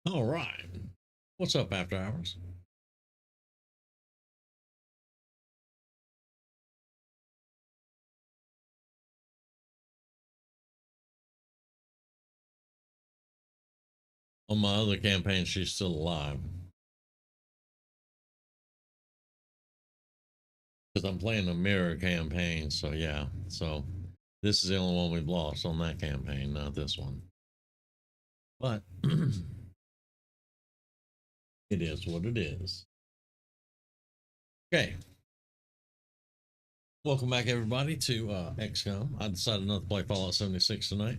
All right. What's up, After Hours? On my other campaign, she's still alive. Because I'm playing a mirror campaign, so yeah. So this is the only one we've lost on that campaign, not this one. But it is what it is. Okay. Welcome back, everybody, to XCOM. I decided not to play Fallout 76 tonight.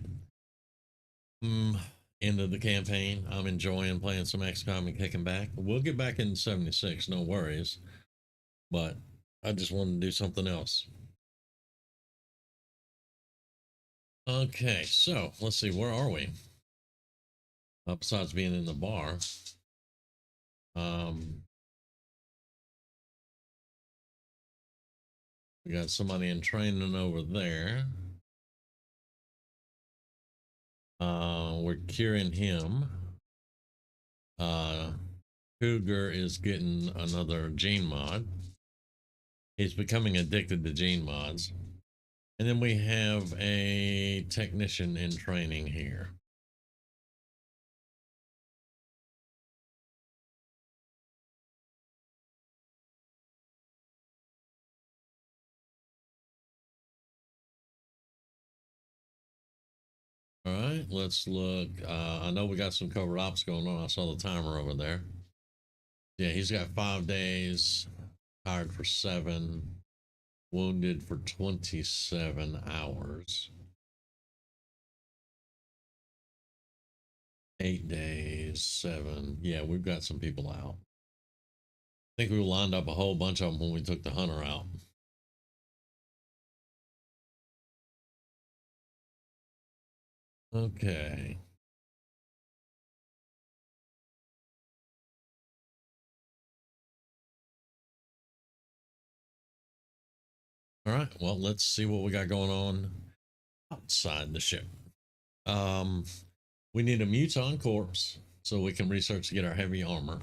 End of the campaign. I'm enjoying playing some XCOM and kicking back. We'll get back in 76, no worries. But I just wanted to do something else. Okay, so let's see, where are we? Besides being in the bar, um, we got somebody in training over there. We're curing him. Uh, Cougar is getting another gene mod. He's becoming addicted to gene mods. And then we have a technician in training here. All right, let's look. I know we got some covered ops going on. I saw the timer over there. Yeah, he's got 5 days, tired for 7, wounded for 27 hours. 8 days, 7. Yeah, we've got some people out. I think we lined up a whole bunch of them when we took the hunter out. Okay. All right. Well, let's see what we got going on outside the ship. Um, we need a muton corpse so we can research to get our heavy armor.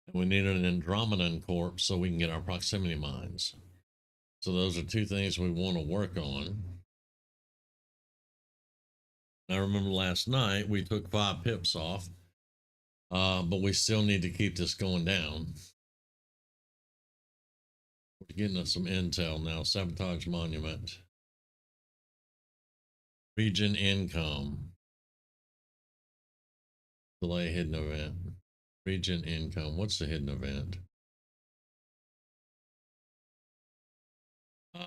And we need an Andromedan corpse so we can get our proximity mines. So those are two things we want to work on. I remember last night we took 5 pips off, but we still need to keep this going down. We're getting us some intel now. Sabotage monument. Region income. Delay hidden event. Region income. What's the hidden event?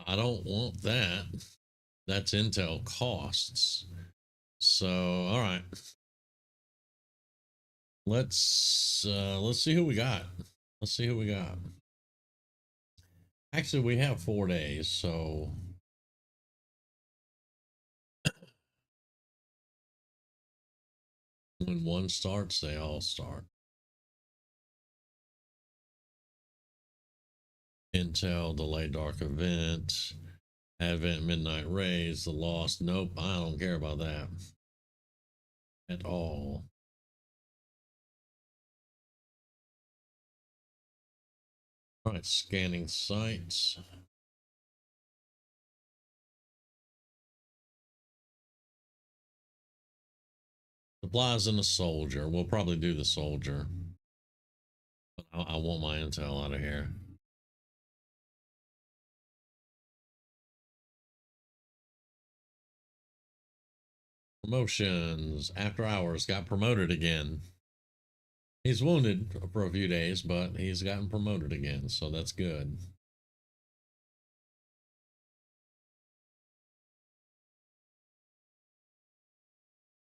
I don't want that. That's intel costs. So, all right. Let's see who we got. Let's see who we got. Actually, we have 4 days, so when one starts, they all start. Intel, delay dark event, Advent midnight rays, the lost. Nope, I don't care about that at all. All right, scanning sites. Supplies and a soldier. We'll probably do the soldier. But I want my intel out of here. Promotions. After hours got promoted again. He's wounded for a few days, but he's gotten promoted again, so that's good.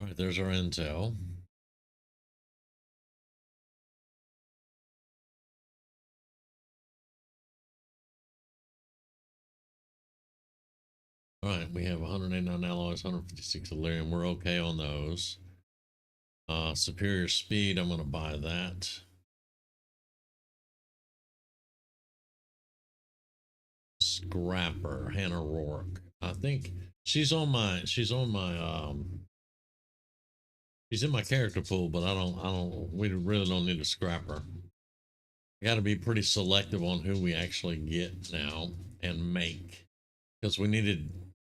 All right, there's our intel. All right, we have 189 alloys, 156 Illyrium. We're okay on those. Superior speed, I'm going to buy that. Scrapper, Hannah Rourke. I think she's on my She's in my character pool, but we really don't need to scrap her. Got to be pretty selective on who we actually get now and make, because we needed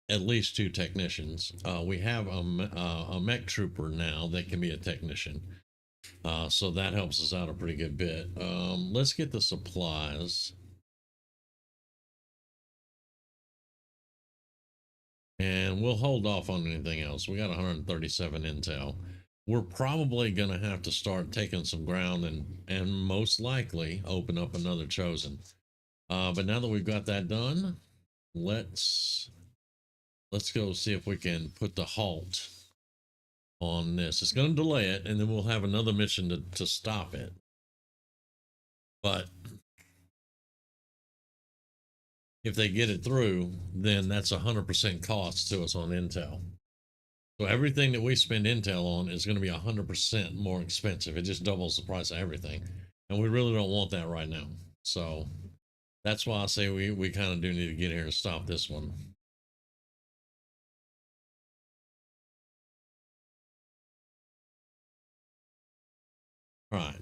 at least 2 technicians. We have a mech trooper now that can be a technician, so that helps us out a pretty good bit. Let's get the supplies. And we'll hold off on anything else. We got 137 intel. We're probably going to have to start taking some ground and most likely open up another chosen. But now that we've got that done, let's go see if we can put the halt on this. It's going to delay it, and then we'll have another mission to stop it. But if they get it through, then that's 100% cost to us on intel. So everything that we spend intel on is going to be 100% more expensive. It just doubles the price of everything. And we really don't want that right now. So that's why I say we kind of do need to get here and stop this one. All right.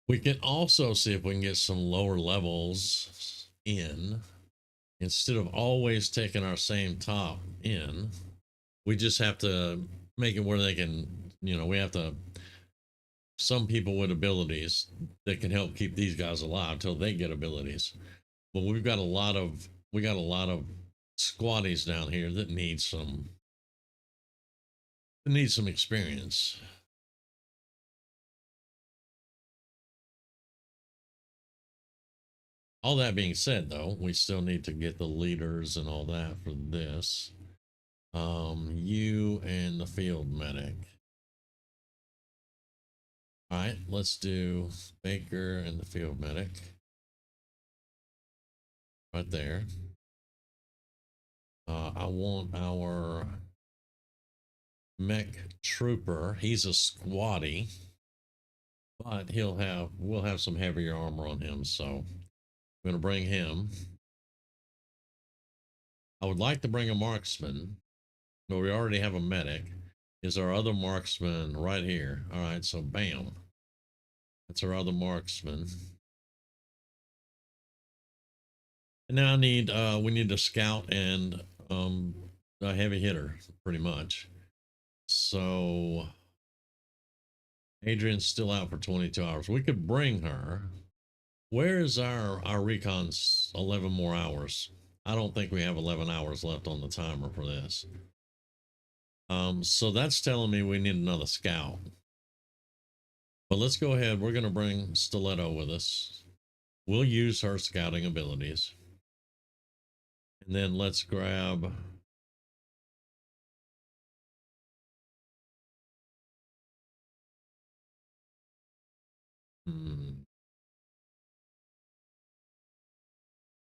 We can also see if we can get some lower levels in. Instead of always taking our same top in, we just have to make it where they can, we have to, some people with abilities that can help keep these guys alive till they get abilities. But we got a lot of squatties down here that need some experience. All that being said, though, we still need to get the leaders and all that for this. You and the field medic. All right, let's do Baker and the field medic. Right there. I want our mech trooper. He's a squatty, but we'll have some heavier armor on him, so I'm gonna bring him. I would like to bring a marksman, but we already have a medic. Is our other marksman right here? All right, so bam. That's our other marksman. And now we need a scout and a heavy hitter, pretty much. So Adrian's still out for 22 hours. We could bring her. Where is our recon's 11 more hours? I don't think we have 11 hours left on the timer for this. So that's telling me we need another scout. But let's go ahead. We're going to bring Stiletto with us. We'll use her scouting abilities. And then let's grab...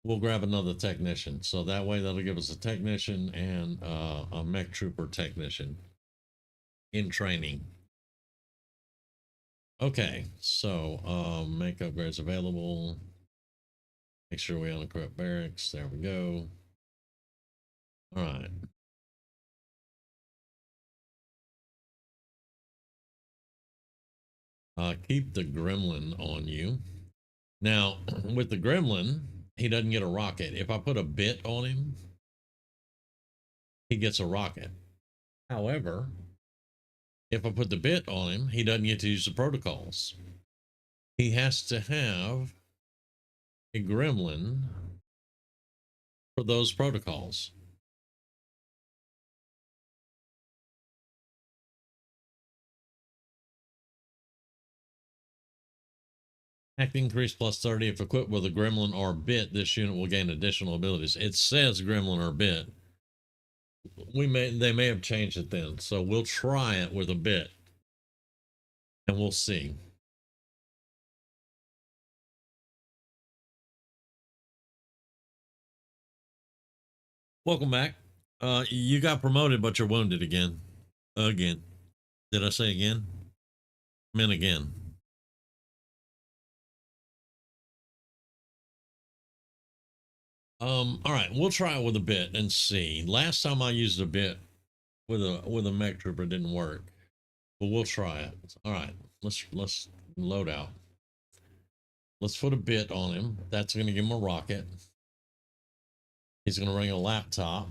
We'll grab another technician. So that way that'll give us a technician and a mech trooper technician in training. Okay, so make upgrades available. Make sure we unequip barracks. There we go. All right. Keep the gremlin on you. Now, with the gremlin, he doesn't get a rocket. If I put a bit on him, he gets a rocket. However, if I put the bit on him, he doesn't get to use the protocols. He has to have a gremlin for those protocols. Act increase plus 30. If equipped with a gremlin or bit, this unit will gain additional abilities. It says gremlin or bit. They may have changed it then, so we'll try it with a bit and we'll see. Welcome back. You got promoted, but you're wounded again. Again. Did I say again? I meant again. All right, we'll try it with a bit and see. Last time I used a bit with a mech trooper, it didn't work, but we'll try it. All right, let's load out. Let's put a bit on him. That's going to give him a rocket. He's going to bring a laptop.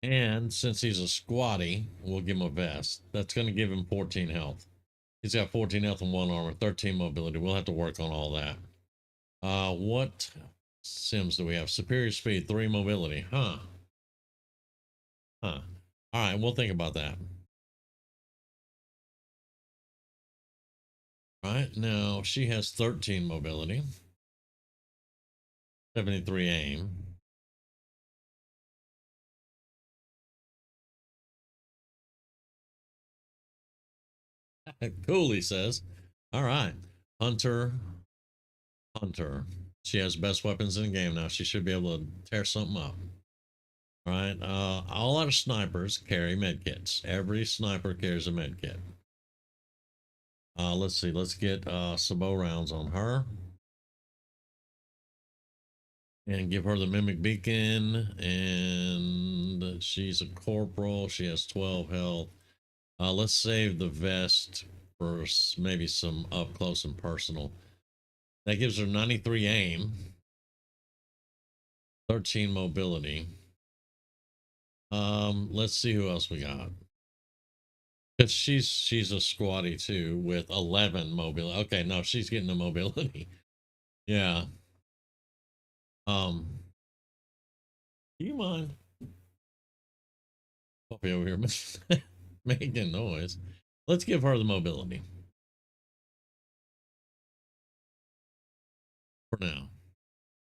And since he's a squatty, we'll give him a vest. That's going to give him 14 health. He's got 14 health and 1 armor, 13 mobility. We'll have to work on all that. What sims do we have? Superior speed, 3 mobility. Huh. All right, we'll think about that. All right, now she has 13 mobility, 73 aim. Cool, he says. All right, Hunter. She has best weapons in the game now. She should be able to tear something up. All right, all our snipers carry medkits. Every sniper carries a medkit. Let's see. Let's get some bow rounds on her. And give her the mimic beacon. And she's a corporal. She has 12 health. Let's save the vest for maybe some up close and personal. That gives her 93 aim, 13 mobility. Let's see who else we got. Cause she's a squatty too with 11 mobility. Okay, no, she's getting the mobility. Yeah. Do you mind? Puppy over here making noise. Let's give her the mobility for now.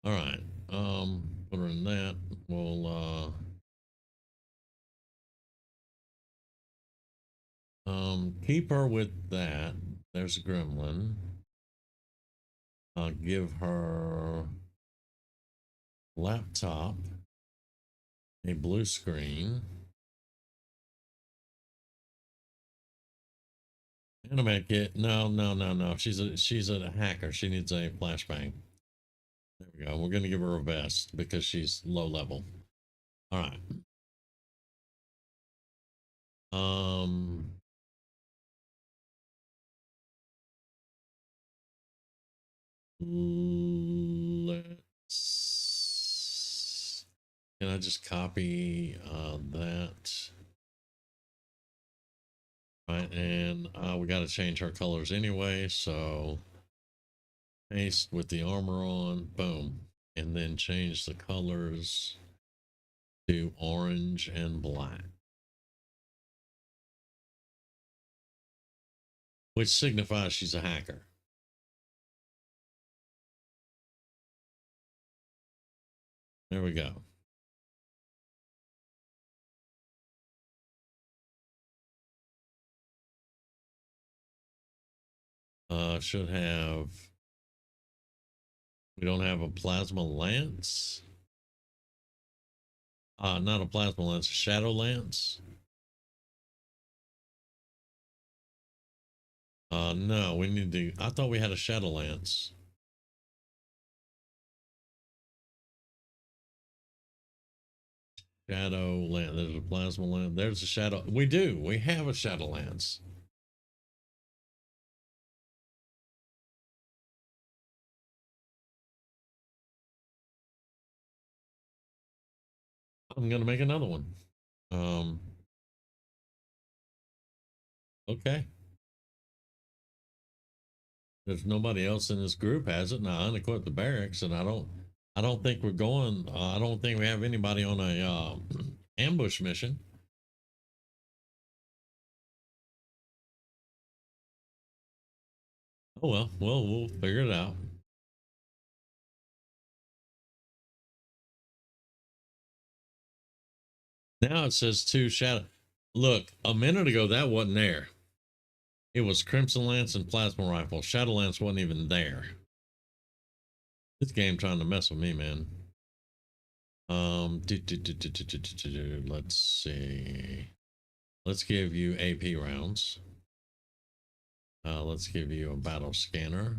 All right. Put her in that. We'll keep her with that. There's a gremlin. I'll give her laptop, a blue screen, and a med kit. No. She's a hacker. She needs a flashbang. There we go. We're gonna give her a vest because she's low level. All right. Let's. Can I just copy that? Right, and we got to change her colors anyway, so paste with the armor on, boom, and then change the colors to orange and black, which signifies she's a hacker. There we go. Should have. We don't have a plasma lance. Not a plasma lance, a shadow lance. No, we need to. I thought we had a shadow lance. Shadow lance. There's a plasma lance. There's a shadow. We do. We have a shadow lance. I'm gonna make another one. Okay. There's nobody else in this group has it. Now I unequipped the barracks, and I don't think we're going. I don't think we have anybody on a ambush mission. Oh well, we'll figure it out. Now it says 2 shadow. Look, a minute ago that wasn't there. It was Crimson Lance and Plasma Rifle. Shadow Lance wasn't even there. This game trying to mess with me, man. Let's see. Let's give you AP rounds. Let's give you a battle scanner.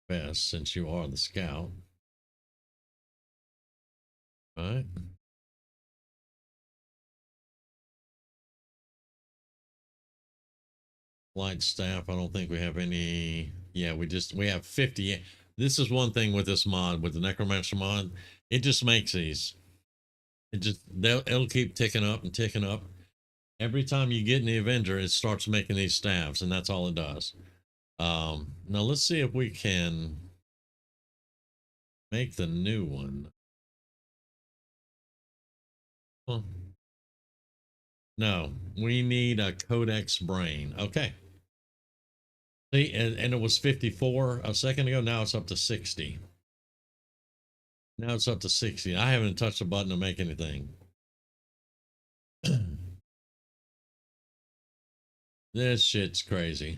Best, since you are the scout. Right. Light staff. I don't think we have any. Yeah, we have 50. This is one thing with this mod, with the Necromancer mod. It just makes these. It'll keep ticking up and ticking up. Every time you get in the Avenger, it starts making these staves, and that's all it does. Now let's see if we can make the new one. Well, no, we need a Codex Brain. Okay. See, and it was 54 a second ago. Now it's up to 60. Now it's up to 60. I haven't touched a button to make anything. This shit's crazy.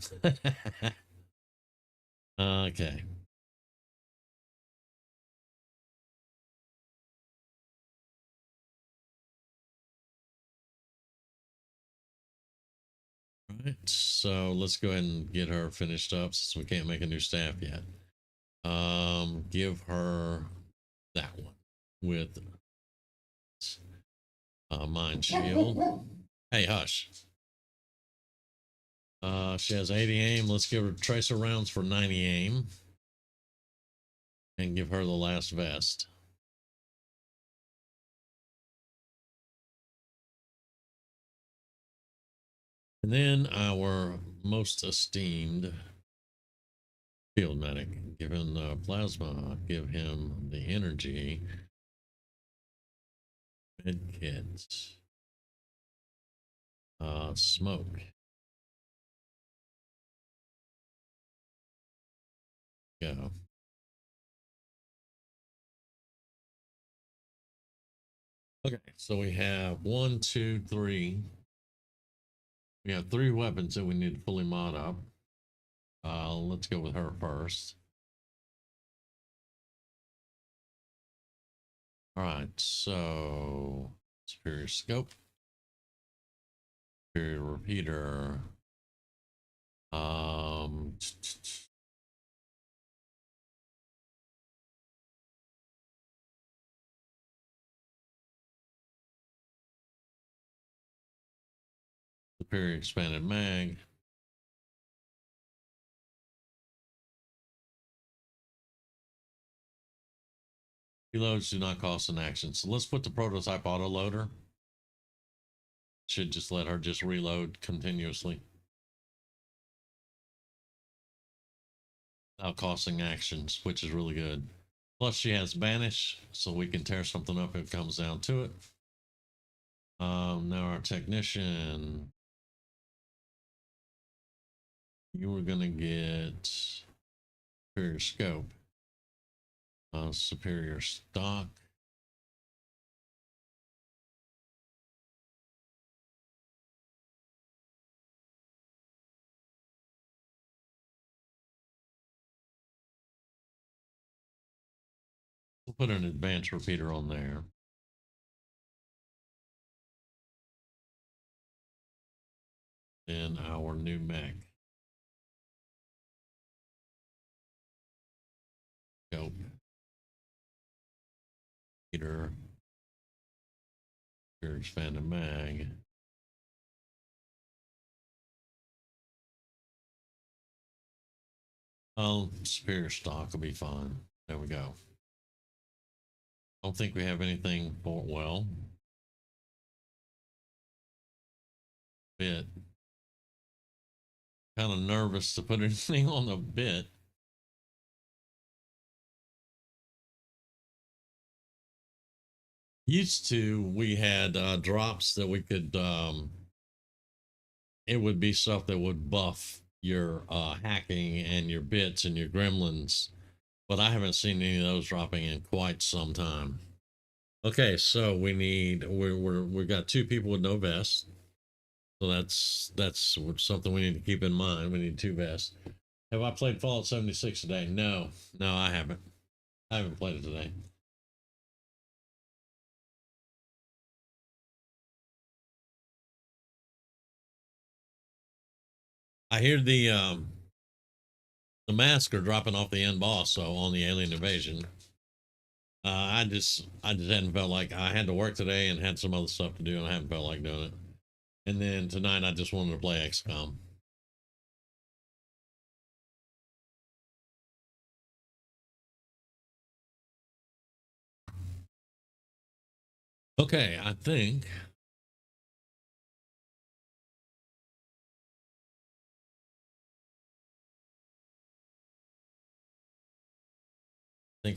Okay. All right. So let's go ahead and get her finished up since we can't make a new staff yet. Give her that one with mind shield. Hey, hush. She has 80 aim. Let's give her tracer rounds for 90 aim. And give her the last vest. And then our most esteemed field medic. Give him the plasma. Give him the energy. Med kit. Smoke. Go. Okay, so we have 1, 2, 3. We have 3 weapons that we need to fully mod up. Let's go with her first. All right, so superior scope, superior repeater. Superior expanded mag. Reloads do not cost an action. So let's put the prototype auto loader. Should just let her just reload continuously without costing actions, which is really good. Plus she has banish, so we can tear something up if it comes down to it. Now our technician. You were gonna get superior scope. Superior stock. We'll put an advanced repeater on there. And our new mech. Scope. Repeater. Superior expanded mag. Oh, superior stock will be fine. There we go. Don't think we have anything for, well, bit. Kind of nervous to put anything on the bit. Used to, we had drops that we could, it would be stuff that would buff your hacking and your bits and your gremlins, but I haven't seen any of those dropping in quite some time. Okay, so we need we've got 2 people with no vests, so that's something we need to keep in mind. We need 2 vests. Have I played Fallout 76 today? No, I haven't. I haven't played it today. I hear the mask are dropping off the end boss, so on the alien invasion. I just hadn't felt like I had to work today and had some other stuff to do, and I haven't felt like doing it. And then tonight, I just wanted to play XCOM. Okay, I think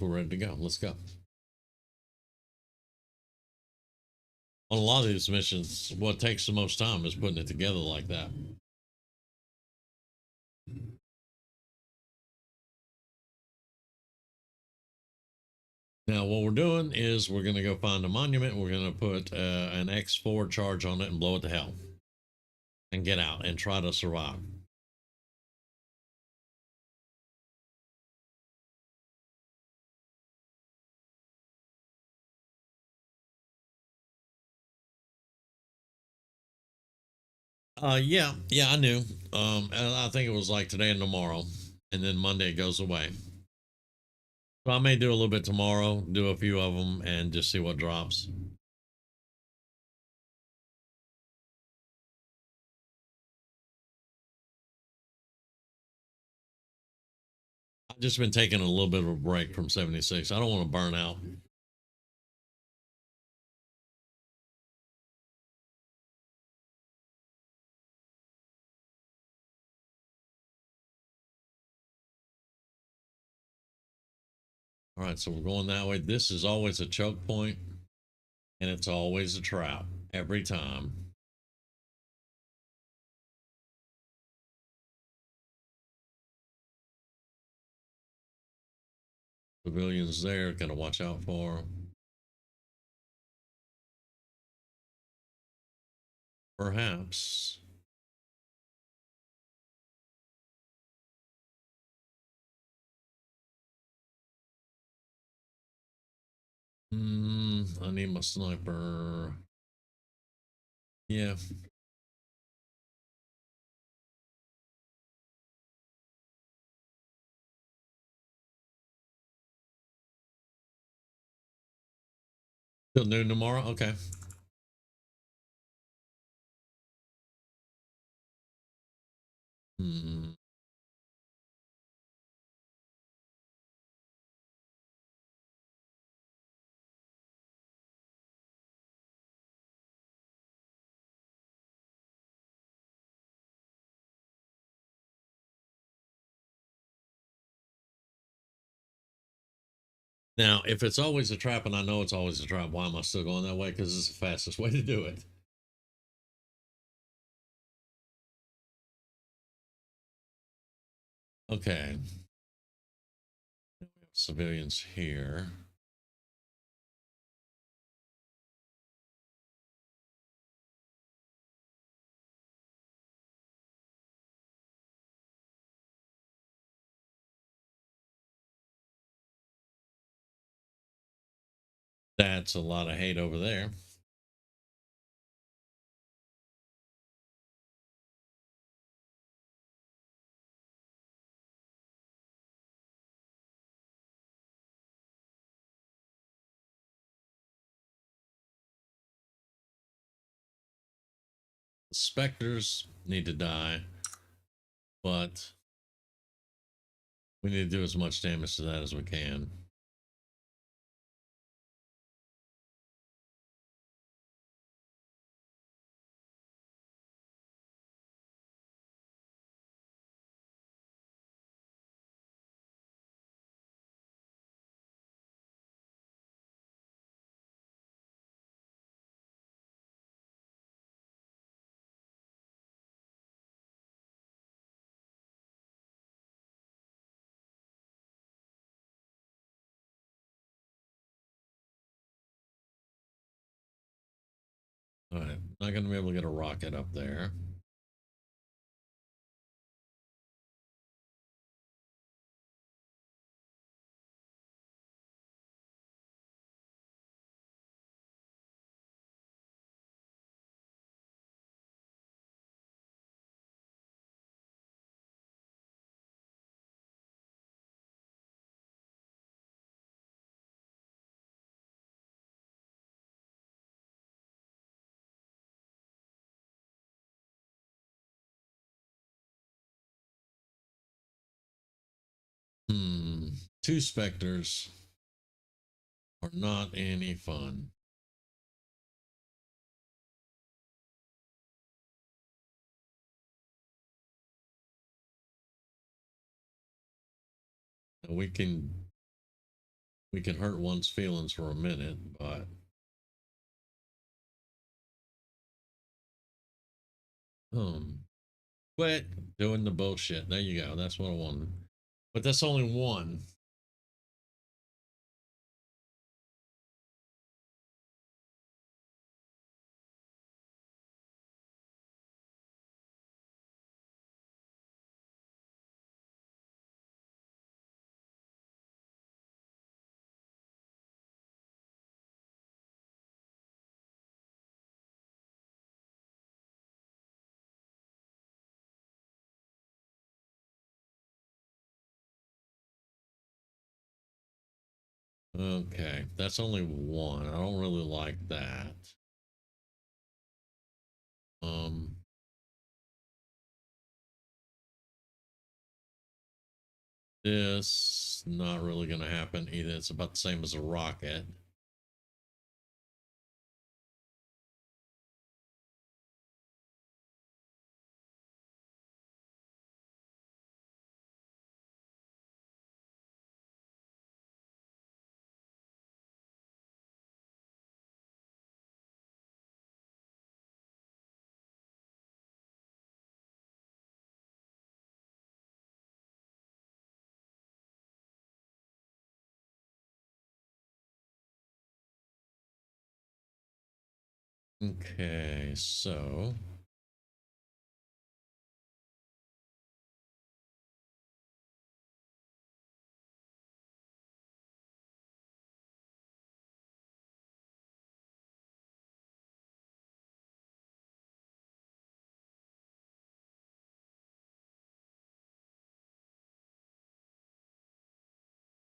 we're ready to go. Let's go. On a lot of these missions, what takes the most time is putting it together like that. Now, what we're doing is we're going to go find a monument. We're going to put an X4 charge on it and blow it to hell and get out and try to survive. Yeah, I knew. And I think it was like today and tomorrow, and then Monday it goes away. So I may do a little bit tomorrow, do a few of them, and just see what drops. I've just been taking a little bit of a break from 76. I don't want to burn out. All right, so we're going that way. This is always a choke point, and it's always a trap every time. Civilians there, gotta watch out for. Perhaps. I need my sniper. Yeah. Till noon tomorrow? Okay. Hmm. Now, if it's always a trap and I know it's always a trap, why am I still going that way? Because it's the fastest way to do it. Okay. Civilians here. That's a lot of hate over there. The specters need to die, but we need to do as much damage to that as we can. All right, not going to be able to get a rocket up there. Two specters are not any fun. We can hurt one's feelings for a minute, but quit doing the bullshit. There you go. That's what I wanted. But that's only one. Okay, that's only one. I don't really like that. Um, this not really gonna happen either. It's about the same as a rocket. Okay, so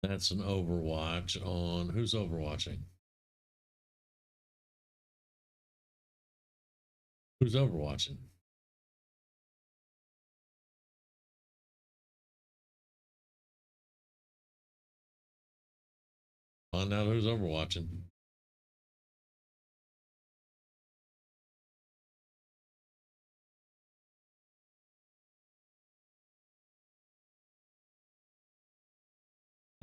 that's an Overwatch on who's overwatching? Who's overwatching? Find out who's overwatching.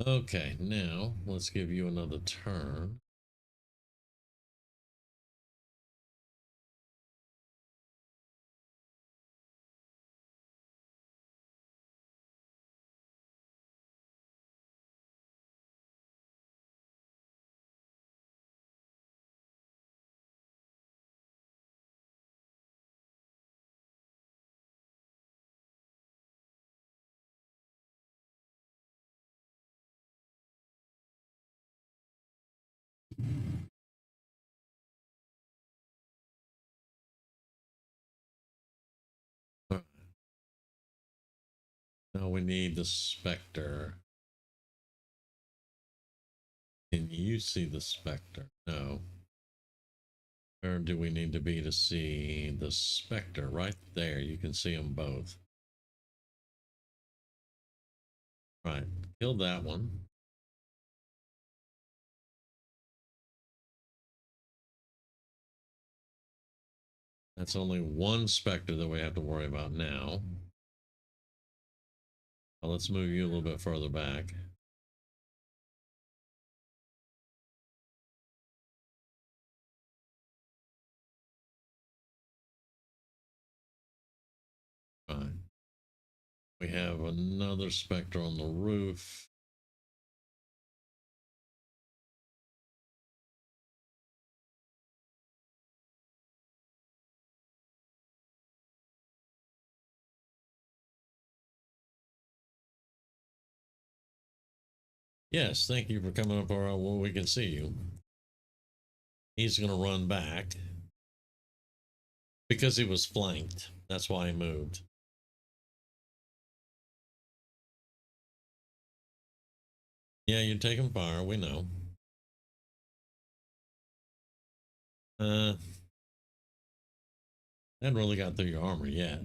Okay, now let's give you another turn. Now we need the Spectre. Can you see the Spectre? No. Where do we need to be to see the Spectre? Right there. You can see them both. Right. Kill that one. That's only one Spectre that we have to worry about now. Well, let's move you a little bit further back. Right. We have another Spectre on the roof. Yes, thank you for coming up where we can see you. He's going to run back because he was flanked. That's why he moved. Yeah, you're taking fire. We know. Hadn't really got through your armor yet.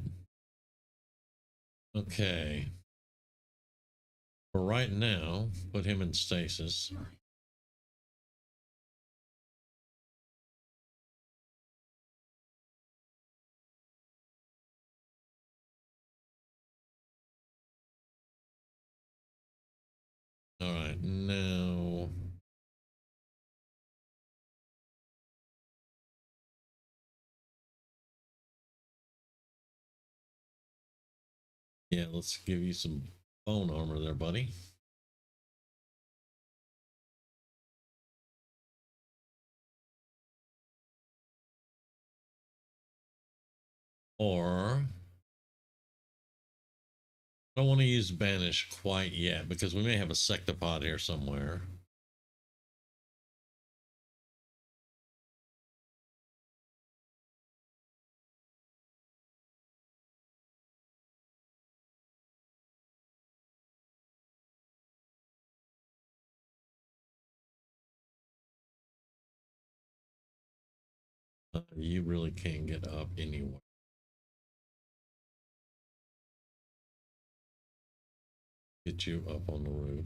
Okay. For right now, put him in stasis. All right, now yeah, let's give you some bone armor there, buddy. Or I don't want to use banish quite yet because we may have a sectopod here somewhere. You really can't get up anywhere. Get you up on the roof.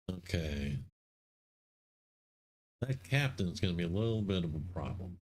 Okay. That captain's going to be a little bit of a problem.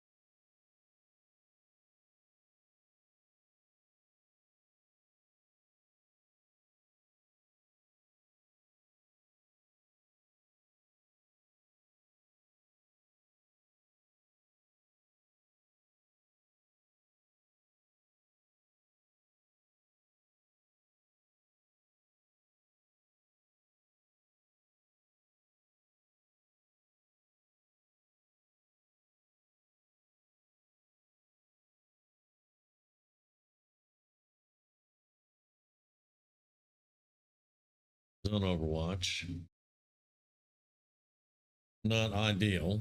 On Overwatch. Not ideal.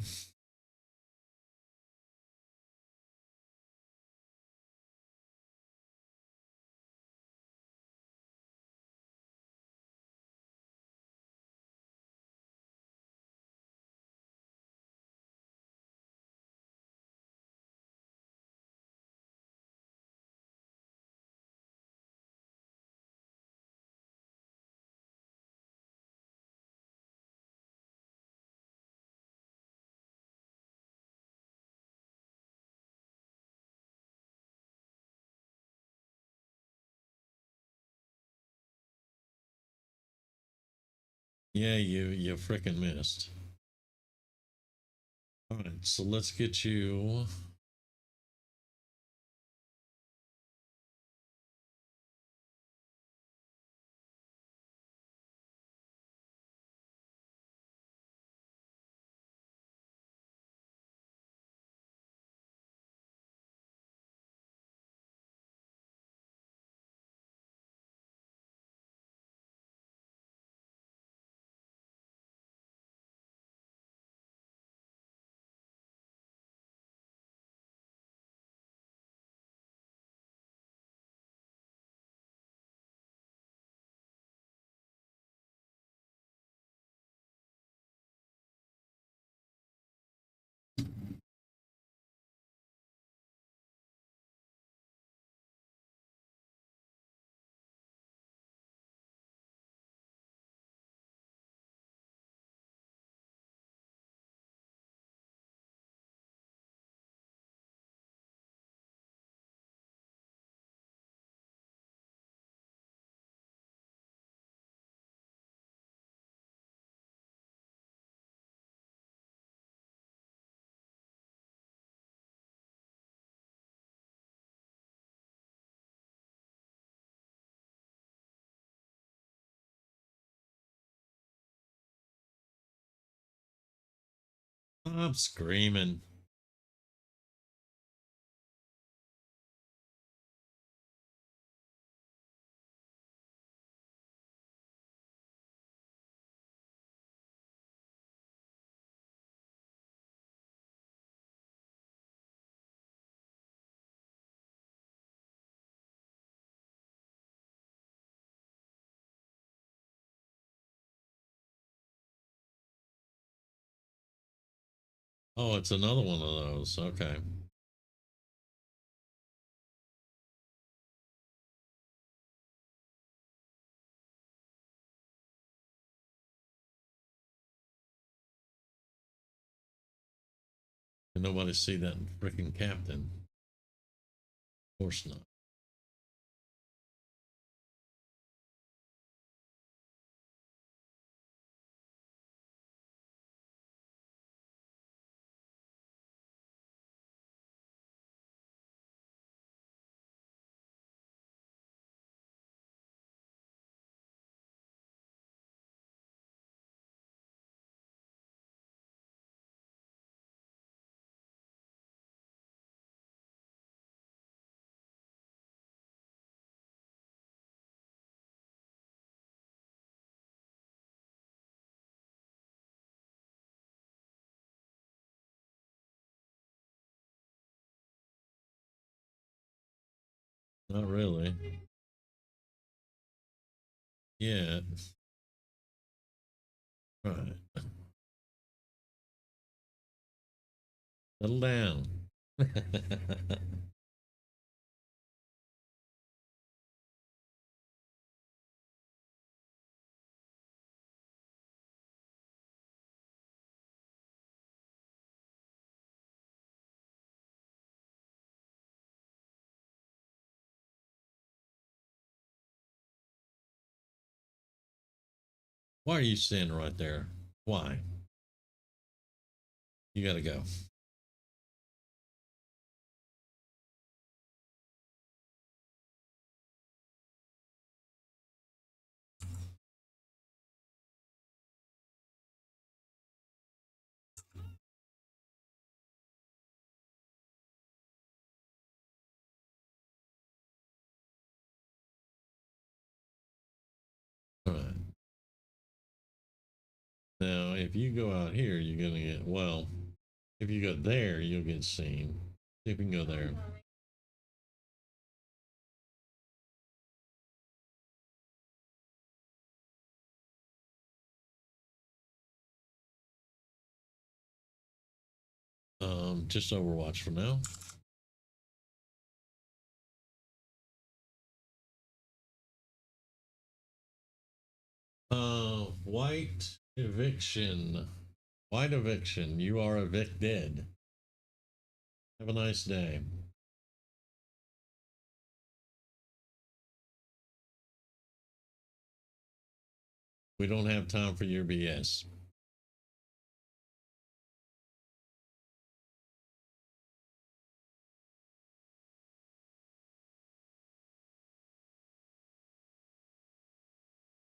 Yeah, you freaking missed. All right, so let's get you. I'm screaming. Oh, it's another one of those. Okay. Can nobody see that freaking captain? Of course not. Not really. Yeah. Right. Settle down. Why are you standing right there? Why? You got to go. All right. Now, if you go out here, you're going to get, well, if you go there, you'll get seen. See if you can go there. Just Overwatch for now. White eviction. White eviction. You are evicted. Have a nice day. We don't have time for your BS.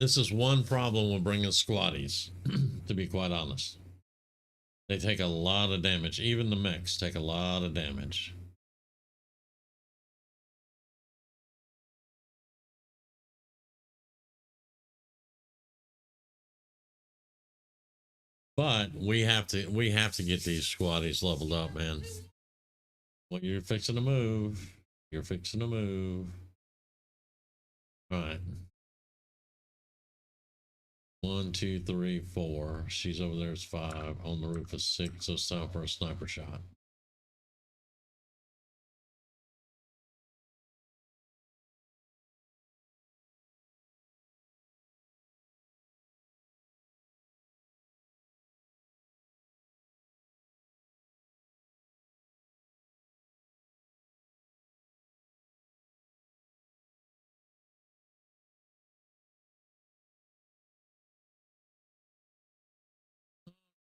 This is one problem with bringing squatties, to be quite honest. They take a lot of damage. Even the mechs take a lot of damage. But we have to get these squatties leveled up, man. Well, you're fixing to move. You're fixing to move. All right. 1, 2, 3, 4. She's over there is 5. On the roof is 6. So it's time for a sniper shot.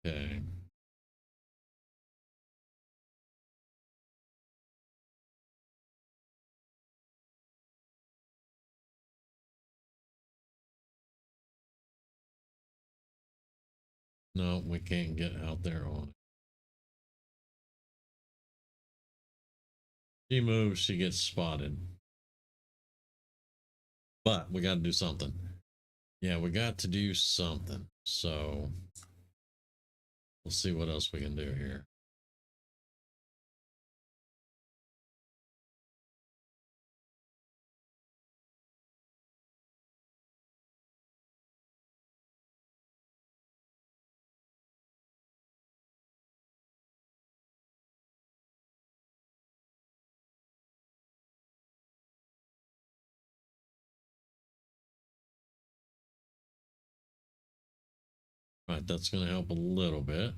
Okay. No, we can't get out there on it. She moves, she gets spotted. But we got to do something. Yeah, we got to do something. So we'll see what else we can do here. right, that's going to help a little bit.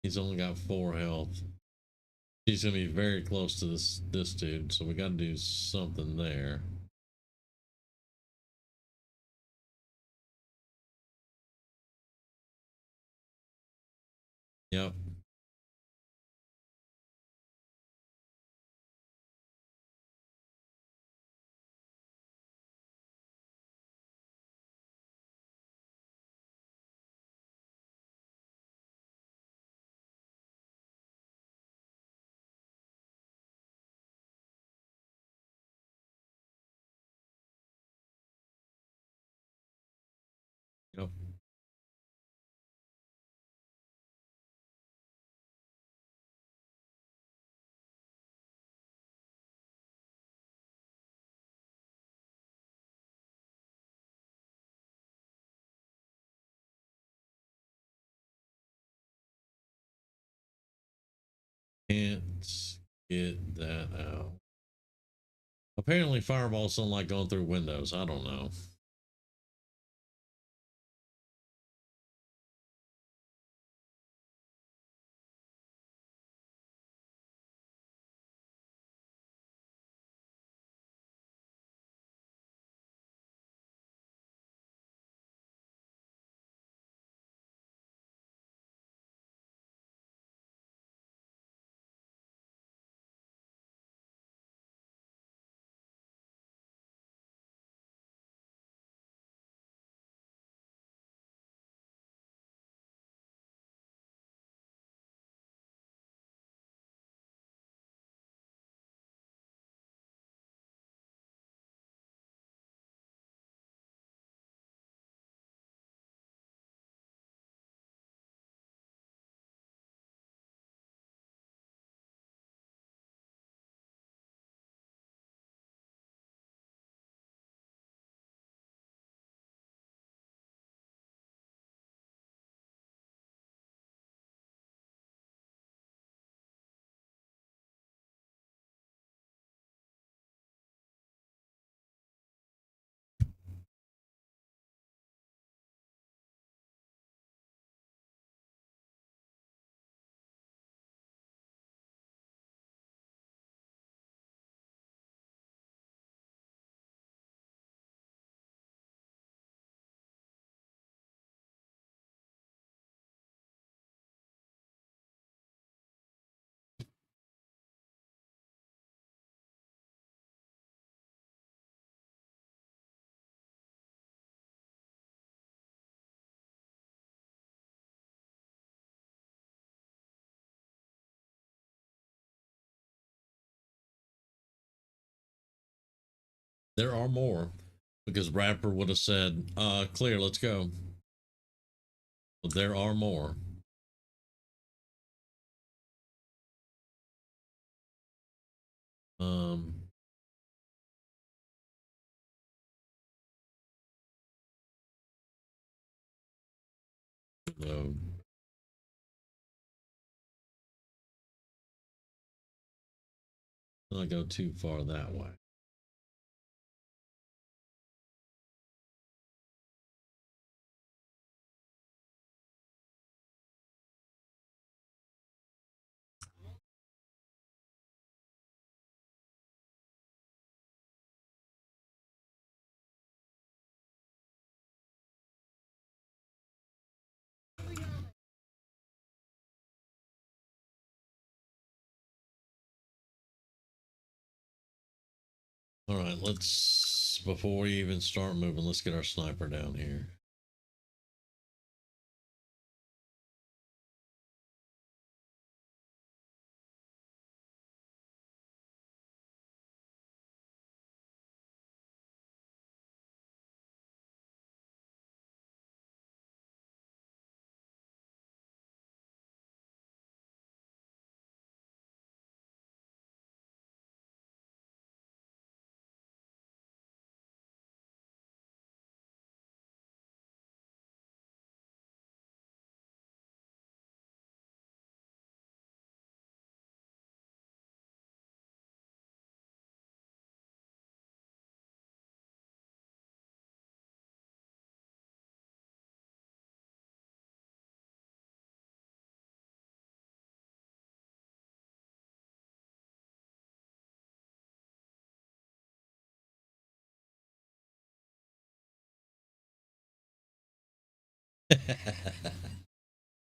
He's only got 4 health. He's going to be very close to this dude, so we got to do something there. Yep. Yep. Can't get that out. Apparently, fireballs don't like going through windows. I don't know. There are more because Rapper would have said, clear, let's go. But there are more. Um, so I'll go too far that way. All right, let's, before we even start moving, let's get our sniper down here.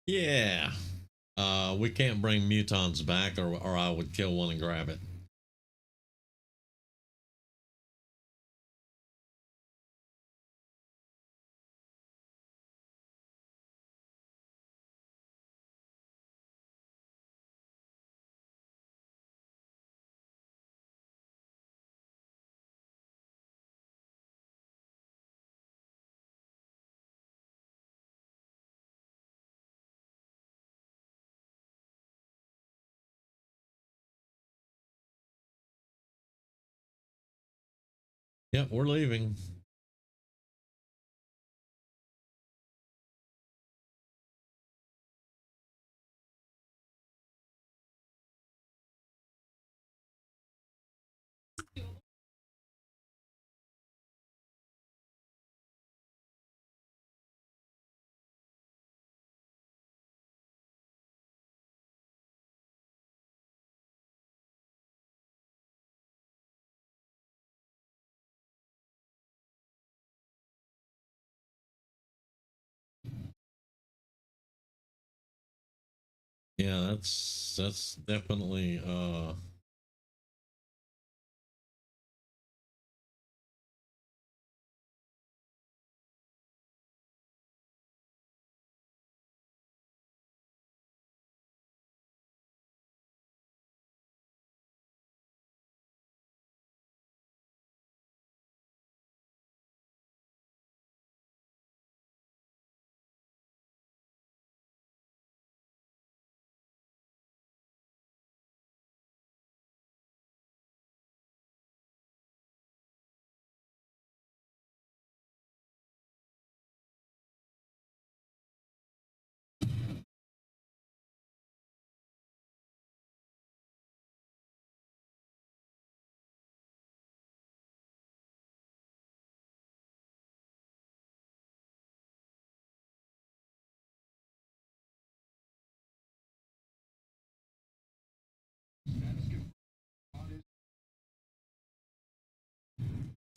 Yeah. We can't bring mutons back, or I would kill one and grab it. Yep, we're leaving. Yeah, that's definitely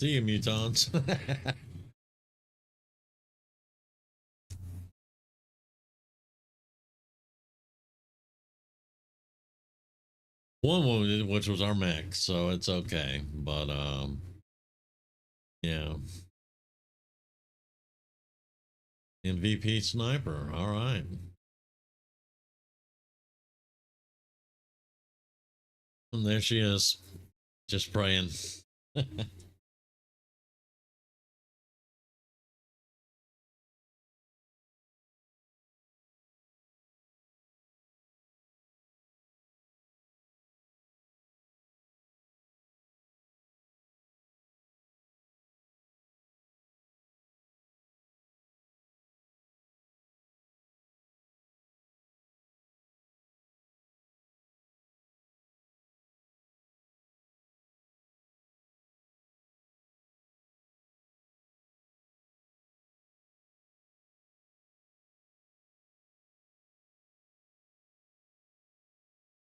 see you mutons. One wounded, which was our mech, so it's okay. But yeah. MVP sniper. All right. And there she is. Just praying.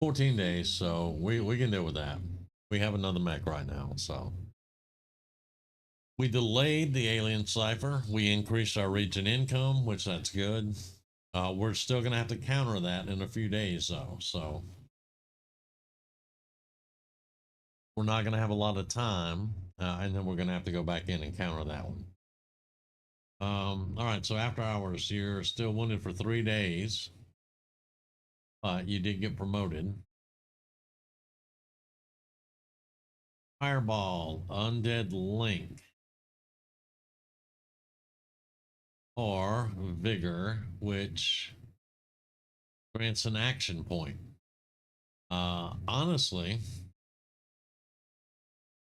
14 days, so we can deal with that. We have another mech right now, so we delayed the alien cipher. We increased our region income, which that's good. We're still gonna have to counter that in a few days, though. So we're not gonna have a lot of time, and then we're gonna have to go back in and counter that one. All right. So after hours, you're still wounded for 3 days. You did get promoted. Fireball, Undead Link, or Vigor, which grants an action point. Honestly,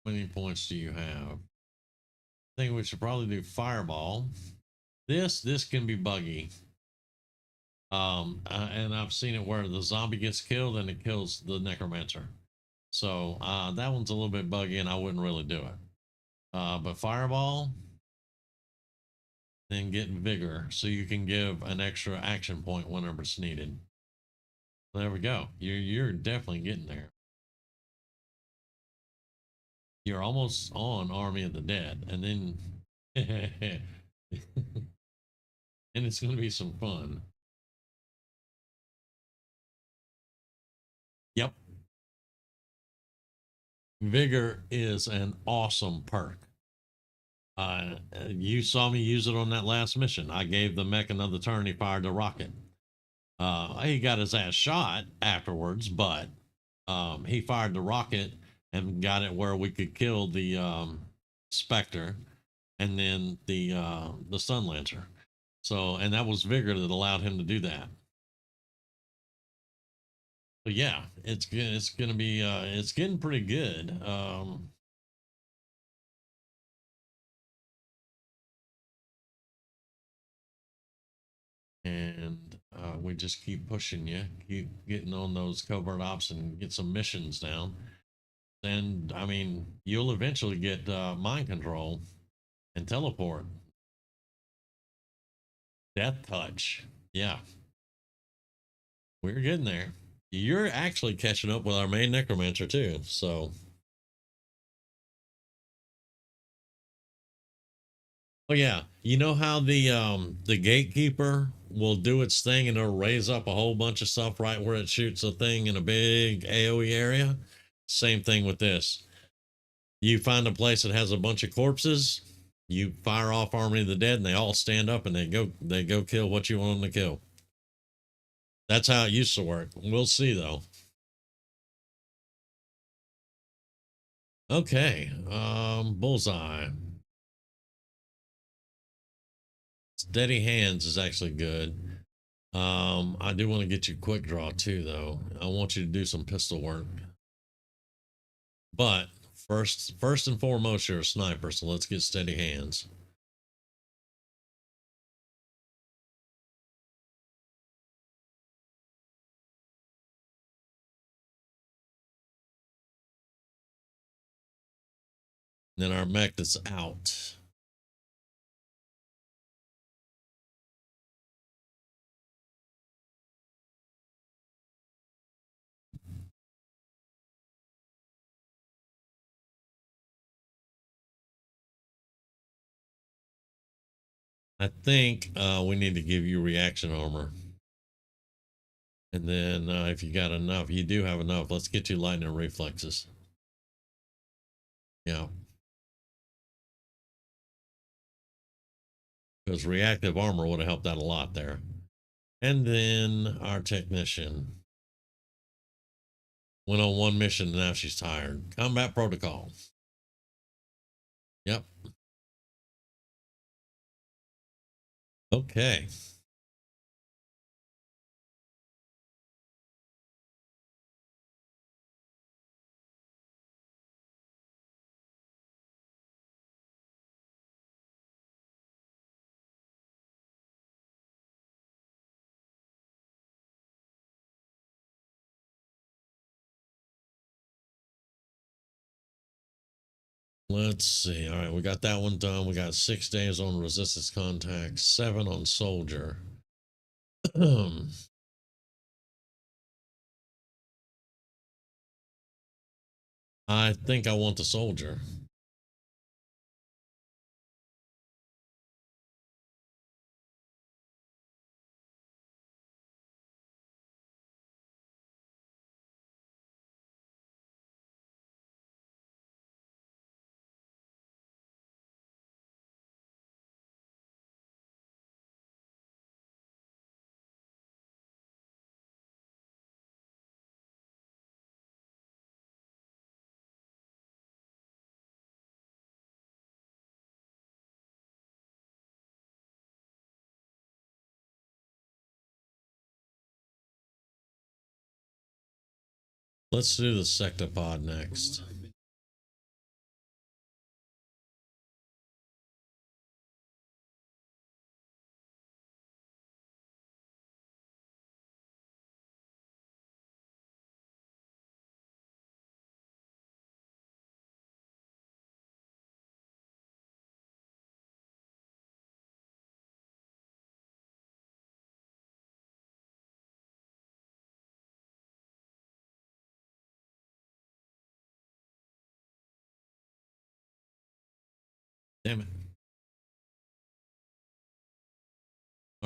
how many points do you have? I think we should probably do Fireball. This can be buggy. And I've seen it where the zombie gets killed and it kills the necromancer. So that one's a little bit buggy, and I wouldn't really do it. But Fireball, then get Vigor, so you can give an extra action point whenever it's needed. There we go. You're definitely getting there. You're almost on Army of the Dead, and then and it's going to be some fun. Yep. Vigor is an awesome perk. You saw me use it on that last mission. I gave the mech another turn. He fired the rocket. He got his ass shot afterwards, but he fired the rocket and got it where we could kill the Spectre and then the Sun Lancer. So, and that was Vigor that allowed him to do that. But yeah, it's gonna be it's getting pretty good. And we just keep pushing you, keep getting on those covert ops and get some missions down. And I mean, you'll eventually get mind control and teleport. Death touch. Yeah, we're getting there. You're actually catching up with our main necromancer too. So, oh yeah, you know how the gatekeeper will do its thing and it'll raise up a whole bunch of stuff right where it shoots a thing in a big AoE area. Same thing with this. You find a place that has a bunch of corpses. You fire off Army of the Dead, and they all stand up and they go kill what you want them to kill. That's how it used to work. We'll see though. Okay, bullseye. Steady hands is actually good. I do want to get you quick draw too, though. I want you to do some pistol work. But first and foremost, you're a sniper, so let's get steady hands. Then our mech that's out. I think we need to give you reaction armor. And then if you got enough, you do have enough. Let's get you lightning reflexes. Yeah. Because reactive armor would have helped out a lot there. And then our technician went on one mission and now she's tired. Combat protocol. Yep. Okay. Let's see. All right, we got that one done. We got 6 days on resistance contact, 7 on soldier. I think I want the soldier. Let's do the sectopod next. Damn it.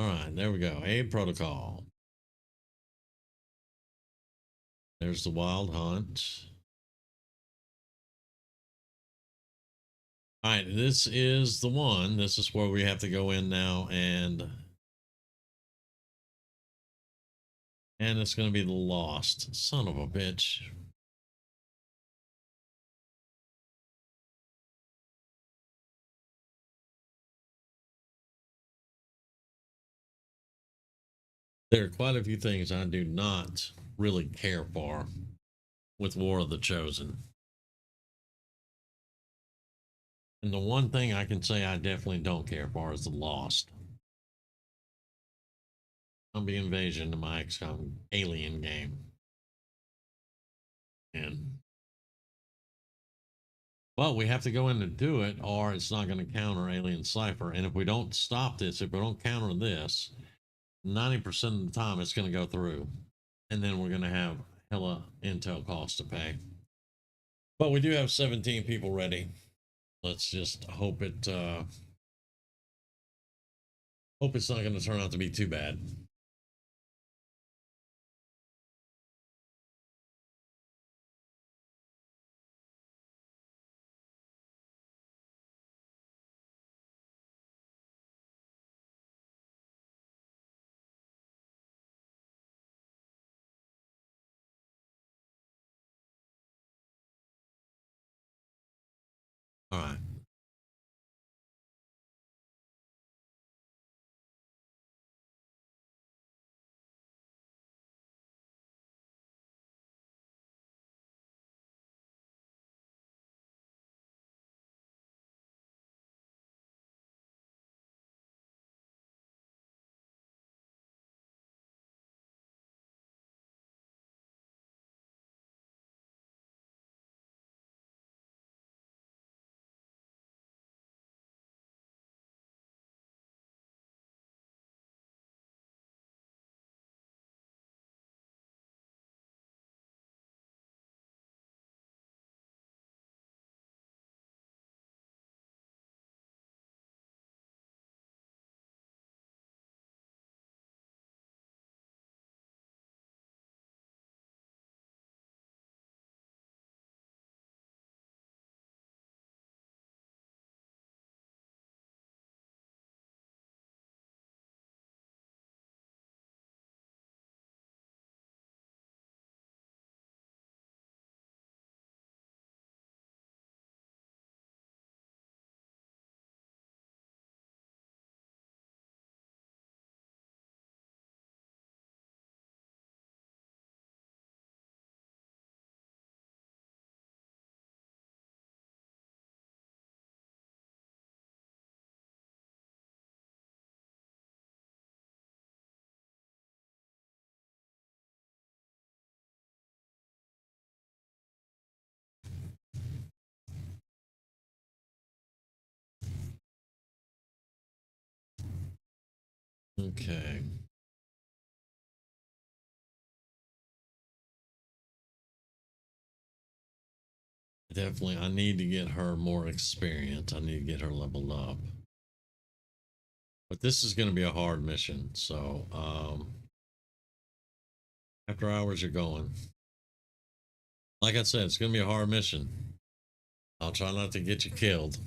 All right, there we go. Aid protocol. There's the wild hunt. All right, this is the one. This is where we have to go in now, and it's going to be the lost. Son of a bitch. There are quite a few things I do not really care for with War of the Chosen. And the one thing I can say I definitely don't care for is the Lost. Zombie Invasion to my XCOM Alien game. And well, we have to go in to do it, or it's not going to counter Alien Cipher. And if we don't stop this, if we don't counter this, 90% of the time it's going to go through. And then we're going to have hella intel costs to pay. But we do have 17 people ready. Let's just hope it's not going to turn out to be too bad. All right. Okay. Definitely, I need to get her more experience. I need to get her leveled up. But this is going to be a hard mission. So, after hours, you're going. Like I said, it's going to be a hard mission. I'll try not to get you killed.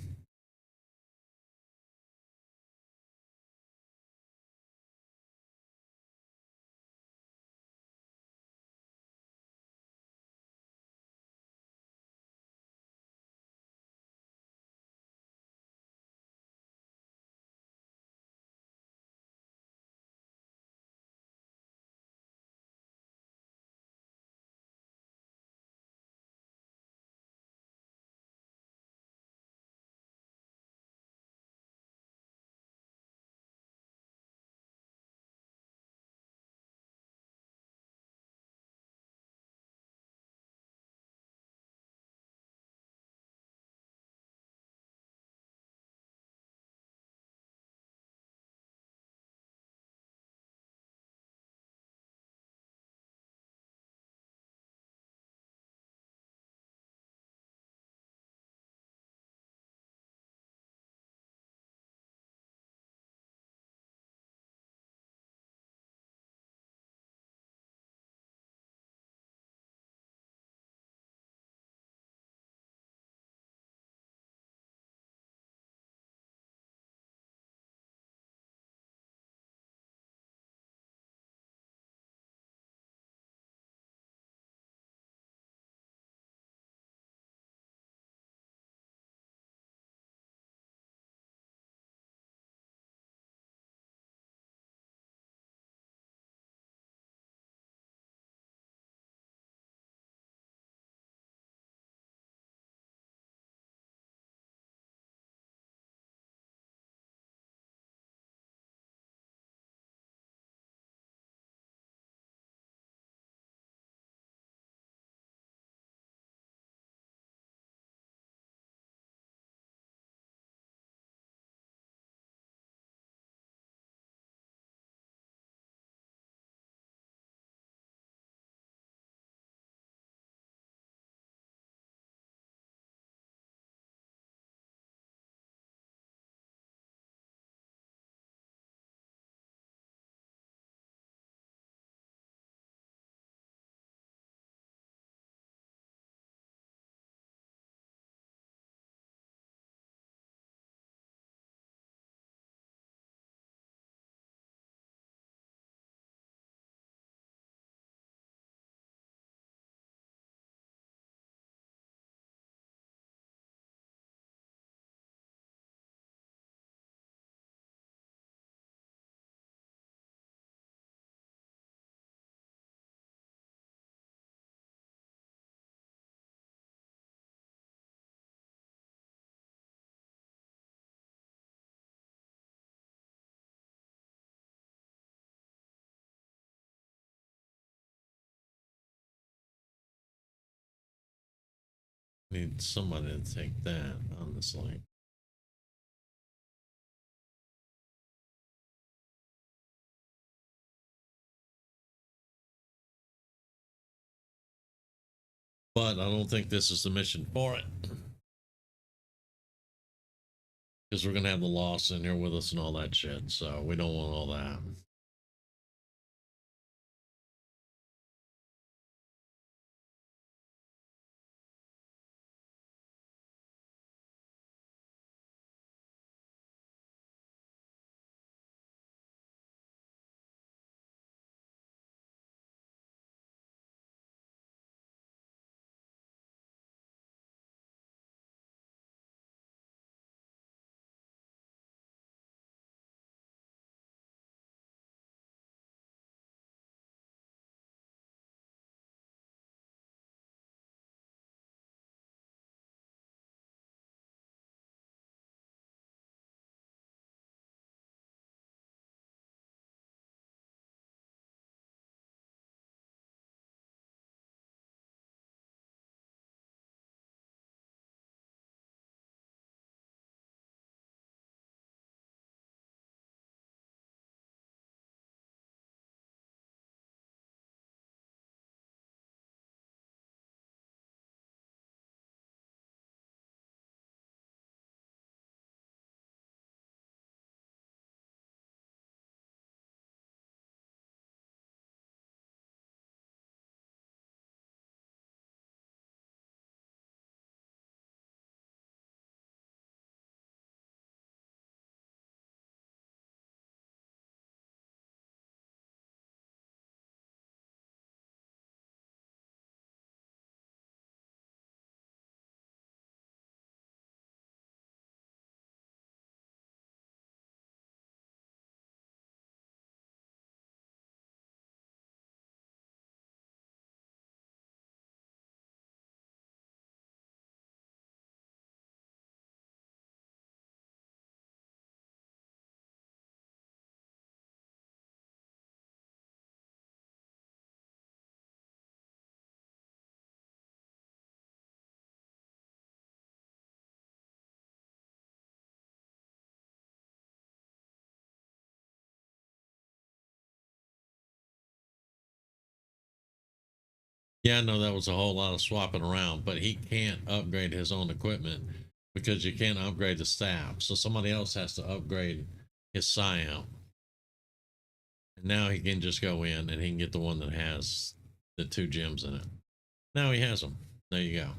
Need somebody to take that, honestly. But I don't think this is the mission for it. Because we're gonna have the loss in here with us and all that shit. So we don't want all that. Yeah, no, that was a whole lot of swapping around, but he can't upgrade his own equipment because you can't upgrade the staff. So somebody else has to upgrade his Scion. And now he can just go in and he can get the one that has the 2 gems in it. Now he has them. There you go.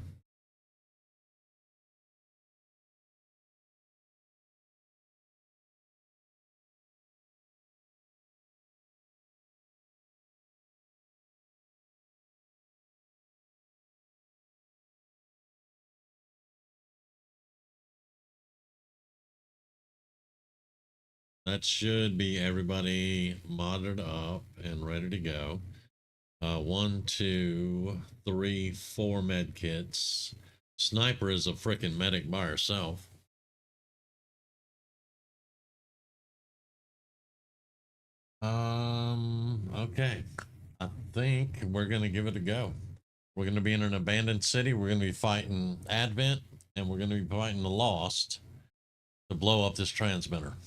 That should be everybody modded up and ready to go. 1, 2, 3, 4 med kits. Sniper is a freaking medic by herself. Okay. I think we're gonna give it a go. We're gonna be in an abandoned city. We're gonna be fighting Advent, and we're gonna be fighting the Lost to blow up this transmitter.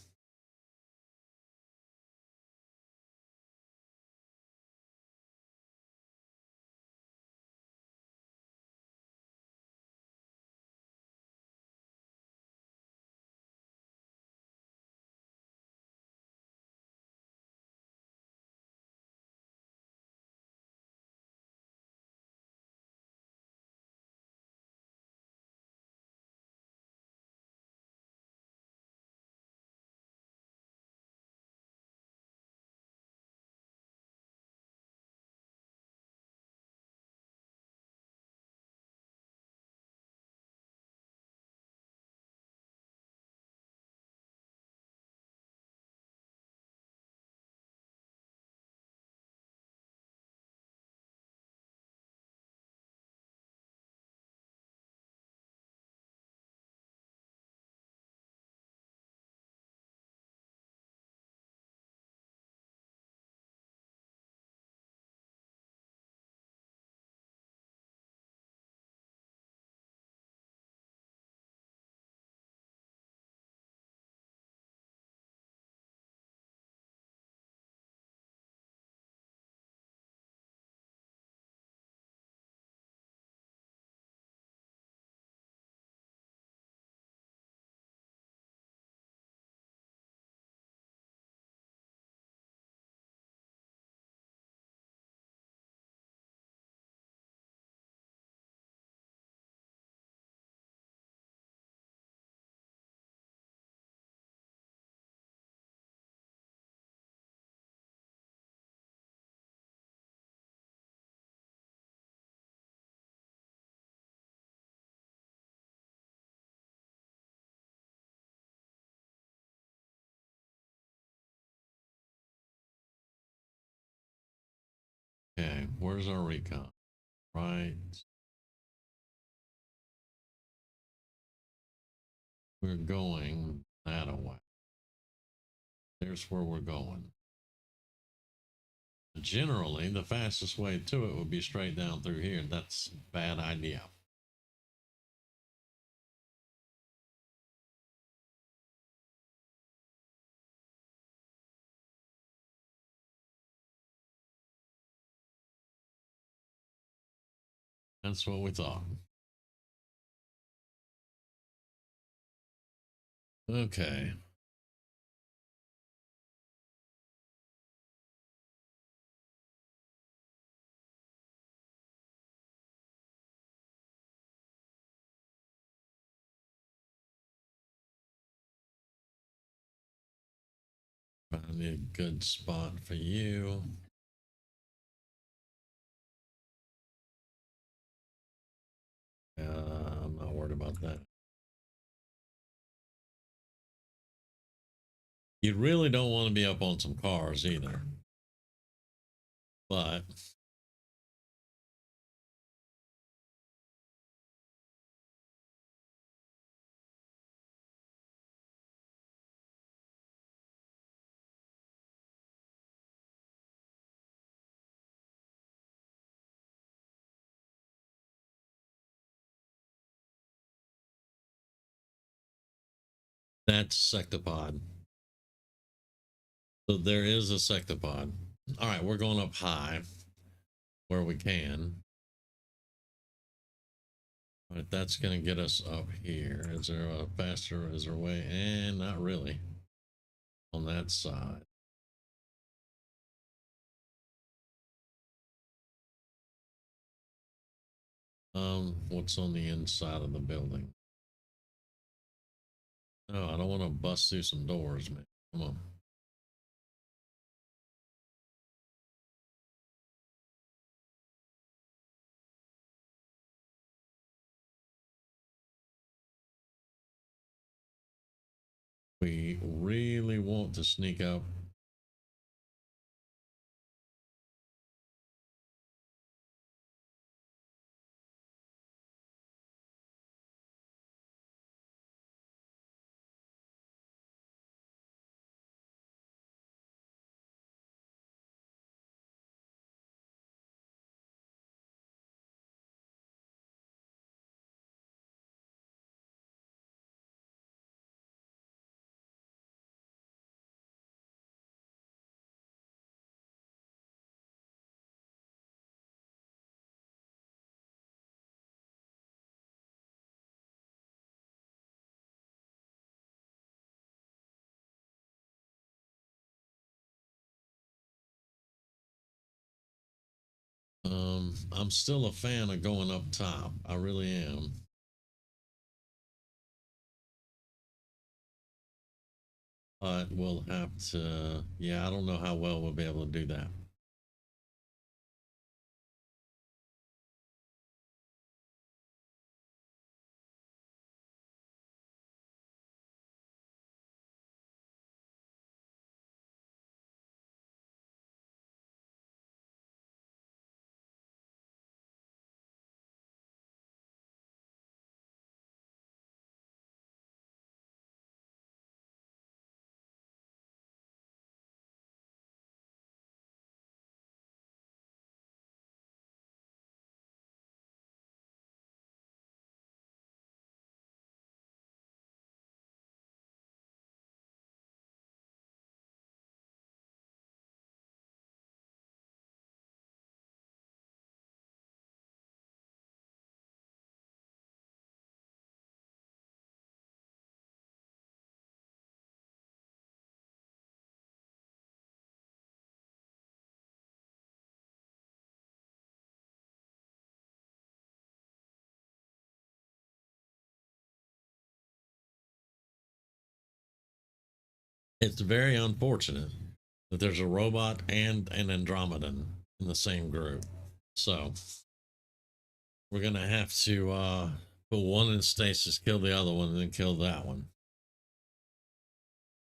Where's our recon? Right. We're going that way. There's where we're going. Generally, the fastest way to it would be straight down through here. That's a bad idea. That's what we thought. Okay. Find a good spot for you. I'm not worried about that. You really don't want to be up on some cars either. But that's sectopod. So there is a sectopod. All right, we're going up high where we can. All right, that's going to get us up here. Is there a faster, is there a way? And not really on that side. What's on the inside of the building? No, I don't want to bust through some doors, man. Come on. We really want to sneak up. I'm still a fan of going up top. I really am. But we'll have to, yeah, I don't know how well we'll be able to do that. It's very unfortunate that there's a robot and an Andromedan in the same group. So we're gonna have to put one in stasis, kill the other one, and then kill that one.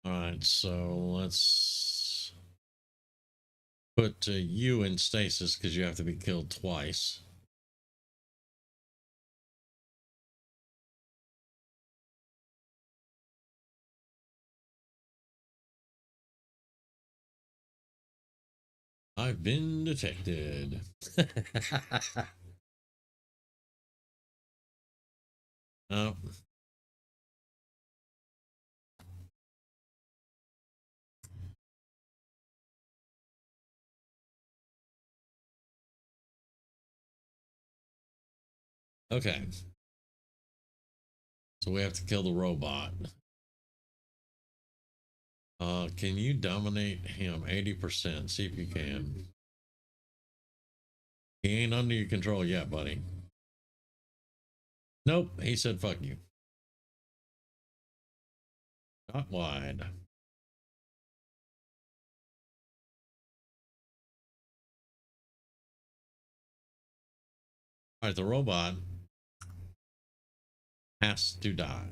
All right, so let's Put you in stasis because you have to be killed twice. I've been detected. Oh, okay. So we have to kill the robot. Can you dominate him 80%? See if you can. He ain't under your control yet, buddy. Nope, he said fuck you. Not wide. All right, the robot has to die.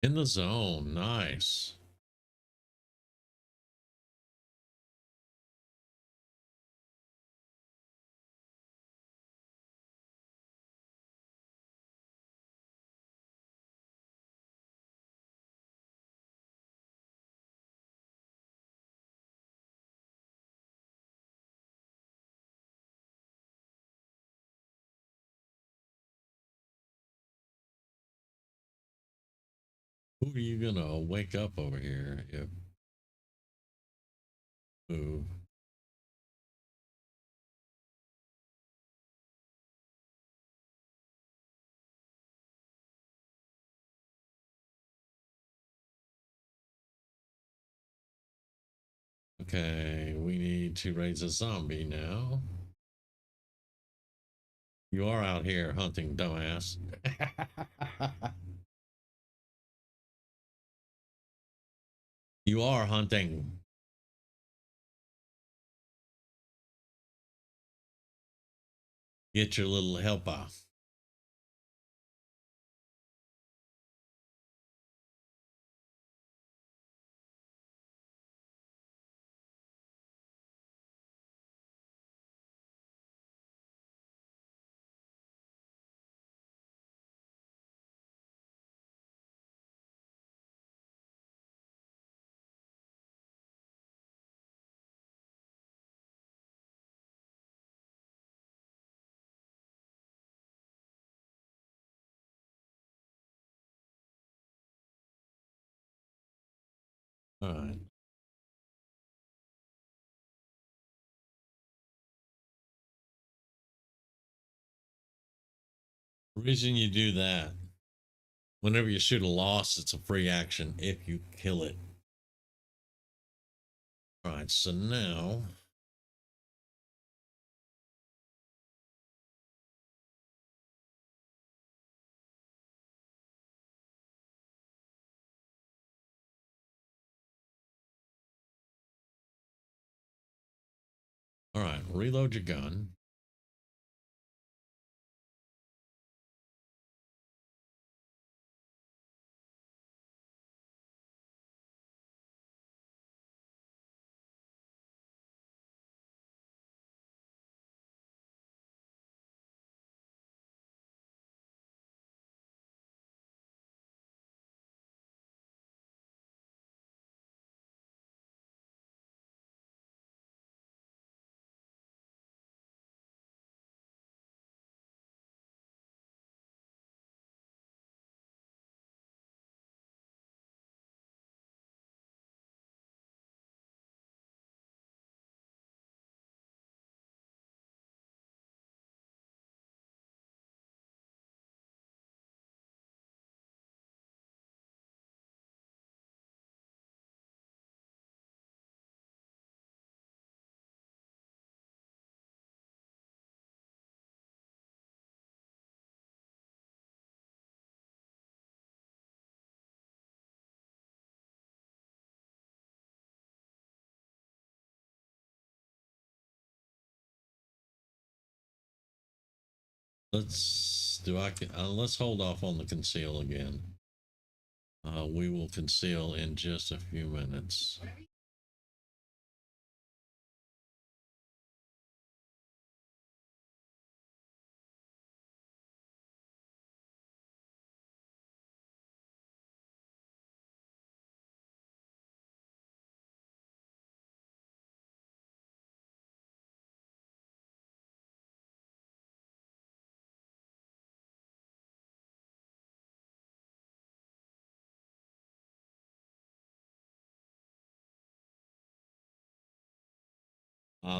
In the zone. Nice. Who are you gonna wake up over here if who? Okay, we need to raise a zombie now. You are out here hunting, dumbass. You are hunting. Get your little help off. All right. The reason you do that, whenever you shoot a loss, it's a free action if you kill it. All right, so now all right, reload your gun. let's hold off on the conceal again. We will conceal in just a few minutes.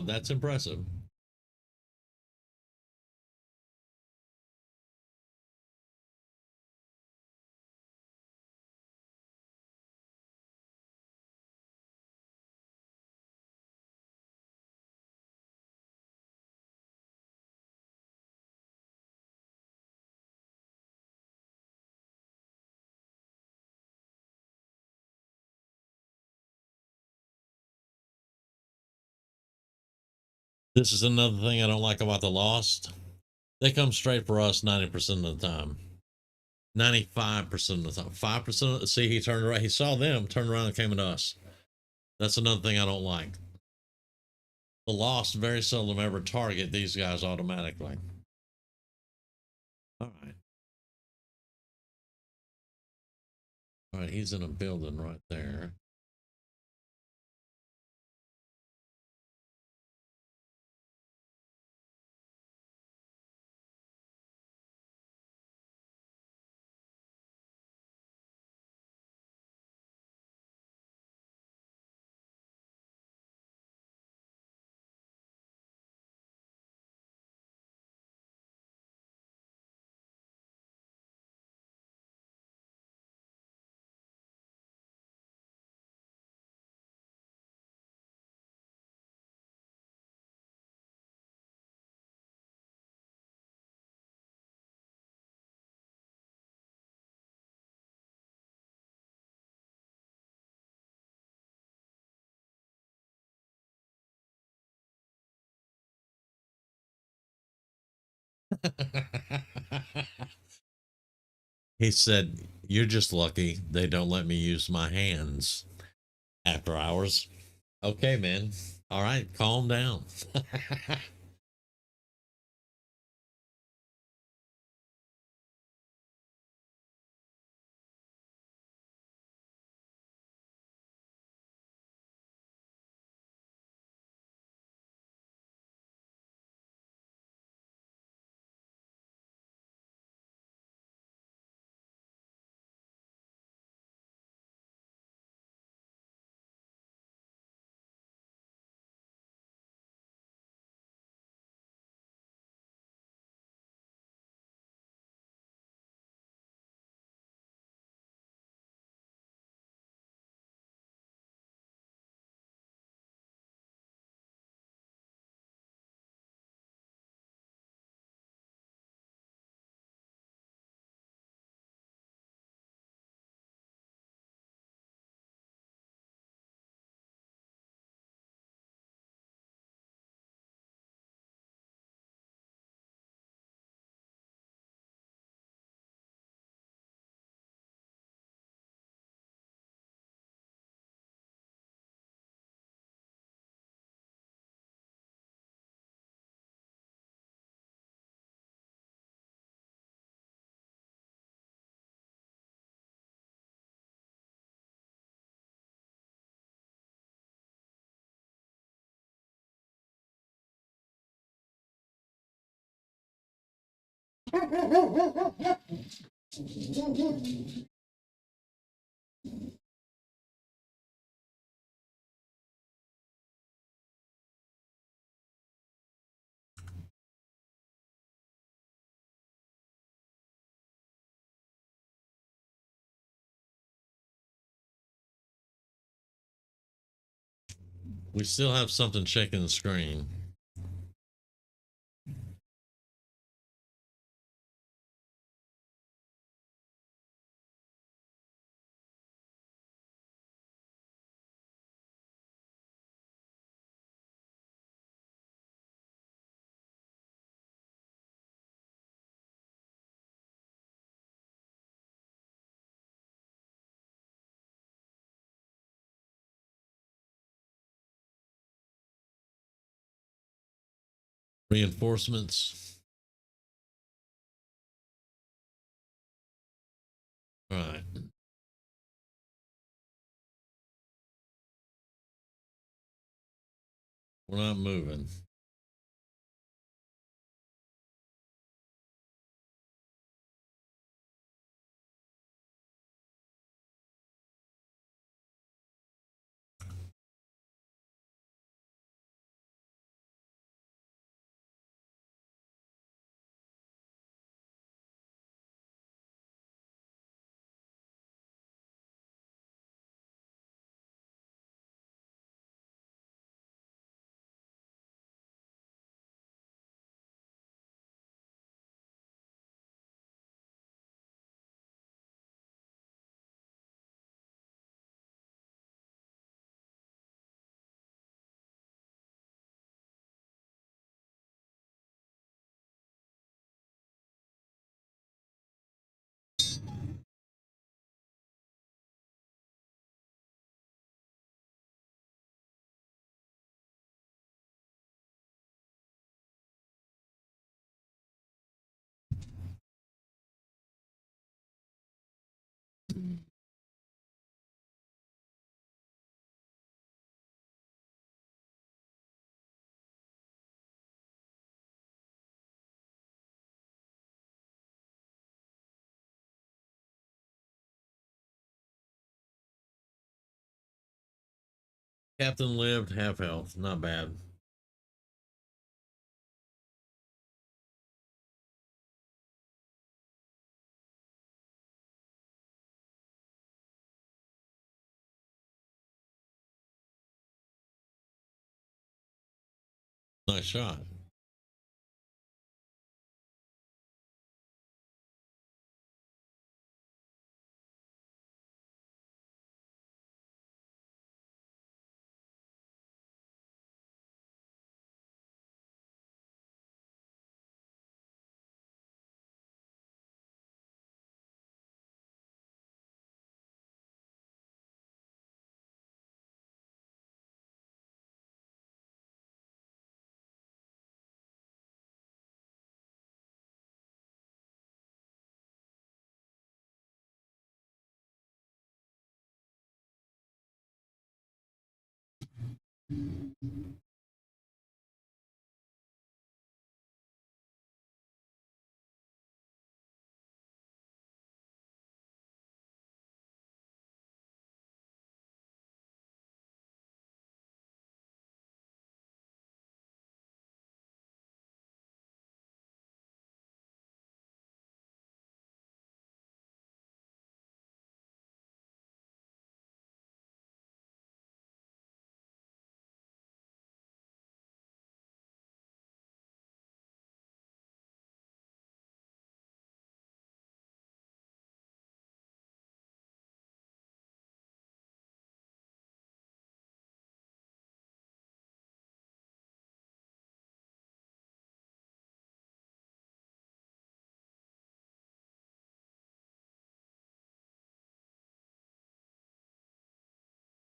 That's impressive. This is another thing I don't like about the Lost. They come straight for us 90% of the time. 95% of the time. 5%. See, he turned around. He saw them, turned around, and came at us. That's another thing I don't like. The Lost very seldom ever target these guys automatically. All right. All right, he's in a building right there. He said, "You're just lucky they don't let me use my hands after hours." Okay, man. All right, calm down. We still have something checking the screen. Reinforcements. All right. We're not moving. Captain lived, half health. Not bad. Nice shot.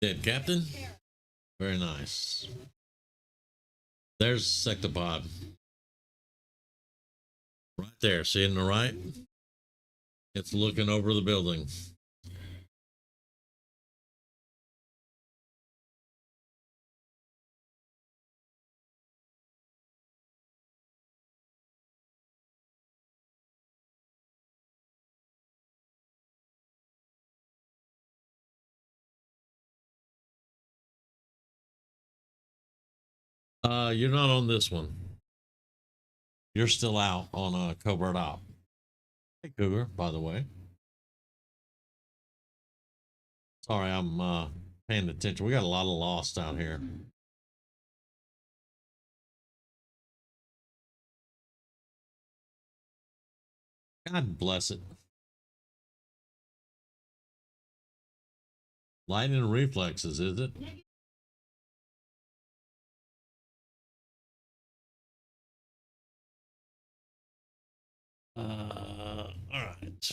Dead captain. Very nice. There's Sectopod. Right there. See it in the right? It's looking over the building. You're not on this one. You're still out on a covert op. Hey, Cougar, by the way. Sorry, I'm paying attention. We got a lot of lost out here. God bless it. Lightning reflexes, is it? All right.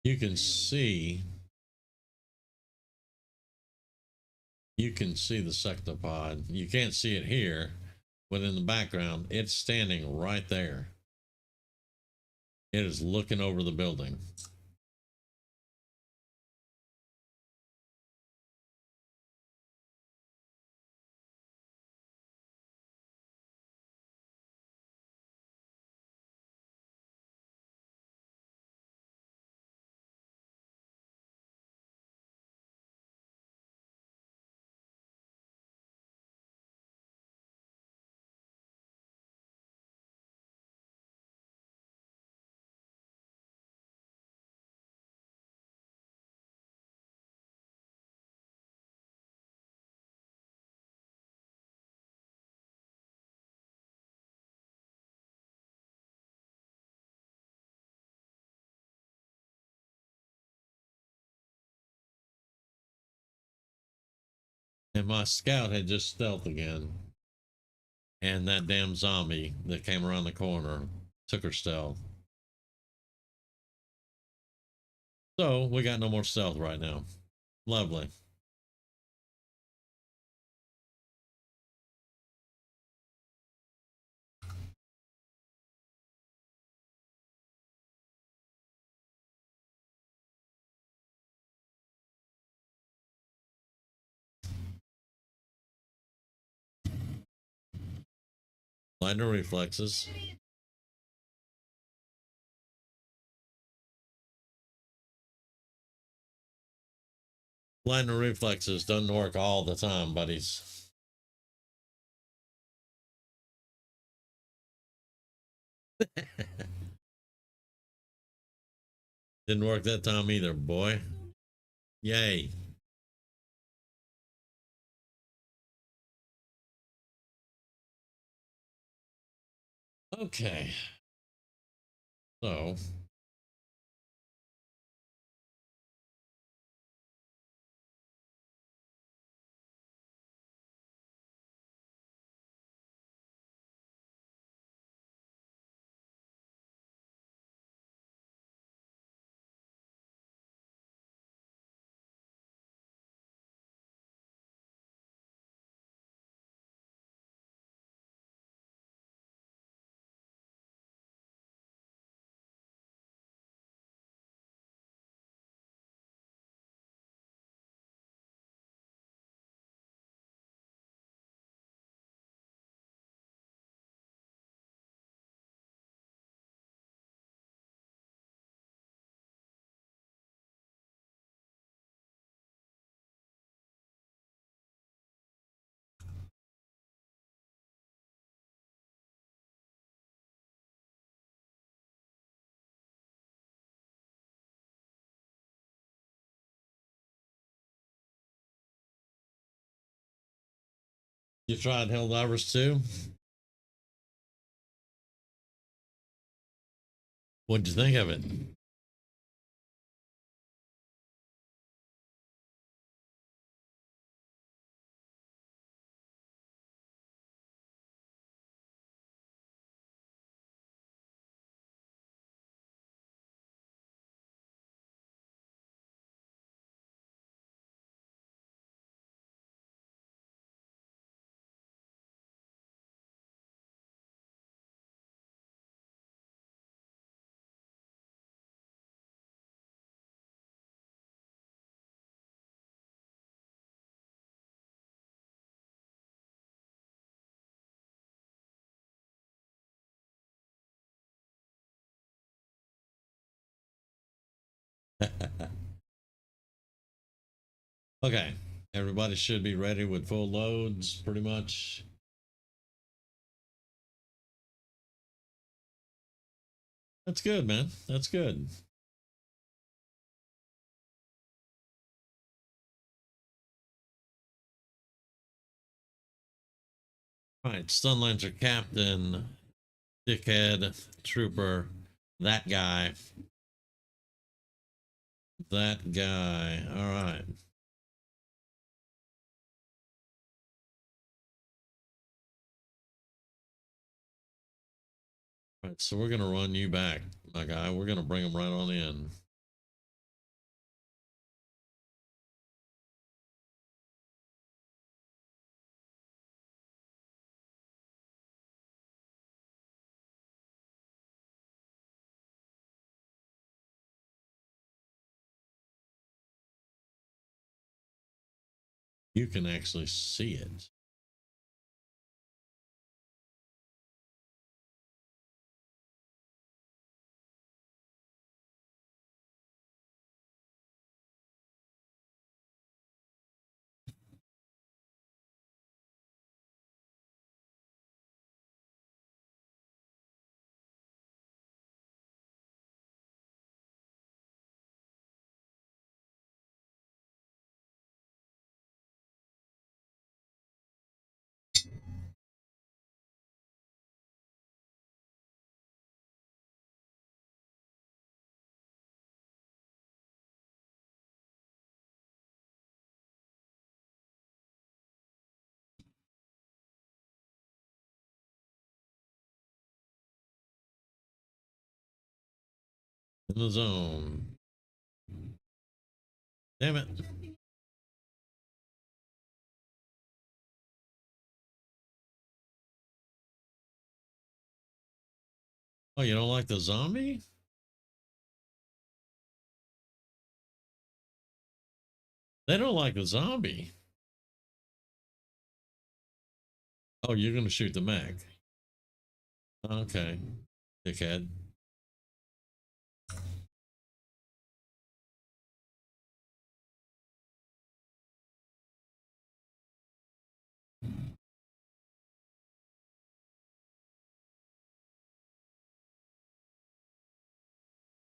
You can see the sectopod. You can't see it here, but in the background, it's standing right there. It is looking over the building. And my scout had just stealth again. And that damn zombie that came around the corner took her stealth. So we got no more stealth right now. Lovely. Minor reflexes. Minor reflexes doesn't work all the time, buddies. Didn't work that time either, boy. Yay. Okay. So you tried Helldivers too? What'd you think of it? Okay. Everybody should be ready with full loads, pretty much. That's good, man. That's good. All right, stun lancer captain, dickhead, trooper, that guy, that guy. All right. All right, so we're gonna run you back, my guy. We're gonna bring him right on in. You can actually see it. In the zone. Damn it. Oh, you don't like the zombie? They don't like the zombie. Oh, you're gonna shoot the mech. Okay, dickhead.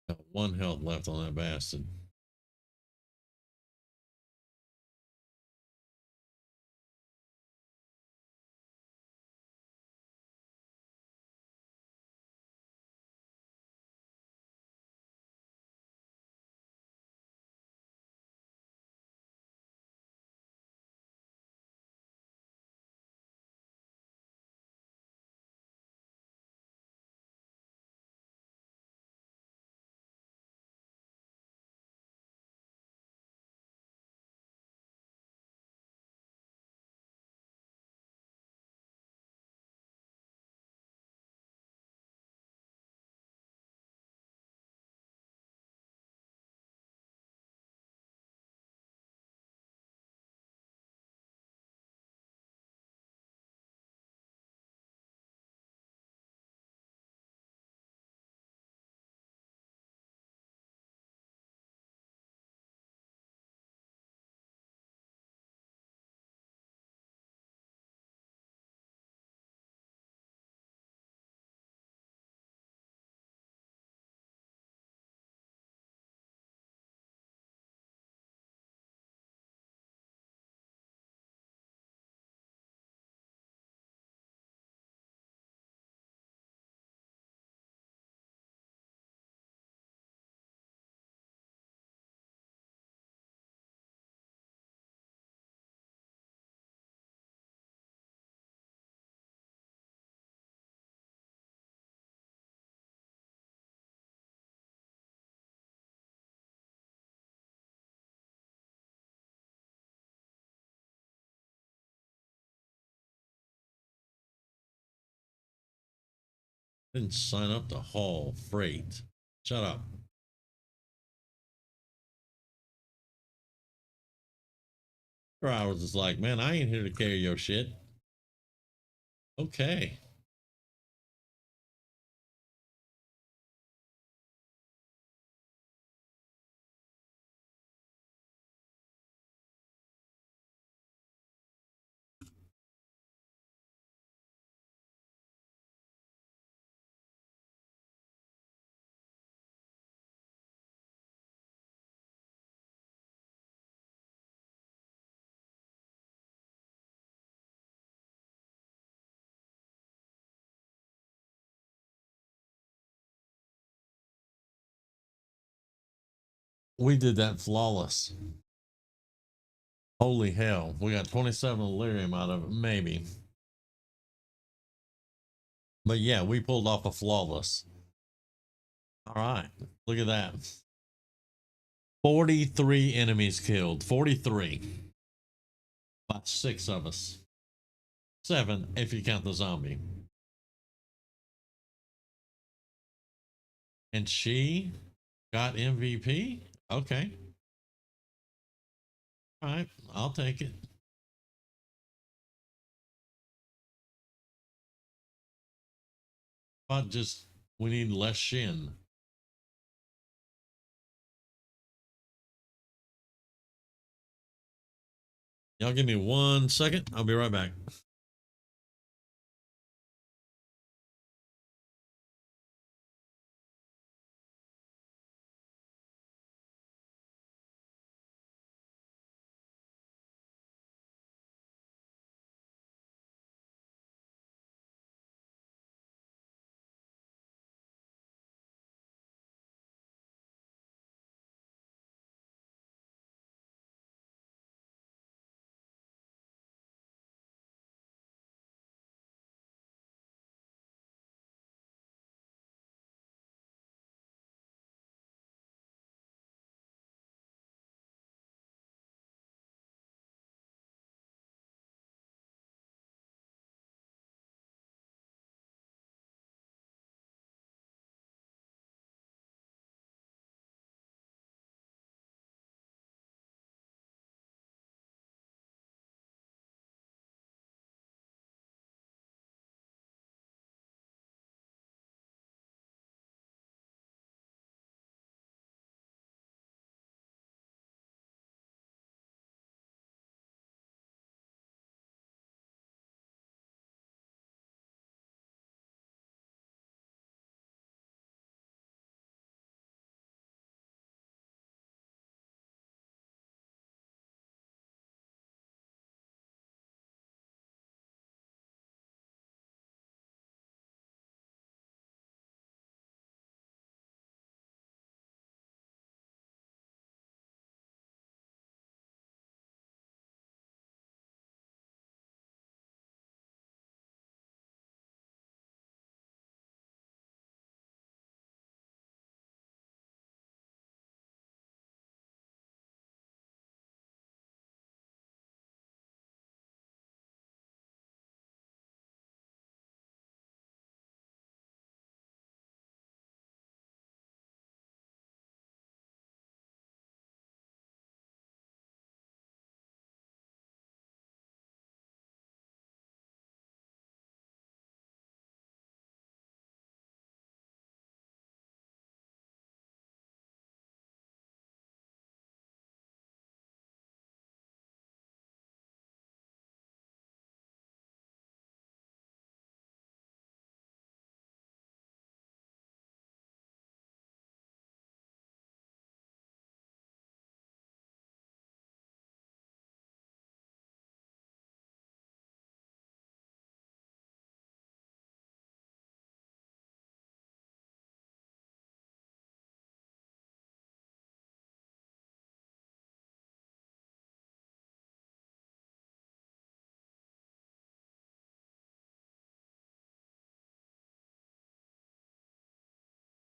Got 1 health left on that bastard. Didn't sign up to haul freight. Shut up. I was just like, man, I ain't here to carry your shit. Okay. We did that flawless. Holy hell. We got 27 Illyrium out of it, maybe. But yeah, we pulled off a flawless. All right. Look at that. 43 enemies killed. 43. By 6 of us. 7 if you count the zombie. And she got MVP? Okay. All right. I'll take it. But just we need less shin. Y'all give me 1 second. I'll be right back.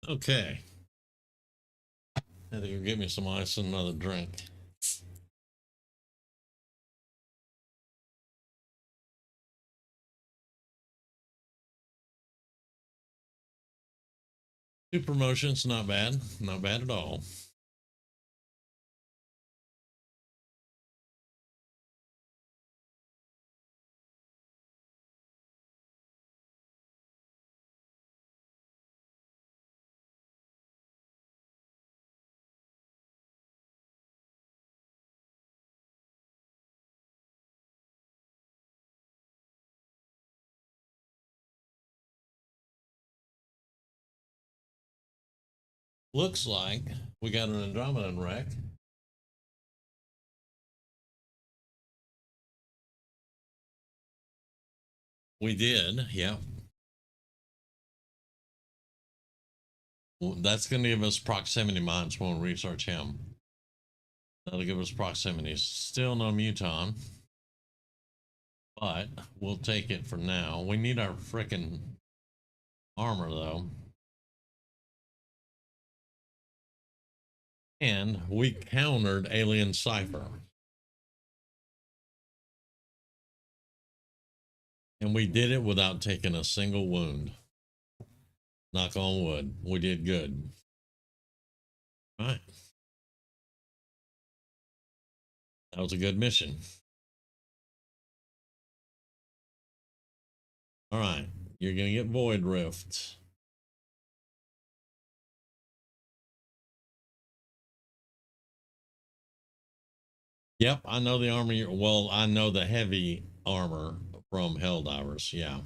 Okay. I think you'll get me some ice and another drink. Two promotions, not bad. Not bad at all. Looks like we got an Andromedan wreck. We did, yeah. Well, that's going to give us proximity mines when we research him. That'll give us proximity. Still no muton, but we'll take it for now. We need our freaking armor, though. And we countered Alien Cipher. And we did it without taking a single wound. Knock on wood. We did good. All right. That was a good mission. All right. You're going to get Void Rift. Yep, I know the armor. Well, I know the heavy armor from Helldivers. Yeah.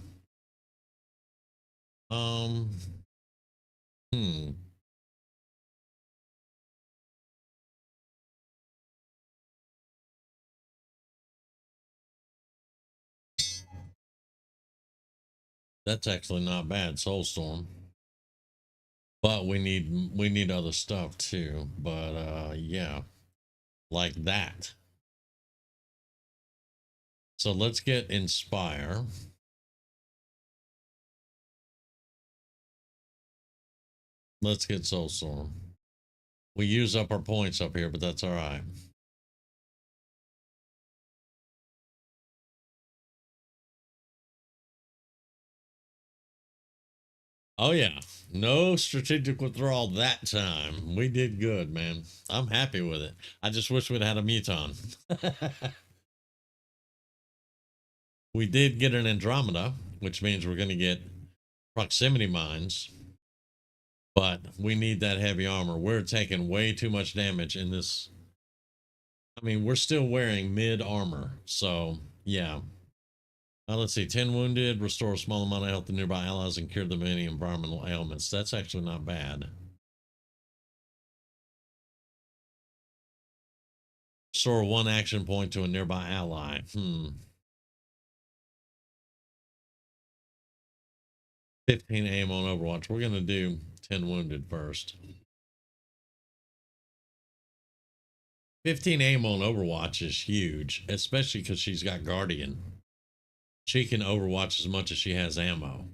Um. Hmm. That's actually not bad, Soulstorm. But we need other stuff too. But yeah, like that. So let's get Inspire. Let's get Soulstorm. We use up our points up here, but that's all right. Oh yeah, no strategic withdrawal that time. We did good, man. I'm happy with it. I just wish we'd had a Muton. We did get an Andromeda, which means we're going to get proximity mines, but we need that heavy armor. We're taking way too much damage in this. I mean, we're still wearing mid armor, so yeah. Let's see, 10 wounded, restore a small amount of health to nearby allies, and cure them of any environmental ailments. That's actually not bad. Restore one action point to a nearby ally. 15 aim on Overwatch. We're going to do 10 wounded first. 15 aim on Overwatch is huge, especially because she's got Guardian. She can Overwatch as much as she has ammo.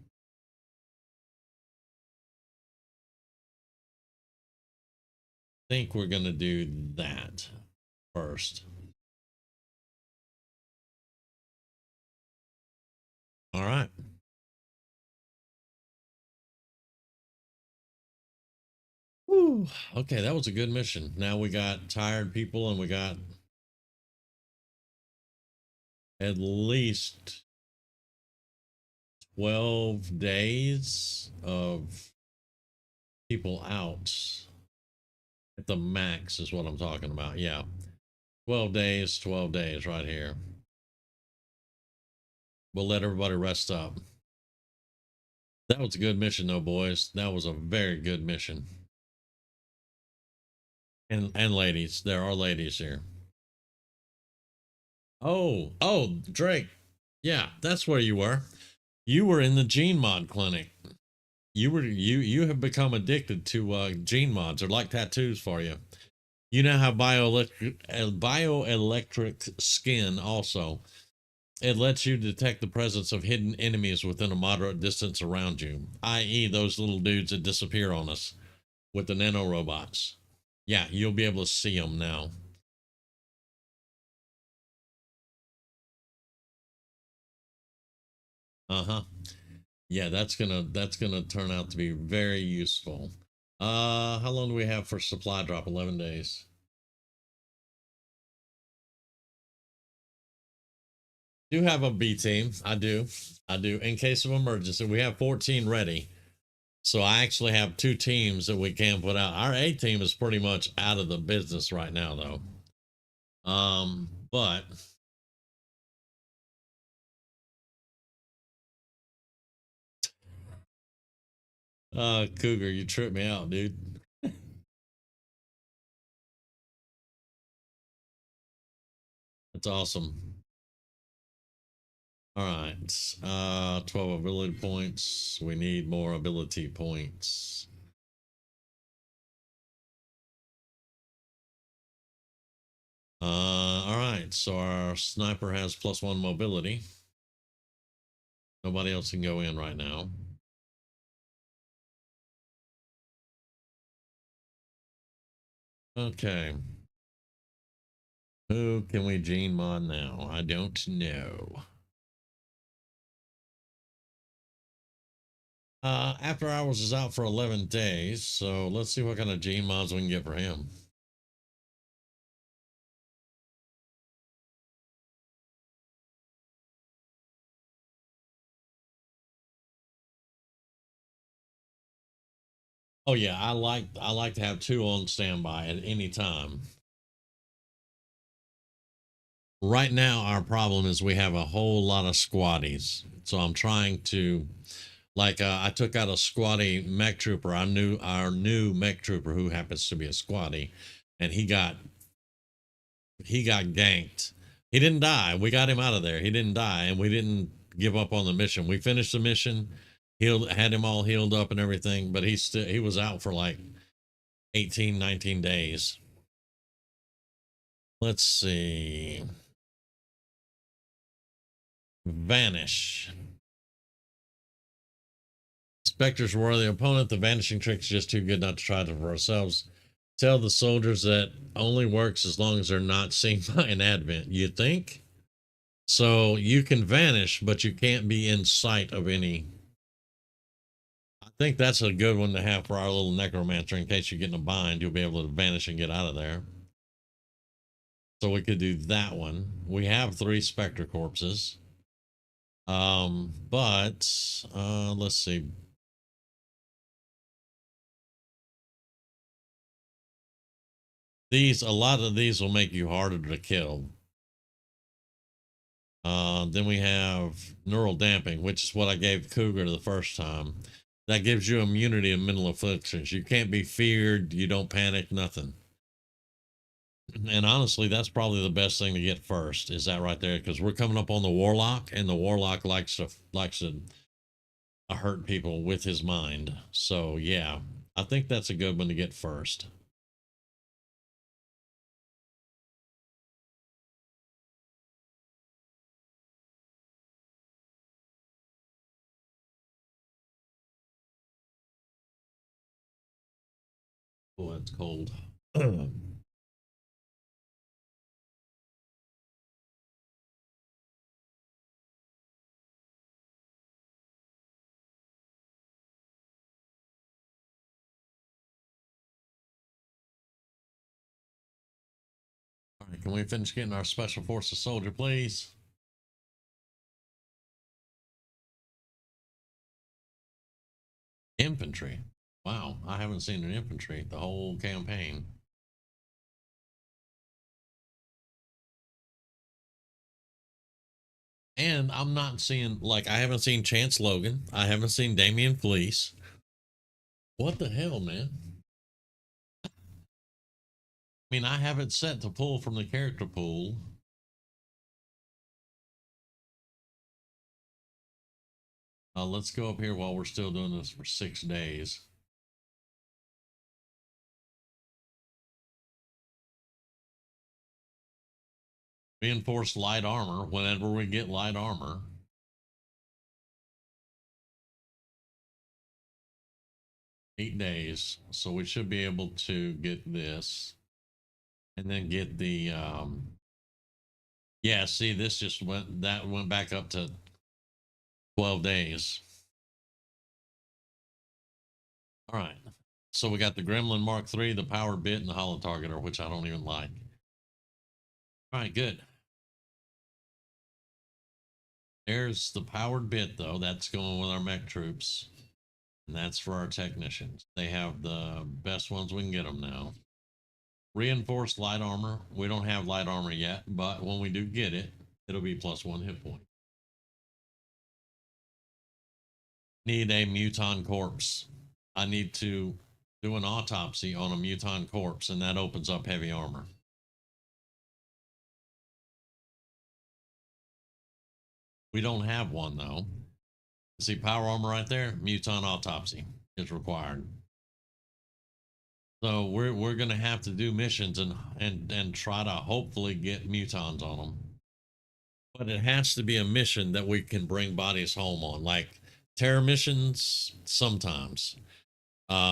I think we're going to do that first. All right. Whew. Okay, that was a good mission. Now we got tired people and we got at least 12 days of people out at the max is what I'm talking about. Yeah. 12 days right here. We'll let everybody rest up. That was a good mission though, boys. That was a very good mission. And ladies, there are ladies here. Oh, Drake. Yeah, that's where you were. You were in the gene mod clinic. You have become addicted to gene mods. They're like tattoos for you. You now have bioelectric skin also. It lets you detect the presence of hidden enemies within a moderate distance around you, i.e., those little dudes that disappear on us with the nanorobots. Yeah, you'll be able to see them now. Uh-huh. Yeah, that's gonna turn out to be very useful. How long do we have for supply drop? 11 days. Do have a B team. I do. In case of emergency, we have 14 ready. So I actually have two teams that we can put out. Our A team is pretty much out of the business right now, though. But Cougar, you tripped me out, dude. That's awesome. All right. 12 ability points. We need more ability points. All right. So our sniper has +1 mobility. Nobody else can go in right now. Okay. Who can we gene mod now? I don't know. After Hours is out for 11 days, so let's see what kind of gene mods we can get for him. Oh yeah, I like to have two on standby at any time. Right now, our problem is we have a whole lot of squatties. So I'm trying to, like, I took out a squatty mech trooper. Our new mech trooper who happens to be a squatty, and he got ganked. He didn't die. We got him out of there. He didn't die, and we didn't give up on the mission. We finished the mission, healed, had him all healed up and everything, but he was out for like 18, 19 days. Let's see. Vanish. Spectre's worthy opponent. The vanishing trick is just too good not to try to for ourselves. Tell the soldiers that only works as long as they're not seen by an advent. You think? So you can vanish, but you can't be in sight of any. I think that's a good one to have for our little necromancer in case you get in a bind. You'll be able to vanish and get out of there. So we could do that one. We have 3 specter corpses. But let's see. A lot of these will make you harder to kill. Then we have neural damping, which is what I gave Cougar the first time. That gives you immunity to mental afflictions. You can't be feared. You don't panic, nothing. And honestly, that's probably the best thing to get first. Is that right there? Because we're coming up on the warlock, and the warlock likes to hurt people with his mind. So yeah, I think that's a good one to get first. Oh, that's cold. All right, can we finish getting our special forces soldier, please? Infantry. Wow, I haven't seen an infantry the whole campaign. And I'm not seeing, like, I haven't seen Chance Logan. I haven't seen Damian Fleece. What the hell, man? I mean, I have it set to pull from the character pool. Let's go up here while we're still doing this for 6 days. Reinforced light armor whenever we get light armor. 8 days. So we should be able to get this. And then get the yeah, see, this just went back up to 12 days. All right. So we got the Gremlin Mark III, the power bit, and the hollow targeter, which I don't even like. All right, good. There's the powered bit, though. That's going with our mech troops. And that's for our technicians. They have the best ones we can get them now. Reinforced light armor. We don't have light armor yet, but when we do get it, it'll be +1 hit point. Need a muton corpse. I need to do an autopsy on a muton corpse, and that opens up heavy armor. We don't have one, though. See, power armor right there, muton autopsy is required. So we're gonna have to do missions and try to hopefully get mutons on them. But it has to be a mission that we can bring bodies home on, like terror missions sometimes.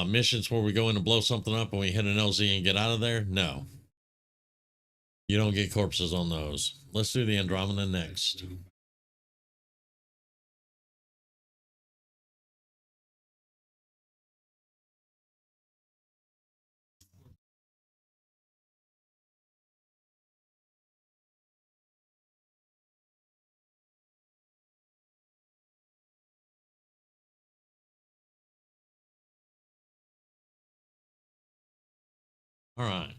Missions where we go in and blow something up and we hit an LZ and get out of there. No, you don't get corpses on those. Let's do the Andromeda next. All right.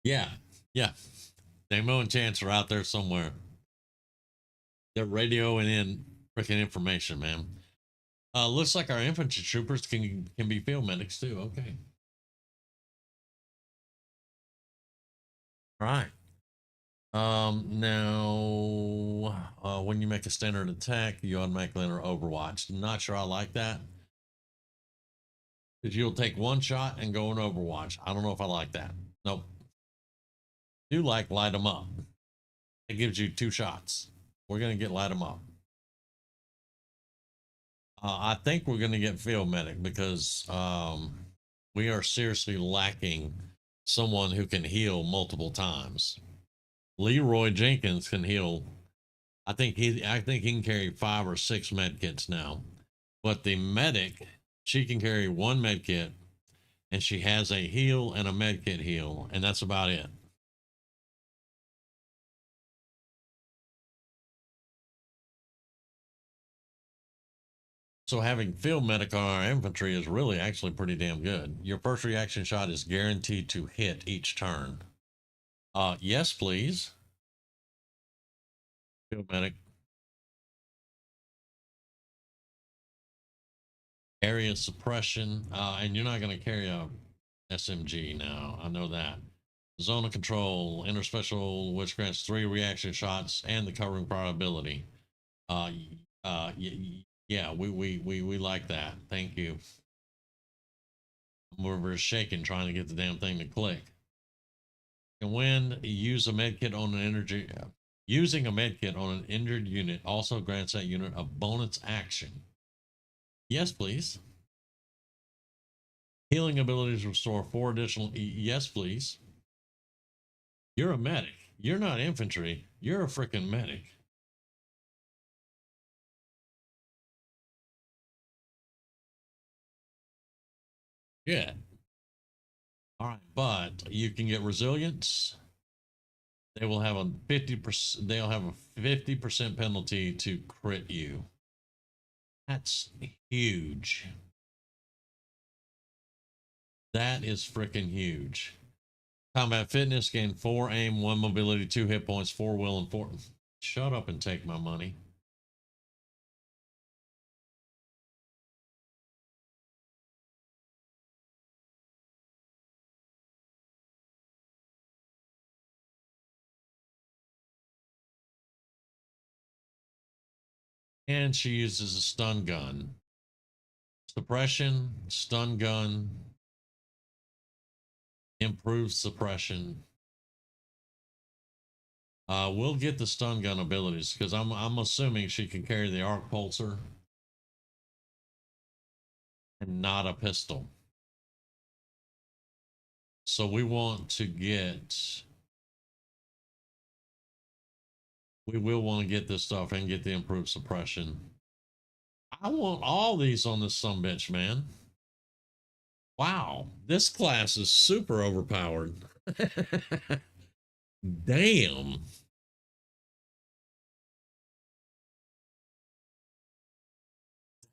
Yeah, yeah. Damo and Chance are out there somewhere. They're radioing in freaking information, man. Looks like our infantry troopers can be field medics too. Okay. All right. Now, when you make a standard attack, you automatically enter Overwatch. Not sure I like that. Because you'll take one shot and go in Overwatch. I don't know if I like that. Nope. Do like light them up. It gives you two shots. We're gonna get light them up. I think we're gonna get field medic because we are seriously lacking someone who can heal multiple times. Leroy Jenkins can heal. I think he can carry 5 or 6 med kits now. But the medic, she can carry one med kit and she has a heal and a med kit heal, and that's about it. So having field medic on our infantry is really actually pretty damn good. Your first reaction shot is guaranteed to hit each turn. Yes, please. Field medic. Area suppression. And you're not going to carry a SMG now. I know that. Zone of control, enter special, which grants 3 reaction shots and the covering probability. Uh, yeah, we like that. Thank you. We're shaking trying to get the damn thing to click. And when use a medkit on an energy, using a medkit on an injured unit also grants that unit a bonus action. Yes, please. Healing abilities restore 4 additional. Yes, please. You're a medic. You're not infantry. You're a freaking medic. Yeah. All right, but you can get resilience. They will have a 50%. They'll have a 50% penalty to crit you. That's huge. That is freaking huge. Combat fitness gain 4 aim, 1 mobility, 2 hit points, 4 will, and 4. Shut up and take my money. And she uses a stun gun. Suppression, stun gun, improved suppression. We'll get the stun gun abilities because I'm assuming she can carry the arc pulsar and not a pistol. So we want to get. We will want to get this stuff and get the improved suppression. I want all these on this sumbitch, man. Wow, this class is super overpowered. Damn.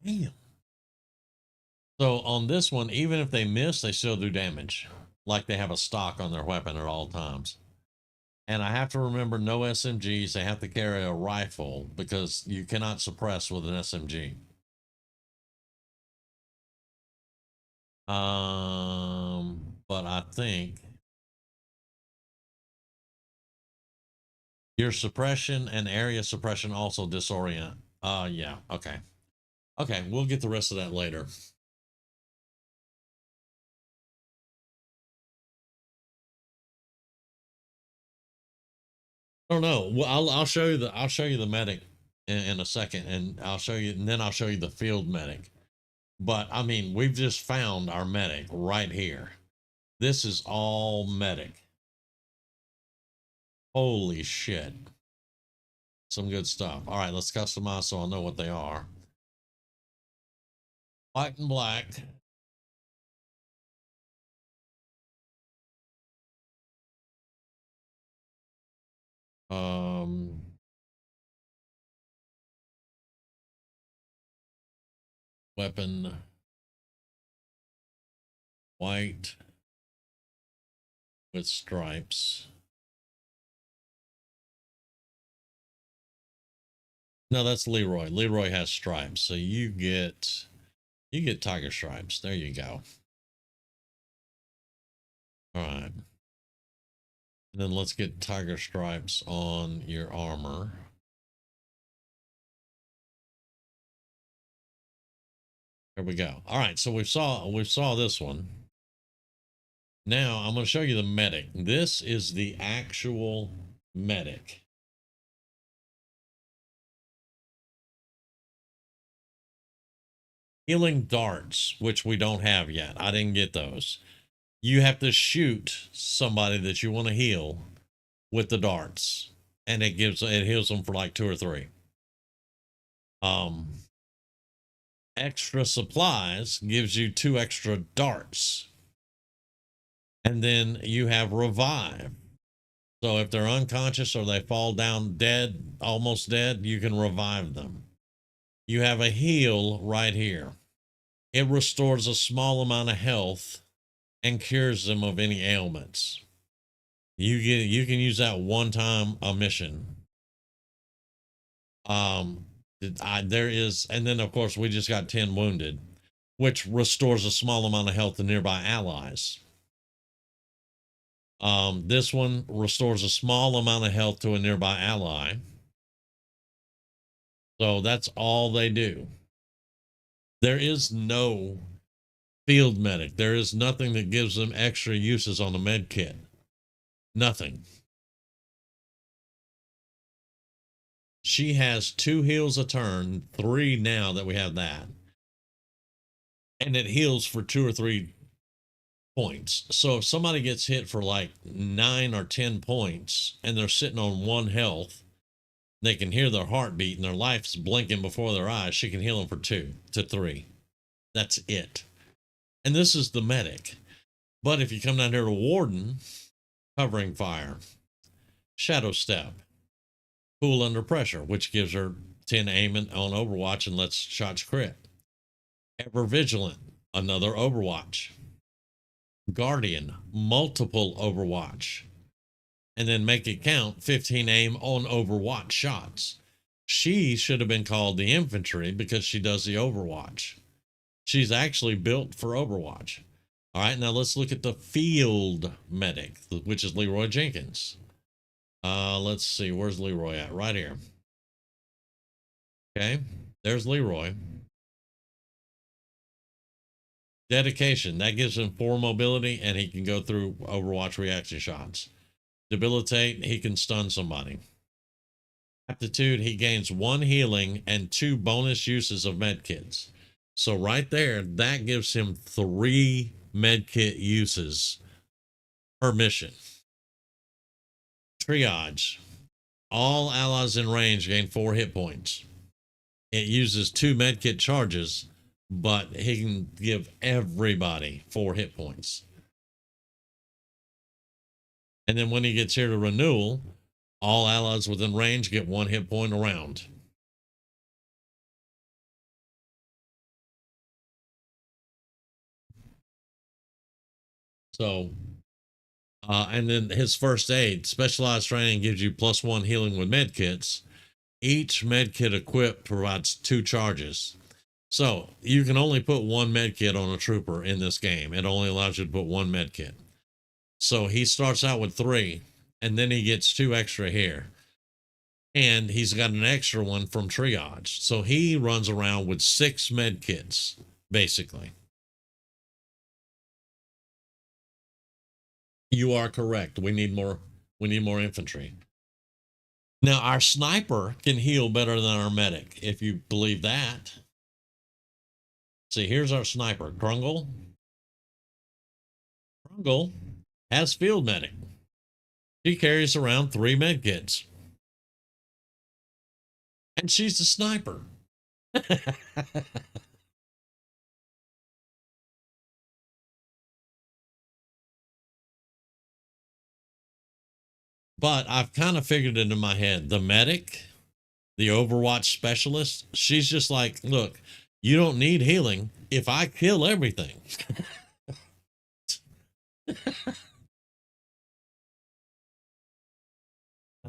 Damn. So on this one, even if they miss, they still do damage. Like they have a stock on their weapon at all times. And I have to remember no SMGs. They have to carry a rifle because you cannot suppress with an SMG. But I think your suppression and area suppression also disorient. Yeah, okay. Okay, we'll get the rest of that later. I don't know. Well, I'll show you the medic in a second, and I'll show you, and then I'll show you the field medic. But I mean, we've just found our medic right here. This is all medic. Holy shit! Some good stuff. All right, let's customize so I know what they are. White and black. Um, weapon. White. with stripes. No, that's Leroy. Leroy has stripes, so you get tiger stripes. There you go. All right. And then let's get tiger stripes on your armor. There we go. All right, so we saw this one. Now I'm going to show you the medic. This is the actual medic. Healing darts, which we don't have yet. I didn't get those. You have to shoot somebody that you want to heal with the darts, and it heals them for like 2 or 3. Extra supplies gives you 2 extra darts, and then you have revive. So if they're unconscious or they fall down dead, almost dead, you can revive them. You have a heal right here. It restores a small amount of health and cures them of any ailments. You can use that one time a mission. There is, and then of course we just got 10 wounded, which restores a small amount of health to nearby allies. This one restores a small amount of health to a nearby ally. So that's all they do. There is no field medic. There is nothing that gives them extra uses on the med kit. Nothing. She has 2 heals a turn, 3 now that we have that. And it heals for 2 or 3 points. So if somebody gets hit for like 9 or 10 points and they're sitting on 1 health, they can hear their heartbeat and their life's blinking before their eyes. She can heal them for 2 to 3. That's it. And this is the medic. But if you come down here to Warden, covering fire, shadow step, cool under pressure, which gives her 10 aim on Overwatch and lets shots crit. Ever vigilant, another Overwatch. Guardian, multiple Overwatch. And then make it count, 15 aim on Overwatch shots. She should have been called the infantry because she does the Overwatch. She's actually built for Overwatch. All right, now let's look at the field medic, which is Leroy Jenkins. Let's see, where's Leroy at? Right here. Okay, there's Leroy. Dedication, that gives him 4 mobility, and he can go through Overwatch reaction shots. Debilitate, he can stun somebody. Aptitude, he gains 1 healing and 2 bonus uses of medkits. So right there, that gives him 3 medkit uses per mission. Triage, all allies in range gain 4 hit points. It uses 2 medkit charges, but he can give everybody 4 hit points. And then when he gets here to renewal, all allies within range get 1 hit point around. So, and then his first aid, specialized training gives you +1 healing with med kits. Each med kit equipped provides 2 charges. So you can only put 1 med kit on a trooper in this game. It only allows you to put 1 med kit. So he starts out with 3, and then he gets 2 extra here. And he's got an extra one from triage. So he runs around with 6 med kits, basically. You are correct. We need more infantry. Now our sniper can heal better than our medic, if you believe that. See, here's our sniper, Krungle. Krungle has field medic. She carries around 3 med kits. And she's a sniper. But I've kind of figured it in my head. The medic, the Overwatch specialist, she's just like, look, you don't need healing if I kill everything.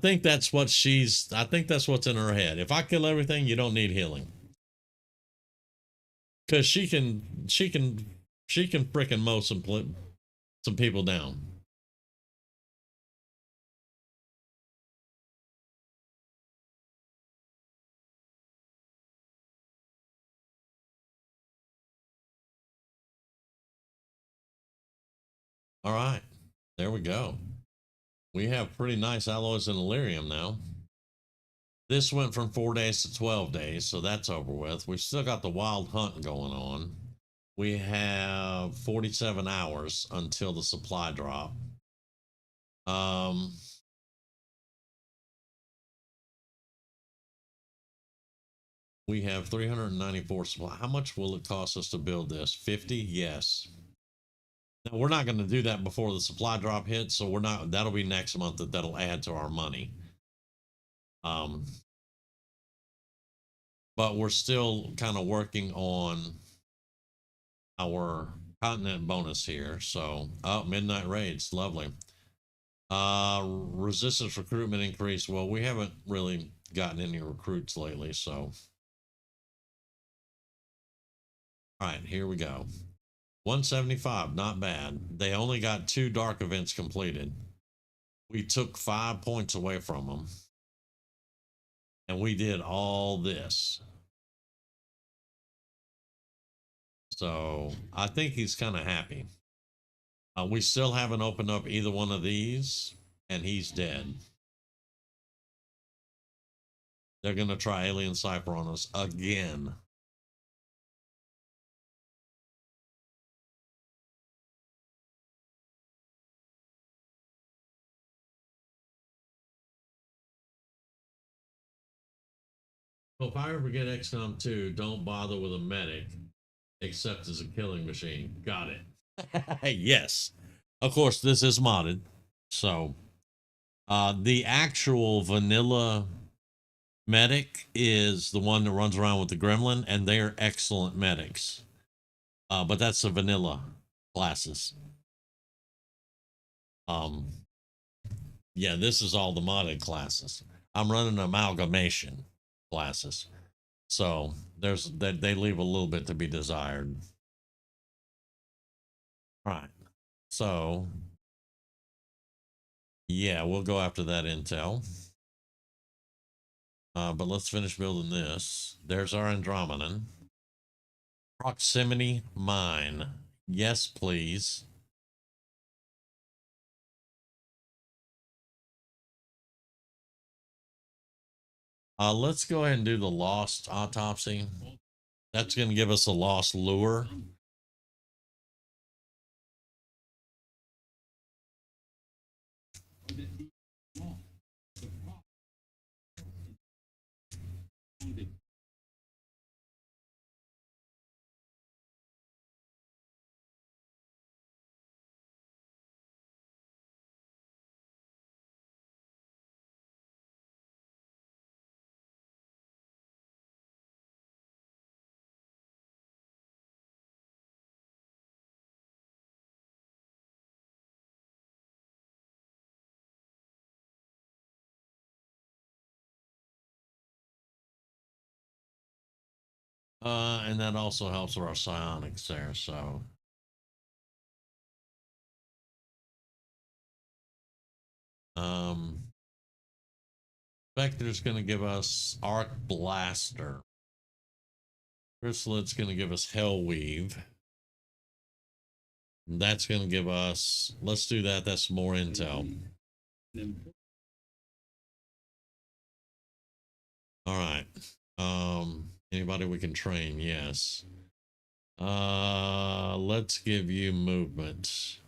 think that's what I think that's what's in her head. If I kill everything, you don't need healing. Because she can fricking mow some people down. All right, there we go. We have pretty nice alloys in Illyrium now. This went from 4 days to 12 days, so that's over with. We've still got the wild hunt going on. We have 47 hours until the supply drop. Um, we have 394 supply. How much will it cost us to build this? 50? Yes. Now, we're not going to do that before the supply drop hits, so we're not. That'll be next month that'll add to our money. Um, but we're still kind of working on our continent bonus here. So, oh, midnight raids, lovely. Resistance recruitment increase. Well, we haven't really gotten any recruits lately, so. All right, here we go. 175, not bad. They only got 2 dark events completed. We took 5 points away from them, and we did all this. So I think he's kind of happy. We still haven't opened up either one of these, and he's dead. They're going to try Alien Cypher on us again. Well, if I ever get XCOM 2, don't bother with a medic except as a killing machine. Got it. Yes. Of course, this is modded. So, the actual vanilla medic is the one that runs around with the gremlin, and they are excellent medics. But that's the vanilla classes. Um, yeah, this is all the modded classes. I'm running amalgamation classes. So there's that they leave a little bit to be desired. All right. So yeah, we'll go after that intel. But let's finish building this. There's our Andromedan. Proximity mine. Yes, please. Let's go ahead and do the lost autopsy. That's going to give us a lost lure. And that also helps with our psionics there. So, Spectre's going to give us Arc Blaster. Chrysalis going to give us Hellweave. That's going to give us. Let's do that. That's more intel. All right. Anybody we can train? Yes. Let's give you movement.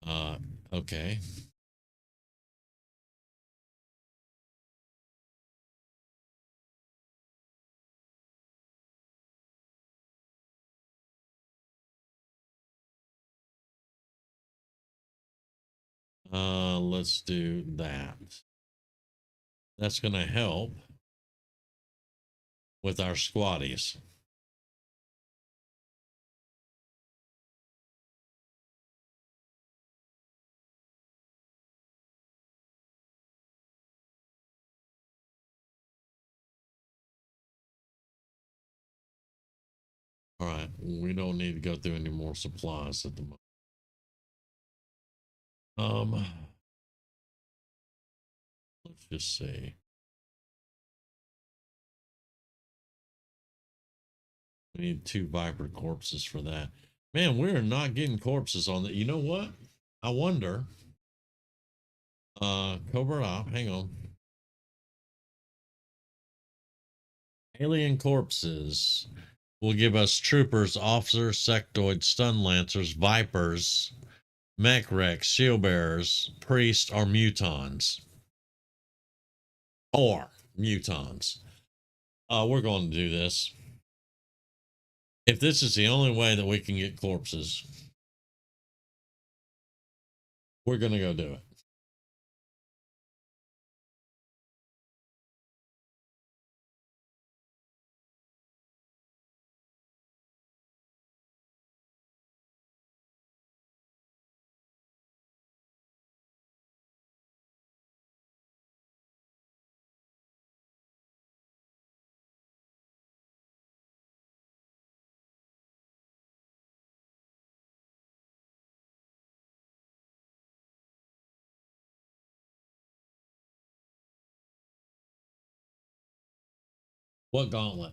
Uh, okay. Let's do that. That's going to help with our squatties. All right, we don't need to go through any more supplies at the moment. Let's just see. We need 2 Viper corpses for that. Man, we're not getting corpses on that. You know what? I wonder. Covert op, hang on. Alien corpses will give us troopers, officers, sectoids, stun lancers, vipers, mech wrecks, shield bearers, priests, or mutons. Or mutons. We're going to do this. If this is the only way that we can get corpses, we're going to go do it. What gauntlet?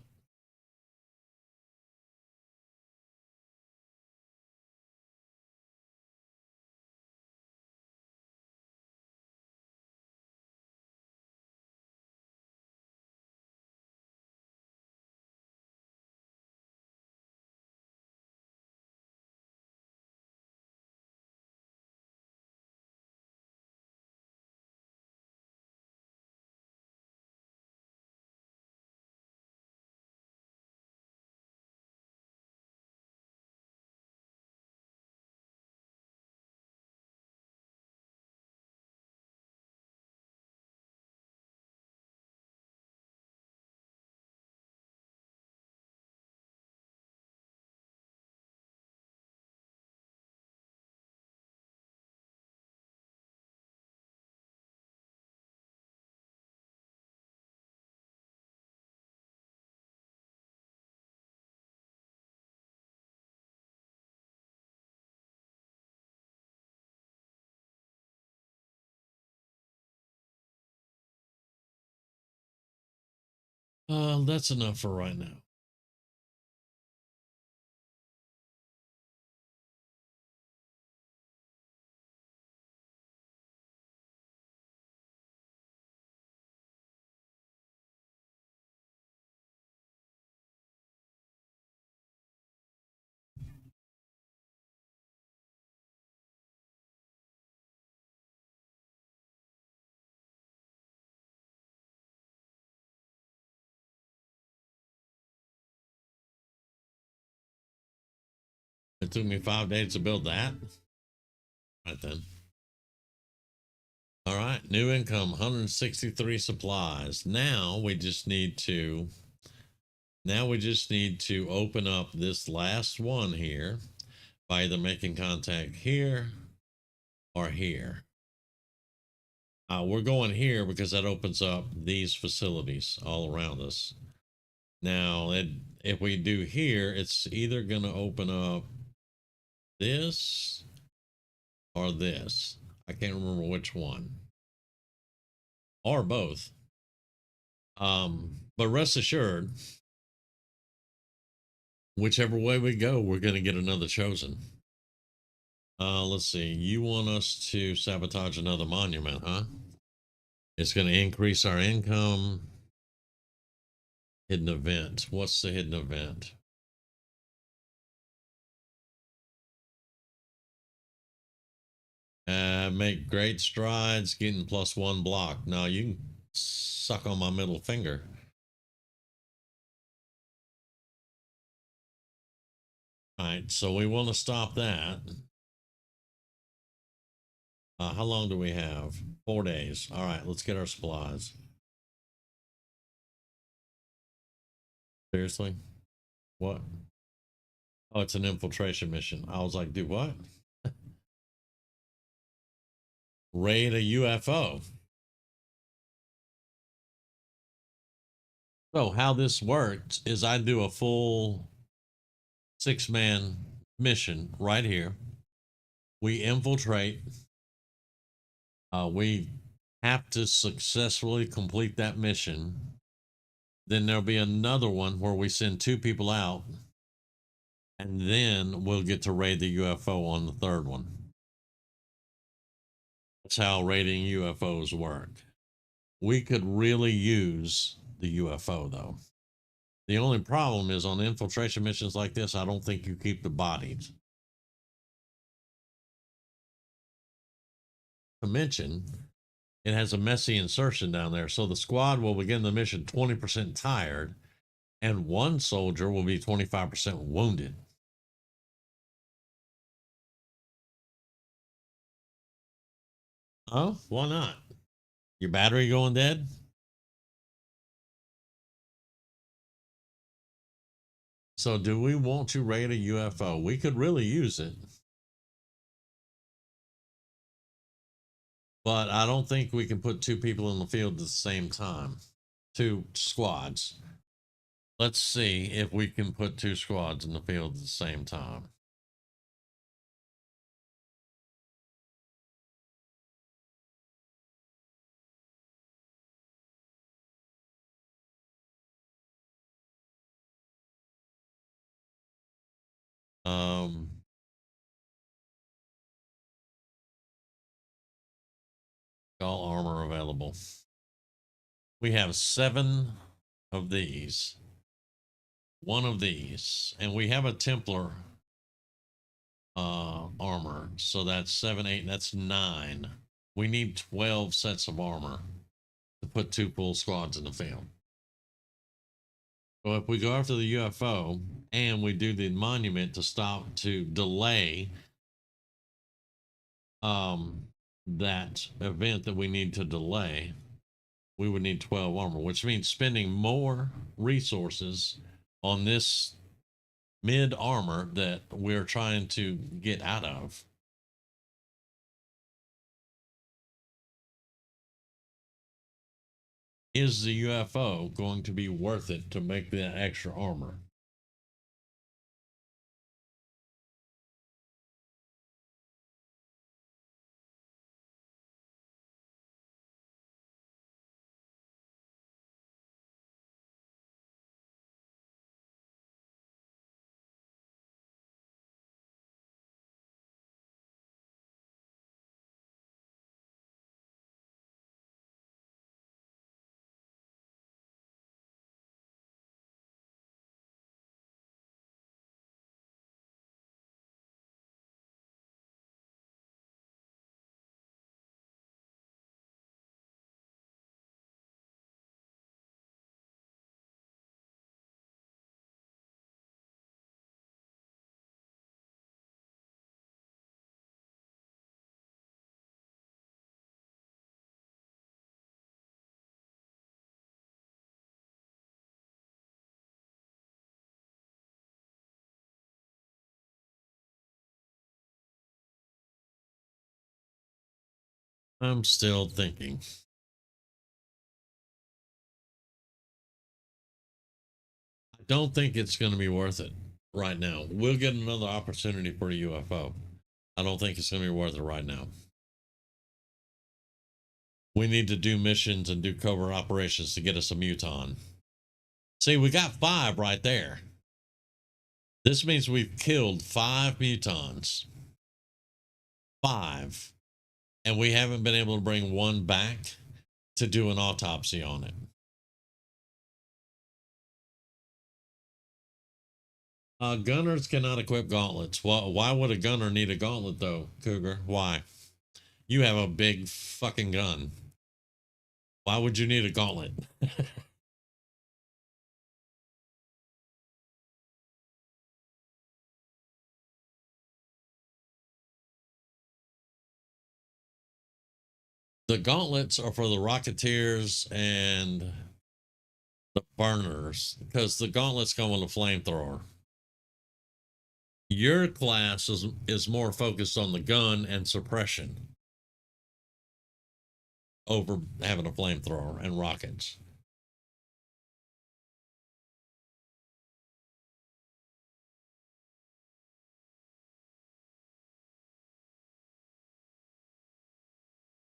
That's enough for right now. It took me 5 days to build that. Right then. All right, new income 163 supplies. Now we just need to open up this last one here by either making contact here or here. We're going here because that opens up these facilities all around us. Now, if we do here, it's either going to open up this or this. I can't remember which one. Or both. But rest assured, whichever way we go, we're going to get another chosen. Let's see. You want us to sabotage another monument, huh? It's going to increase our income. Hidden event. What's the hidden event? Make great strides, getting +1 block. Now you can suck on my middle finger. All right, so we want to stop that. How long do we have? 4 days. All right, let's get our supplies. Seriously? What? Oh, it's an infiltration mission. I was like, do what? Raid a UFO. So how this works is I do a full 6-man mission right here. We infiltrate. We have to successfully complete that mission. Then there'll be another one where we send 2 people out, and then we'll get to raid the UFO on the third one. That's how raiding UFOs work. We could really use the UFO though. The only problem is on infiltration missions like this, I don't think you keep the bodies. To mention, it has a messy insertion down there, so the squad will begin the mission 20% tired, and one soldier will be 25% wounded. Oh, why not? Your battery going dead? So, do we want to raid a UFO? We could really use it, but I don't think we can put 2 people in the field at the same time. 2 squads. Let's see if we can put 2 squads in the field at the same time. Um, all armor available. We have 7 of these, 1 of these, and we have a Templar armor. So that's 7, 8, that's 9. We need 12 sets of armor to put 2 full squads in the field. So if we go after the UFO and we do the monument to delay that event that we need to delay, we would need 12 armor, which means spending more resources on this mid armor that we're trying to get out of. Is the UFO going to be worth it to make that extra armor? I'm still thinking. I don't think it's going to be worth it right now. We'll get another opportunity for a UFO. I don't think it's going to be worth it right now. We need to do missions and do covert operations to get us a muton. See, we got 5 right there. This means we've killed 5 mutons. 5. And we haven't been able to bring 1 back to do an autopsy on it. Gunners cannot equip gauntlets. Why would a gunner need a gauntlet though, Cougar? Why? You have a big fucking gun. Why would you need a gauntlet? The gauntlets are for the Rocketeers and the burners, because the gauntlets come with a flamethrower. Your class is more focused on the gun and suppression over having a flamethrower and rockets.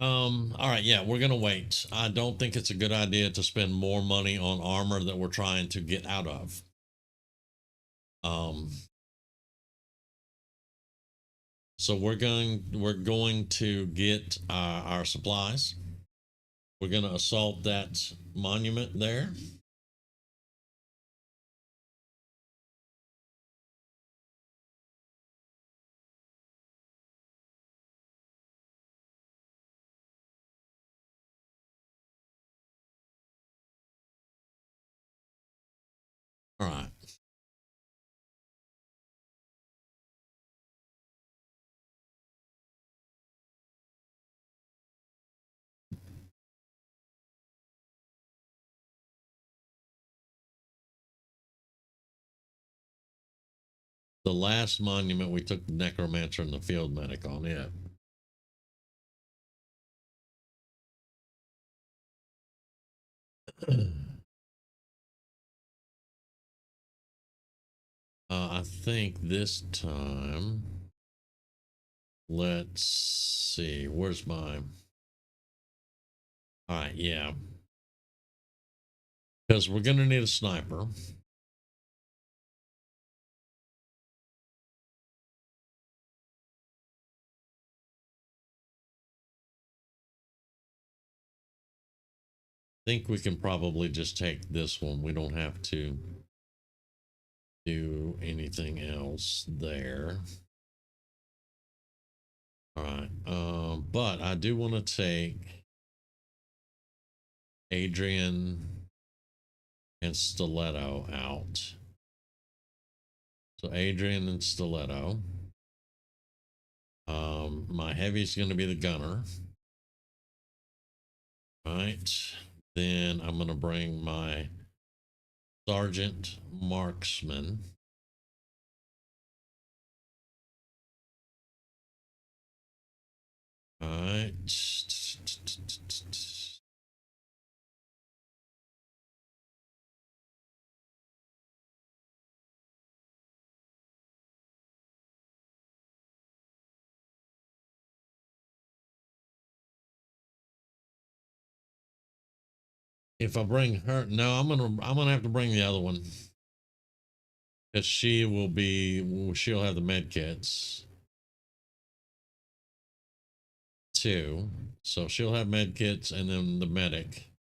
All right, yeah, we're gonna wait. I don't think it's a good idea to spend more money on armor that we're trying to get out of. Um, so we're going to get our supplies. We're gonna assault that monument there. All right. The last monument we took the necromancer and the field medic on it. I think this time, let's see, where's my. All right, yeah, because we're gonna need a sniper. Think we can probably just take this one. We don't have to do anything else there. All right. But I do want to take Adrian and Stiletto out. So Adrian and Stiletto. My heavy's going to be the gunner. All right. Then I'm going to bring my Sergeant Marksman. All right. If I bring her, no, I'm gonna have to bring the other one because she'll have the med kits too. So she'll have med kits, and then the medic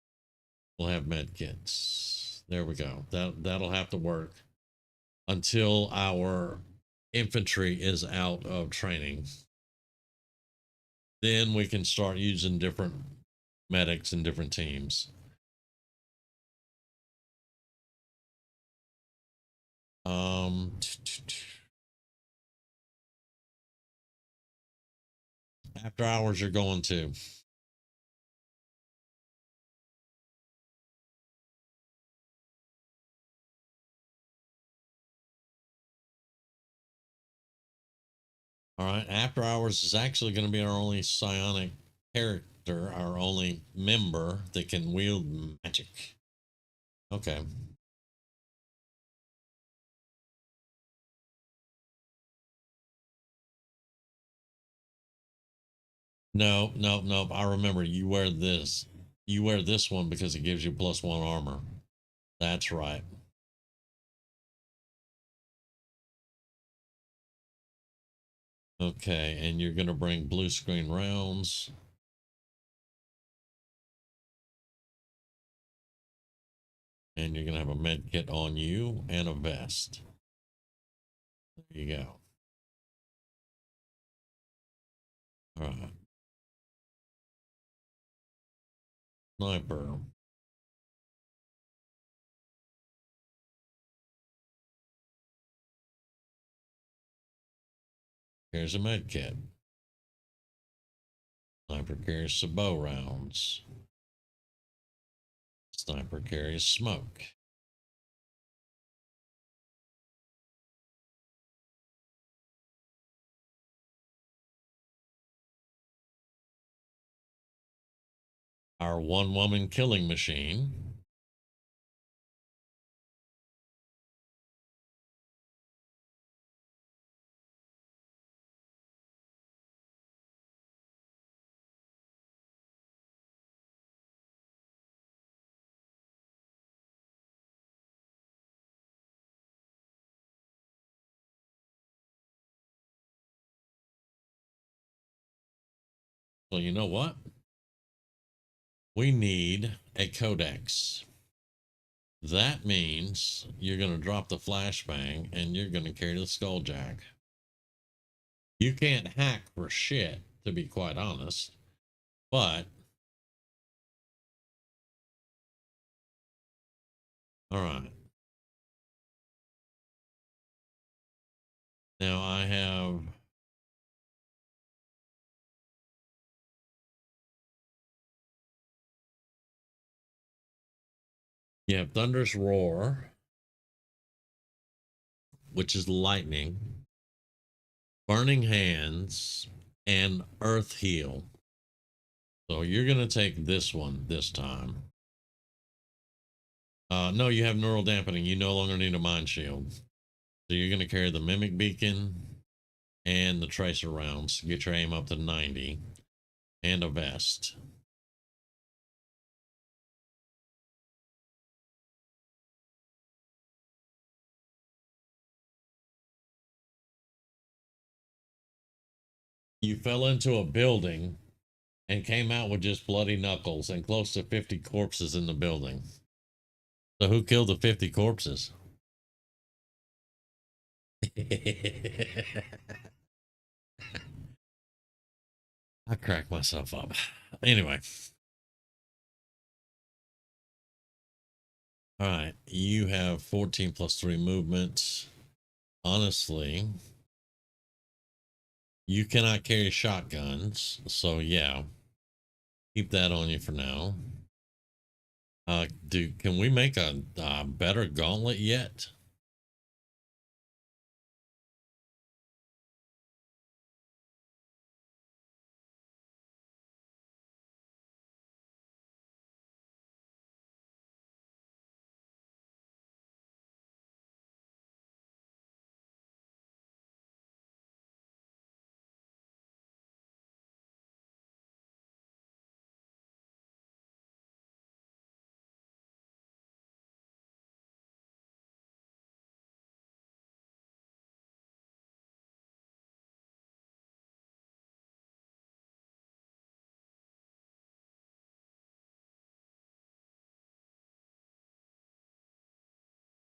will have med kits. There we go. That'll have to work until our infantry is out of training. Then we can start using different medics in different teams. After hours, you're going to. All right. After hours is actually going to be our only psionic character, our only member that can wield magic. Okay. No, no, no. I remember you wear this. You wear this one because it gives you +1 armor. That's right. Okay, and you're going to bring blue screen rounds. And you're going to have a med kit on you and a vest. There you go. All right. Sniper. Here's a med kit. Sniper carries sabot rounds. Sniper carries smoke. Our one-woman killing machine. So you know what? We need a codex. That means you're going to drop the flashbang and you're going to carry the skulljack. You can't hack for shit, to be quite honest. But, all right. Now I have. You have Thunder's Roar, which is lightning, Burning Hands, and Earth Heal. So you're going to take this one this time. No, you have Neural Dampening. You no longer need a Mind Shield. So you're going to carry the Mimic Beacon and the Tracer rounds. Get your aim up to 90. And a vest. You fell into a building and came out with just bloody knuckles and close to 50 corpses in the building. So who killed the 50 corpses? I cracked myself up. Anyway. All right. You have 14 plus 3 movements. Honestly, you cannot carry shotguns. So, yeah. Keep that on you for now. Can we make a better gauntlet yet?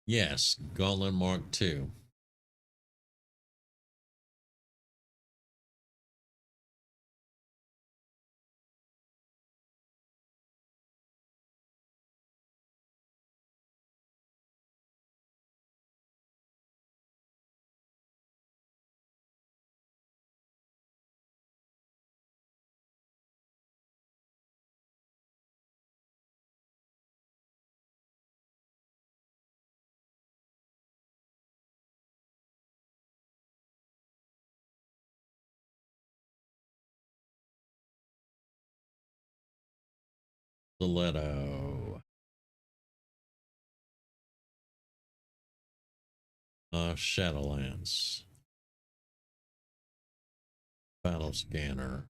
Yes, Gauntlet Mark II. Stiletto. Shadowlance. Battle Scanner.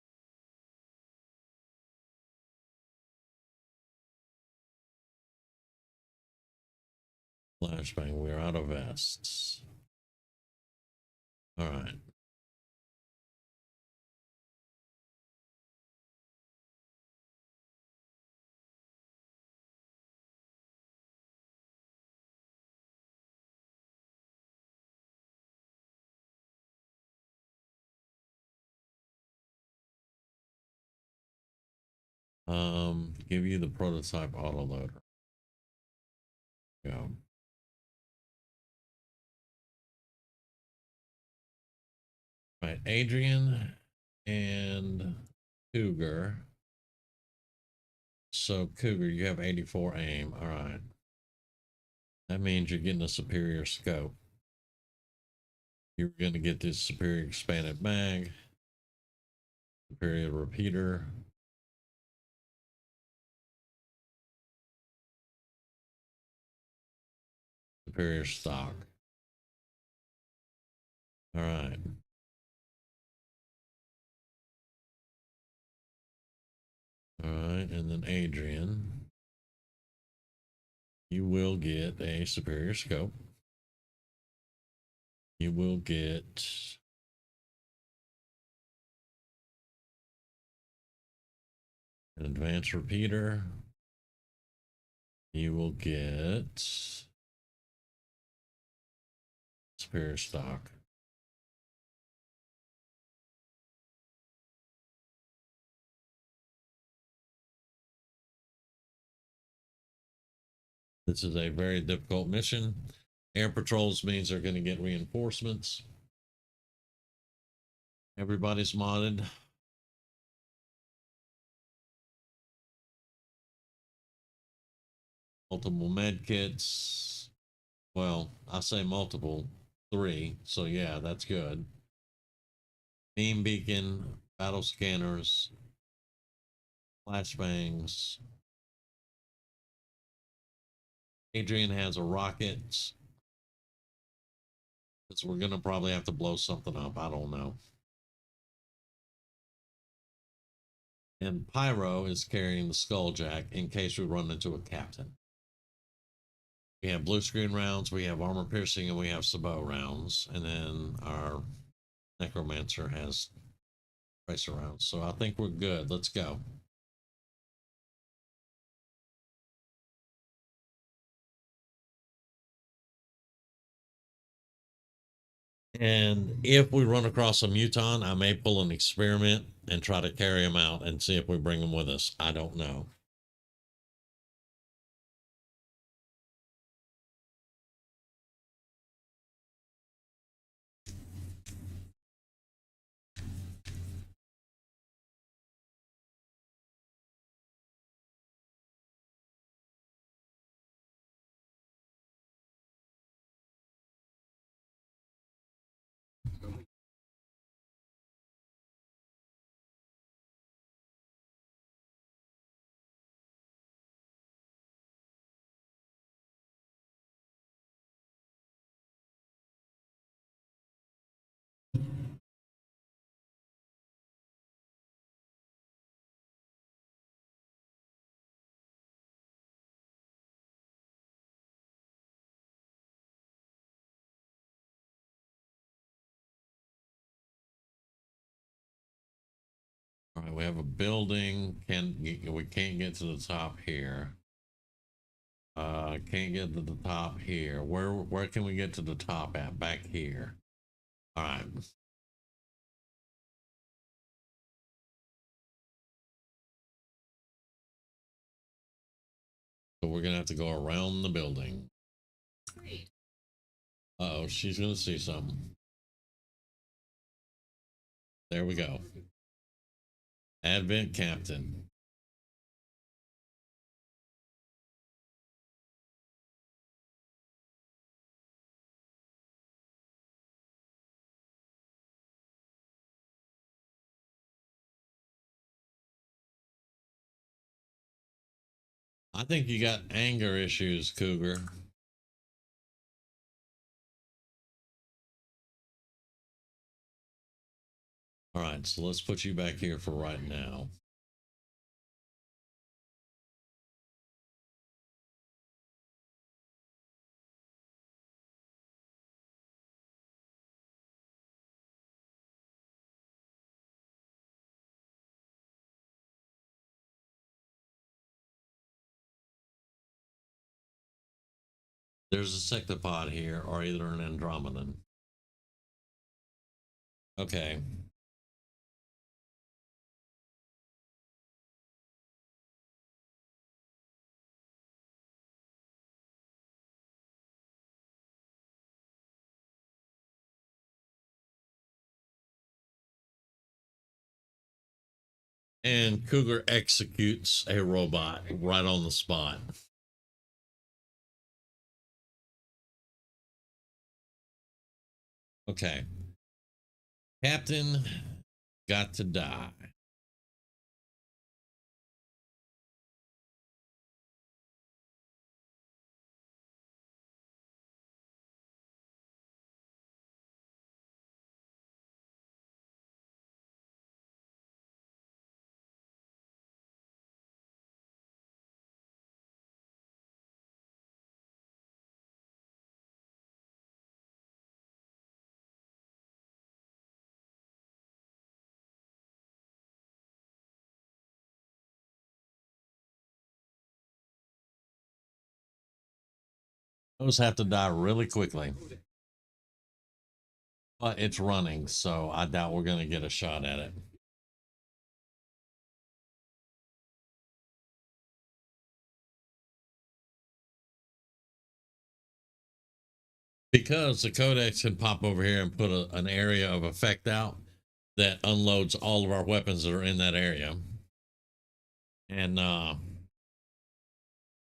Flashbang. We're out of vests. All right. Give you the prototype autoloader. Go. Right, Adrian and Cougar. So Cougar, you have 84 aim. All right. That means you're getting a superior scope. You're going to get this superior expanded mag, superior repeater, superior stock. All right. All right. And then Adrian, you will get a superior scope. You will get an advanced repeater. You will get superior stock. This is a very difficult mission. Air patrols means they're going to get reinforcements. Everybody's modded. Multiple med kits. Well, I say multiple, 3. So yeah, that's good. Beam beacon, battle scanners, flashbangs. Adrian has a rocket. Because we're going to probably have to blow something up. I don't know. And Pyro is carrying the Skulljack in case we run into a captain. We have blue screen rounds, we have armor piercing, and we have sabot rounds. And then our Necromancer has tracer rounds. So I think we're good. Let's go. And if we run across a muton, I may pull an experiment and try to carry him out and see if we bring him with us. I don't know. All right, we have a building. We can't get to the top here. Can't get to the top here. Where can we get to the top at? Back here. All right. So we're gonna have to go around the building. Uh oh, she's gonna see something. There we go. Advent Captain. I think you got anger issues, Cougar. All right, so let's put you back here for right now. There's a sectopod here, or either an Andromedan. Okay. And Cougar executes a robot right on the spot. Okay. Captain got to die. Those have to die really quickly. But it's running, so I doubt we're going to get a shot at it. Because the codex can pop over here and put an area of effect out that unloads all of our weapons that are in that area. And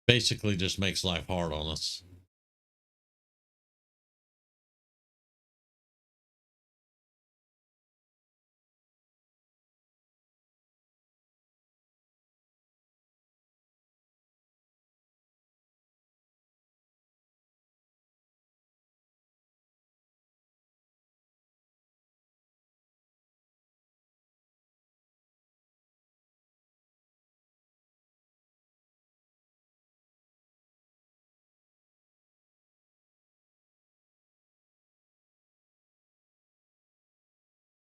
basically just makes life hard on us.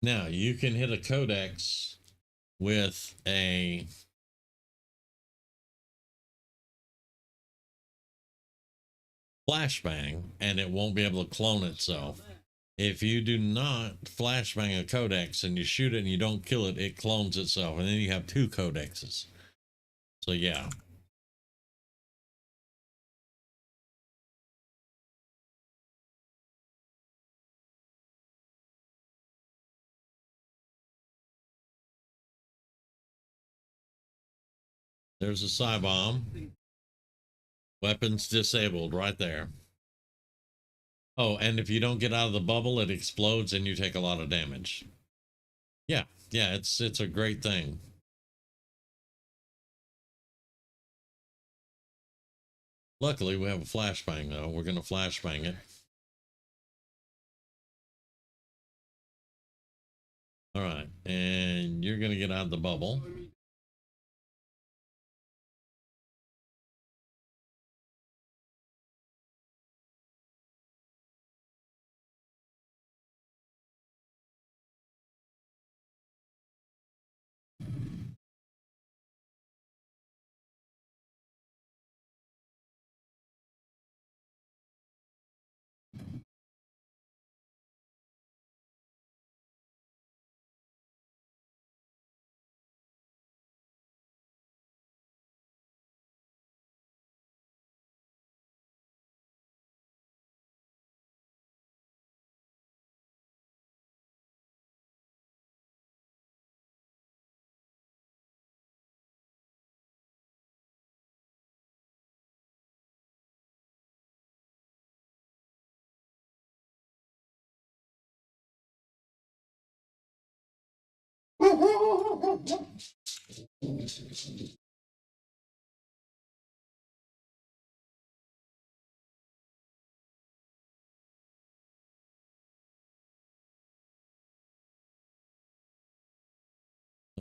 Now you can hit a codex with a flashbang and it won't be able to clone itself. If you do not flashbang a codex and you shoot it and you don't kill it, it clones itself, and then you have two codexes. So yeah. There's a psi bomb. Weapons disabled right there. Oh, and if you don't get out of the bubble, it explodes and you take a lot of damage. Yeah, yeah, it's a great thing. Luckily, we have a flashbang though. We're gonna flashbang it. All right, and you're gonna get out of the bubble.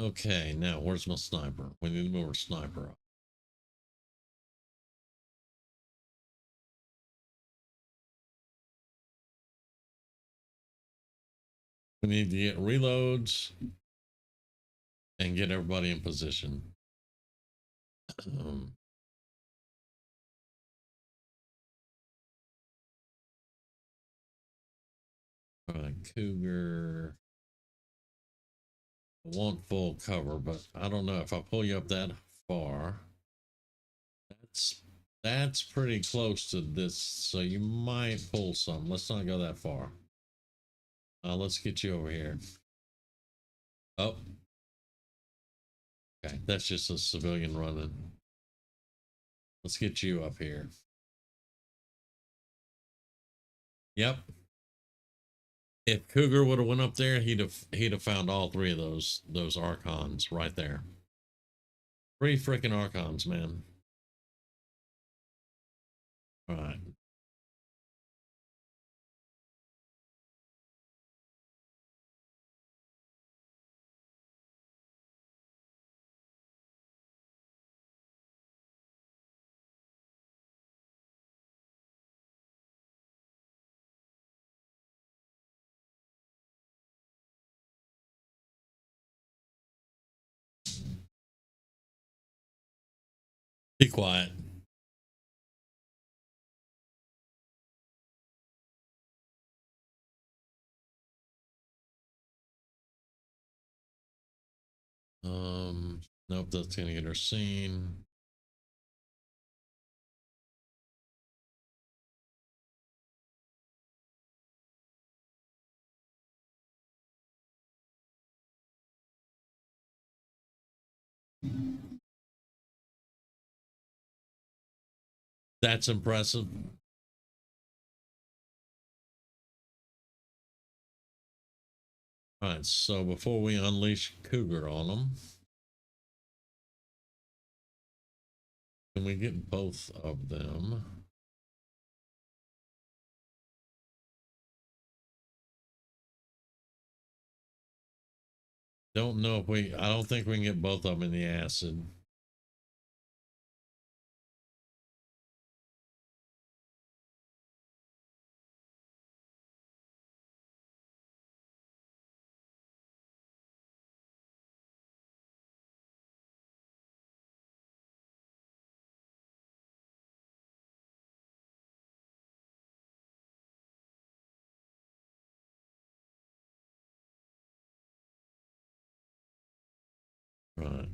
Okay, now where's my sniper? We need to move our sniper up. We need to get reloads and get everybody in position. All right, Cougar. I want full cover, but I don't know if I pull you up that far. That's pretty close to this, so you might pull some. Let's not go that far. Let's get you over here. Oh, Okay, that's just a civilian running. Let's get you up here. Yep. If Cougar would have went up there, he'd have found all three of those archons right there. Three freaking archons, man. All right. Be quiet. Nope, that's gonna get her seen. That's impressive. All right, so before we unleash Cougar on them, can we get both of them? Don't know if we. I don't think we can get both of them in the acid. Right.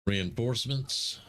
Reinforcements.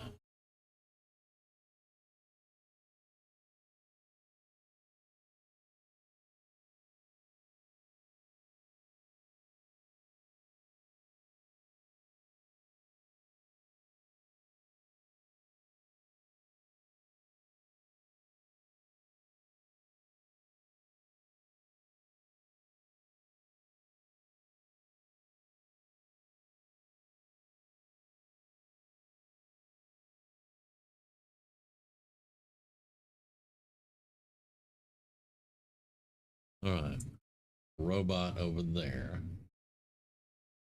All right. Robot over there.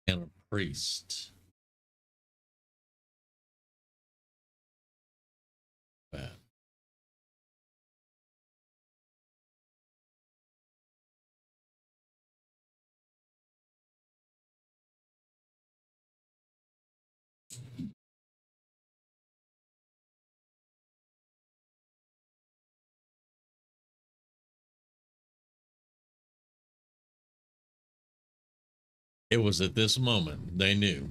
And a priest. Bad. It was at this moment they knew.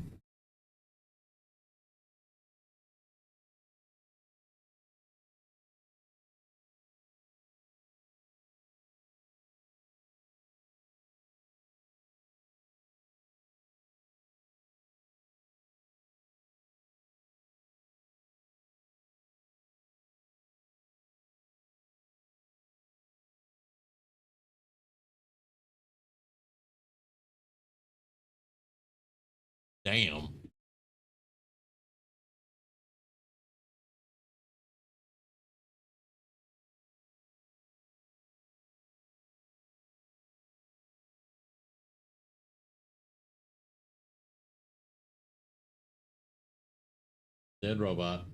Damn. Dead robot.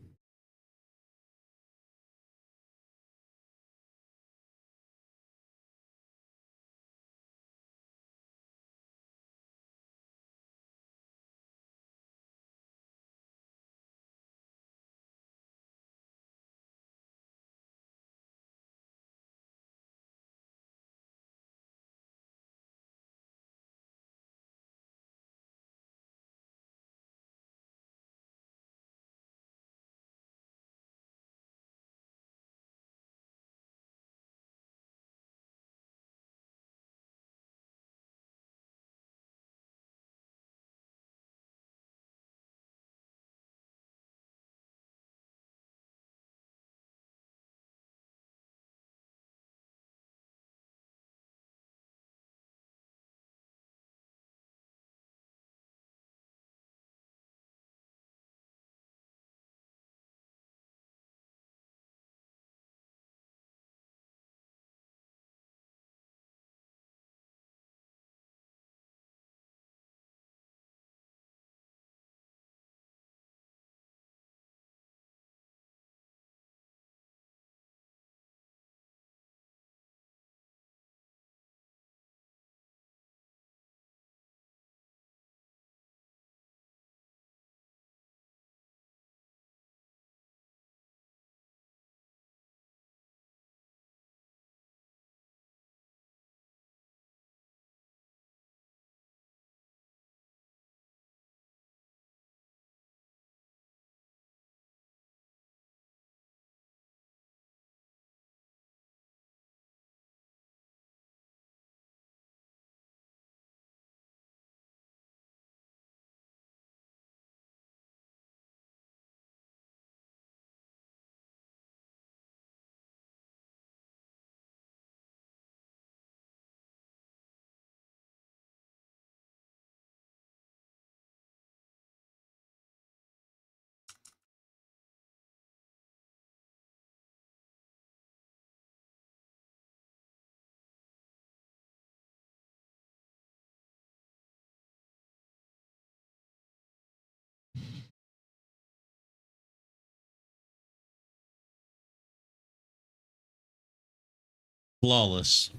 Flawless.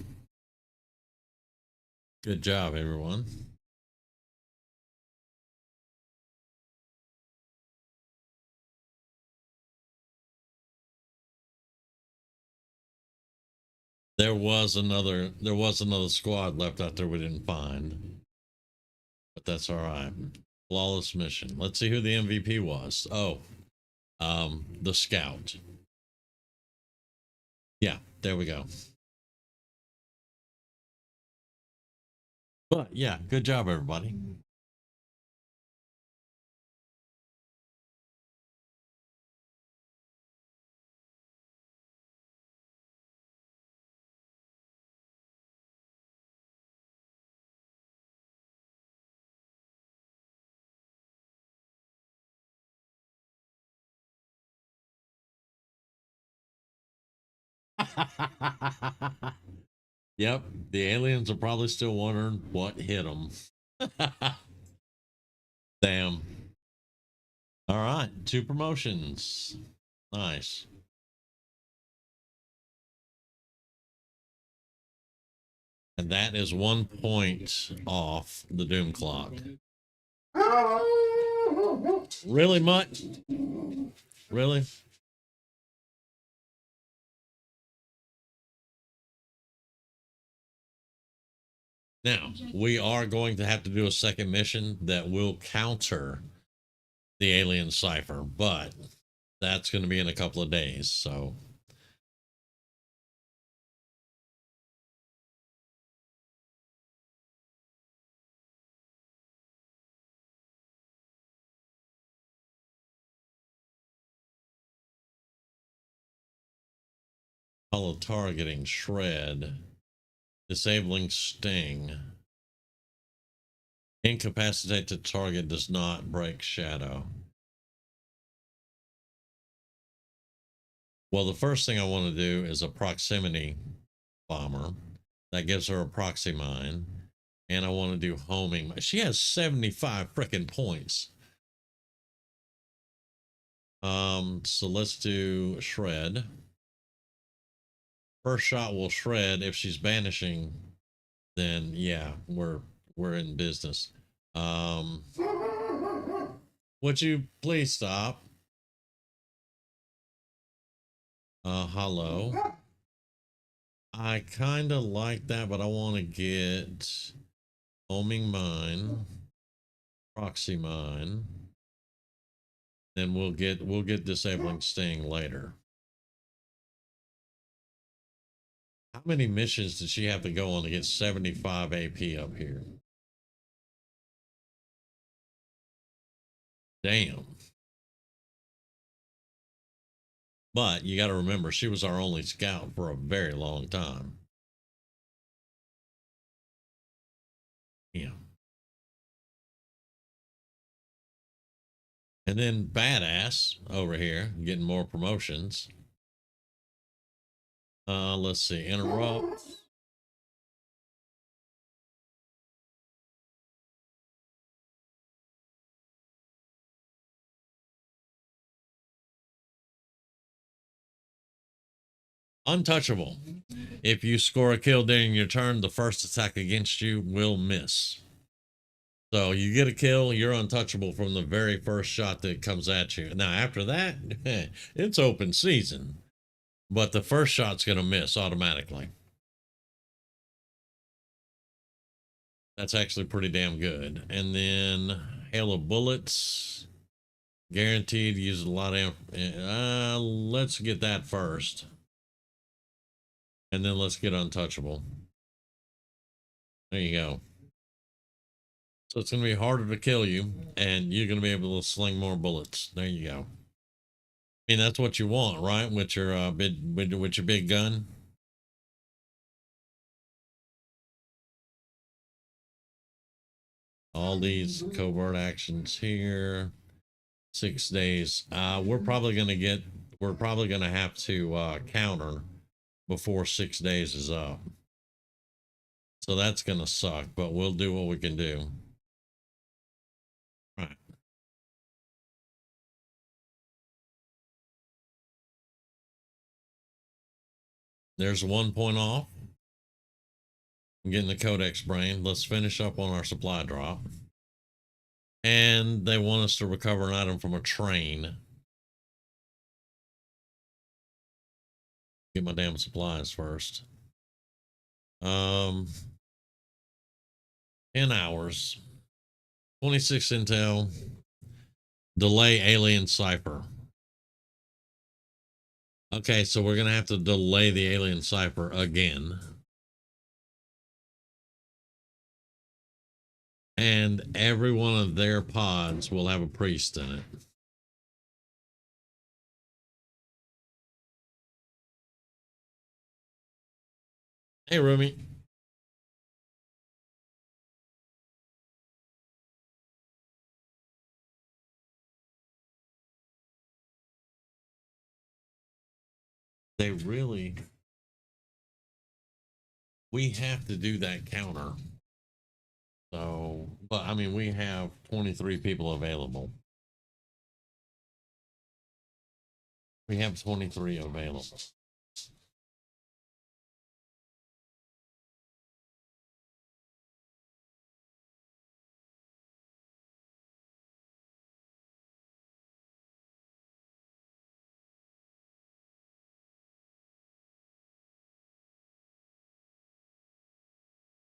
Good job, everyone. There was another squad left out there we didn't find. But that's all right. Flawless mission. Let's see who the MVP was. Oh, the scout. Yeah, there we go. But yeah, good job, everybody. Yep, the aliens are probably still wondering what hit them. Damn. All right, 2 promotions. Nice. And that is 1 point off the doom clock. Really much? Really? Now, we are going to have to do a second mission that will counter the alien cipher, but that's going to be in a couple of days. So, follow targeting, shred, disabling sting. Incapacitate the target, does not break shadow. Well, the first thing I want to do is a proximity bomber. That gives her a proxy mine. And I want to do homing. She has 75 freaking points. So let's do shred. First shot will shred. If she's banishing, then yeah, we're in business. Would you please stop? Hello. I kind of like that, but I want to get homing mine, proxy mine. Then we'll get disabling sting later. How many missions did she have to go on to get 75 AP up here? Damn. But you got to remember, she was our only scout for a very long time. Yeah. And then Badass over here getting more promotions. Let's see. Interrupt. Untouchable. If you score a kill during your turn, the first attack against you will miss. So you get a kill, you're untouchable from the very first shot that comes at you. Now, after that, it's open season. But the first shot's going to miss automatically. That's actually pretty damn good. And then hail of bullets. Guaranteed use a lot of... let's get that first. And then let's get untouchable. There you go. So it's going to be harder to kill you, and you're going to be able to sling more bullets. There you go. I mean, that's what you want, right? With your with your big gun. All these covert actions here. 6 days. We're probably going to have to counter before 6 days is up. So that's going to suck, but we'll do what we can do. All right. There's 1 point off. I'm getting the Codex brain. Let's finish up on our supply drop. And they want us to recover an item from a train. Get my damn supplies first. 10 hours. 26 intel. Delay alien cipher. Okay, so we're going to have to delay the alien cipher again. And every one of their pods will have a priest in it. Hey, Rumi. They really... We have to do that counter. So, but I mean, we have 23 people available. We have 23 available.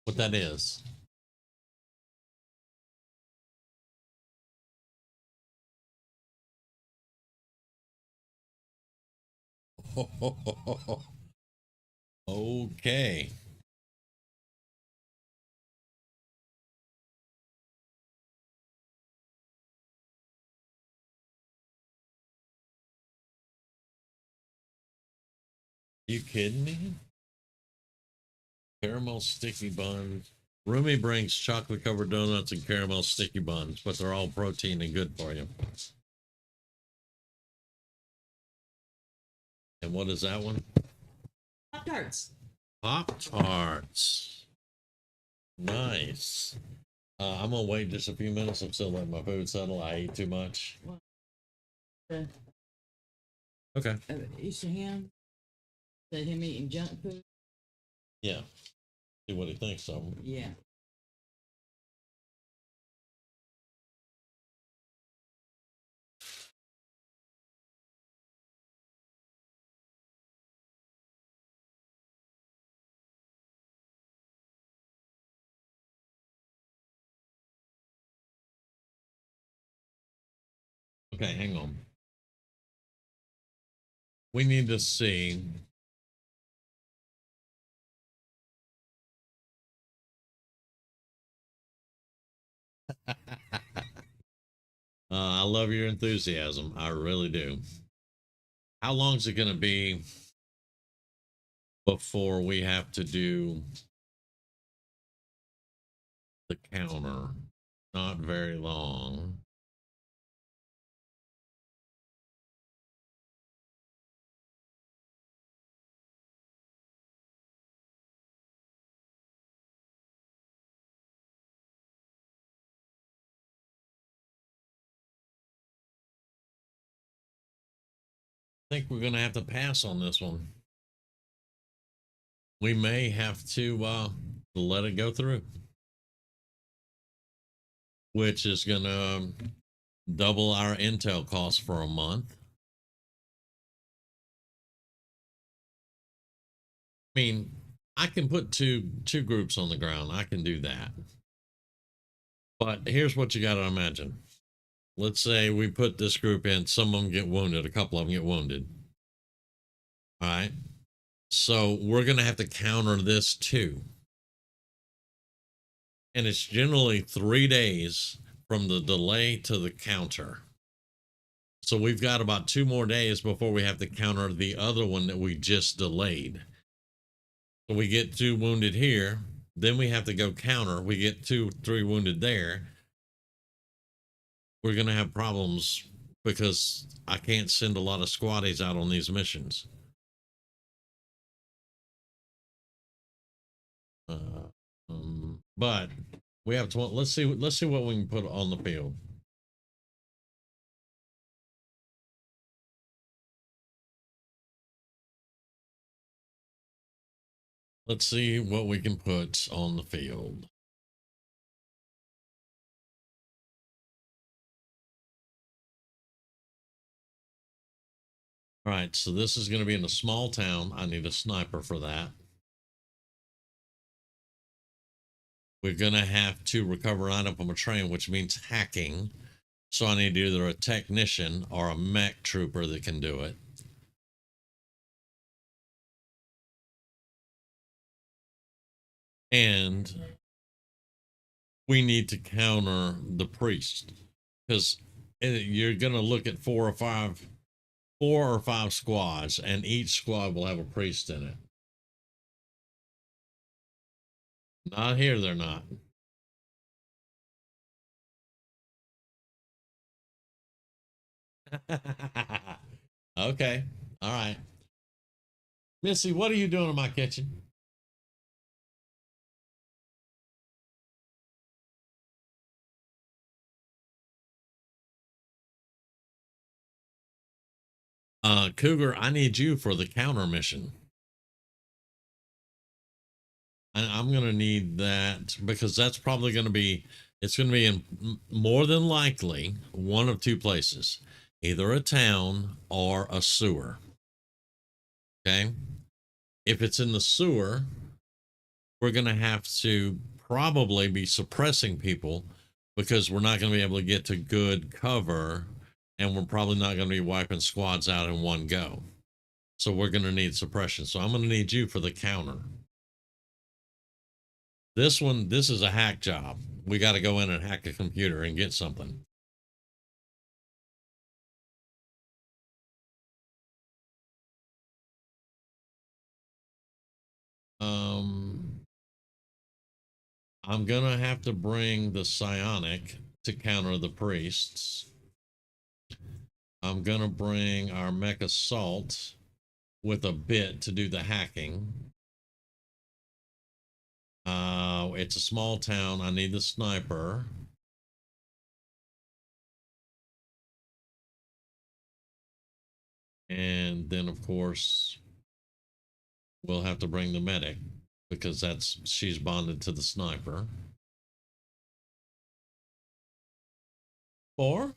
What that is. Okay. You kidding me? Caramel sticky buns Rumi brings chocolate covered donuts and caramel sticky buns, but they're all protein and good for you. And what is that one? Pop Tarts. Pop Tarts. Nice. I'm gonna wait just a few minutes. I'm still letting my food settle. I ate too much. Okay. Easter ham. Said him eating junk food. Yeah. See what he thinks of them. Yeah. Okay, hang on. We need to see. I love your enthusiasm. I really do. How long is it going to be before we have to do the counter? Not very long. I think we're going to have to pass on this one. We may have to let it go through, which is going to double our intel costs for a month. I mean, I can put two groups on the ground. I can do that. But here's what you got to imagine. Let's say we put this group in, some of them get wounded, a couple of them get wounded. All right. So we're going to have to counter this too. And it's generally 3 days from the delay to the counter. So we've got about 2 more days before we have to counter the other one that we just delayed. So we get 2 wounded here, then we have to go counter. We get 2, 3 wounded there. We're going to have problems because I can't send a lot of squaddies out on these missions. But we have 12. Let's see what we can put on the field. Let's see what we can put on the field. All right, so this is going to be in a small town. I need a sniper for that. We're going to have to recover item from a train, which means hacking. So I need either a technician or a mech trooper that can do it. And we need to counter the priest because you're going to look at 4 or 5 squads, and each squad will have a priest in it. Not here, they're not. Okay. All right. Missy, what are you doing in my kitchen? Cougar, I need you for the counter mission. I'm going to need that because that's probably going to be, it's going to be in more than likely one of 2 places, either a town or a sewer. Okay. If it's in the sewer, we're going to have to probably be suppressing people because we're not going to be able to get to good cover, and we're probably not going to be wiping squads out in one go. So we're going to need suppression. So I'm going to need you for the counter. This is a hack job. We got to go in and hack a computer and get something. I'm gonna have to bring the psionic to counter the priests. I'm gonna bring our mech assault with a bit to do the hacking. It's a small town. I need the sniper. And then, of course, we'll have to bring the medic because she's bonded to the sniper. Or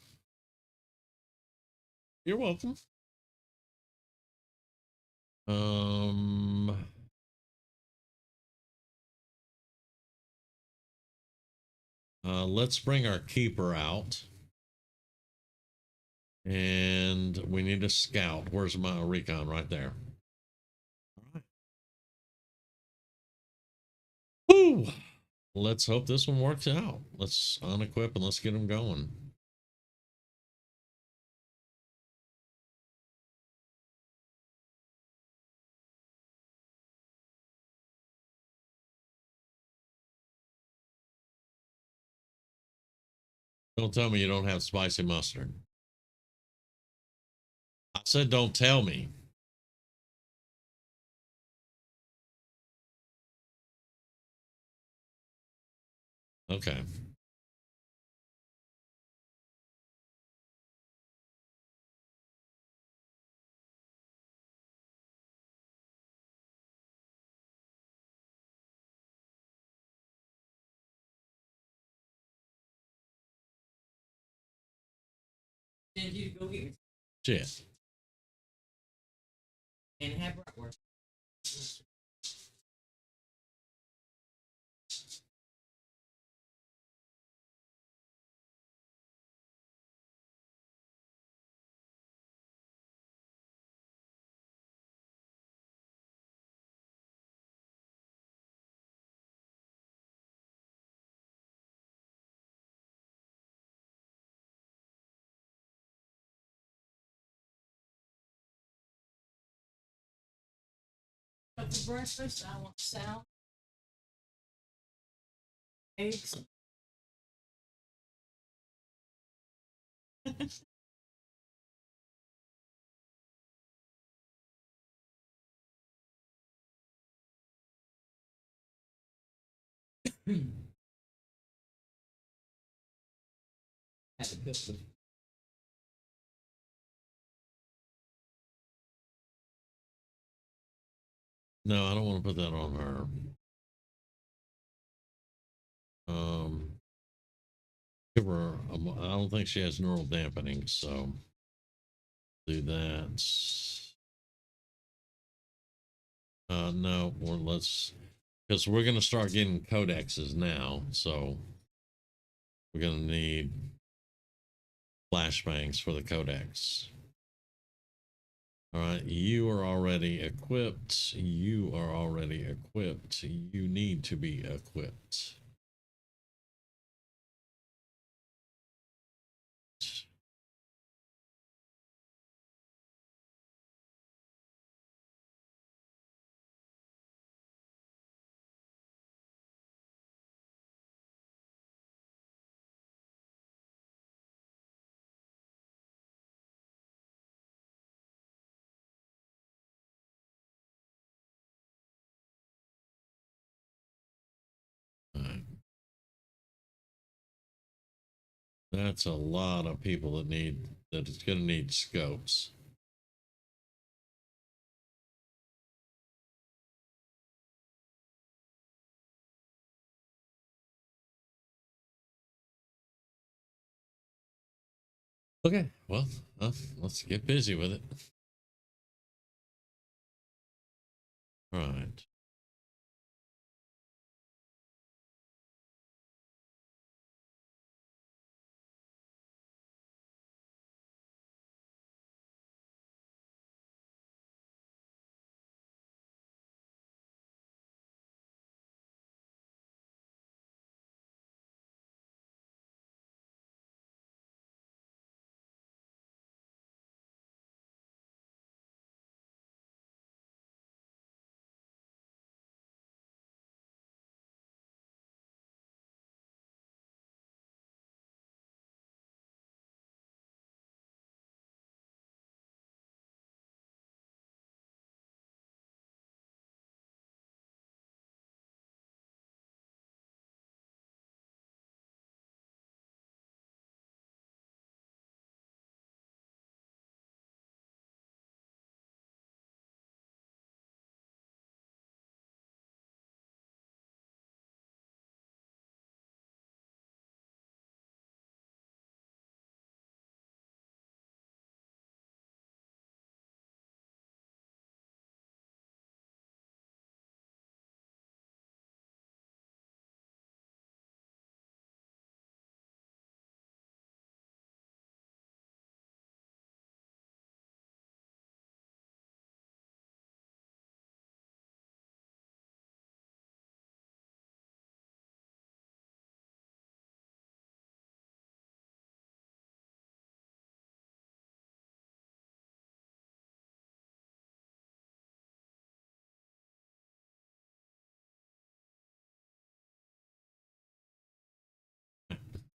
you're welcome. Let's bring our keeper out. And we need a scout. Where's my recon? Right there. All right. Woo! Let's hope this one works out. Let's unequip and let's get them going. Don't tell me you don't have spicy mustard. I said don't tell me. Okay. Send you to go get me Shit. and have bratwurst. But for breakfast, I want salad, eggs. Had to cook them. No, I don't want to put that on her. Give her. I don't think she has neural dampening, so do that. No, or let's because we're gonna start getting codexes now, so we're gonna need flashbangs for the codex. All right, you are already equipped. You are already equipped. You need to be equipped. All right. That's a lot of people that is going to need scopes. Okay, well, let's get busy with it. All right.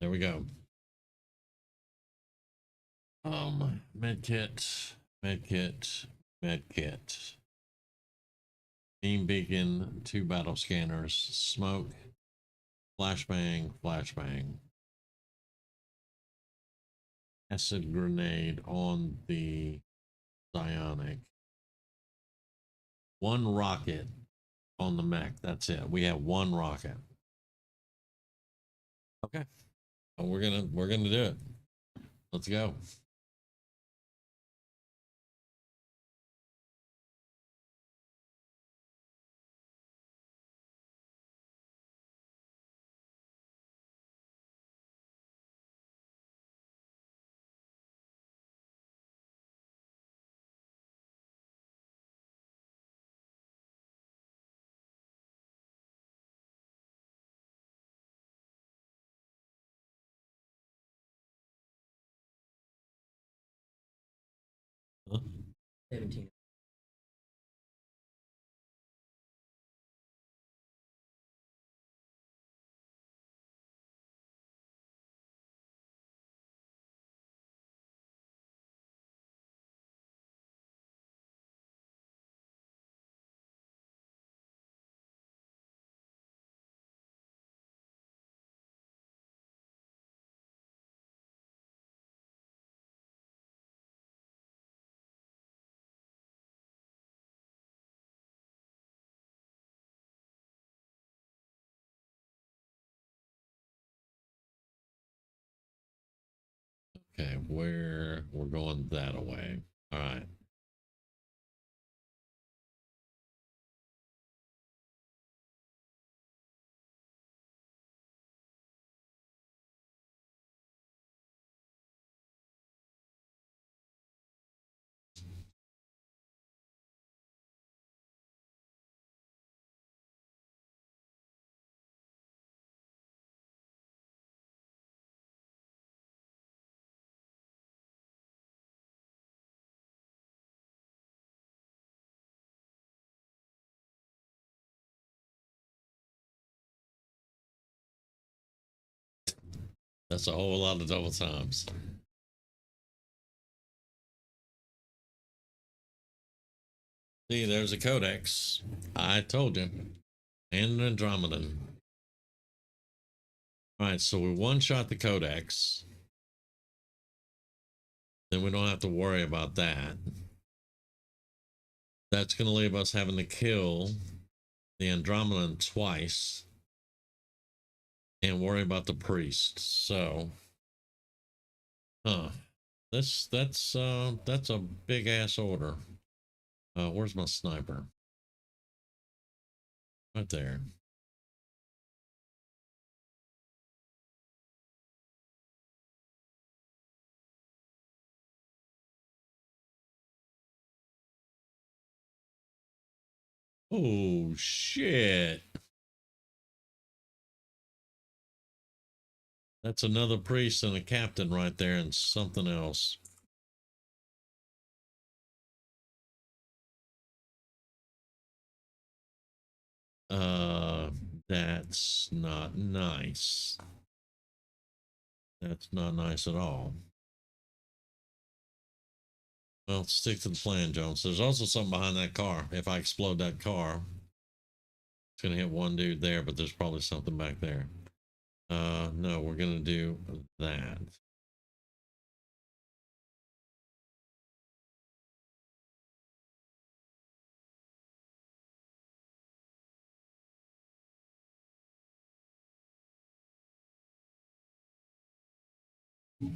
There we go. Medkit, medkit, medkit. Beam beacon, 2 battle scanners, smoke, flashbang, flashbang. Acid grenade on the psionic. 1 rocket on the mech. That's it. We have 1 rocket. Okay. Well, we're gonna do it. Let's go. Huh? 17. Okay, we're going that away. All right. That's a whole lot of double times. See, there's a codex. I told you. And an Andromedan. All right, so we one shot the codex. Then we don't have to worry about that. That's going to leave us having to kill the Andromedan twice and worry about the priest. So, that's a big ass order. Where's my sniper? Right there. Oh shit. That's another priest and a captain right there and something else. Uh, that's not nice. That's not nice at all. Well, stick to the plan, Jones. There's also something behind that car. If I explode that car, it's gonna hit one dude there, but there's probably something back there. No, we're gonna do that. So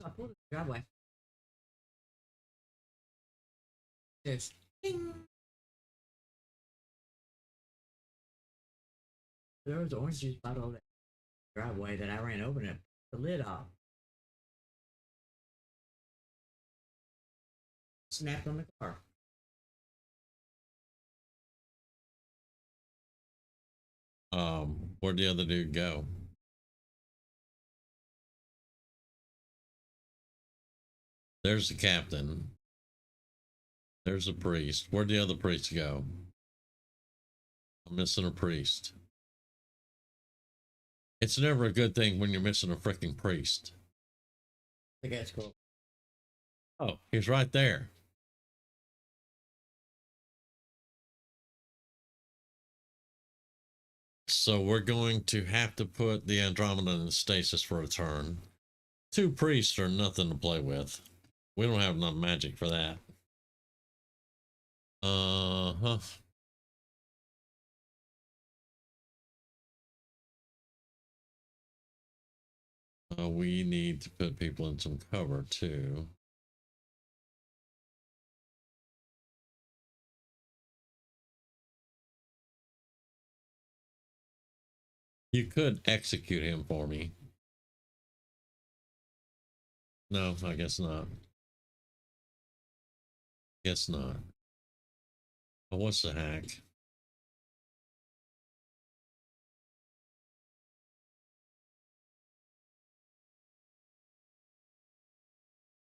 I pulled the driveway. There's ding. There was orange juice bottle in the driveway that I ran over and the lid off. Snapped on the car. Where'd the other dude go? There's the captain. There's a priest. Where'd the other priest go? I'm missing a priest. It's never a good thing when you're missing a freaking priest. I think that's cool. Oh, he's right there. So we're going to have to put the Andromeda in stasis for a turn. 2 priests are nothing to play with. We don't have enough magic for that. Uh-huh. We need to put people in some cover too. You could execute him for me. No, I guess not. Guess not. Oh, what's the hack?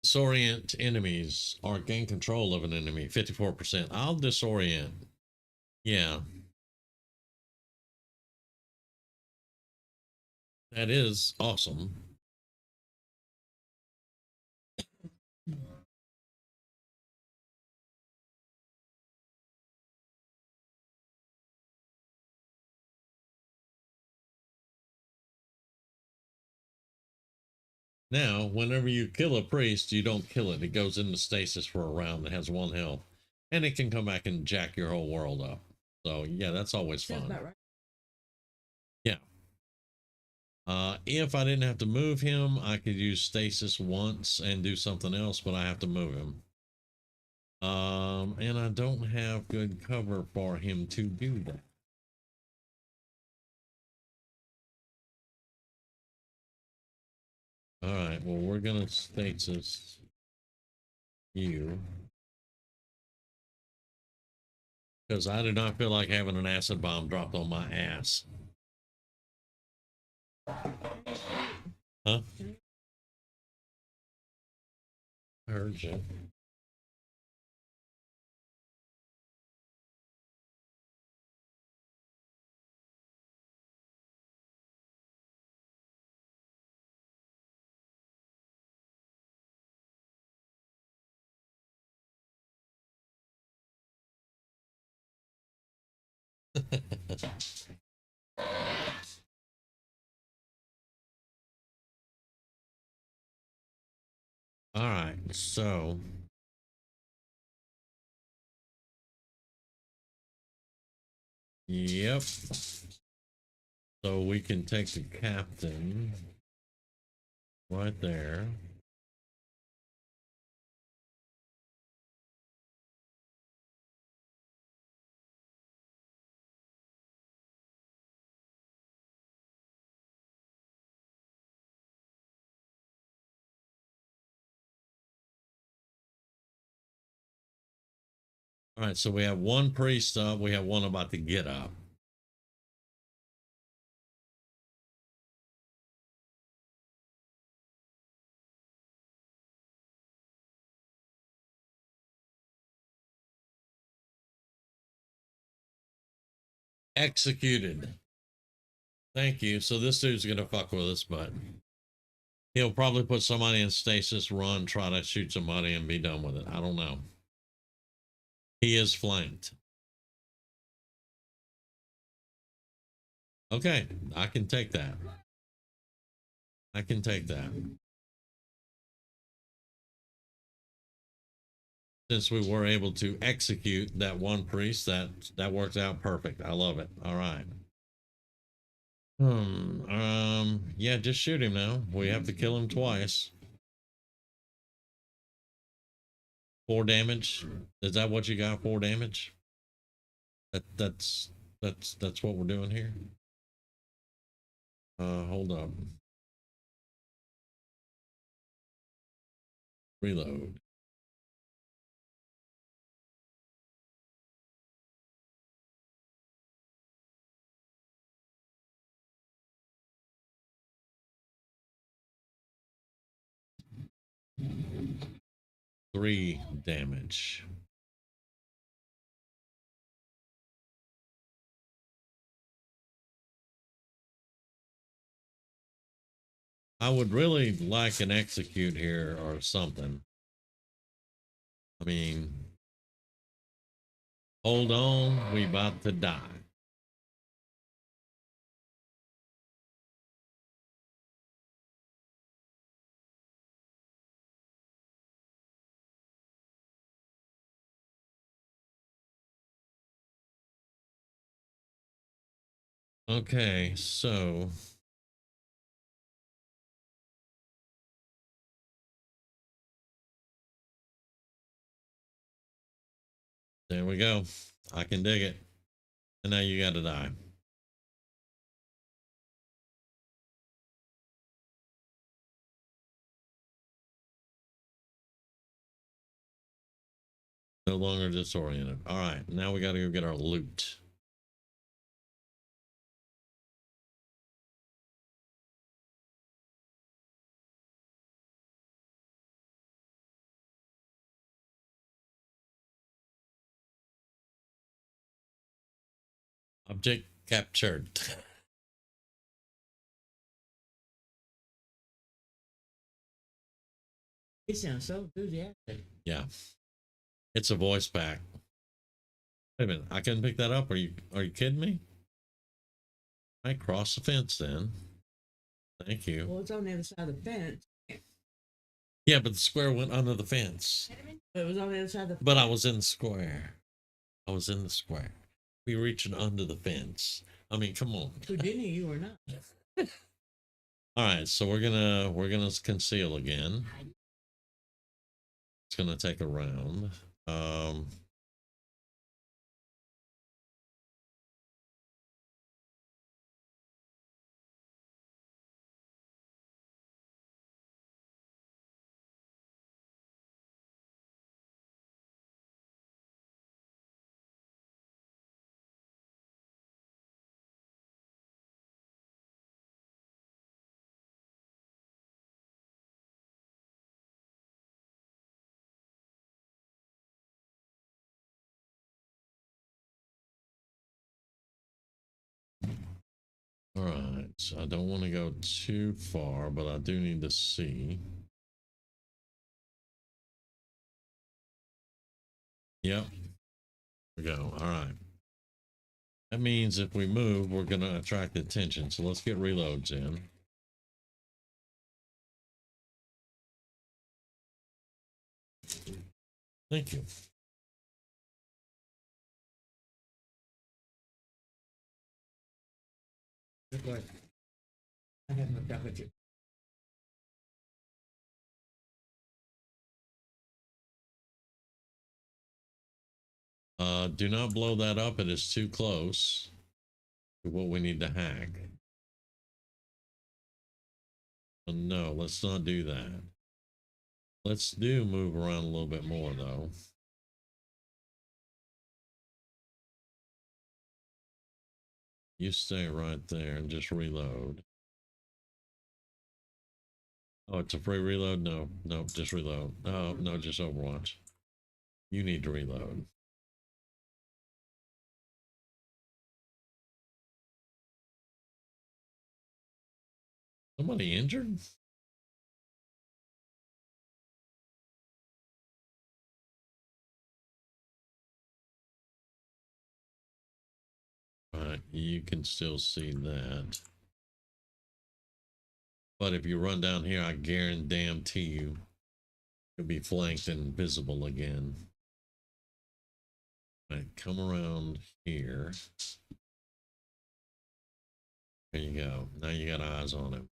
Disorient enemies or gain control of an enemy. 54%. I'll disorient. Yeah. That is awesome. Now, whenever you kill a priest, you don't kill it. It goes into stasis for a round. It has 1 health. And it can come back and jack your whole world up. So, yeah, that's always Sounds fun. about right. Yeah. If I didn't have to move him, I could use stasis once and do something else, but I have to move him. And I don't have good cover for him to do that. All right, well, we're gonna stasis you because I do not feel like having an acid bomb dropped on my ass. Huh? I heard you. All right, so yep. So we can take the captain right there. All right, so we have 1 priest up. We have 1 about to get up. Executed. Thank you. So this dude's gonna fuck with us, but he'll probably put somebody in stasis, run, try to shoot somebody, and be done with it. I don't know. He is flanked. Okay, I can take that. I can take that. Since we were able to execute that 1 priest, that worked out perfect. I love it. All right. Yeah, just shoot him now. We have to kill him twice. 4 damage. Is that what you got? 4 damage? That's what we're doing here. Hold up. Reload. Three damage. I would really like an execute here or something. I mean, hold on, we about to die. Okay, so there we go. I can dig it. And now you gotta die. No longer disoriented. All right, now we gotta go get our loot. Object captured. He sounds so enthusiastic. Yeah, it's a voice pack. Wait a minute, I couldn't pick that up. Are you kidding me? I crossed the fence then. Thank you. Well, it's on the other side of the fence. Yeah, but the square went under the fence. It was on the other side of the But I was in the square. I was in the square. We reaching under the fence. I mean, come on. Houdini, you or not. All right, so we're gonna conceal again. It's gonna take a round. All right, so I don't want to go too far, but I do need to see. Yep, we go. All right. That means if we move, we're gonna attract attention. So let's get reloads in. Thank you. Good work. I have no doubt with you. Do not blow that up. It is too close to what we need to hack. No, let's not do that. Let's move around a little bit more though. You stay right there and just reload. Oh, it's a free reload? No, no, just reload. Oh, no, just Overwatch. You need to reload. Somebody injured? All right, you can still see that. But if you run down here, I guarantee you, you'll be flanked and visible again. All right, come around here. There you go. Now you got eyes on him.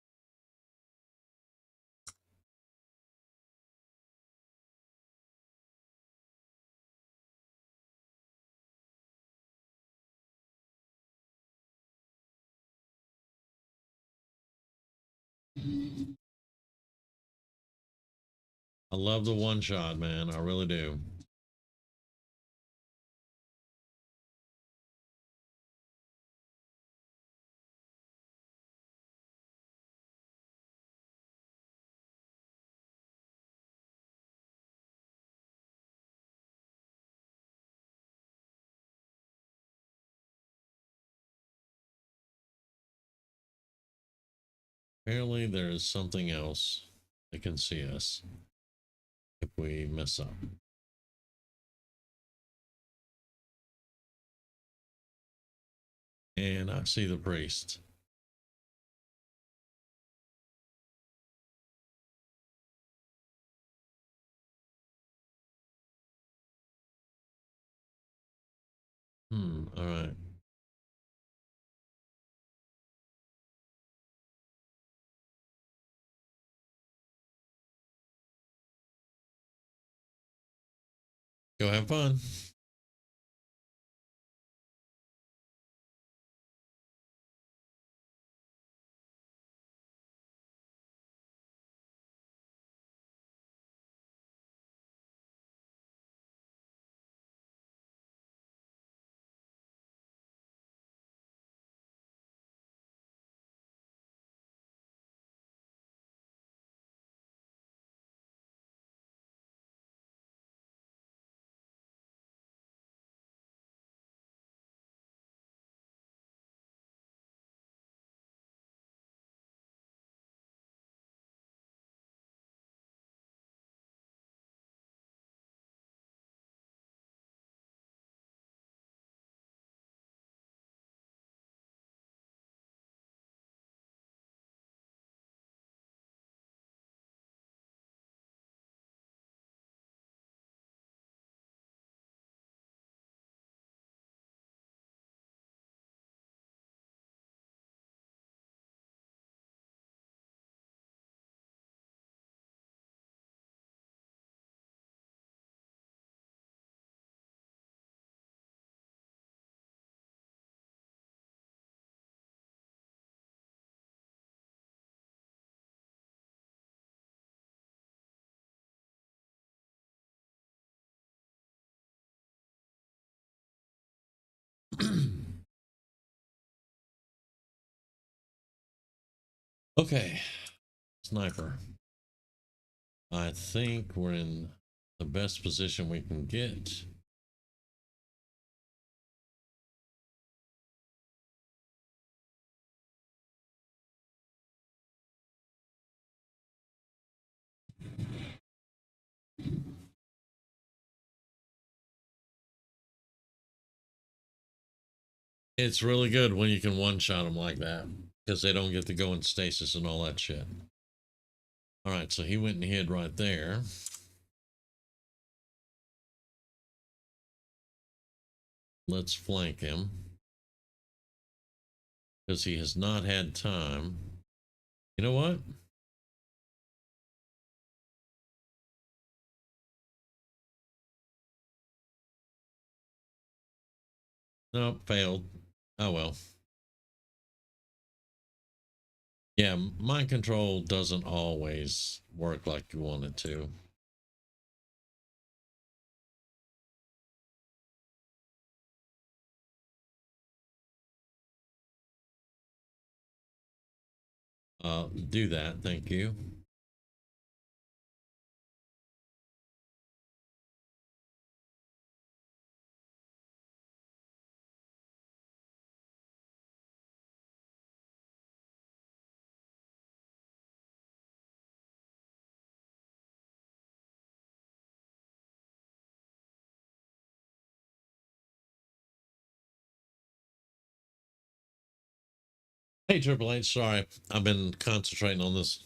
I love the one shot, man. I really do. Apparently there is something else that can see us if we mess up. And I see the priest. All right. Go have fun. Okay, sniper. I think we're in the best position we can get. It's really good when you can one-shot them like that because they don't get to go in stasis and all that shit. All right, so he went and hid right there. Let's flank him because he has not had time. You know what? Nope, failed. Oh well. Yeah, mind control doesn't always work like you want it to. Do that, thank you. Hey, Triple H, sorry, I've been concentrating on this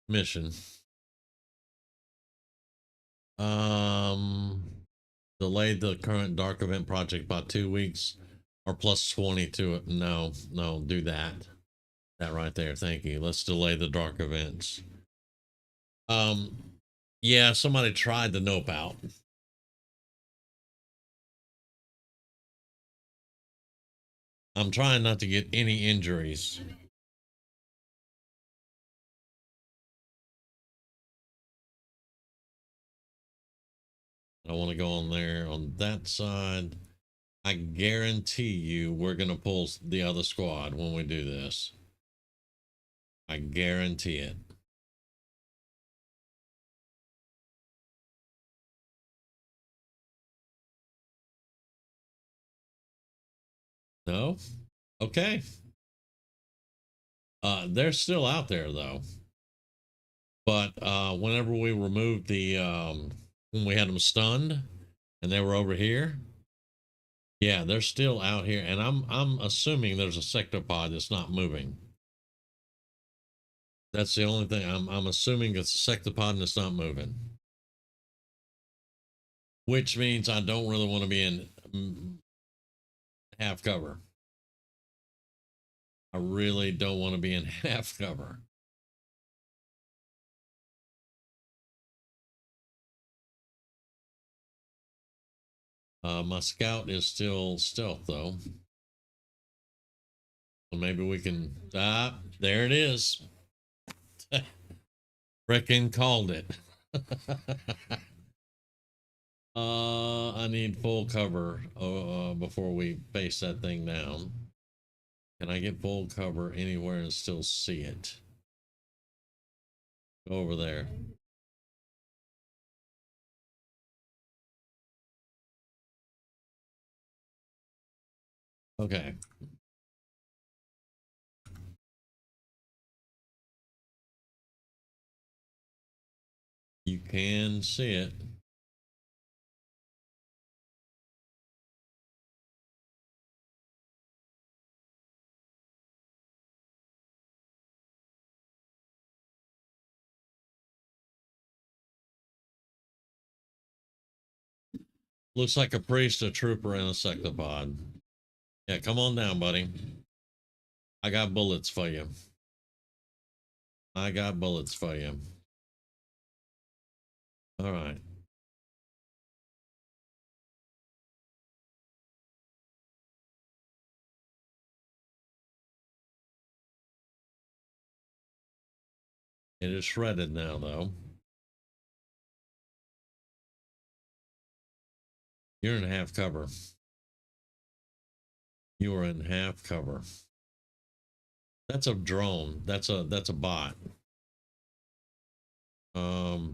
mission. Um, delayed the current dark event project by 2 weeks, or plus 20 to it. No, no, do that. That right there. Thank you. Let's delay the dark events. Yeah, somebody tried the nope out. I'm trying not to get any injuries. I want to go on there on that side. I guarantee you we're going to pull the other squad when we do this. I guarantee it. No? Okay. They're still out there though. But whenever we removed the when we had them stunned and they were over here, yeah, they're still out here, and I'm assuming there's a sectopod that's not moving. That's the only thing I'm assuming it's a sectopod and it's not moving, which means I don't really want to be in half cover. I really don't want to be in half cover. My scout is still stealth though. So maybe we can. Ah, there it is. Reckon called it. I need full cover before we face that thing down. Can I get full cover anywhere and still see it? Go over there. Okay. You can see it. Looks like a priest, a trooper, and a sectopod. Yeah, come on down, buddy. I got bullets for you. I got bullets for you. All right. It is shredded now, though. You're in half cover. You are in half cover. That's a drone. That's a bot.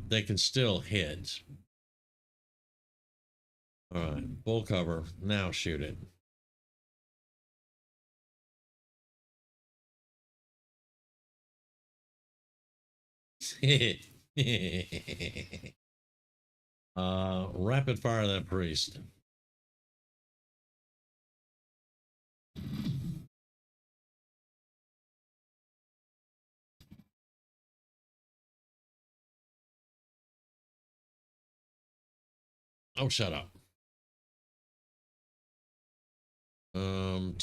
They can still hit. All right, full cover. Now shoot it. Rapid fire that priest. Oh, shut up. Um,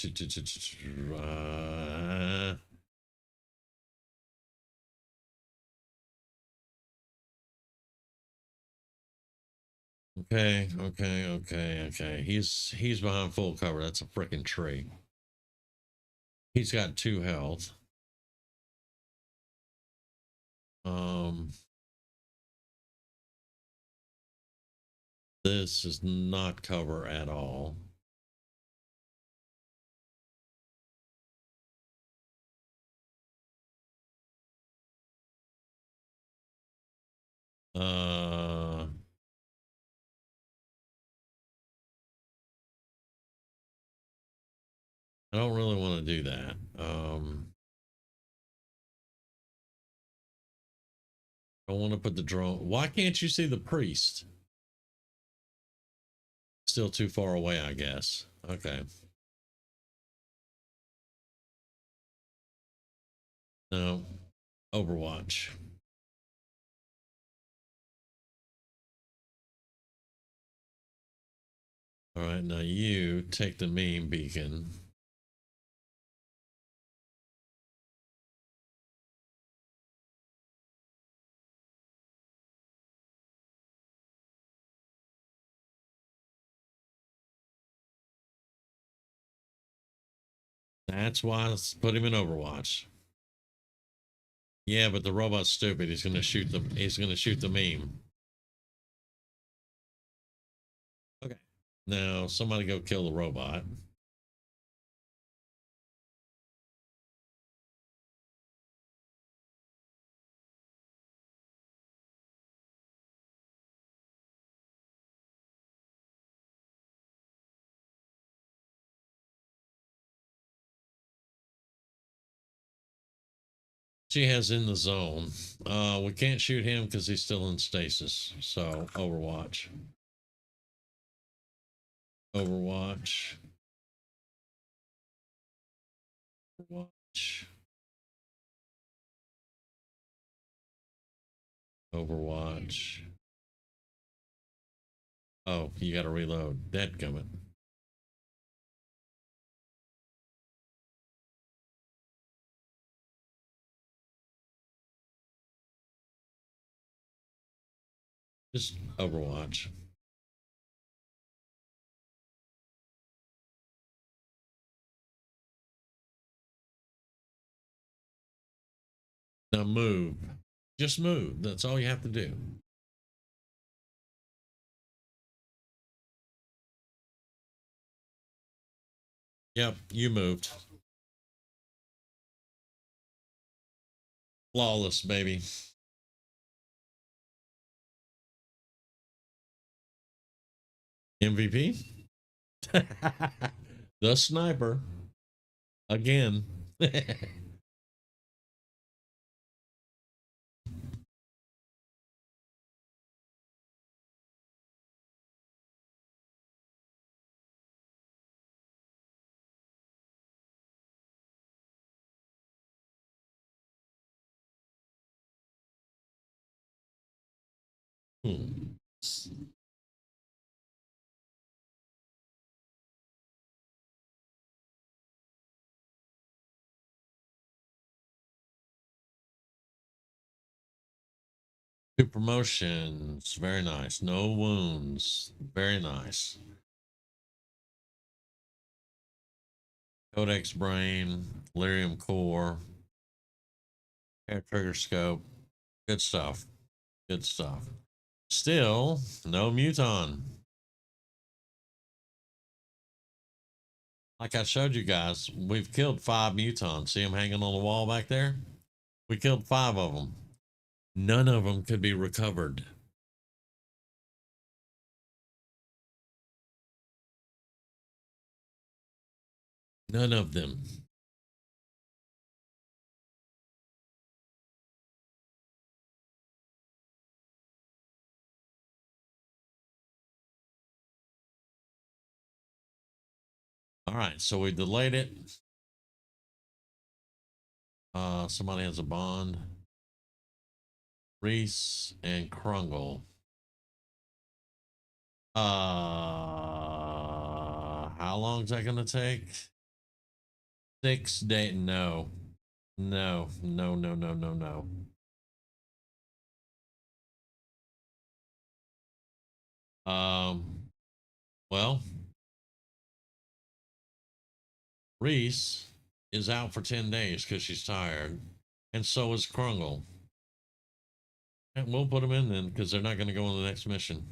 okay. He's behind full cover. That's a freaking tree. He's got 2 health. Um, this is not cover at all. Uh, I don't really want to do that. I want to put the drone. Why can't you see the priest? Still too far away, I guess. Okay. No. Overwatch. All right, now you take the meme beacon. That's why let's put him in Overwatch. Yeah, but the robot's stupid. He's gonna shoot the. He's gonna shoot the meme. Okay. Now somebody go kill the robot. She has in the zone. We can't shoot him because he's still in stasis. So Overwatch. Overwatch. Overwatch. Overwatch. Oh, you gotta reload. Dadgummit. Just Overwatch. Now move. Just move. That's all you have to do. Yep, you moved. Flawless, baby. MVP? The sniper. Again. Hmm. Two promotions. Very nice. No wounds. Very nice. Codex Brain. Lyrium Core. Hair Trigger Scope. Good stuff. Good stuff. Still, no Muton. Like I showed you guys, we've killed 5 Mutons. See them hanging on the wall back there? We killed 5 of them. None of them could be recovered. None of them. All right, so we delayed it. Somebody has a bond. Reese and Krungle. How long is that gonna take? 6 days. No. No, no, no, no, no, no. Well, Reese is out for 10 days because she's tired, and so is Krungle. And we'll put them in then because they're not going to go on the next mission.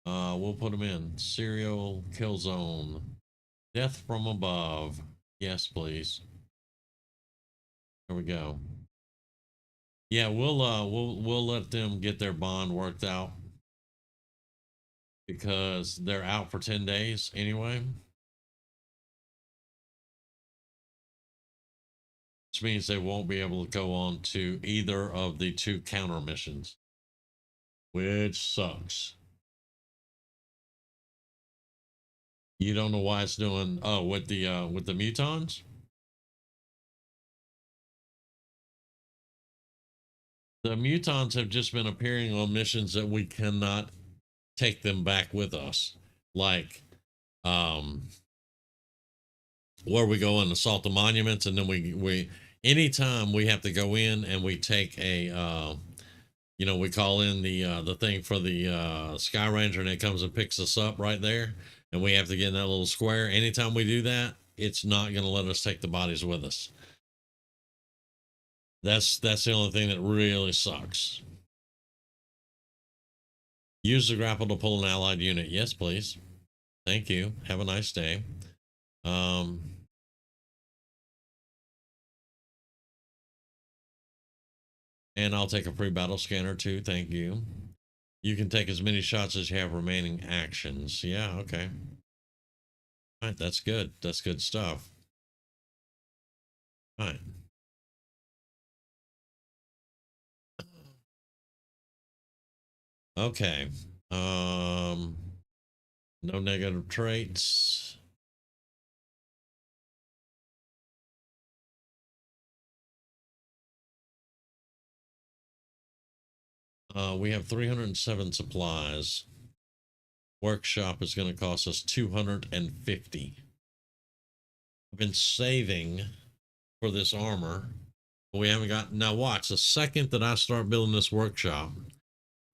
We'll put them in. Serial kill zone. Death from above. Yes, please. There we go. Yeah, we'll let them get their bond worked out because they're out for 10 days anyway. Which means they won't be able to go on to either of the 2 counter missions, which sucks. You don't know why it's doing with the mutons? The mutons have just been appearing on missions that we cannot take them back with us. Like where we go and assault the monuments, and then we anytime we have to go in and we take a we call in the thing for the Sky Ranger, and it comes and picks us up right there, and we have to get in that little square. Anytime we do that, it's not going to let us take the bodies with us. That's the only thing that really sucks. Use the grapple to pull an allied unit. Yes, please. Thank you. Have a nice day. And I'll take a free battle scanner too. Thank you. You can take as many shots as you have remaining actions. Yeah, okay. All right, that's good. That's good stuff. All right. Okay. No negative traits. We have 307 supplies. Workshop is going to cost us 250. I've been saving for this armor. We haven't got. Now watch, the second that I start building this workshop,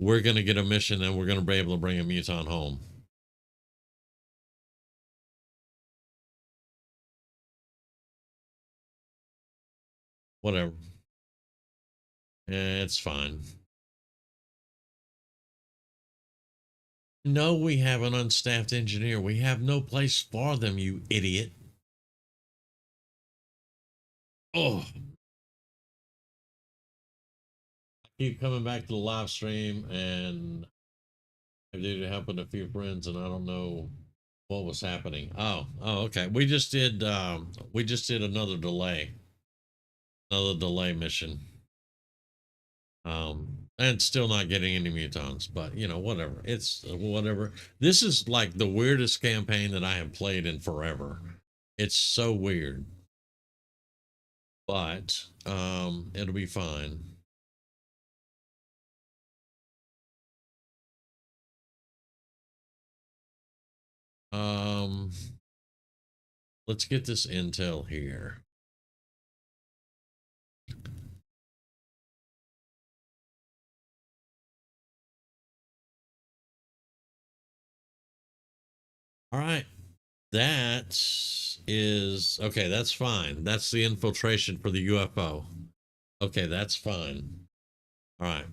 we're going to get a mission and we're going to be able to bring a muton home. Whatever. It's fine. No, we have an unstaffed engineer. We have no place for them, you idiot. Oh, I keep coming back to the live stream and I did helping a few friends and I don't know what was happening. Oh, okay. We just did another delay. Another delay mission. And still not getting any mutons, but you know, whatever. It's whatever. This is like the weirdest campaign that I have played in forever. It's so weird. But it'll be fine. Um let's get this intel here. All right. That is okay, that's fine. That's the infiltration for the UFO. Okay, that's fine. All right.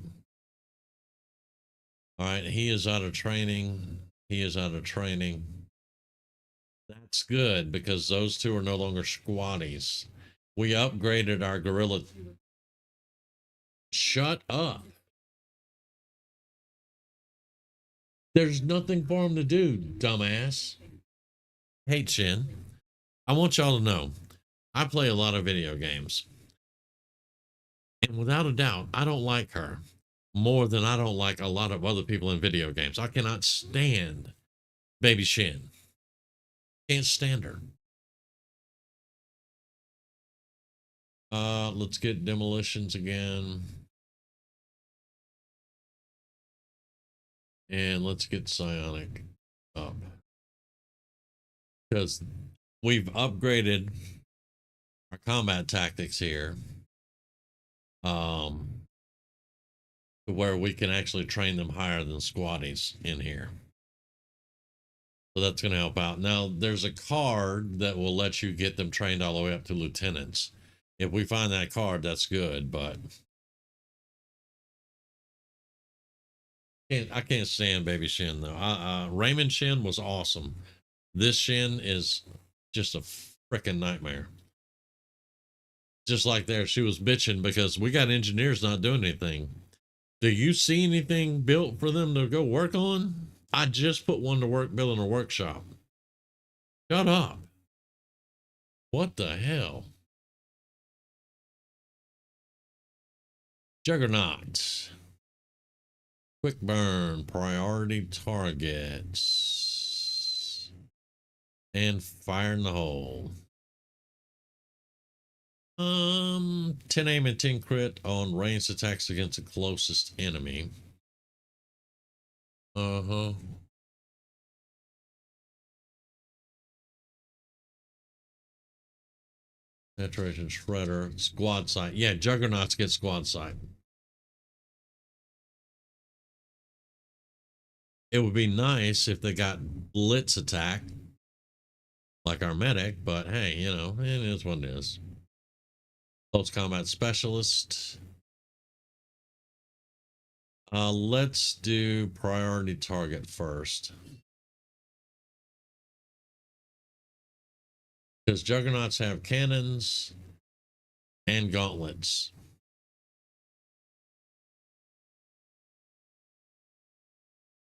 All right, he is out of training. He is out of training. That's good because those two are no longer squatties. We upgraded our gorilla. Shut up. There's nothing for him to do, dumbass. Hey, Chin. I want y'all to know I play a lot of video games. And without a doubt, I don't like her more than I don't like a lot of other people in video games. I cannot stand Baby Shin. Can't stand her. Let's get demolitions again. And let's get psionic up. Because we've upgraded our combat tactics here. To where we can actually train them higher than squatties in here. So that's going to help out. Now, there's a card that will let you get them trained all the way up to lieutenants. If we find that card, that's good, but I can't stand Baby Shin, though. Raymond Shin was awesome. This Shin is just a freaking nightmare. Just like there, she was bitching because we got engineers not doing anything. Do you see anything built for them to go work on? I just put one to work building a workshop. Shut up. What the hell? Juggernaut. Quick burn. Priority targets. And fire in the hole. 10 aim and 10 crit on ranged attacks against the closest enemy. Uh-huh. Penetration shredder. Squad sight. Yeah, juggernauts get squad sight. It would be nice if they got blitz attack like our medic, but hey, you know, it is what it is. Close combat specialist. Let's do priority target first. Because juggernauts have cannons and gauntlets.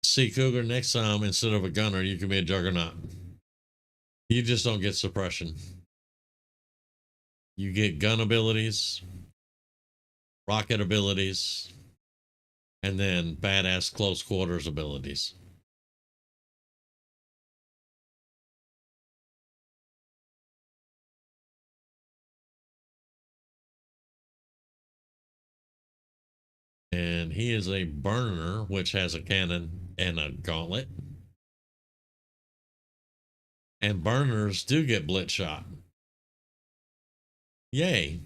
See, Cougar, next time instead of a gunner, you can be a juggernaut. You just don't get suppression. You get gun abilities, rocket abilities, and then badass close quarters abilities. And he is a burner, which has a cannon and a gauntlet. And burners do get blitz shot. Yay.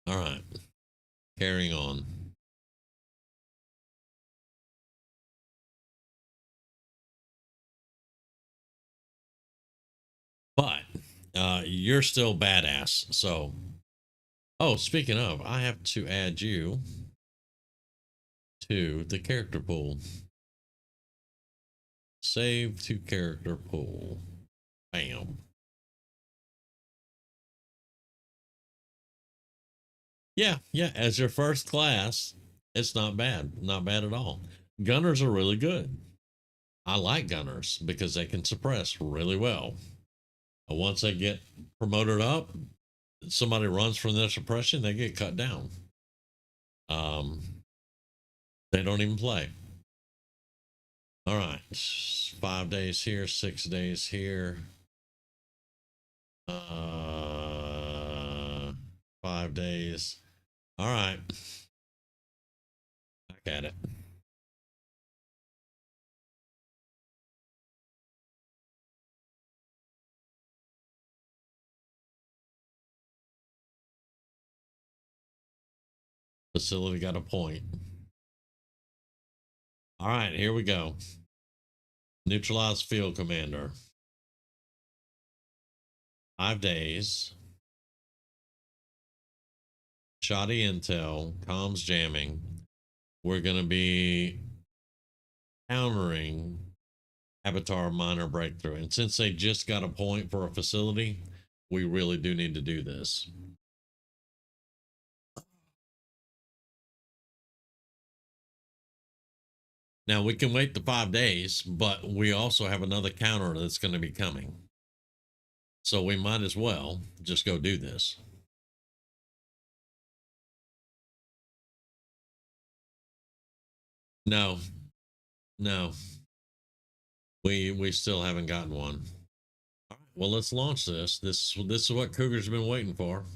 All right. Carrying on. But you're still badass. So, oh, speaking of, I have to add you to the character pool. Save to character pool. Bam. Yeah. As your first class, it's not bad. Not bad at all. Gunners are really good. I like gunners because they can suppress really well. And once they get promoted up, somebody runs from their suppression, they get cut down. Um, they don't even play. All right, 5 days here, 6 days here. 5 days. All right, back at it. Facility got a point. All right, here we go. Neutralize field commander. 5 days. Shoddy intel, comms jamming. We're going to be countering Avatar minor breakthrough. And since they just got a point for a facility, we really do need to do this. Now we can wait the 5 days, but we also have another counter that's going to be coming. So we might as well just go do this. No, no, we still haven't gotten one. All right, well, let's launch this. This is what Cougar's been waiting for.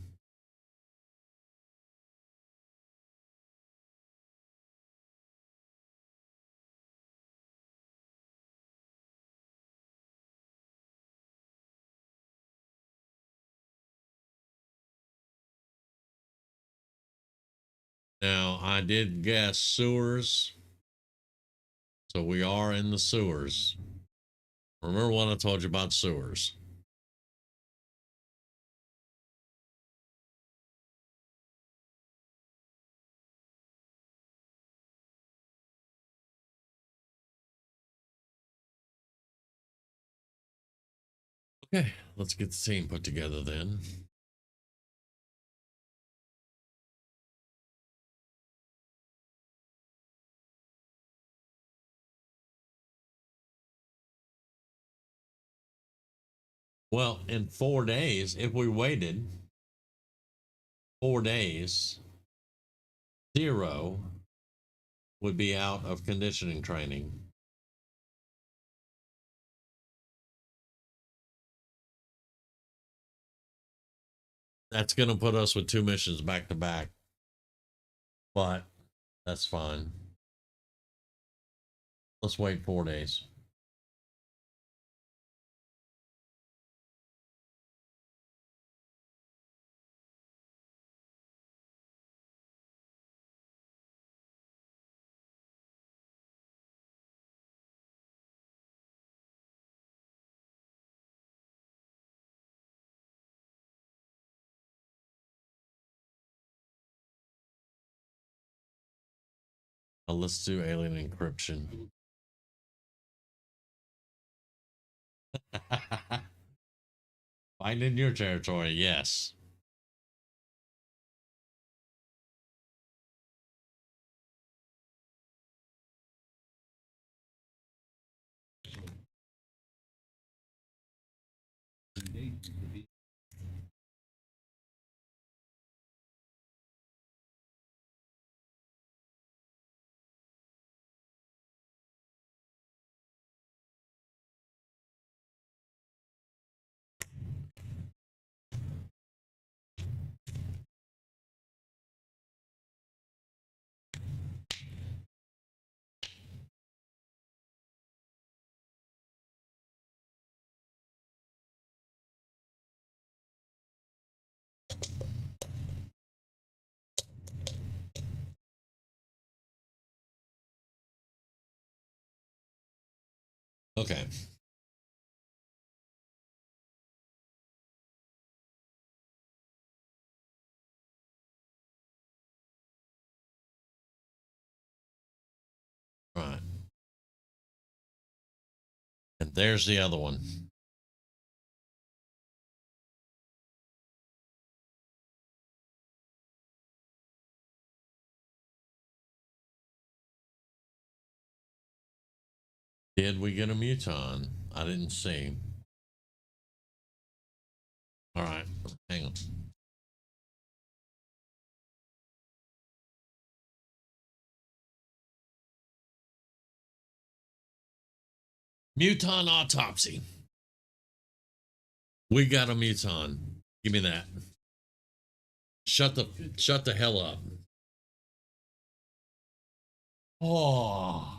Now I did guess sewers, so we are in the sewers. Remember what I told you about sewers. Okay, let's get the team put together then. Well, in 4 days, if we waited 4 days, Zero would be out of conditioning training. That's going to put us with 2 missions back to back, but that's fine. Let's wait 4 days. Let's do alien encryption. Find in your territory, yes. Okay. Right. And there's the other one. Did we get a muton? I didn't see. All right. Hang on. Muton autopsy. We got a muton. Give me that. Shut the hell up. Oh.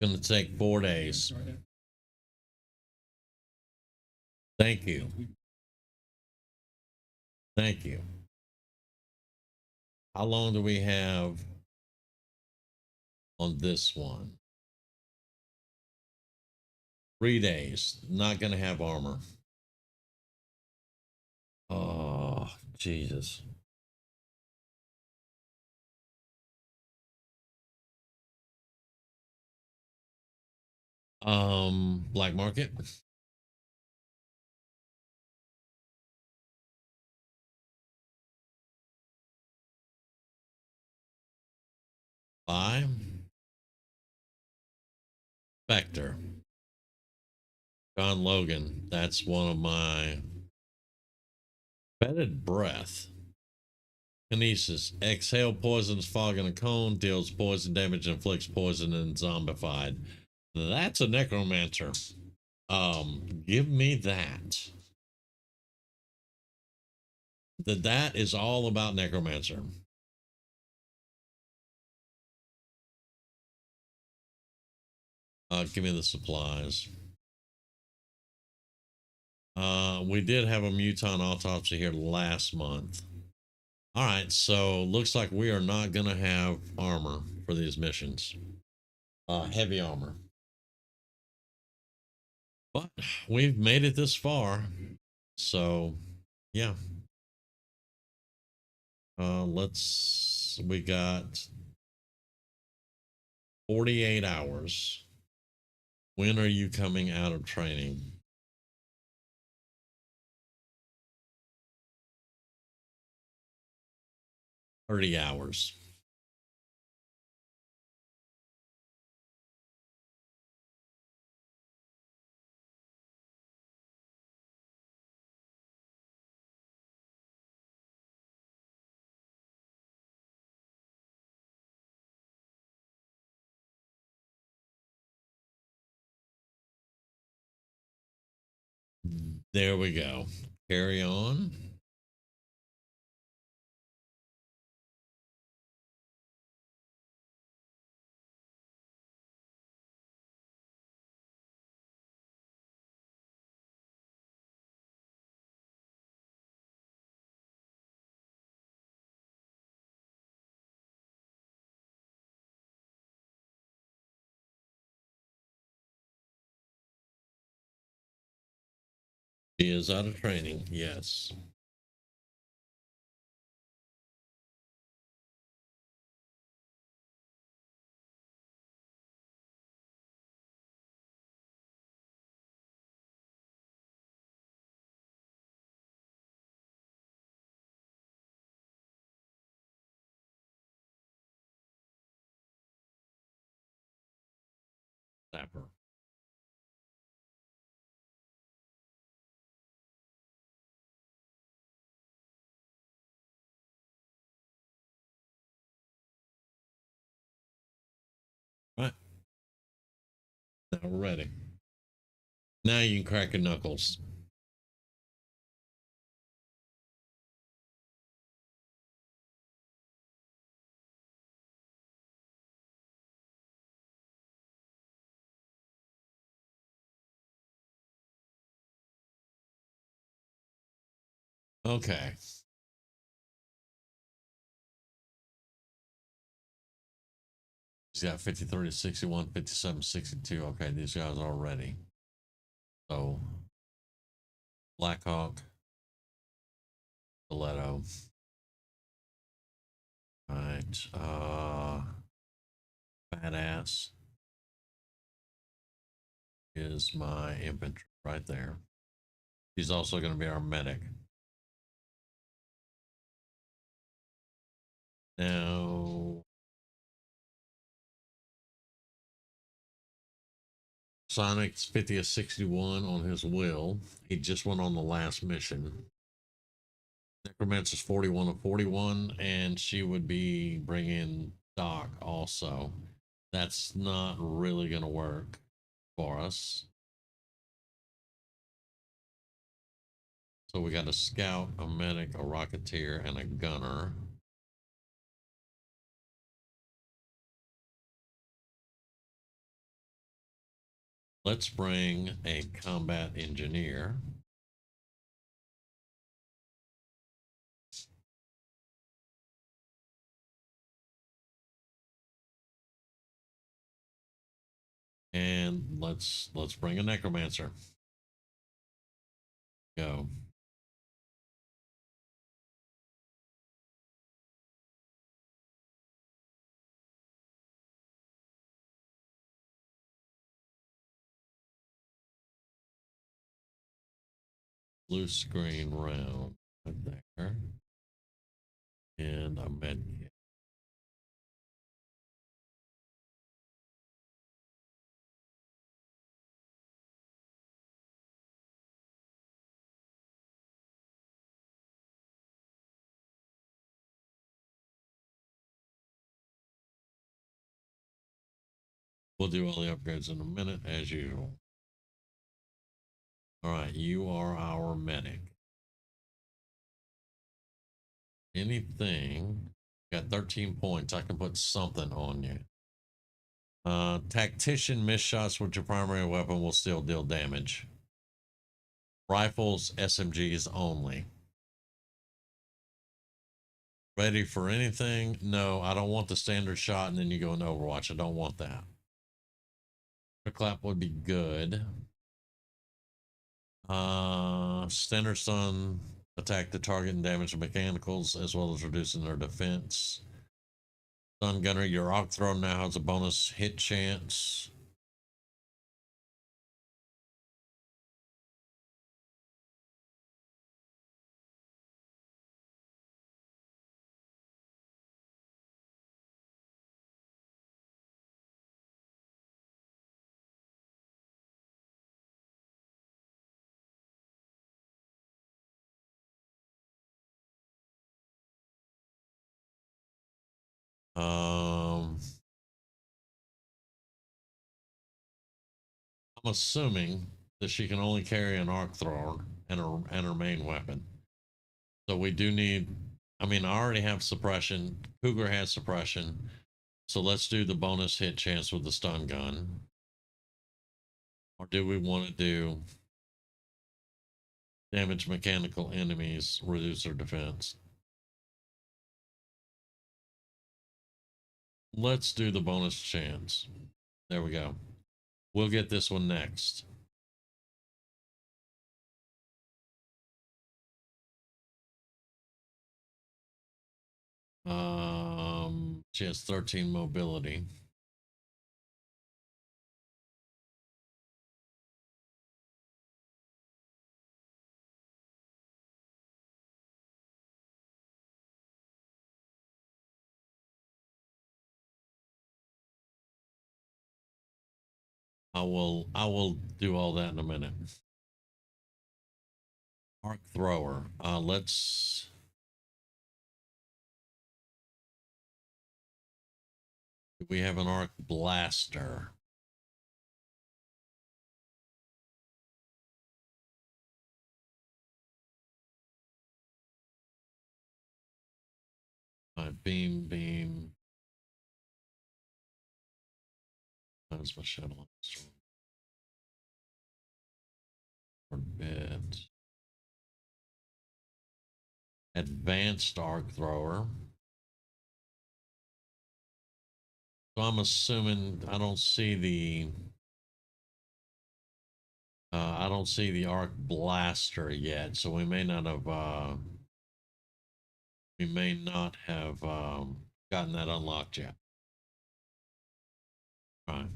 Gonna take 4 days. Thank you. Thank you. How long do we have on this one? 3 days. Not gonna have armor. Oh, Jesus. Black market. Buy. Spectre. John Logan. That's one of my fetid breath. Kinesis. Exhale poisons fog in a cone, deals poison damage, inflicts poison and zombified. That's a necromancer. Give me that. That is all about necromancer. Give me the supplies. We did have a muton autopsy here last month. All right, so looks like we are not gonna have armor for these missions. Heavy armor. But we've made it this far. So yeah. We got 48 hours. When are you coming out of training? 30 hours. There we go. Carry on. He is out of training. Yes. already. Now you can crack your knuckles. Okay. He's got 53 to 61, 57, 62. Okay, these guys are ready. So, Blackhawk, Stiletto. Right. Badass is my infantry right there. He's also going to be our medic. Now, Sonic's 50 of 61 on his will. He just went on the last mission. Necromancer's 41 of 41, and she would be bringing Doc also. That's not really going to work for us. So we got a scout, a medic, a rocketeer, and a gunner. Let's bring a combat engineer. And let's bring a necromancer. Go. Blue screen round right there. And a med kit. We'll do all the upgrades in a minute, as usual. All right, you are our medic. Anything? Got 13 points. I can put something on you. Tactician miss shots with your primary weapon will still deal damage. Rifles, SMGs only. Ready for anything? No, I don't want the standard shot and then you go into Overwatch. I don't want that. Clap would be good. Standard stun, attack the target and damage the mechanicals as well as reducing their defense. Stun gunner, your arc throw now has a bonus hit chance. I'm assuming that she can only carry an arc thrower and her main weapon. So we do need. I mean, I already have suppression. Cougar has suppression. So let's do the bonus hit chance with the stun gun. Or do we want to do damage mechanical enemies, reduce their defense? Let's do the bonus chance. There we go. We'll get this one next. She has 13 mobility. I will do all that in a minute. Arc thrower. Let's. We have an arc blaster. beam. How's my shuttle? Forbid. Advanced arc thrower. So I'm assuming I don't see the arc blaster yet, so we may not have gotten that unlocked yet. All right.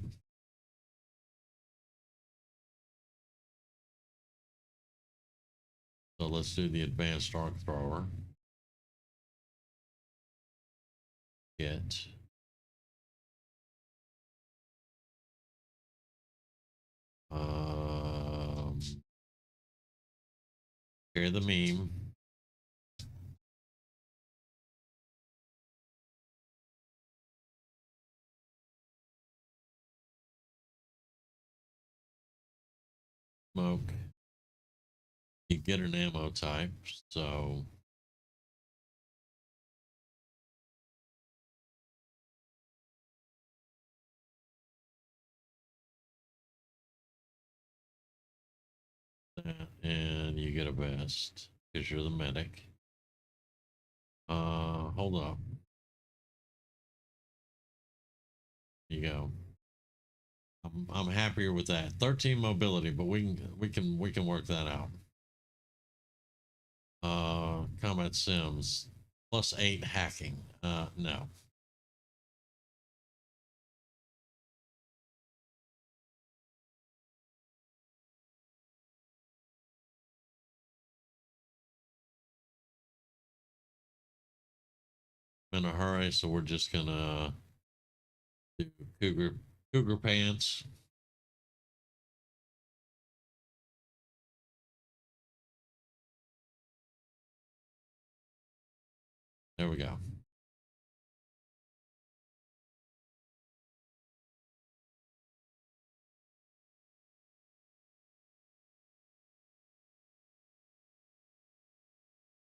So let's do the advanced arc thrower. Get here the meme. Smoke. You get an ammo type, so that, and you get a vest because you're the medic. Hold up. You go. I'm happier with that. 13 mobility, but we can work that out. Combat sims +8 hacking. No. I'm in a hurry, so we're just gonna do cougar pants. There we go.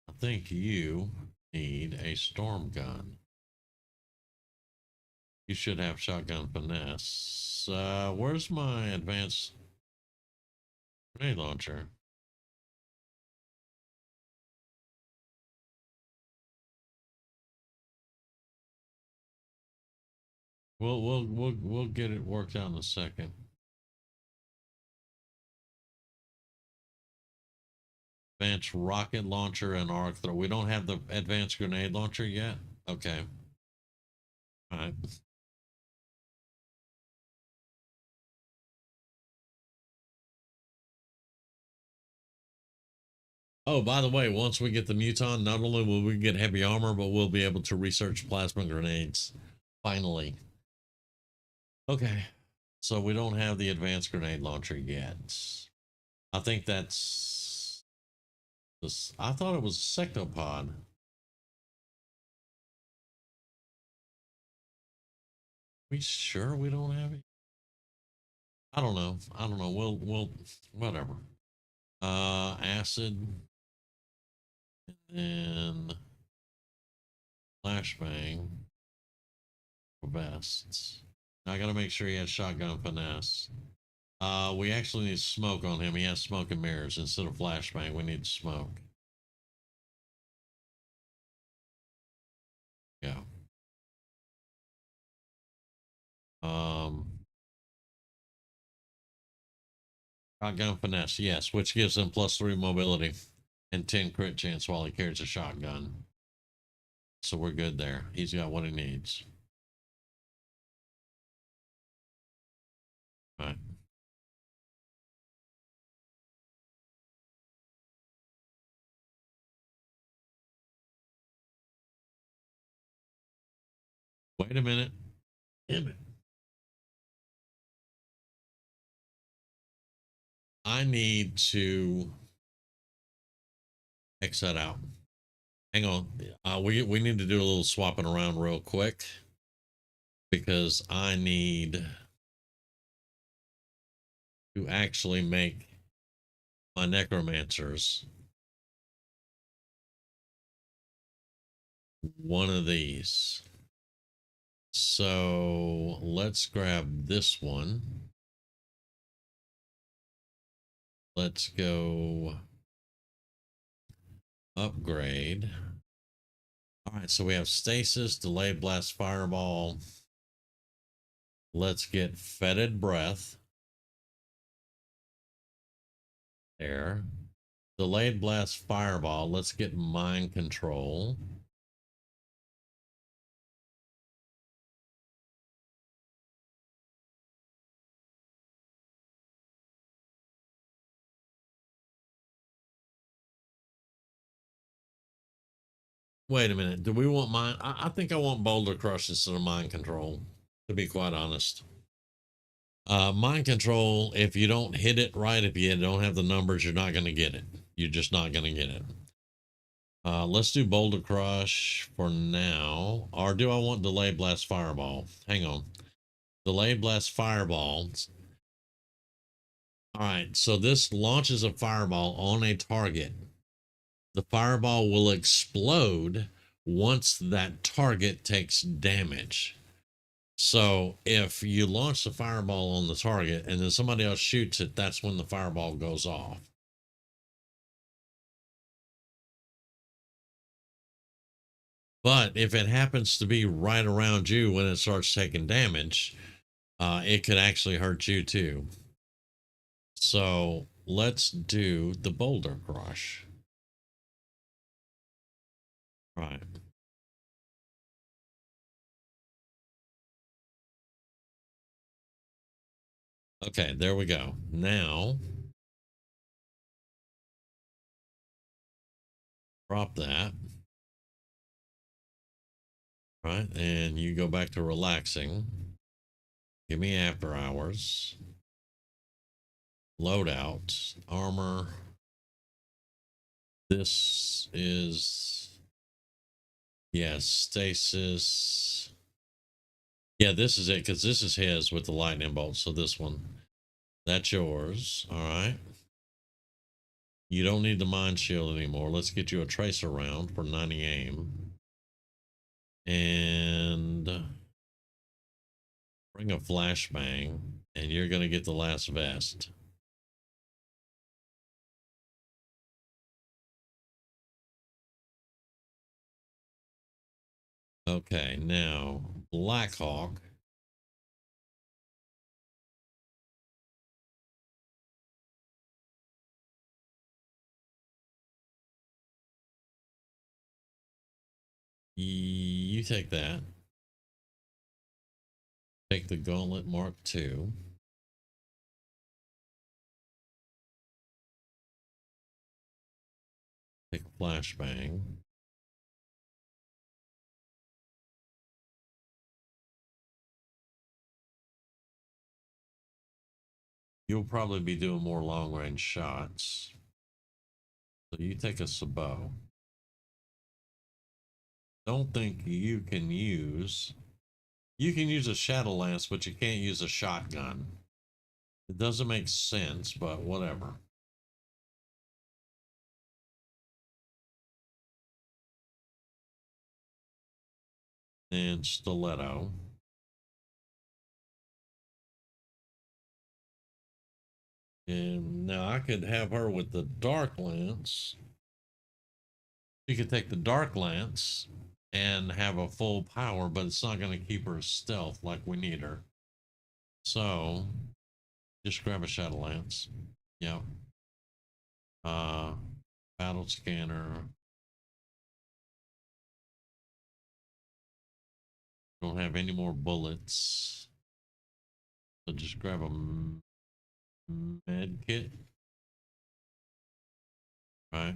I think you need a storm gun. You should have shotgun finesse. Where's my advanced grenade launcher? We'll get it worked out in a second. Advanced rocket launcher and arc thrower. We don't have the advanced grenade launcher yet. Okay. All right. Oh, by the way, once we get the muton, not only will we get heavy armor, but we'll be able to research plasma grenades. Finally. Okay. So we don't have the advanced grenade launcher yet. I think that's this. I thought it was a sectopod. We sure we don't have it? I don't know. I don't know. We'll whatever. Acid, and then flashbang vests. Now I gotta make sure he has shotgun finesse. We actually need smoke on him. He has smoke and mirrors instead of flashbang. We need smoke. Yeah. Shotgun finesse, yes, which gives him +3 mobility and 10 crit chance while he carries a shotgun. So we're good there. He's got what he needs. All right. Wait a minute. Damn it. I need to X that out. Hang on. We need to do a little swapping around real quick because I need to actually make my necromancers one of these. So let's grab this one. Let's go upgrade. All right, so we have stasis, delayed blast, fireball. Let's get fetid breath. There. Delayed blast, fireball. Let's get mind control. Wait a minute. Do we want mind? I think I want boulder crush instead of mind control, to be quite honest. Mind control, if you don't hit it right, if you don't have the numbers, you're not going to get it. You're just not going to get it. Let's do boulder crush for now. Or do I want delayed blast fireball? Hang on. Delayed blast fireball. All right. So this launches a fireball on a target. The fireball will explode once that target takes damage. So if you launch the fireball on the target and then somebody else shoots it, that's when the fireball goes off. But if it happens to be right around you when it starts taking damage, it could actually hurt you too. So let's do the boulder crush. Right. Okay, there we go. Now, drop that. Right, and you go back to relaxing. Give me after hours. Loadout, armor. This is, yes, stasis. Yeah, this is it, because this is his with the lightning bolt. So this one, that's yours. All right. You don't need the mind shield anymore. Let's get you a tracer round for 90 aim. And bring a flashbang, and you're going to get the last vest. Okay, now Blackhawk. You take that. Take the Gauntlet Mark II. Take Flashbang. You'll probably be doing more long range shots. So you take a sabot. Don't think you can use. You can use a shadow lance, but you can't use a shotgun. It doesn't make sense, but whatever. And stiletto. And now I could have her with the dark lance. She could take the dark lance and have a full power, but it's not going to keep her stealth like we need her. So just grab a shadow lance. Yep. Battle scanner. Don't have any more bullets. So just grab a med kit. Right.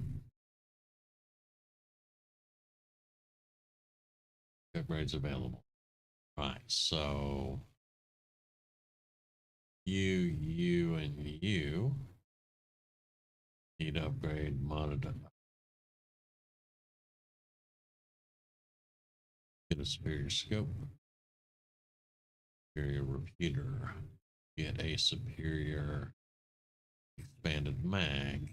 Upgrades available. Right. So you, and you need to upgrade monitor. Get a superior scope. Superior repeater. Get a superior expanded mag.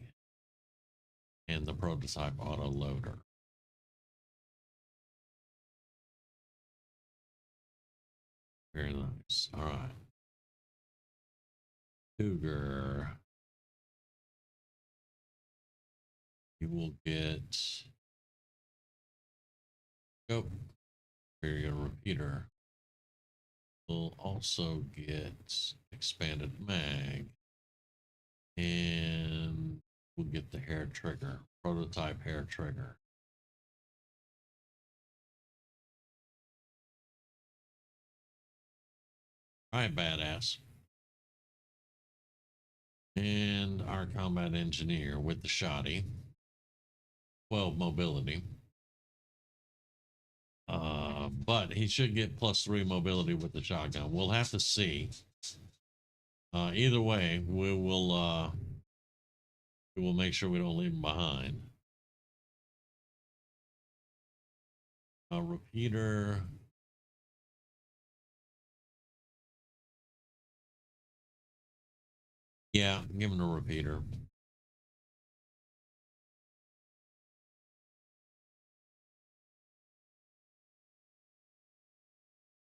And the prototype auto loader. Very nice. All right. Cougar. You will get. Oh, here you go, repeater. We'll also get expanded mag. And we'll get the hair trigger, prototype hair trigger. All right, badass. And our combat engineer with the shoddy. 12 mobility. But he should get +3 mobility with the shotgun. We'll have to see. Either way, we will make sure we don't leave him behind. A repeater. Yeah, give him a repeater.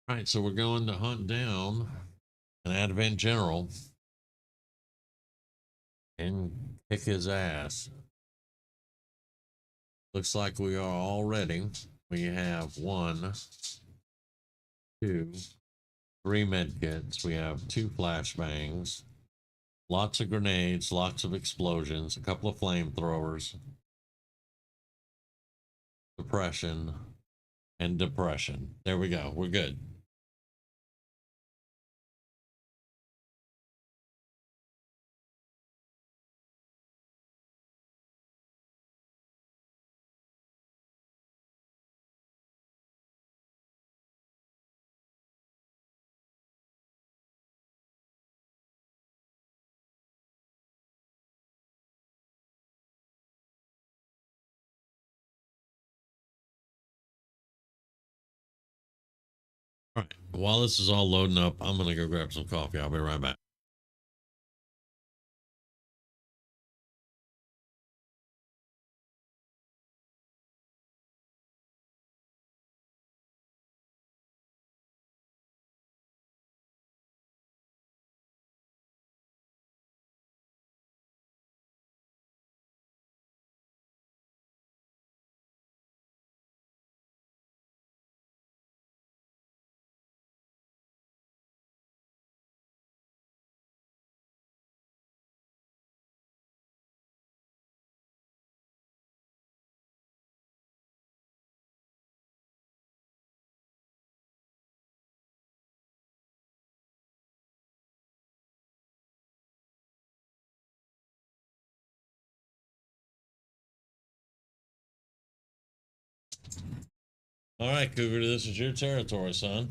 All right, so we're going to hunt down an Advent General and kick his ass. Looks like we are all ready. We have 1, 2, 3 med kits. We have 2 flashbangs, lots of grenades, lots of explosions, a couple of flamethrowers, suppression, and depression. There we go. We're good. All right. While this is all loading up, I'm going to go grab some coffee. I'll be right back. All right, Cougar, this is your territory, son.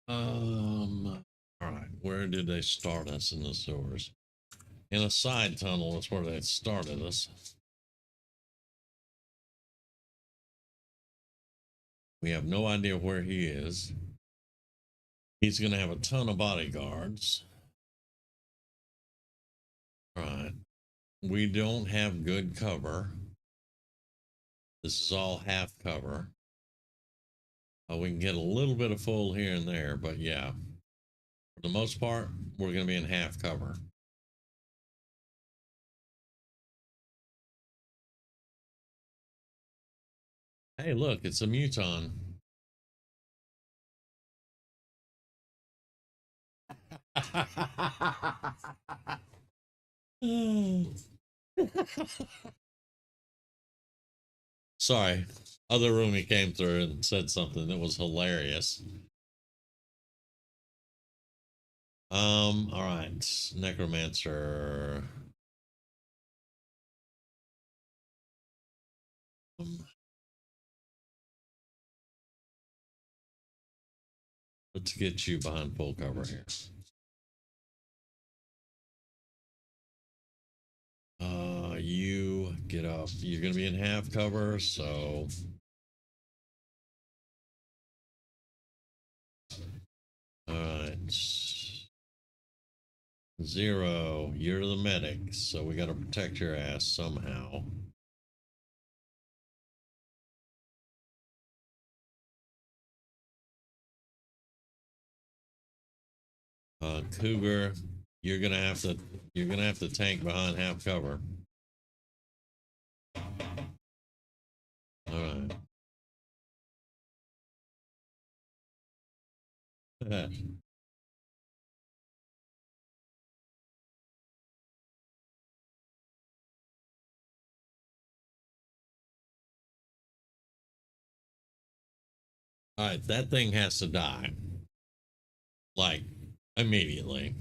All right, where did they start us in the sewers? In a side tunnel is where they started us. We have no idea where he is. He's going to have a ton of bodyguards. All right. We don't have good cover. This is all half cover. We can get a little bit of full here and there, but yeah, for the most part, we're going to be in half cover. Hey, look, it's a muton. Sorry, other roomie came through and said something that was hilarious. All right, necromancer. Let's get you behind full cover here. You get up. You're gonna be in half cover, so all right. Zero, you're the medic, so we gotta protect your ass somehow. Cougar, you're gonna have to tank behind half cover. All right. All right, that thing has to die, like immediately.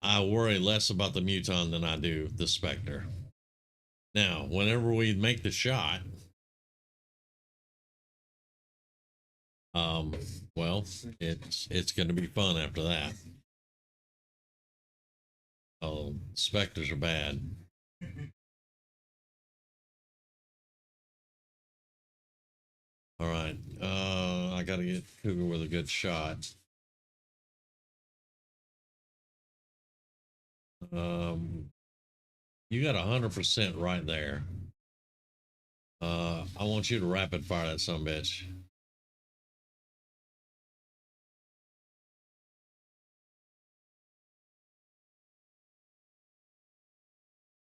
I worry less about the muton than I do the Spectre. Now, whenever we make the shot, um, well, it's going to be fun after that. Oh, Spectres are bad. All right, I got to get Cougar with a good shot. You got 100% right there. I want you to rapid fire that son bitch.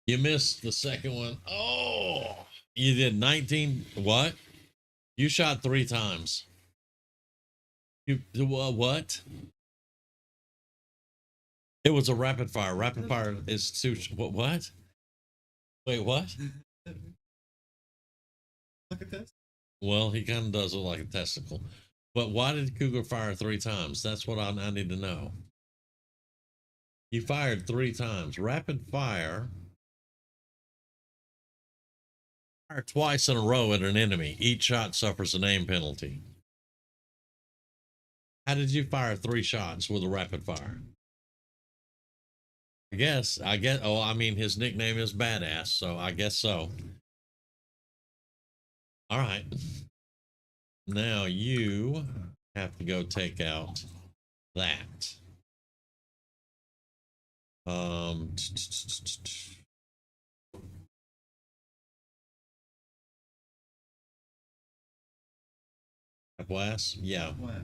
You missed the second one. Oh, you did 19. What? You shot 3 times. You what? It was a rapid fire. Rapid fire is too. What? Wait, what? Like a test? Well, he kind of does look like a testicle. But why did Cougar fire 3 times? That's what I need to know. He fired 3 times. Rapid fire. Fire twice in a row at an enemy. Each shot suffers a name penalty. How did you fire 3 shots with a rapid fire? I guess. Oh, I mean, his nickname is Badass, so I guess so. All right. Now you have to go take out that. Um, Blast? Yeah. What?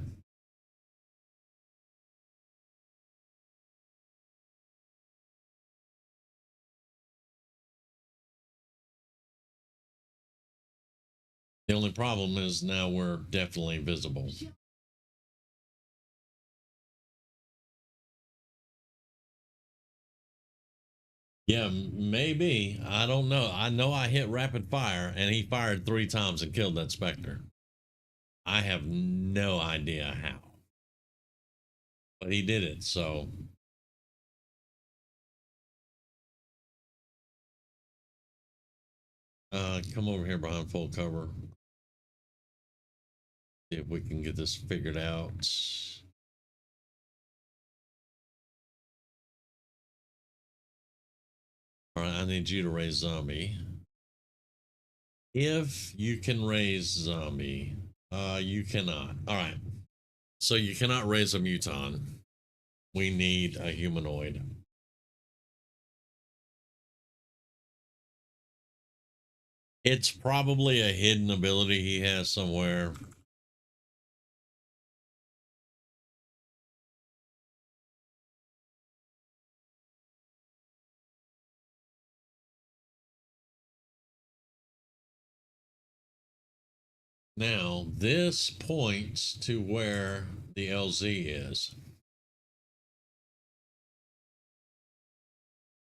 The only problem is now we're definitely visible. Yeah, maybe. I don't know. I know I hit rapid fire and he fired 3 times and killed that Spectre. I have no idea how. But he did it, so. Come over here behind full cover. See if we can get this figured out. All right, I need you to raise zombie. If you can raise zombie, you cannot. All right, so you cannot raise a muton. We need a humanoid. It's probably a hidden ability he has somewhere. Now, this points to where the LZ is,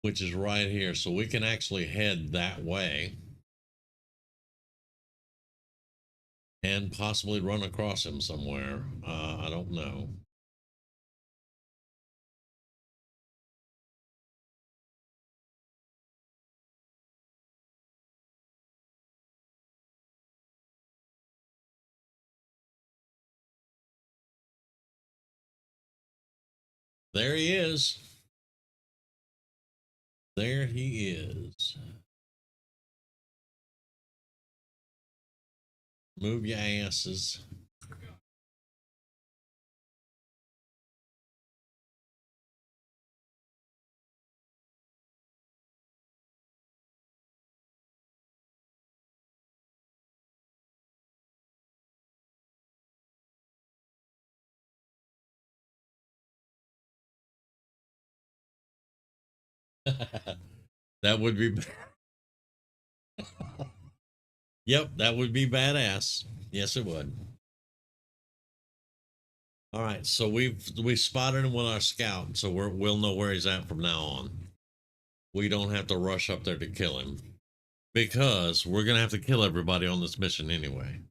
which is right here. So we can actually head that way and possibly run across him somewhere. I don't know. There he is. There he is. Move your asses. That would be. Yep, that would be badass. Yes, it would. All right, so we spotted him with our scout, so we'll know where he's at from now on. We don't have to rush up there to kill him because we're gonna have to kill everybody on this mission anyway.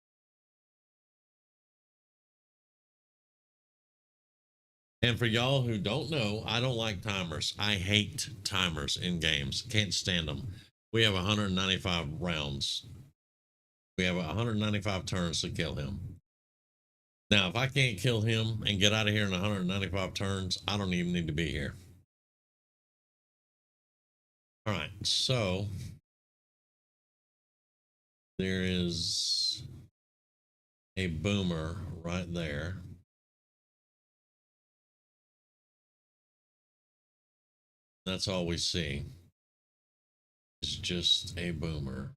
And for y'all who don't know, I don't like timers. I hate timers in games. Can't stand them. We have 195 rounds. We have 195 turns to kill him. Now, if I can't kill him and get out of here in 195 turns, I don't even need to be here. All right, so there is a boomer right there. That's all we see. It's just a boomer.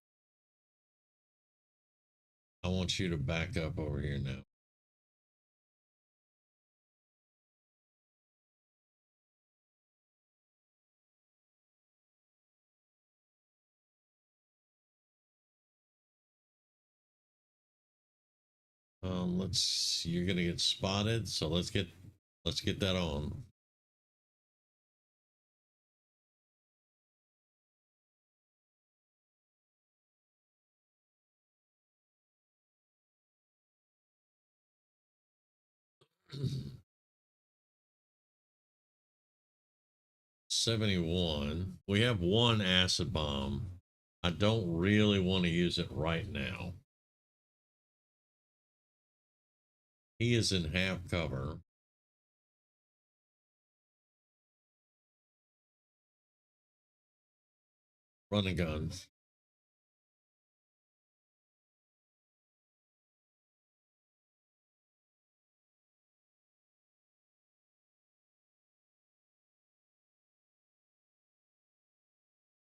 I want you to back up over here now. You're gonna get spotted, so let's get that on. $71. We have one acid bomb. I don't really want to use it right now. He is in half cover. Run and gun.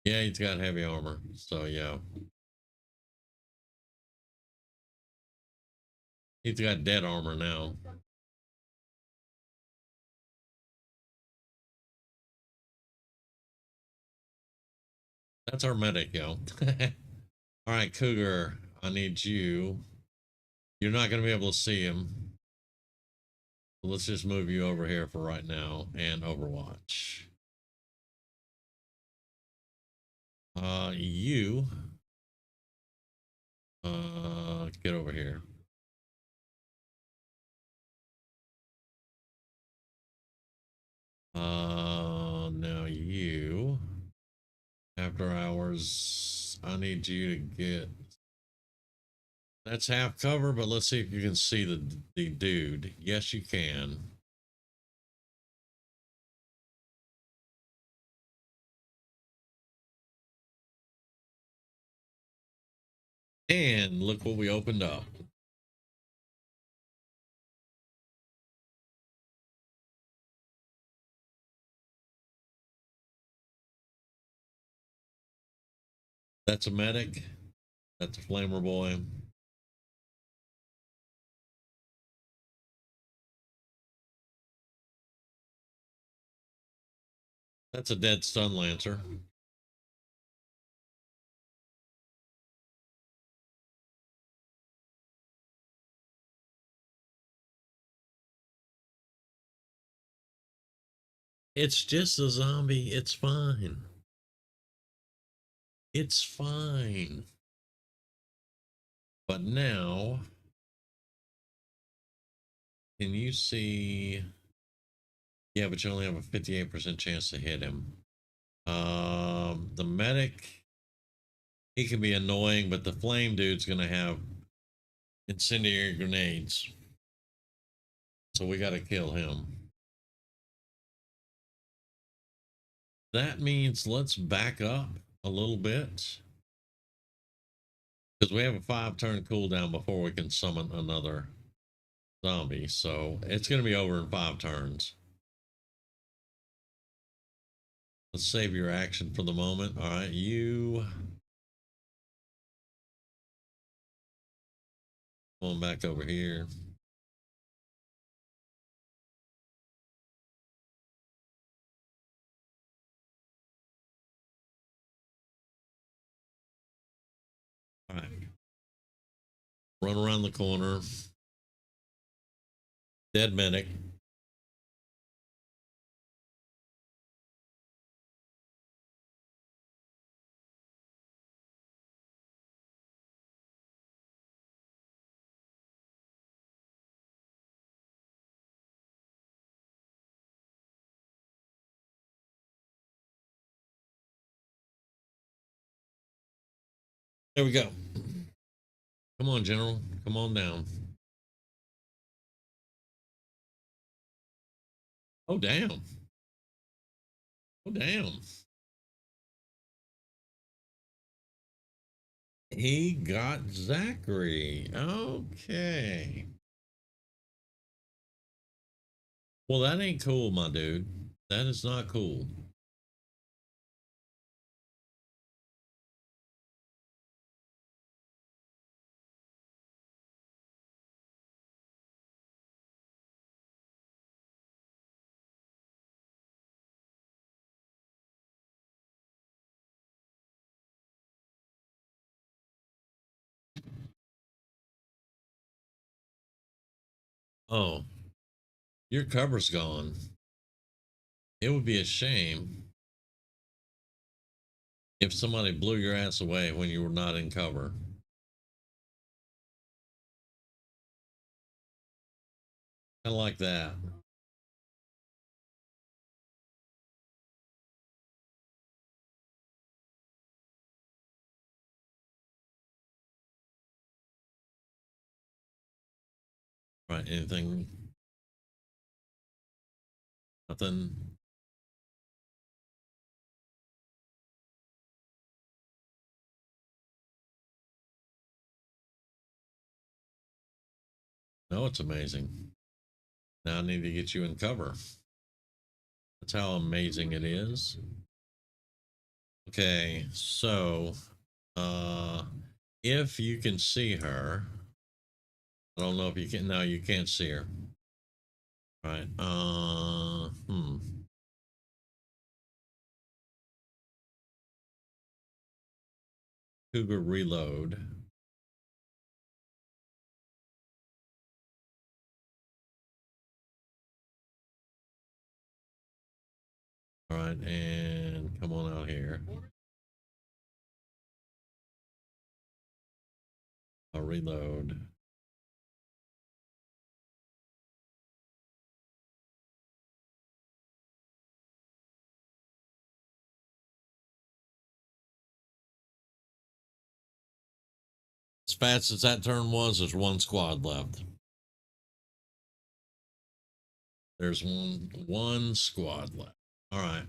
Yeah, he's got heavy armor. So yeah. He's got dead armor now. That's our medic, yo. All right, Cougar, I need you. You're not going to be able to see him. Let's just move you over here for right now and Overwatch. You get over here. Now you after hours, I need you to get, that's half cover, but let's see if you can see the dude. Yes, you can. And look what we opened up. That's a medic. That's a flamer boy. That's a dead stun lancer. It's just a zombie. It's fine. It's fine. But now, can you see? Yeah, but you only have a 58% chance to hit him. The medic, he can be annoying, but the flame dude's gonna have incendiary grenades. So we gotta kill him. That means let's back up a little bit because we have a 5-turn cooldown before we can summon another zombie. So it's going to be over in 5 turns. Let's save your action for the moment. All right, you going back over here. All right, run around the corner. Dead medic. There we go. Come on, General. Come on down. Oh, damn. Oh, damn. He got Zachary. Okay. Well, that ain't cool, my dude. That is not cool. Oh, your cover's gone. It would be a shame if somebody blew your ass away when you were not in cover. Kind of like that. Right, anything? Nothing? No, it's amazing. Now I need to get you in cover. That's how amazing it is. Okay, so if you can see her, I don't know if you can. No, you can't see her. Right. Cougar reload. All right, and come on out here. I'll reload. As fast as that turn was, there's one squad left. There's one squad left. All right.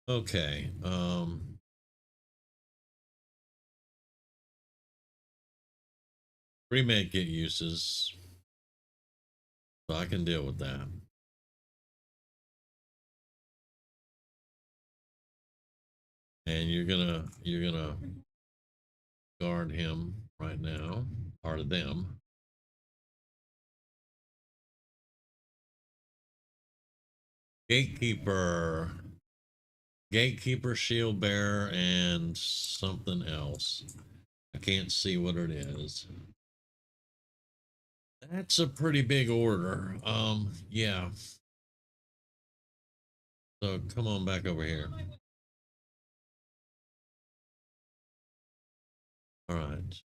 Okay. Remake get uses, so I can deal with that. And you're gonna guard him right now, or them. Gatekeeper, gatekeeper, shield bearer, and something else. I can't see what it is. That's a pretty big order. Yeah. So come on back over here. All right.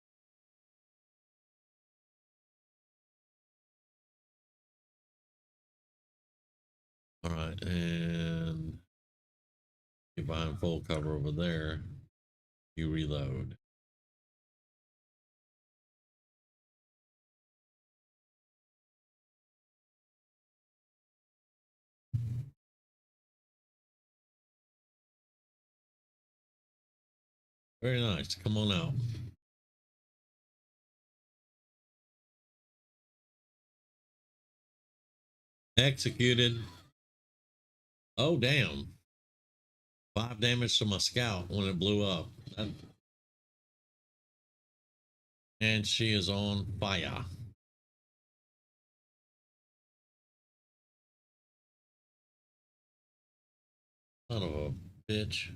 All right, and get behind full cover over there. You reload. Very nice. Come on out. Executed. Oh, damn. 5 damage to my scout when it blew up. And she is on fire. Son of a bitch.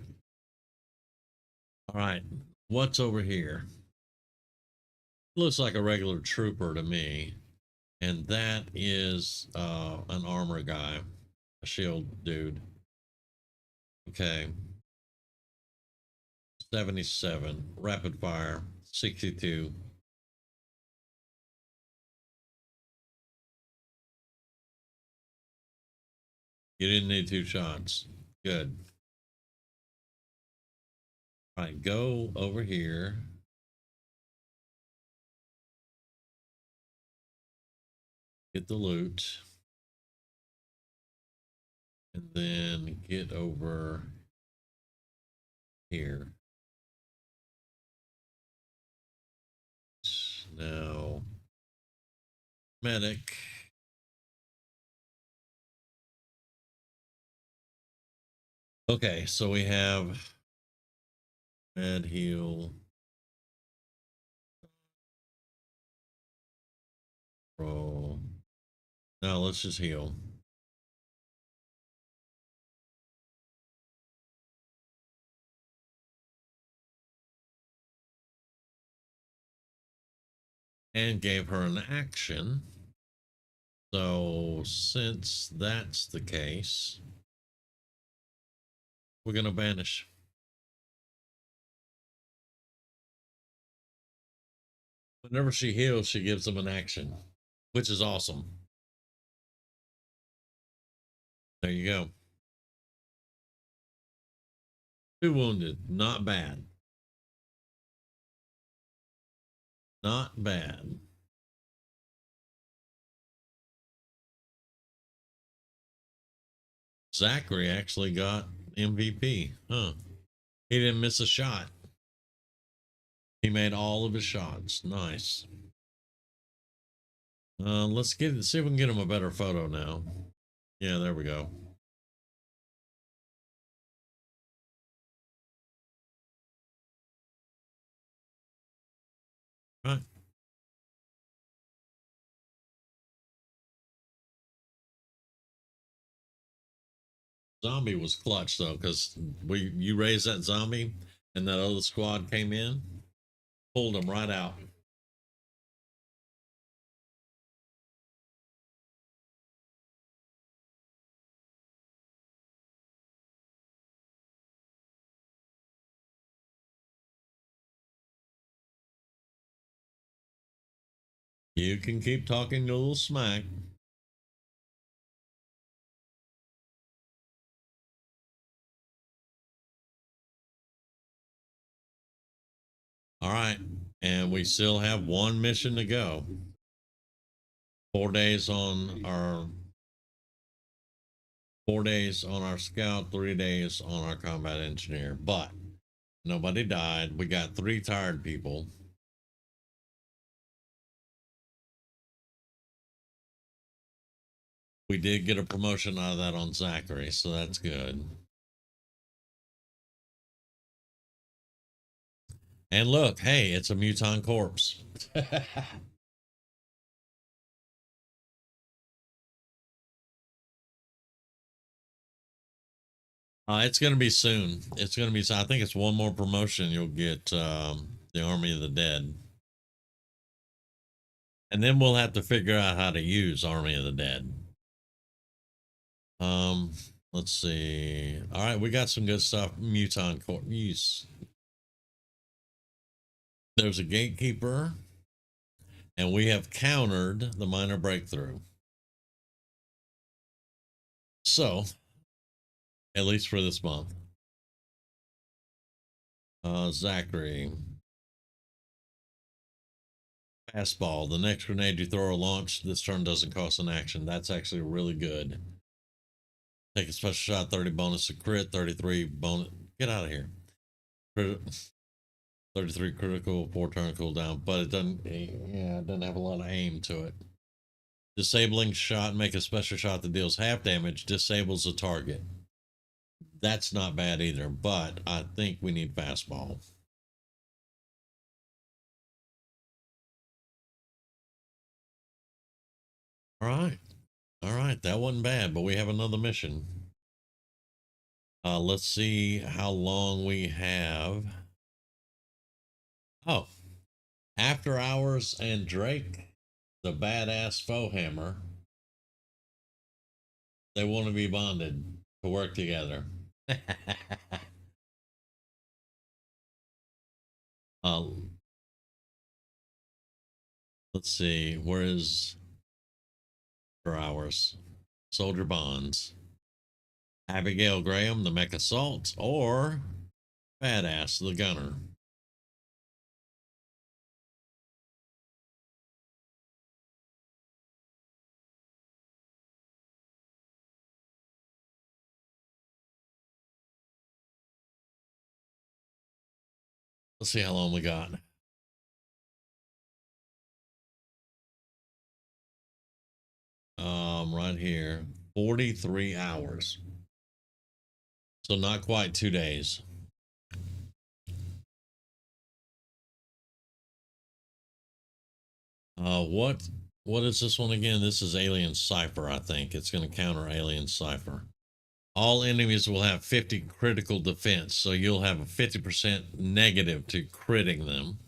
All right. What's over here? Looks like a regular trooper to me. And that is an armor guy, a shield dude. Okay. 77. Rapid fire. 62. You didn't need 2 shots. Good. All right, go over here. Get the loot. And then get over here. Now, medic. Okay, so we have med heal. Roll. Now let's just heal. And gave her an action. So since that's the case, we're going to banish. Whenever she heals, she gives them an action, which is awesome. There you go. 2 wounded. Not bad. Not bad. Zachary actually got MVP. Huh. He didn't miss a shot. He made all of his shots. Nice. Let's see if we can get him a better photo now. Yeah, there we go. All right. Zombie was clutch though, because you raised that zombie and that other squad came in, pulled him right out. You can keep talking a little smack. All right. And we still have 1 mission to go. 4 days on our 4 days on our scout, 3 days on our combat engineer. But nobody died. We got 3 tired people. We did get a promotion out of that on Zachary, so that's good. And look, hey, it's a muton corpse. It's going to be soon. It's going to be, I think it's 1 more promotion. You'll get the Army of the Dead. And then we'll have to figure out how to use Army of the Dead. Let's see. All right, we got some good stuff. Muton corpse. Use. There's a gatekeeper. And we have countered the minor breakthrough. So, at least for this month. Zachary. Fastball. The next grenade you throw or launch this turn doesn't cost an action. That's actually really good. Take a special shot, 30 bonus to crit, 33 bonus. Get out of here. 33 critical, 4 turn cooldown, but it doesn't. Yeah, it doesn't have a lot of aim to it. Disabling shot, make a special shot that deals half damage, disables a target. That's not bad either, but I think we need fastball. All right. All right. That wasn't bad, but we have another mission. Let's see how long we have. Oh, After Hours and Drake, the badass faux hammer. They want to be bonded to work together. uh, let's see. Where is After Hours? Soldier Bonds. Abigail Graham, the mech assault, or Badass, the gunner. Let's see how long we got. Right here, 43 hours. So not quite 2 days. What is this one again? This is Alien Cipher, I think. It's going to counter Alien Cipher. All enemies will have 50 critical defense, so you'll have a 50% negative to critting them.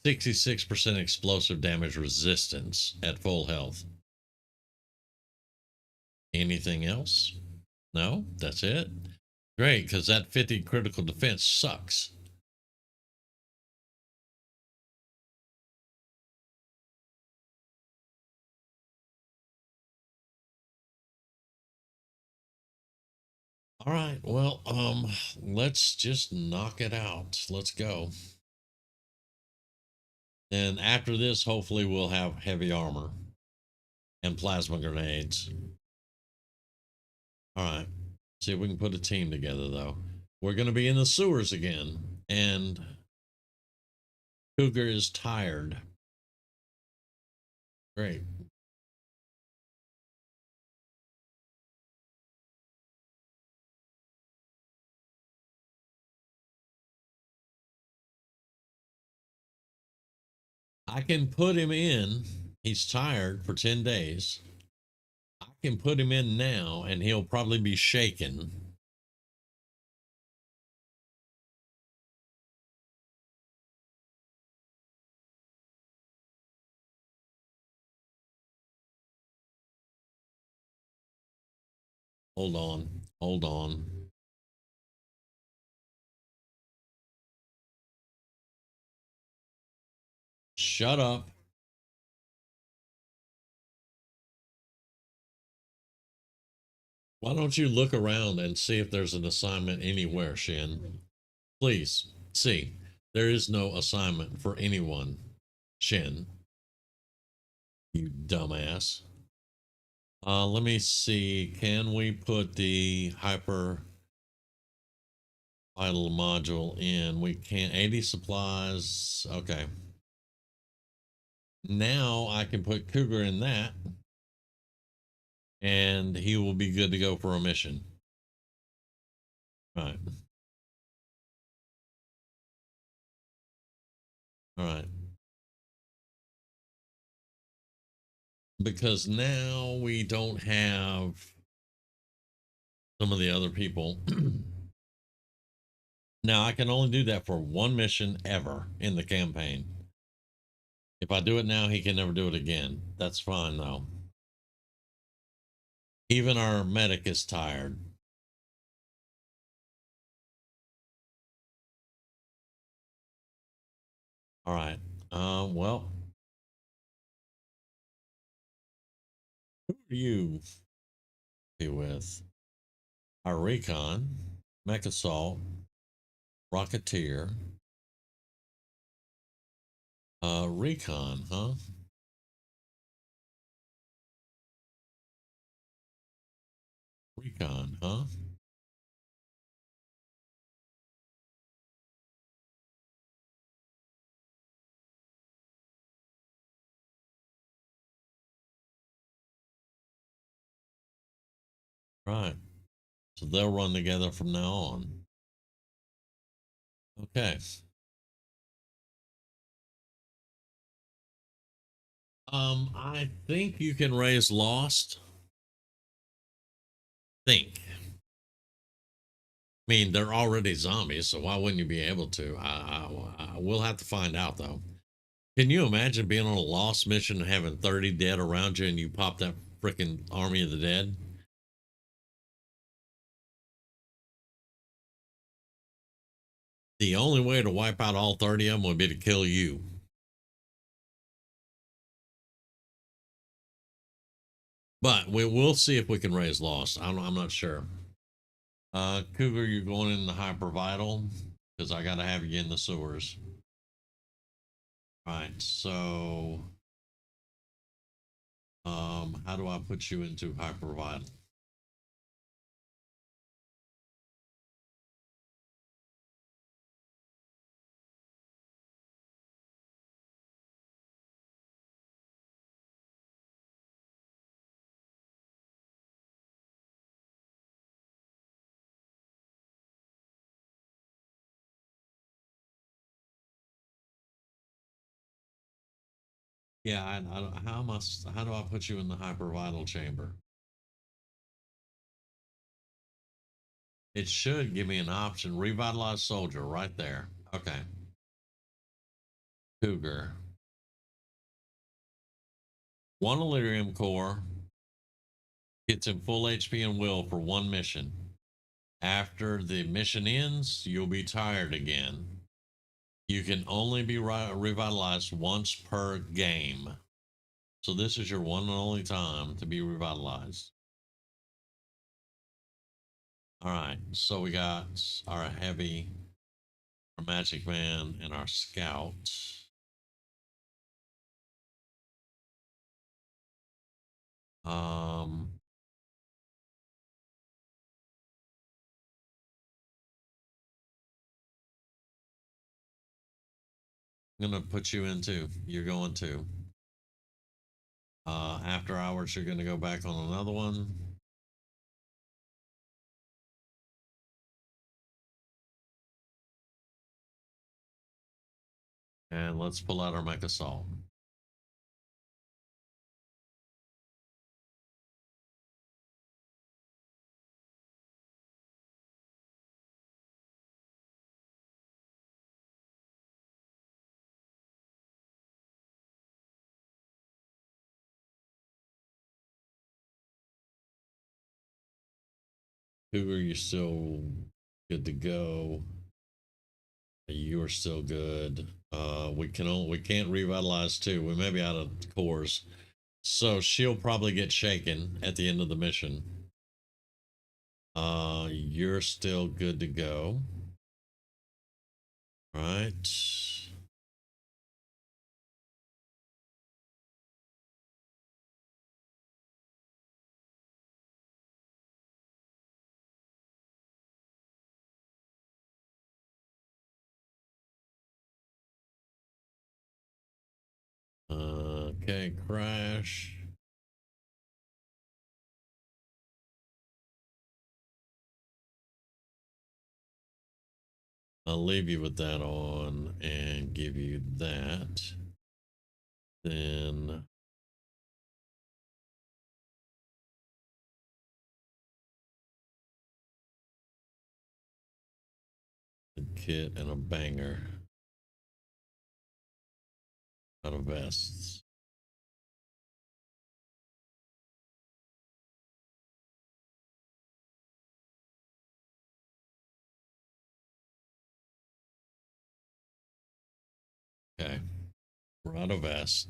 66% explosive damage resistance at full health. Anything else? No, that's it. Great, because that 50 critical defense sucks. All right, well, let's just knock it out. Let's go. And after this, hopefully we'll have heavy armor and plasma grenades. All right, see if we can put a team together, though. We're going to be in the sewers again, and Cougar is tired. Great. I can put him in. He's tired for 10 days. I can put him in now, and he'll probably be shaken. Hold on. Hold on. Shut up. Why don't you look around and see if there's an assignment anywhere, Shin? Please, see. There is no assignment for anyone, Shin. You dumbass. Let me see. Can we put the hyper vital module in? We can't. 80 supplies. Okay. Now I can put Cougar in that, and he will be good to go for a mission. All right. All right. Because now we don't have some of the other people. Now I can only do that for one mission ever in the campaign. If I do it now, he can never do it again. That's fine though. Even our medic is tired. All right. Well, who are you be with? Our recon, mech assault, rocketeer, recon, huh? Recon, huh? Right. So they'll run together from now on. Okay. I think you can raise Lost. Think. I mean, they're already zombies, so why wouldn't you be able to? I will have to find out though. Can you imagine being on a Lost mission and having 30 dead around you, and you pop that freaking army of the dead? The only way to wipe out all 30 of them would be to kill you. But we'll see if we can raise Lost. I'm not sure. Cougar, you're going in the hypervital because I got to have you in the sewers. All right. So, how do I put you into hypervital? Yeah, how do I put you in the hypervital chamber? It should give me an option. Revitalize soldier right there. Okay. Cougar. One Illyrium core gets him full HP and will for one mission. After the mission ends, you'll be tired again. You can only be revitalized once per game. So this is your one and only time to be revitalized. All right. So we got our heavy, our magic man, and our scout. Um, I'm gonna put you into. You're going to. After hours, you're gonna go back on another one. And let's pull out our mech assault. Cougar, you're still good to go. You are still good. We can't revitalize two. We may be out of cores. So she'll probably get shaken at the end of the mission. You're still good to go. Right. Okay, crash. I'll leave you with that on and give you that. Then a kit and a banger out of vests. Okay, we're out of vest.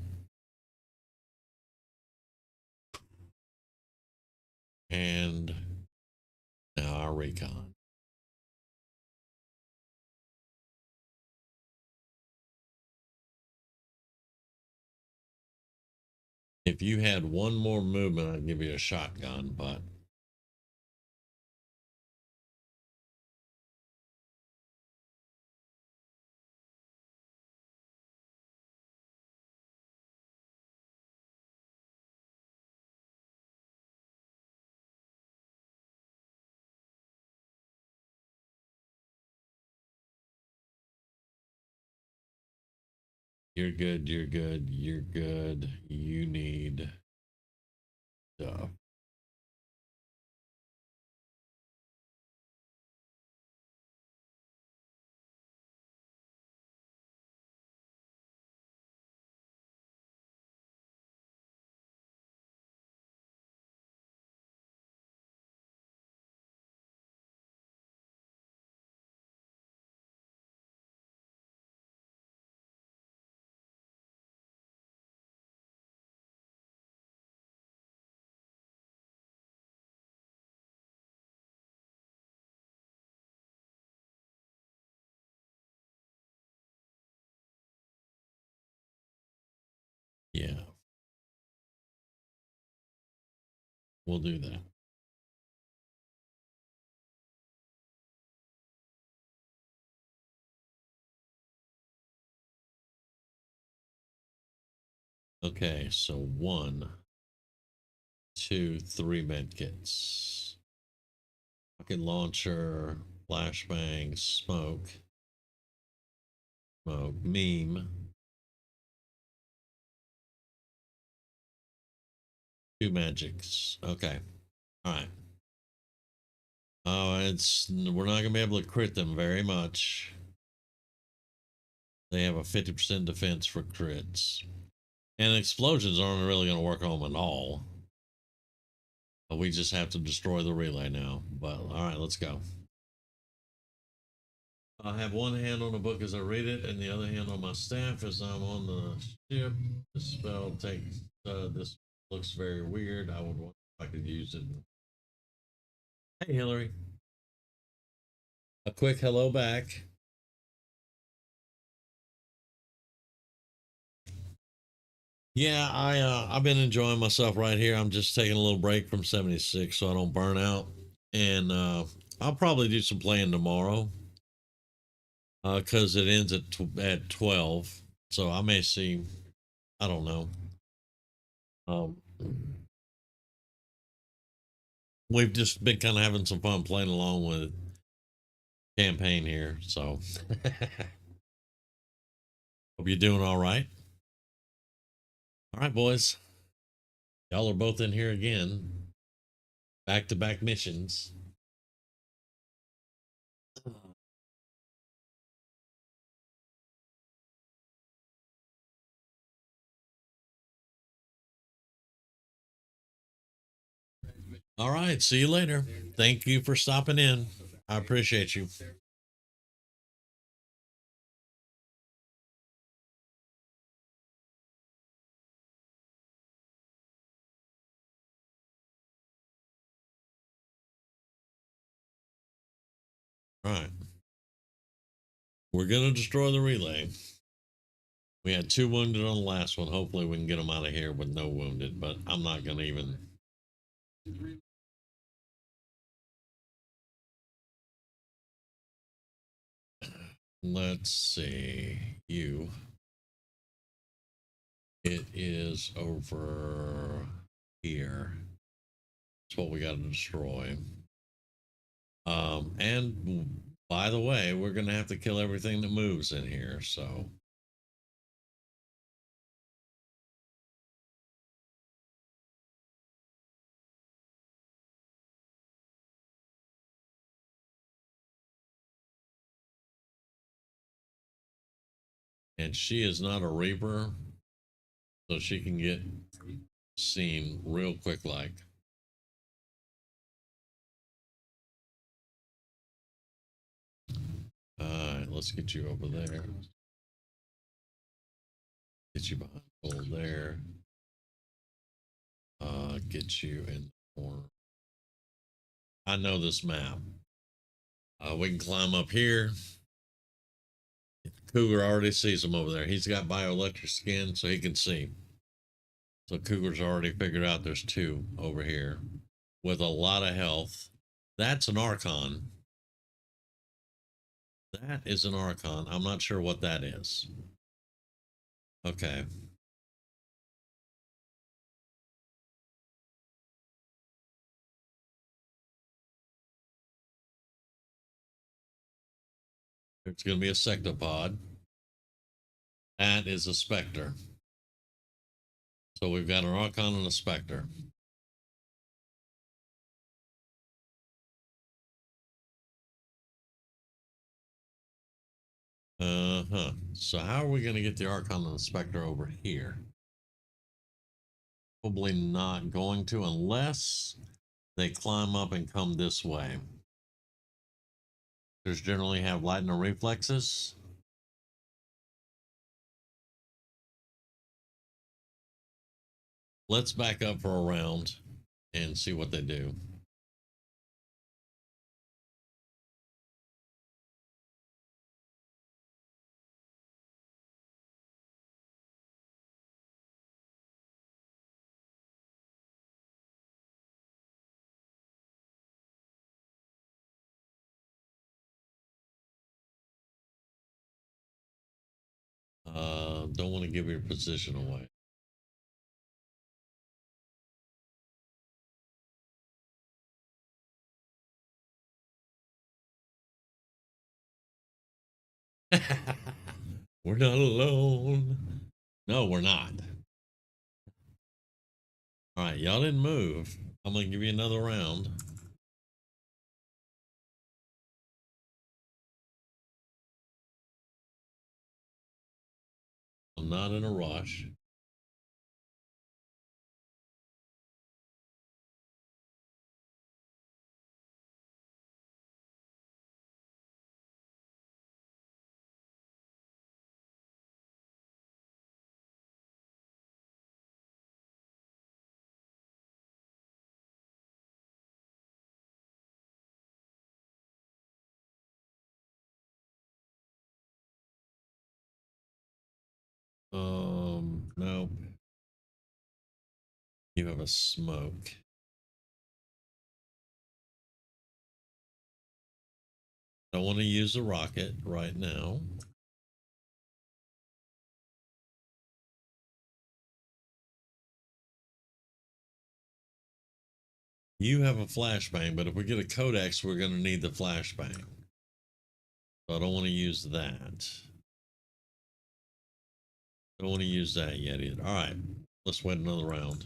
And now our recon. If you had one more movement, I'd give you a shotgun, but You're good. You're good. You're good. You need stuff. Yeah, we'll do that. Okay, so 1, 2, 3 med kits. Rocket launcher, flashbang, smoke, meme. 2 magics. Okay. All right. Oh, we're not gonna be able to crit them very much. They have a 50% defense for crits. And explosions aren't really gonna work on them at all. But we just have to destroy the relay now. But all right, let's go. I have one hand on the book as I read it, and the other hand on my staff as I'm on the ship. This spell takes. This looks very weird. I would want if I could use it. Hey, Hillary. A quick hello back. Yeah, I've been enjoying myself right here. I'm just taking a little break from 76 so I don't burn out, and I'll probably do some playing tomorrow because it ends at 12. So I may see. I don't know. Um, we've just been kind of having some fun playing along with campaign here. So hope you're doing all right. All right, boys. Y'all are both in here again. Back to back missions. All right. See you later. Thank you for stopping in. I appreciate you. All right. We're going to destroy the relay. We had 2 wounded on the last one. Hopefully, we can get them out of here with no wounded, but I'm not going to even. Let's see. You. It is over here. That's what we got to destroy. And by the way, we're going to have to kill everything that moves in here. So. And she is not a Reaper, so she can get seen real quick like. All right, let's get you over there. Get you behind the pole there. Get you in the corner. I know this map. We can climb up here. Cougar already sees him over there. He's got bioelectric skin, so he can see. So Cougar's already figured out there's 2 over here with a lot of health. That's an Archon. That is an Archon. I'm not sure what that is. Okay. It's going to be a sectopod. That is a Spectre. So we've got an Archon and a Spectre. Uh-huh. So how are we going to get the Archon and the Spectre over here? Probably not going to unless they climb up and come this way. There's generally have lightning reflexes. Let's back up for a round and see what they do. Don't want to give your position away. We're not alone. No, we're not. All right, y'all didn't move. I'm gonna give you another round. I'm not in a rush. No. You have a smoke. Don't want to use a rocket right now. You have a flashbang, but if we get a codex, we're going to need the flashbang. So I don't want to use that. Don't want to use that yet either. All right, let's wait another round.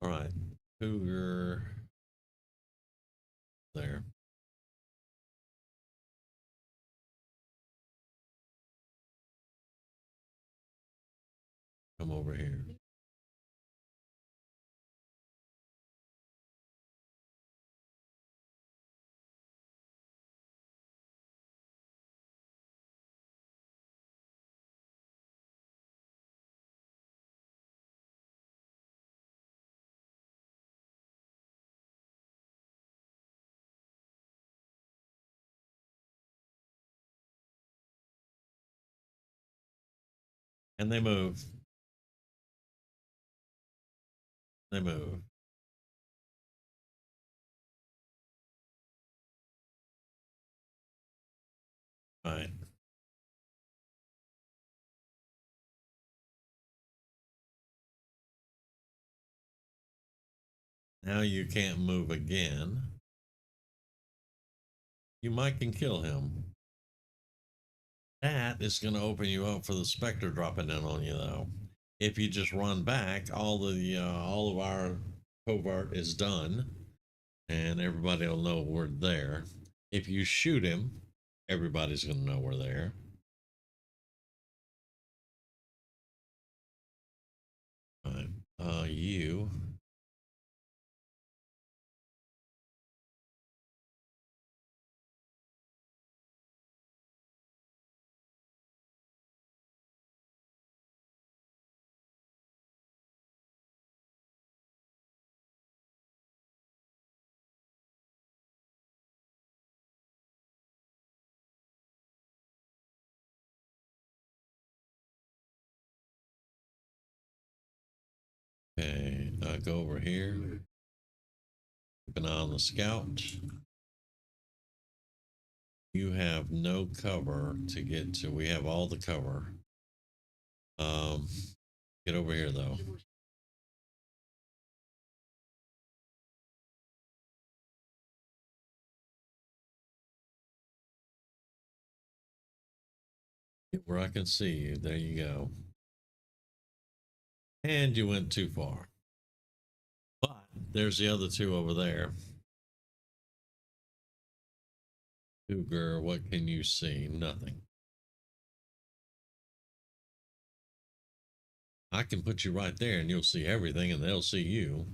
All right, Cougar there. Come over here. And they move. They move. All right. Now you can't move again. You might can kill him. That is going to open you up for the Spectre dropping in on you, though. If you just run back, all of our covert is done, and everybody will know we're there. If you shoot him, everybody's going to know we're there. All right. You. Okay. Go over here. Keep an eye on the scout. You have no cover to get to. We have all the cover. Get over here though. Get where I can see you. There you go. And you went too far. But there's the other two over there. Cougar, what can you see? Nothing. I can put you right there and you'll see everything and they'll see you.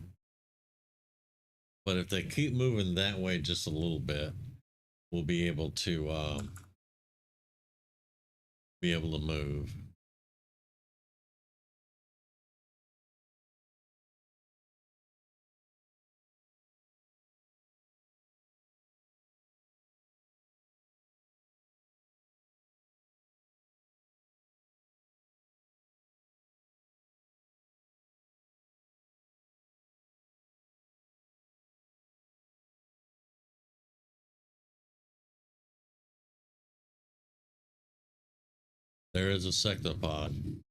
But if they keep moving that way just a little bit, we'll be able to move. There is a sectopod.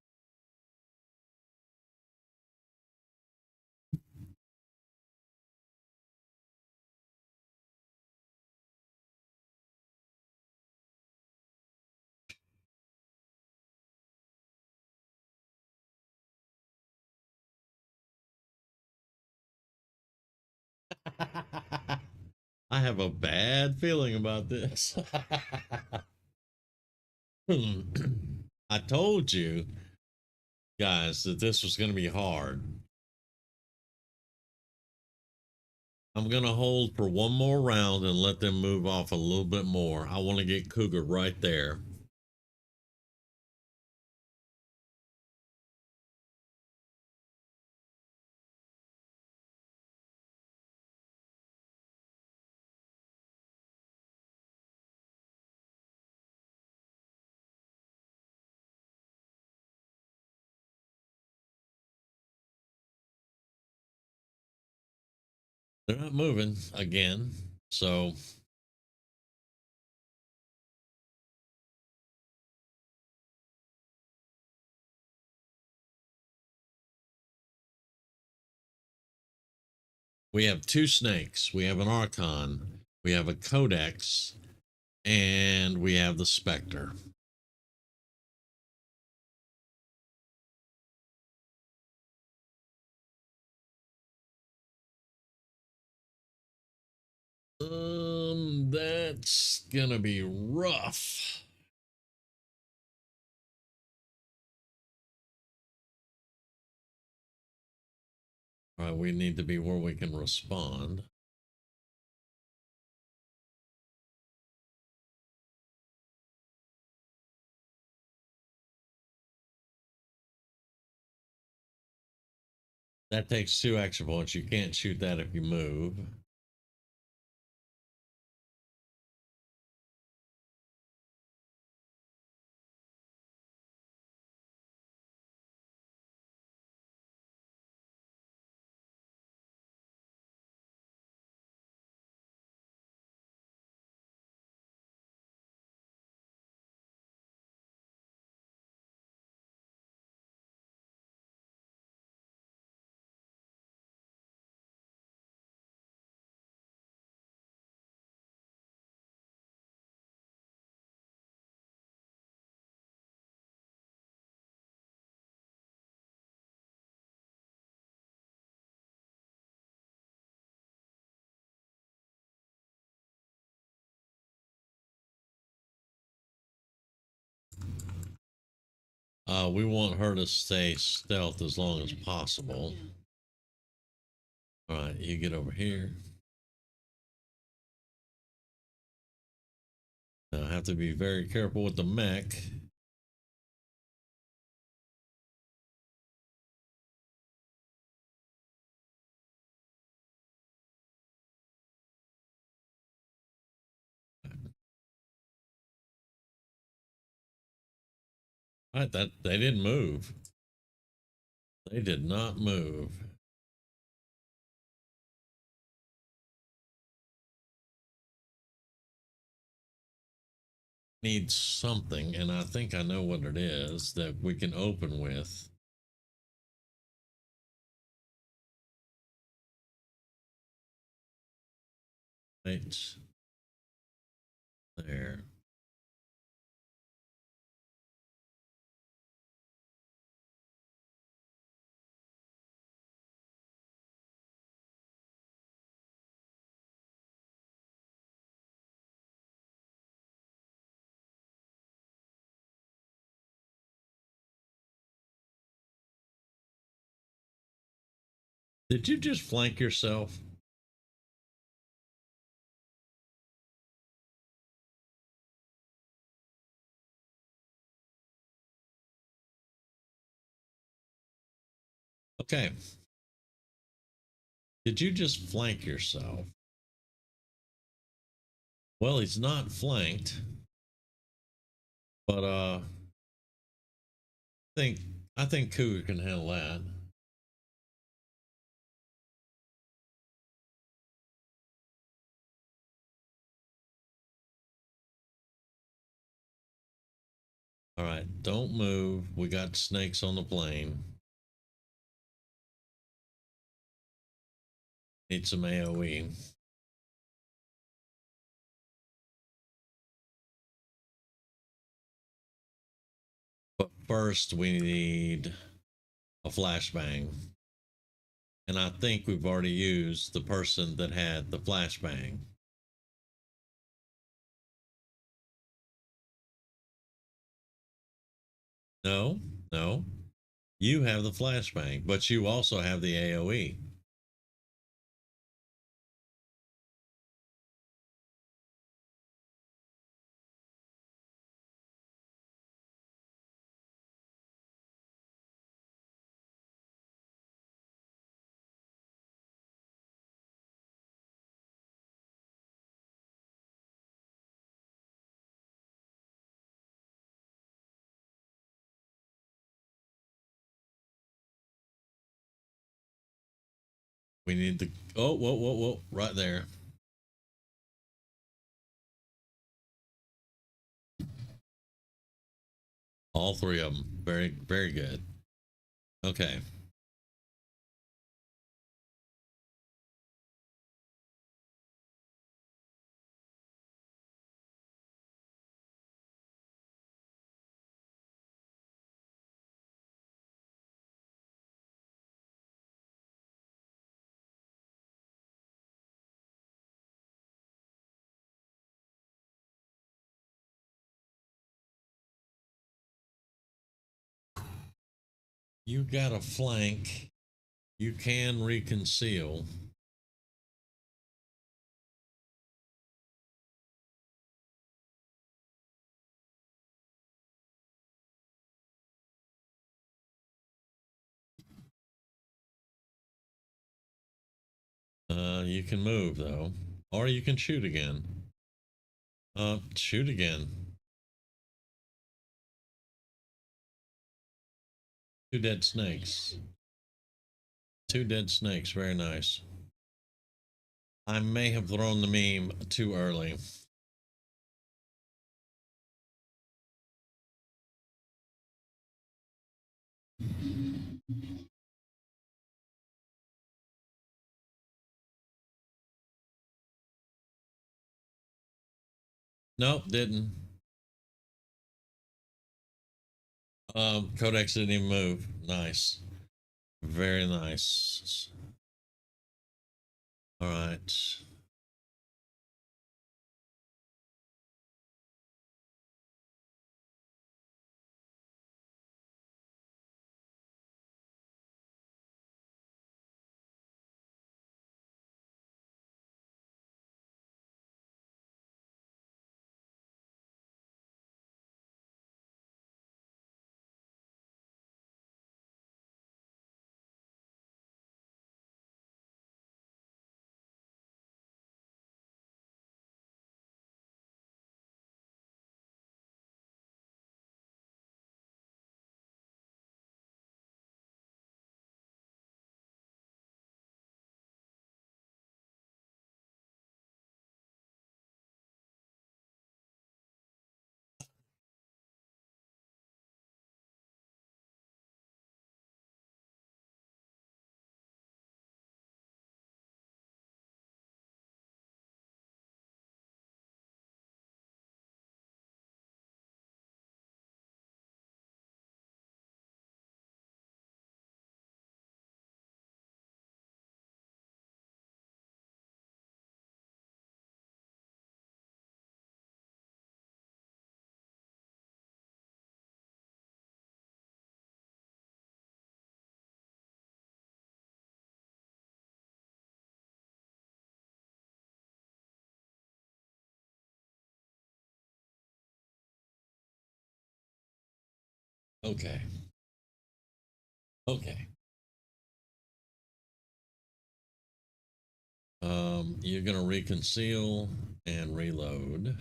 I have a bad feeling about this. I told you guys that this was going to be hard. I'm going to hold for one more round and let them move off a little bit more. I want to get Cougar right there. They're not moving again, so we have two snakes. We have an Archon, we have a Codex, and we have the Spectre. That's gonna be rough. All right, we need to be where we can respond. That takes 2 action points. You can't shoot that if you move. We want her to stay stealth as long as possible. All right, you get over here. Now, I have to be very careful with the mech. All right, that they didn't move. They did not move. need something, and I think I know what it is that we can open with. Right there. Did you just flank yourself? Okay. Did you just flank yourself? Well, he's not flanked, but think I think Cougar can handle that. All right, don't move. We got snakes on the plane. Need some AoE. But first, we need a flashbang. And I think we've already used the person that had the flashbang. No, no. You have the flashbang, but you also have the AoE. We need the oh, whoa, whoa, whoa, right there. All three of them. Very, very good. Okay. You got a flank. You can reconceal. You can move though, or you can shoot again. Shoot again. Two dead snakes. Two dead snakes. Very nice. I may have thrown the meme too early. Nope, didn't. Codex didn't even move. Nice. Very nice. All right. Okay. Okay. You're gonna reconceal and reload.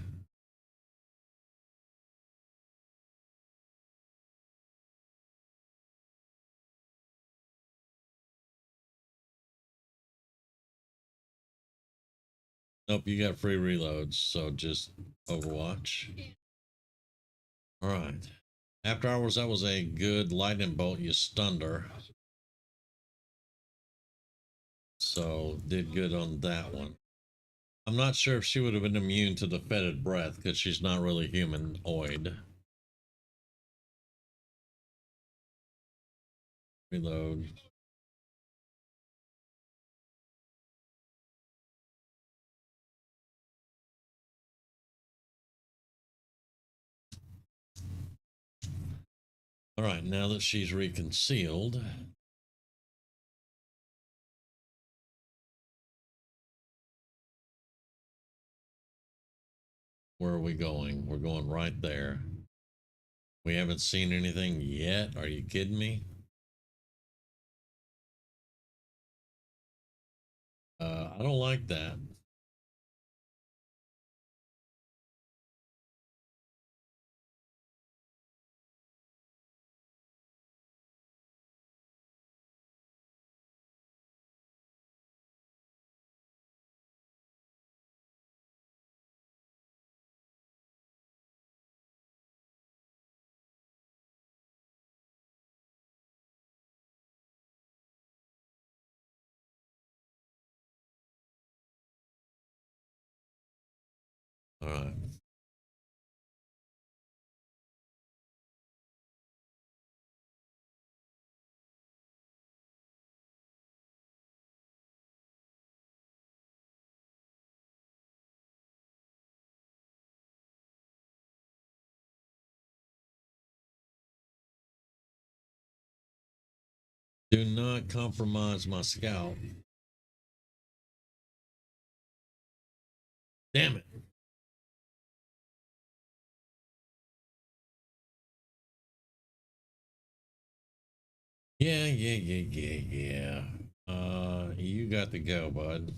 Nope, you got free reloads, so just Overwatch. All right. After hours, that was a good lightning bolt. You stunned her. So did good on that one. I'm not sure if she would have been immune to the fetid breath because she's not really humanoid. Reload. All right, now that she's reconcealed, where are we going? We're going right there. We haven't seen anything yet. Are you kidding me? I don't like that. All right. Do not compromise my scalp. Damn it. Yeah. You got to go, bud.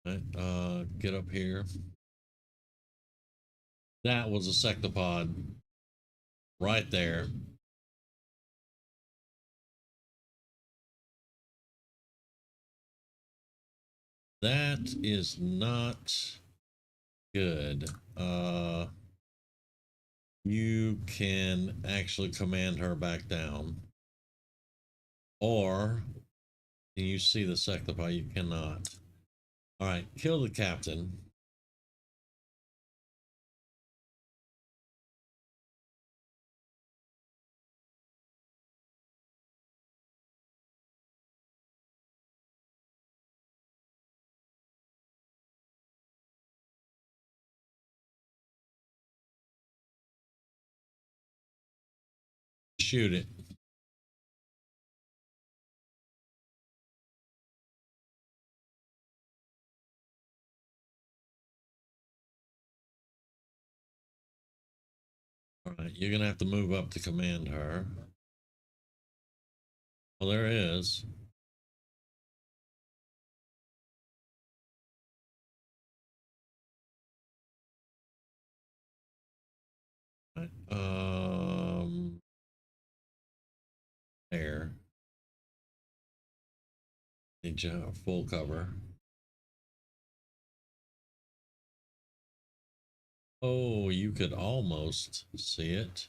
Right, get up here. That was a sectopod right there. That is not good. You can actually command her back down. Or can you see the sectopod? You cannot. All right, kill the captain. Shoot it. All right, you're gonna have to move up to command her. Well, there is. Right. There. Need you full cover. Oh, you could almost see it.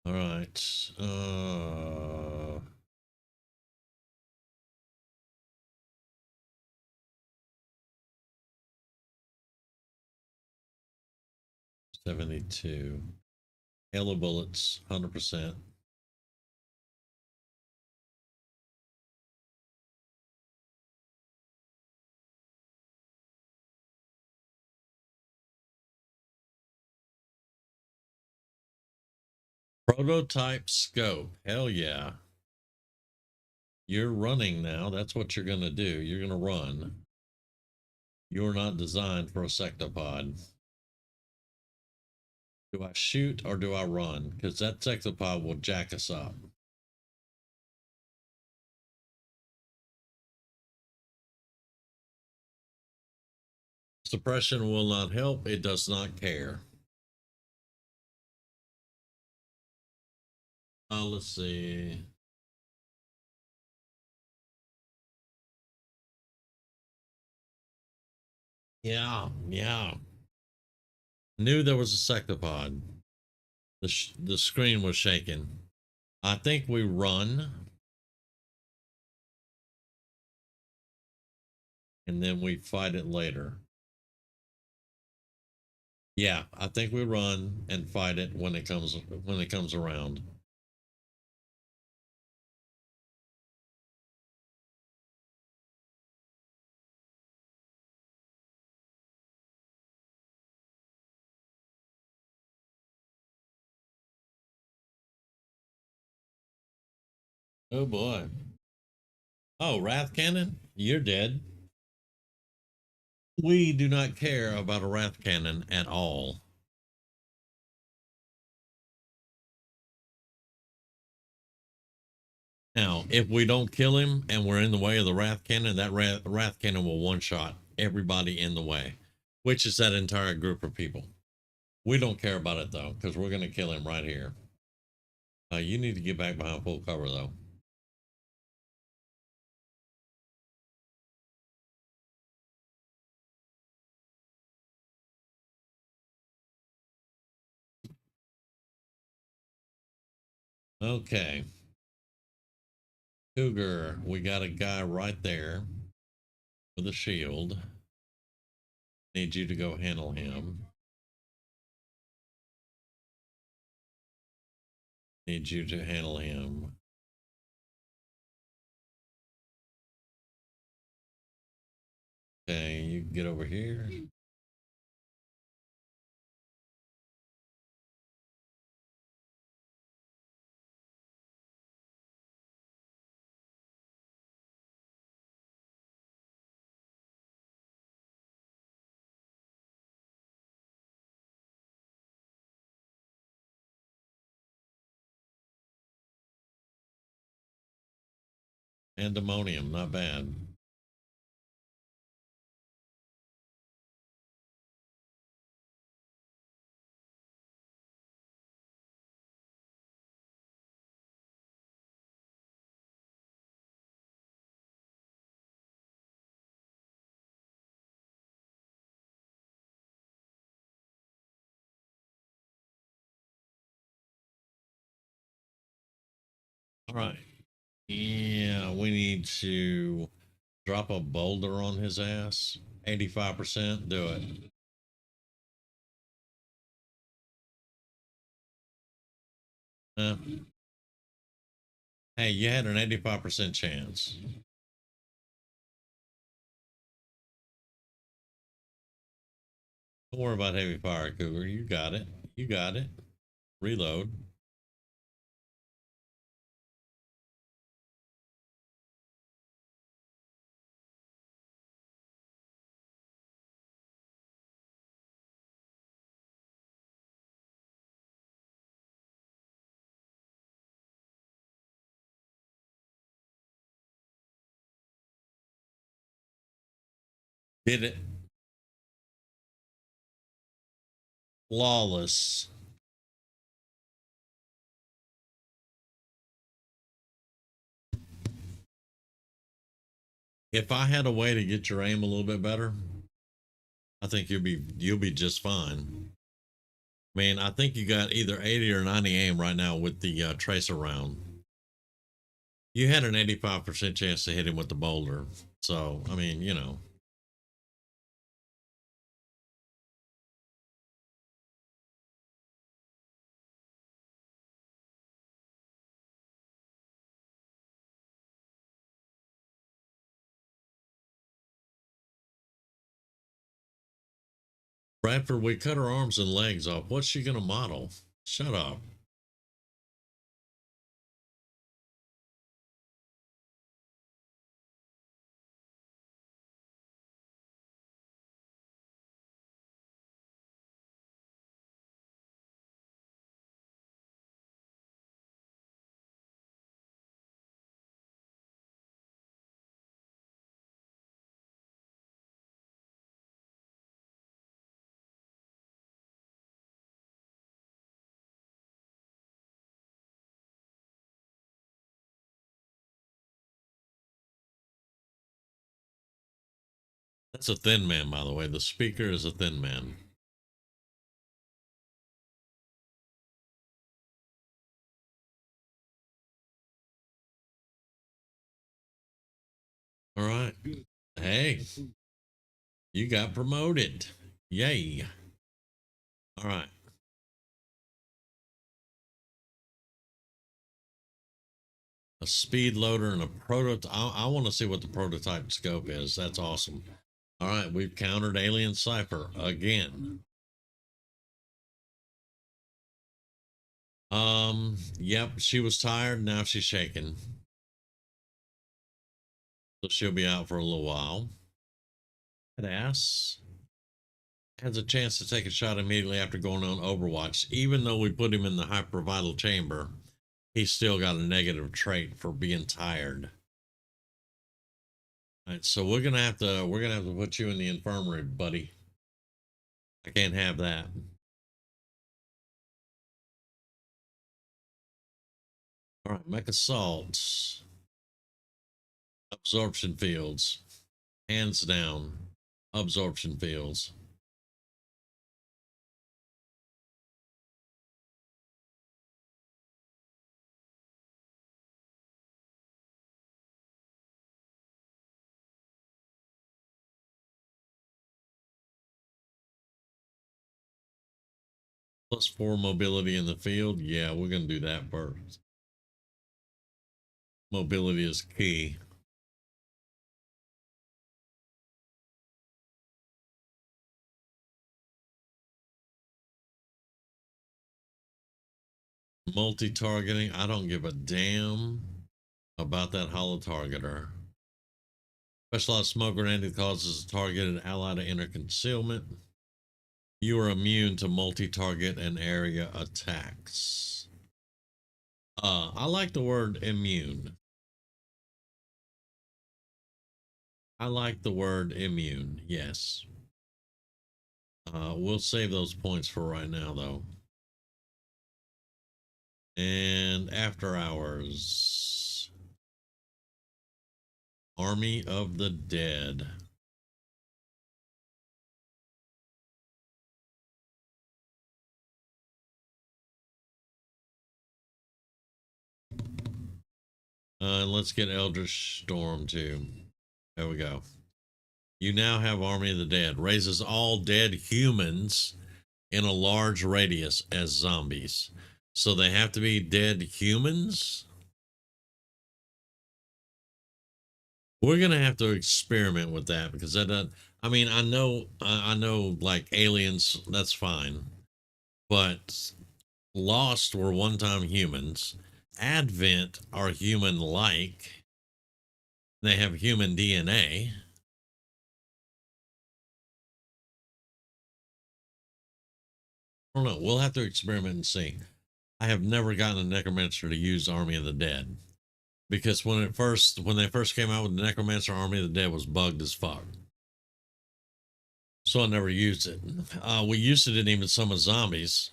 All right. 72. Halo bullets, 100%. Prototype scope. Hell yeah. You're running now. That's what you're going to do. You're going to run. You're not designed for a sectopod. Do I shoot or do I run? Because that sectopod will jack us up. Suppression will not help. It does not care. Let's see. Yeah. Knew there was a sectopod. The screen was shaking. I think we run. And then we fight it later. Yeah, I think we run and fight it when it comes around. Oh boy. Oh, Wrath Cannon? You're dead. We do not care about a Wrath Cannon at all. Now, if we don't kill him and we're in the way of the Wrath Cannon, that Wrath Cannon will one-shot everybody in the way, which is that entire group of people. We don't care about it, though, because we're going to kill him right here. You need to get back behind full cover, though. Okay. Cougar, we got a guy right there with a shield. Need you to go handle him. Need you to handle him. Okay, you get over here. Pandemonium, not bad. All right. Yeah, we need to drop a boulder on his ass. 85%. Do it. Uh, hey, you had an 85% chance. Don't worry about heavy fire, Cougar. You got it. You got it. Reload. Did it. Flawless. If I had a way to get your aim a little bit better, I think you'll be just fine. Man, I think you got either 80 or 90 aim right now with the tracer round. You had an 85% chance to hit him with the boulder. So, I mean, you know. Bradford, we cut her arms and legs off. What's she going to model? Shut up. That's a thin man, by the way. The speaker is a thin man. All right. Hey, you got promoted. Yay. All right. A speed loader and a prototype. I want to see what the prototype scope is. That's awesome. All right. We've countered Alien Cipher again. Yep. She was tired. Now she's shaking. So she'll be out for a little while. Badass has a chance to take a shot immediately after going on Overwatch. Even though we put him in the hypervital chamber, he's still got a negative trait for being tired. All right, so we're gonna have to put you in the infirmary, buddy. I can't have that. All right, mech assaults, absorption fields, hands down, absorption fields. +4 mobility in the field. Yeah, we're gonna do that first. Mobility is key. Multi-targeting. I don't give a damn about that holo targeter. Specialized smoke grenade that causes a targeted ally to enter concealment. You are immune to multi-target and area attacks. I like the word immune. I like the word immune. Yes. We'll save those points for right now, though. And after hours, Army of the Dead. Let's get Eldritch Storm too. There we go. You now have Army of the Dead. Raises all dead humans in a large radius as zombies. So they have to be dead humans. We're gonna have to experiment with that because that doesn't. I mean, I know, like aliens, that's fine, but Lost were one-time humans. Advent are human-like. They have human DNA. I don't know. We'll have to experiment and see. I have never gotten a necromancer to use Army of the Dead because when they first came out with the necromancer, Army of the Dead was bugged as fuck. So I never used it. We used it in even some of zombies.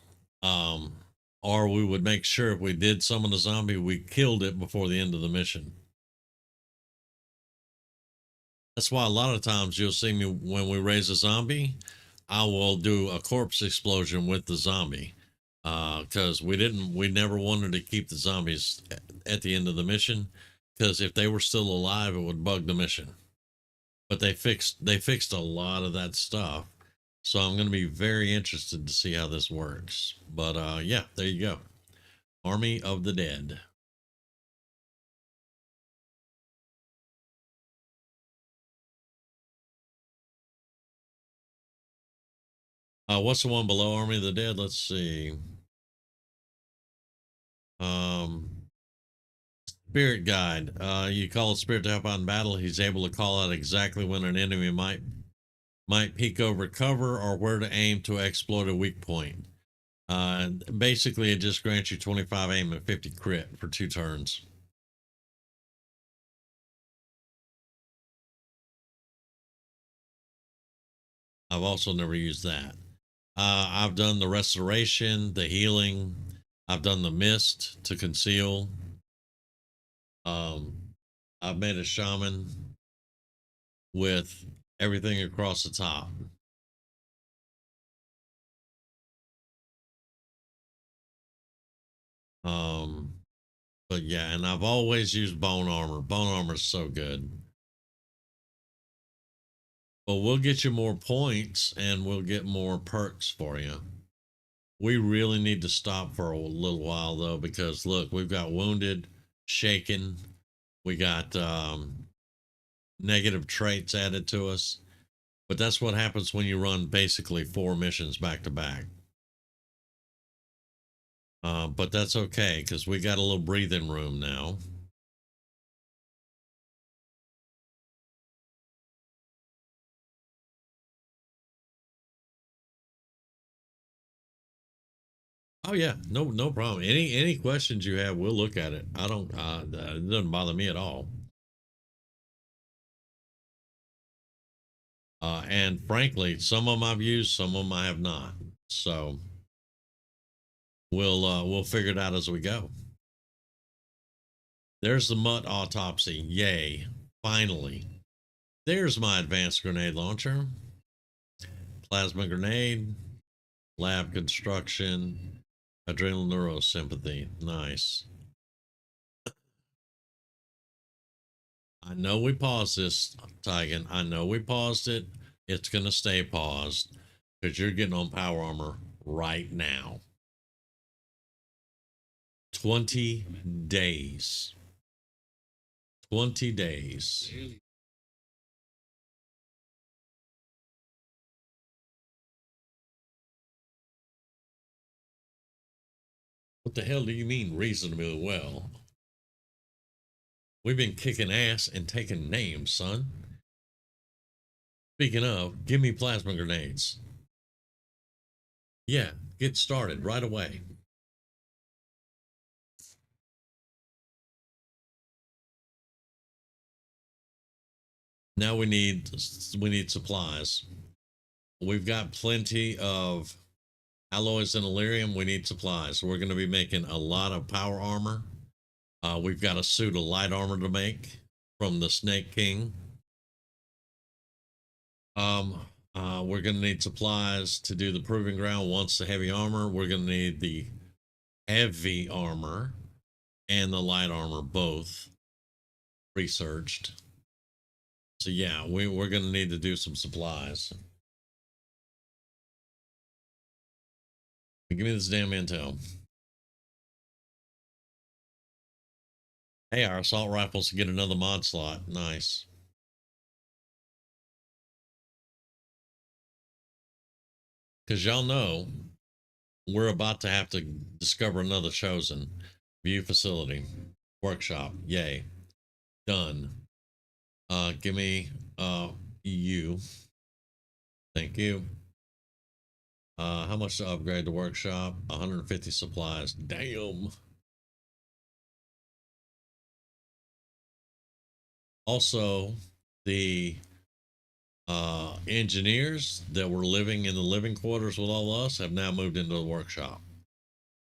Or we would make sure if we did summon a zombie, we killed it before the end of the mission. That's why a lot of times you'll see me when we raise a zombie, I will do a corpse explosion with the zombie. Because we never wanted to keep the zombies at the end of the mission, because if they were still alive, it would bug the mission. But they fixed a lot of that stuff, so I'm going to be very interested to see how this works. But yeah, there you go. Army of the Dead. What's the one below Army of the Dead? Let's see. Spirit Guide. You call a spirit to help out in battle. He's able to call out exactly when an enemy might peek over cover or where to aim to exploit a weak point. Basically, it just grants you 25 aim and 50 crit for 2 turns. I've also never used that. I've done the restoration, the healing. I've done the mist to conceal. I've made a shaman with everything across the top. Um, but yeah, and I've always used bone armor. Bone armor is so good. But we'll get you more points and we'll get more perks for you. We really need to stop for a little while though, because look, we've got wounded, shaken, we got negative traits added to us. But that's what happens when you run basically 4 missions back to back. But that's okay because we got a little breathing room now. Oh yeah, no problem. Any questions you have, we'll look at it. I don't it doesn't bother me at all. And frankly, some of them I've used, some of them I have not. So we'll figure it out as we go. There's the mutt autopsy. Yay. Finally. There's my advanced grenade launcher. Plasma grenade. Lab construction. Adrenal neurosympathy. Nice. I know we paused this, Tigan. I know we paused it. It's going to stay paused because you're getting on power armor right now. 20 days. 20 days. What the hell do you mean reasonably well? We've been kicking ass and taking names, son. Speaking of, give me plasma grenades. Yeah, get started right away. Now we need supplies. We've got plenty of alloys and Illyrium. We need supplies. We're going to be making a lot of power armor. We've got a suit of light armor to make from the Snake King. We're going to need supplies to do the proving ground. Once the heavy armor, we're going to need the heavy armor and the light armor both researched. So yeah, we're going to need to do some supplies. Give me this damn intel. Hey, our assault rifles get another mod slot. Nice. Because y'all know we're about to have to discover another chosen. View facility. Workshop. Yay. Done. Give me EU. Thank you. How much to upgrade the workshop? 150 supplies. Damn. Also, the engineers that were living in the living quarters with all of us have now moved into the workshop.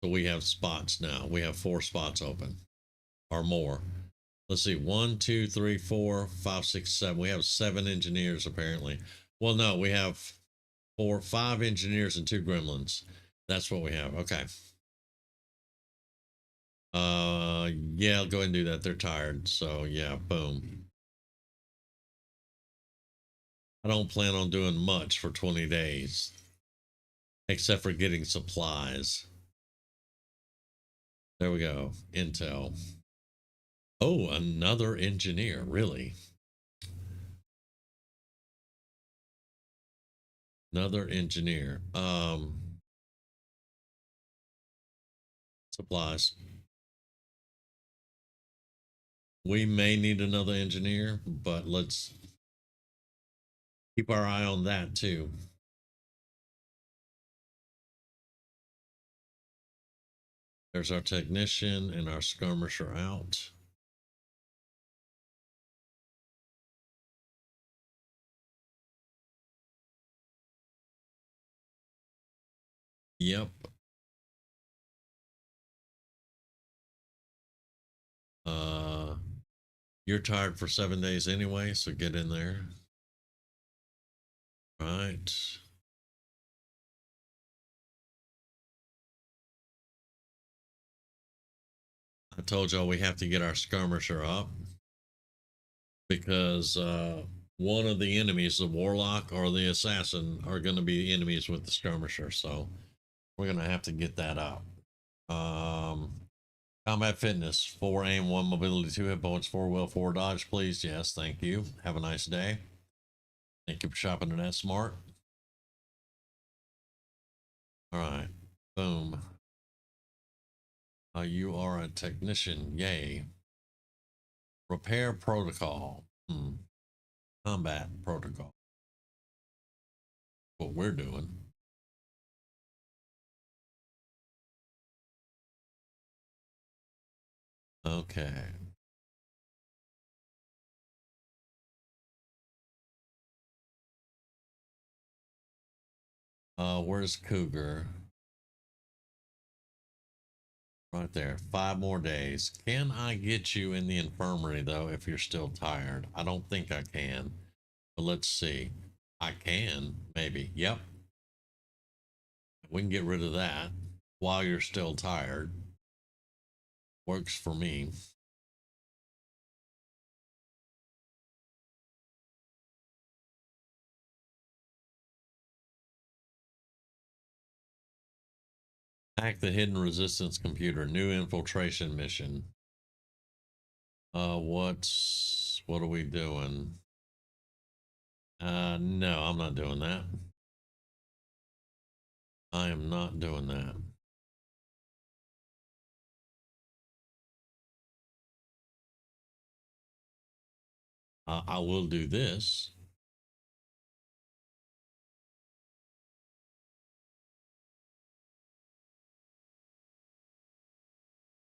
So we have spots now. We have 4 spots open or more. Let's see, 1, 2, 3, 4, 5, 6, 7. We have 7 engineers apparently. Well, no, we have 5 engineers and 2 gremlins. That's what we have. Okay. Yeah, I'll go ahead and do that. They're tired. So yeah, boom. I don't plan on doing much for 20 days. Except for getting supplies. There we go. Intel. Oh, another engineer, really? Another engineer. Supplies. We may need another engineer, but let's keep our eye on that too. There's our technician and our skirmisher out. Yep. You're tired for 7 days anyway, so get in there. Right. I told y'all we have to get our skirmisher up because one of the enemies, the warlock or the assassin, are going to be enemies with the skirmisher. So we're going to have to get that up. Combat fitness, 4 aim, 1 mobility, 2 hit points, 4 will, 4 dodge, please. Yes, thank you. Have a nice day. Thank you for shopping in that smart. All right. Boom. You are a technician. Yay. Repair protocol. Combat protocol. What we're doing. Okay. Where's Cougar? Right there. 5 more days. Can I get you in the infirmary though if you're still tired? I don't think I can. But let's see. I can, maybe. Yep. We can get rid of that while you're still tired. Works for me. Hack the hidden resistance computer. New infiltration mission. What are we doing? No, I'm not doing that. I am not doing that. I will do this.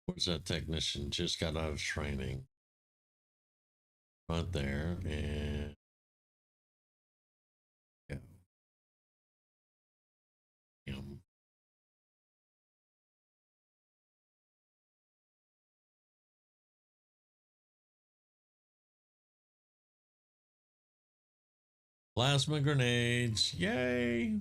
Where's that technician? Just got out of training. Right there. And yeah. Him. Plasma grenades. Yay.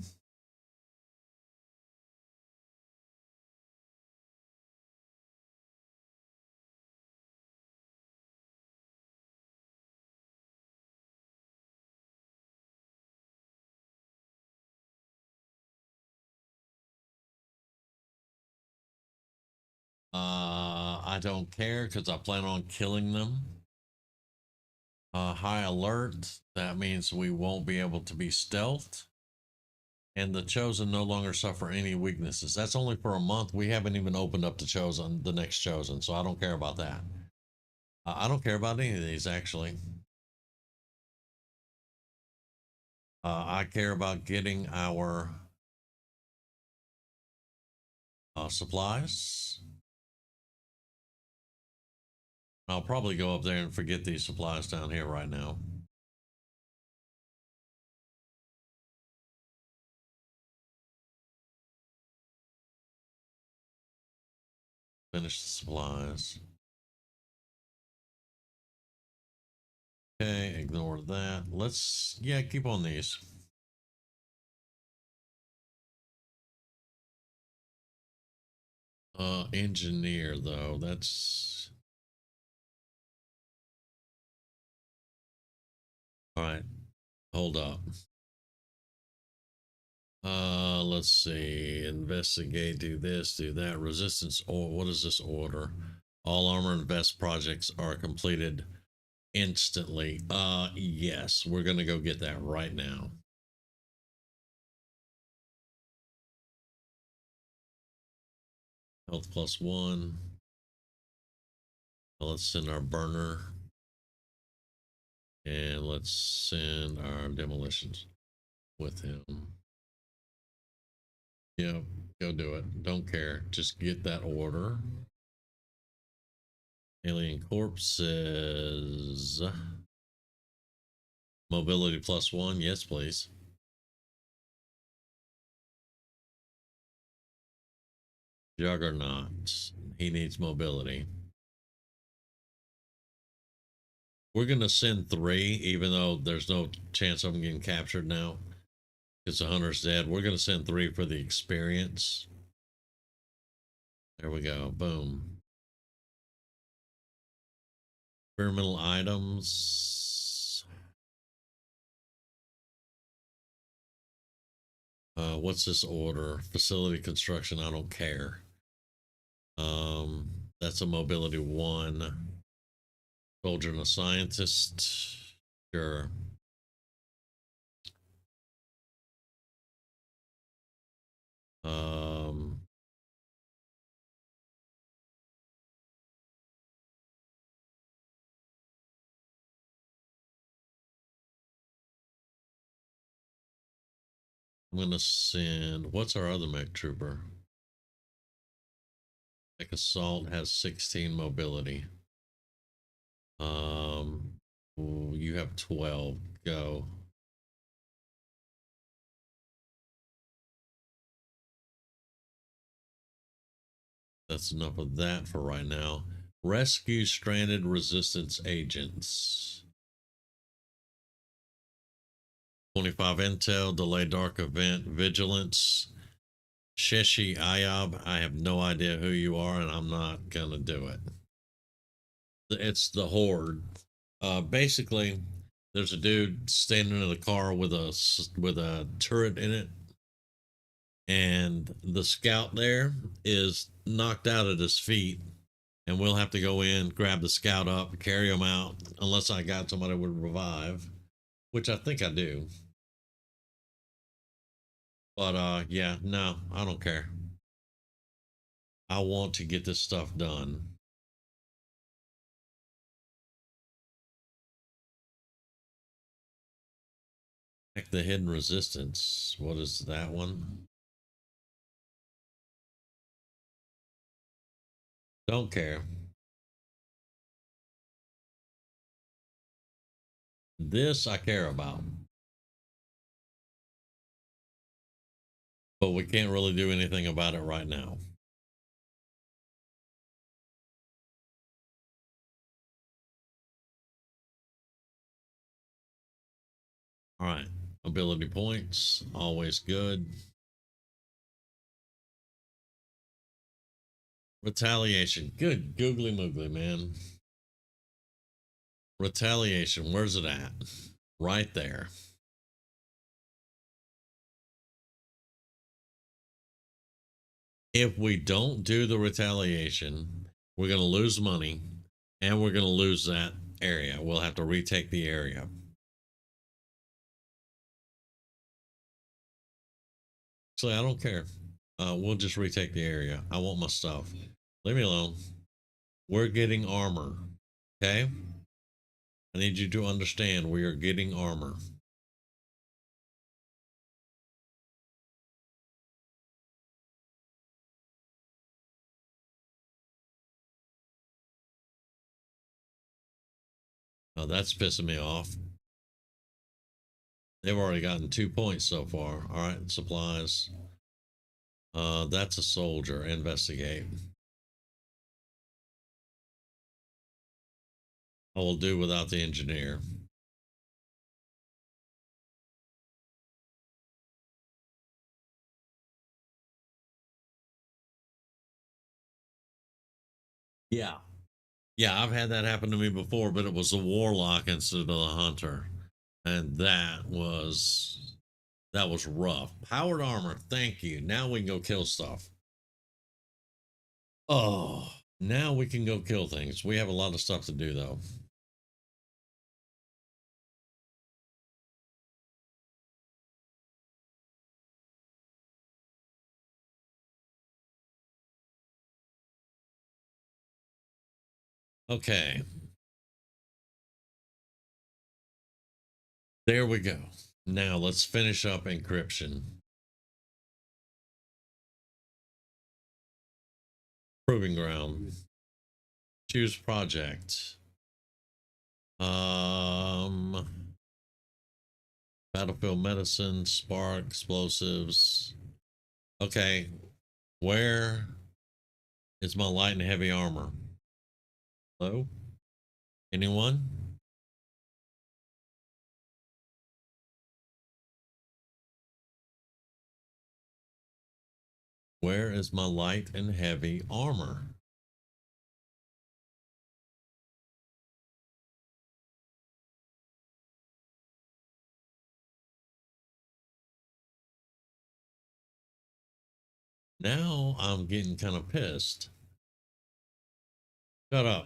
I don't care because I plan on killing them. High alert. That means we won't be able to be stealthed. And the chosen no longer suffer any weaknesses. That's only for a month. We haven't even opened up the chosen, the next chosen, so I don't care about that. I don't care about any of these actually. I care about getting our supplies. I'll probably go up there and forget these supplies down here right now. Finish the supplies. Okay, ignore that. Let's, yeah, keep on these. Engineer though, that's all right. Hold up. Let's see. Investigate, do this, do that. Resistance, or what is this order? All armor and vest projects are completed instantly. Yes, we're gonna go get that right now. Health +1. Let's send our burner. And let's send our demolitions with him. Yeah, go do it. Don't care. Just get that order. Alien corpses. Mobility +1. Yes, please. Juggernaut. He needs mobility. We're going to send 3, even though there's no chance of him getting captured now. Because the hunter's dead. We're going to send 3 for the experience. There we go. Boom. Experimental items. What's this order? Facility construction. I don't care. That's a mobility 1. Soldier and a scientist. Sure. I'm gonna send. What's our other mech trooper? Mech assault has 16 mobility. Ooh, you have 12. Go. That's enough of that for right now. Rescue stranded resistance agents. 25 intel, delay dark event, vigilance. Sheshi Ayab, I have no idea who you are, and I'm not gonna do it. It's the horde. Basically, there's a dude standing in a car with a turret in it, and the scout there is knocked out at his feet, and we'll have to go in, grab the scout up, carry him out, unless I got somebody would revive, which I think I do. But yeah, no, I don't care. I want to get this stuff done. Heck, the hidden resistance. What is that one? Don't care. This I care about. But we can't really do anything about it right now. All right. Ability points. Always good. Retaliation. Good googly moogly, man. Retaliation. Where's it at? Right there. If we don't do the retaliation, we're going to lose money and we're going to lose that area. We'll have to retake the area. So I don't care. We'll just retake the area. I want my stuff. Leave me alone. We're getting armor. Okay? I need you to understand we are getting armor. Oh, that's pissing me off. They've already gotten 2 points so far. All right, supplies. That's a soldier. Investigate. I will do without the engineer. Yeah. Yeah, I've had that happen to me before, but it was a warlock instead of a hunter. And that was rough. Powered armor, thank you. Now we can go kill stuff. Oh, now we can go kill things. We have a lot of stuff to do though. Okay. There we go. Now let's finish up encryption. Proving ground. Choose project. Battlefield medicine, spark, explosives. Okay. Where is my light and heavy armor? Hello? Anyone? Where is my light and heavy armor? Now I'm getting kind of pissed. Shut up.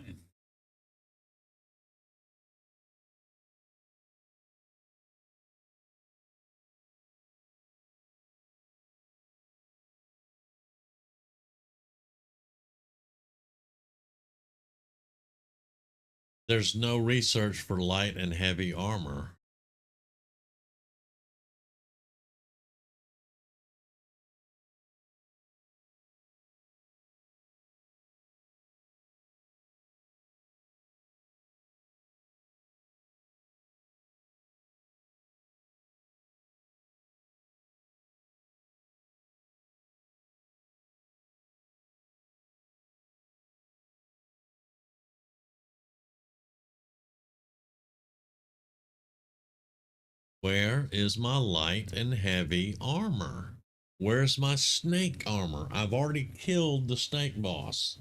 There's no research for light and heavy armor. Where is my light and heavy armor? Where's my snake armor? I've already killed the snake boss.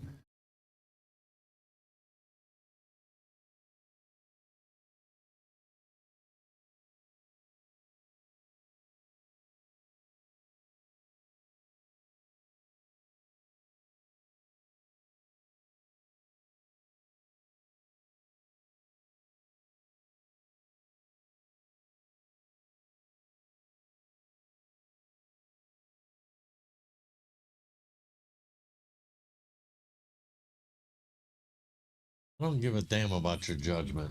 I don't give a damn about your judgment.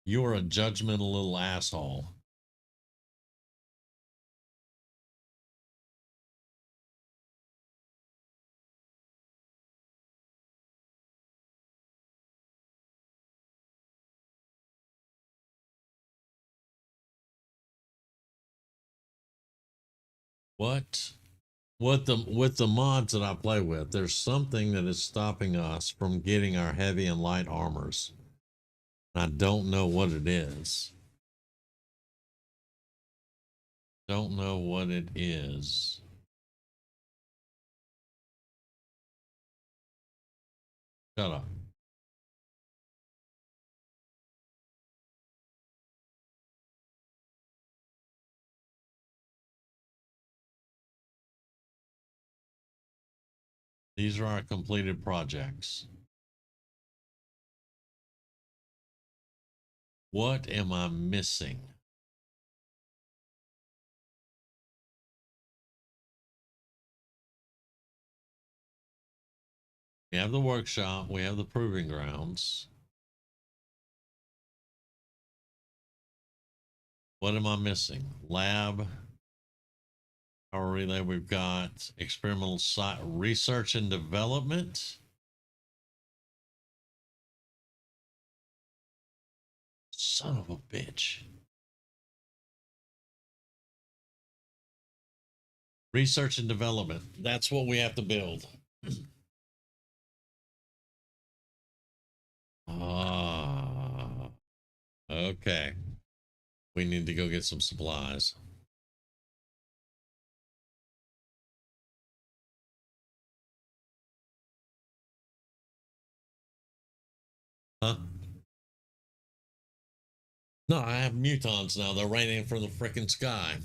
You're a judgmental little asshole. What? With the mods that I play with, there's something that is stopping us from getting our heavy and light armors. I don't know what it is. Don't know what it is. Shut up. These are our completed projects. What am I missing? We have the workshop. We have the proving grounds. What am I missing? Lab, power relay. We've got experimental site research and development. Son of a bitch. Research and development. That's what we have to build. Ah, okay. We need to go get some supplies. Huh? No, I have mutons now. They're raining from the freaking sky.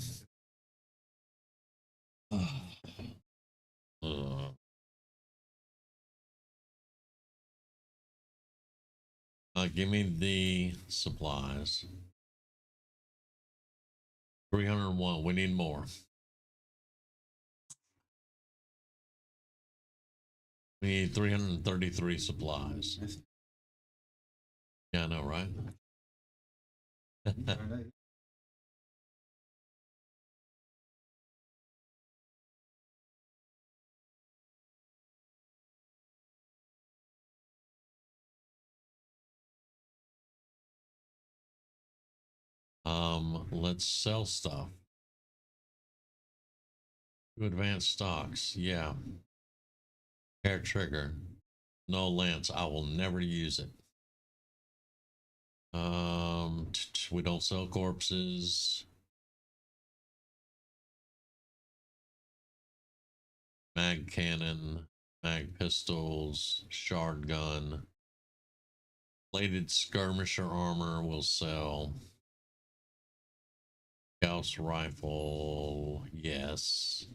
Give me the supplies. 301. We need more. We need 333 supplies. Yeah, I know, right? Let's sell stuff. To advanced stocks. Yeah. Hair trigger. No lance. I will never use it. We don't sell corpses. mag cannon, mag pistols, shard gun, plated skirmisher armor will sell. Gauss rifle, yes.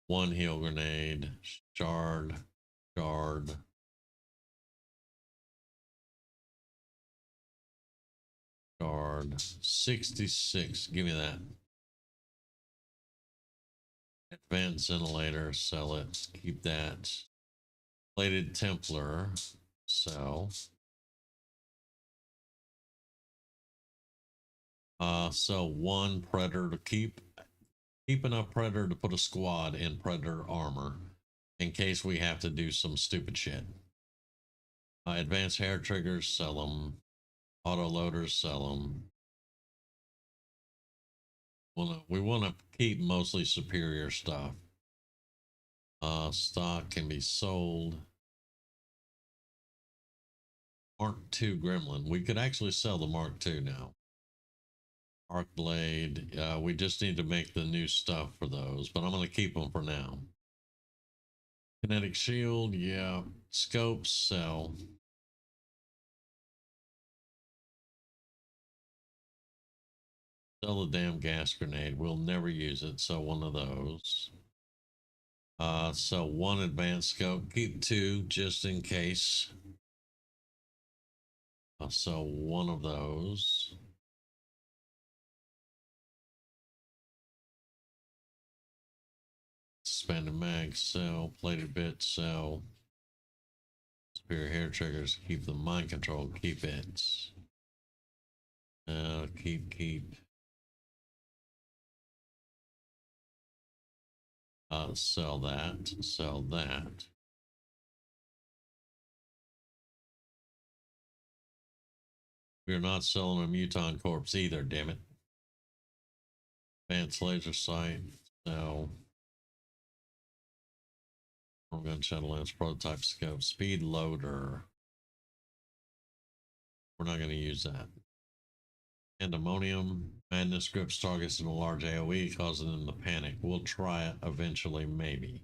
One heal grenade, shard, shard. Shard, 66, give me that. Advanced ventilator, sell it, keep that. Plated Templar, sell. Sell one Predator to keep enough Predator to put a squad in Predator armor in case we have to do some stupid shit. Advanced hair triggers, sell them. Auto loaders, sell them. We want to keep mostly superior stuff. Stock can be sold. Mark II Gremlin. We could actually sell the Mark II now. Arc Blade. We just need to make the new stuff for those, but I'm going to keep them for now. Kinetic Shield. Yeah. Scopes. Sell. Sell the damn gas grenade. We'll never use it, so one of those. So one advanced scope. Keep two just in case. So one of those. Expanded mag, sell. Plated bit, sell. Superior hair triggers, keep the mind control, keep it. Keep. Sell that, sell that. We're not selling a Muton corpse either, damn it. Advanced laser sight, sell. Gun shuttle lens, prototype scope, speed loader. We're not going to use that. Pandemonium, madness grips targets in a large AoE, causing them to panic. We'll try it eventually, maybe.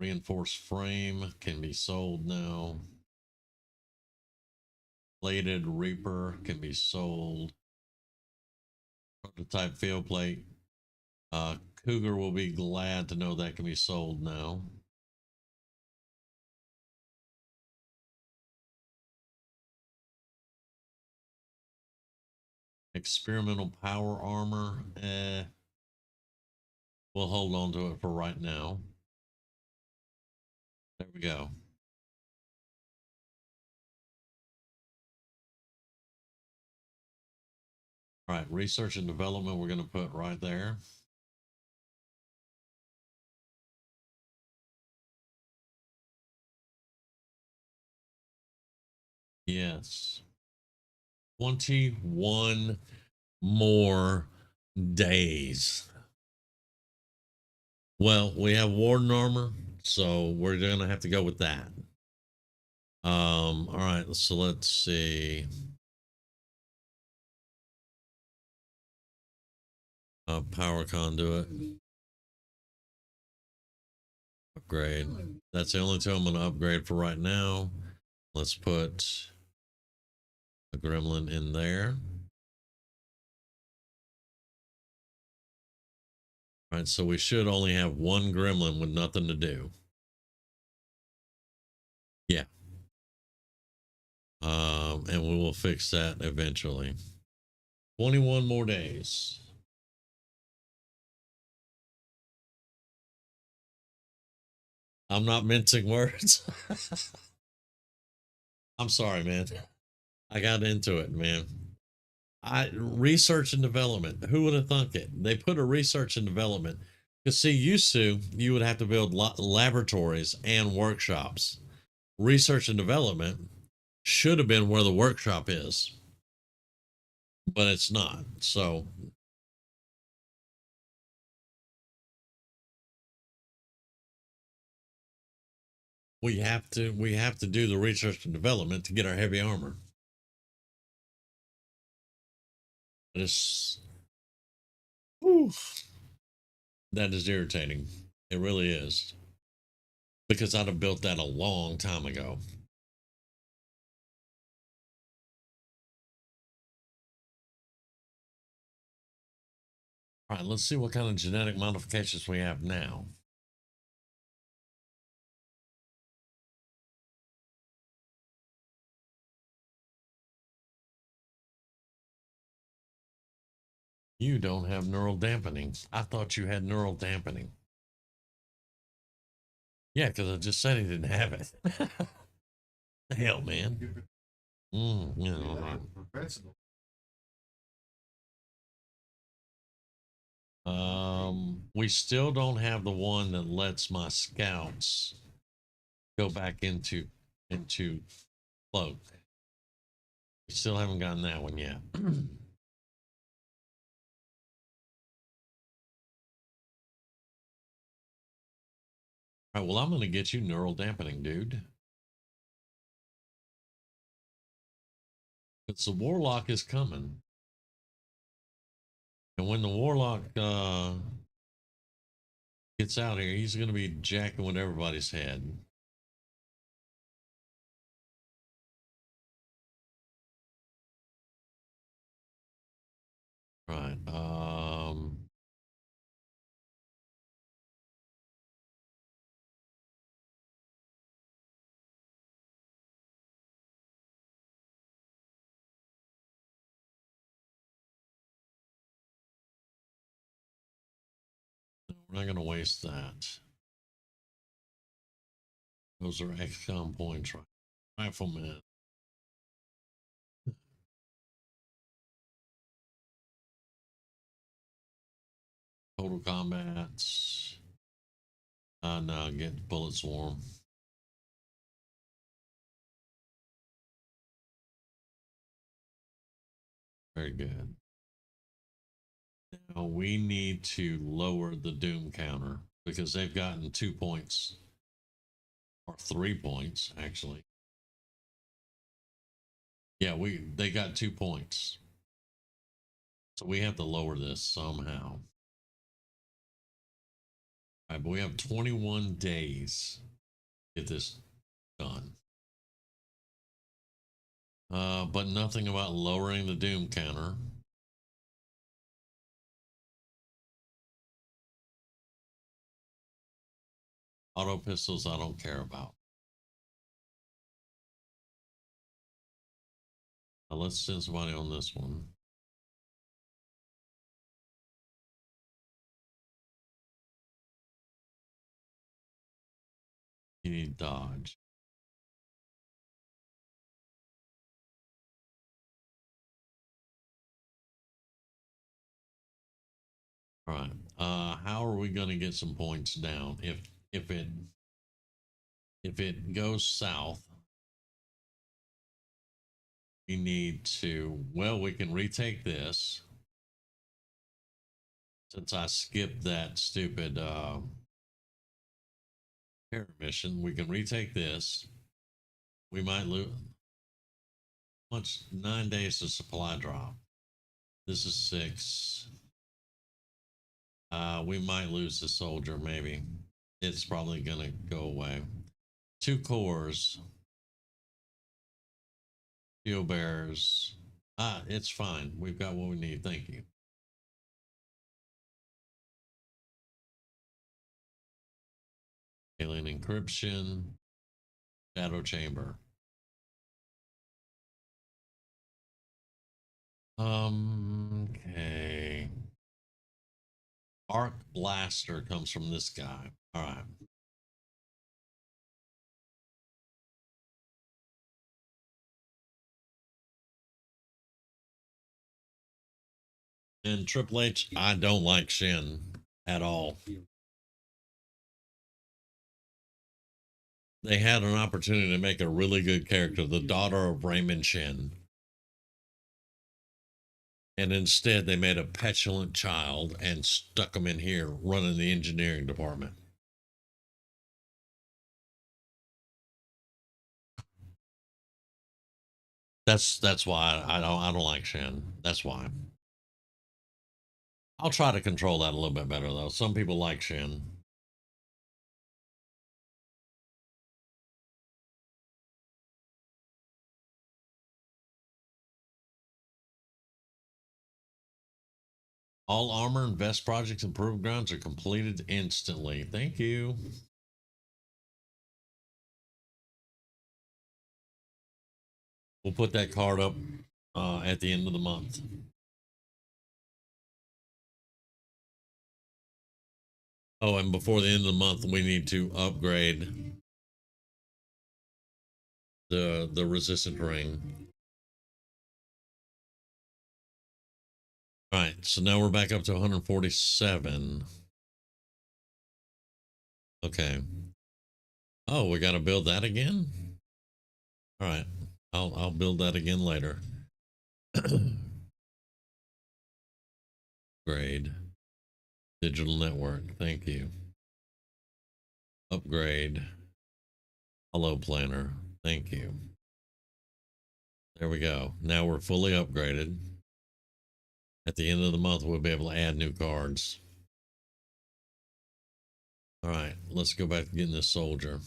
Reinforced frame can be sold now. Bladed Reaper can be sold. Prototype field plate. Cougar will be glad to know that can be sold now. Experimental power armor. We'll hold on to it for right now. There we go. All right, research and development we're going to put right there. Yes. 21 more days. Well, we have Warden armor, so we're going to have to go with that. All right, so let's see. Power conduit. Upgrade. That's the only two I'm going to upgrade for right now. Let's put a gremlin in there. All right, so we should only have one gremlin with nothing to do. Yeah. And we will fix that eventually. 21 more days. I'm not mincing words. I'm sorry, man. I got into it, man. Research and development. Who would have thunk it? They put a research and development. Because see, used to, you would have to build laboratories and workshops. Research and development should have been where the workshop is. But it's not. So we have to do the research and development to get our heavy armor. It's Whew. That is irritating. It really is. Because I'd have built that a long time ago. All right, let's see what kind of genetic modifications we have now. You don't have neural dampening. I thought you had neural dampening. Yeah, because I just said he didn't have it. The hell, man. We still don't have the one that lets my scouts go back into cloak. We still haven't gotten that one yet. All right, well, I'm going to get you neural dampening, dude. It's the warlock is coming. And when the warlock gets out here, he's going to be jacking with everybody's head. Right. We're not going to waste that. Those are XCOM points, right? Rifleman. Total combats. No, get bullet swarm. Very good. Now we need to lower the doom counter because they've gotten 2 points or 3 points actually. Yeah, they got 2 points. So we have to lower this somehow. All right, but we have 21 days to get this done. But nothing about lowering the doom counter. Auto pistols, I don't care about. Now let's send somebody on this one. You need dodge. All right. How are we going to get some points down if it goes south? We need to. Well, we can retake this since I skipped that stupid mission. We can retake this. We might lose. Much 9 days to supply drop. This is 6. We might lose the soldier, maybe. It's probably gonna go away. 2 cores. Steel bearers. It's fine. We've got what we need. Thank you. Alien encryption. Shadow chamber. Okay. Arc blaster comes from this guy. All right. And Triple H, I don't like Shin at all. They had an opportunity to make a really good character, the daughter of Raymond Shin. And instead, they made a petulant child and stuck him in here running the engineering department. That's why I don't like Shin. That's why. I'll try to control that a little bit better though. Some people like Shin. All armor and vest projects and proof grounds are completed instantly. Thank you. We'll put that card up at the end of the month. Oh, and before the end of the month, we need to upgrade the resistant ring. All right, so now we're back up to 147. Okay. Oh, we got to build that again. All right, I'll build that again later. Upgrade digital network. Thank you. Upgrade hello planner. Thank you. There we go. Now we're fully upgraded. At the end of the month, we'll be able to add new cards. All right, let's go back to getting this soldier.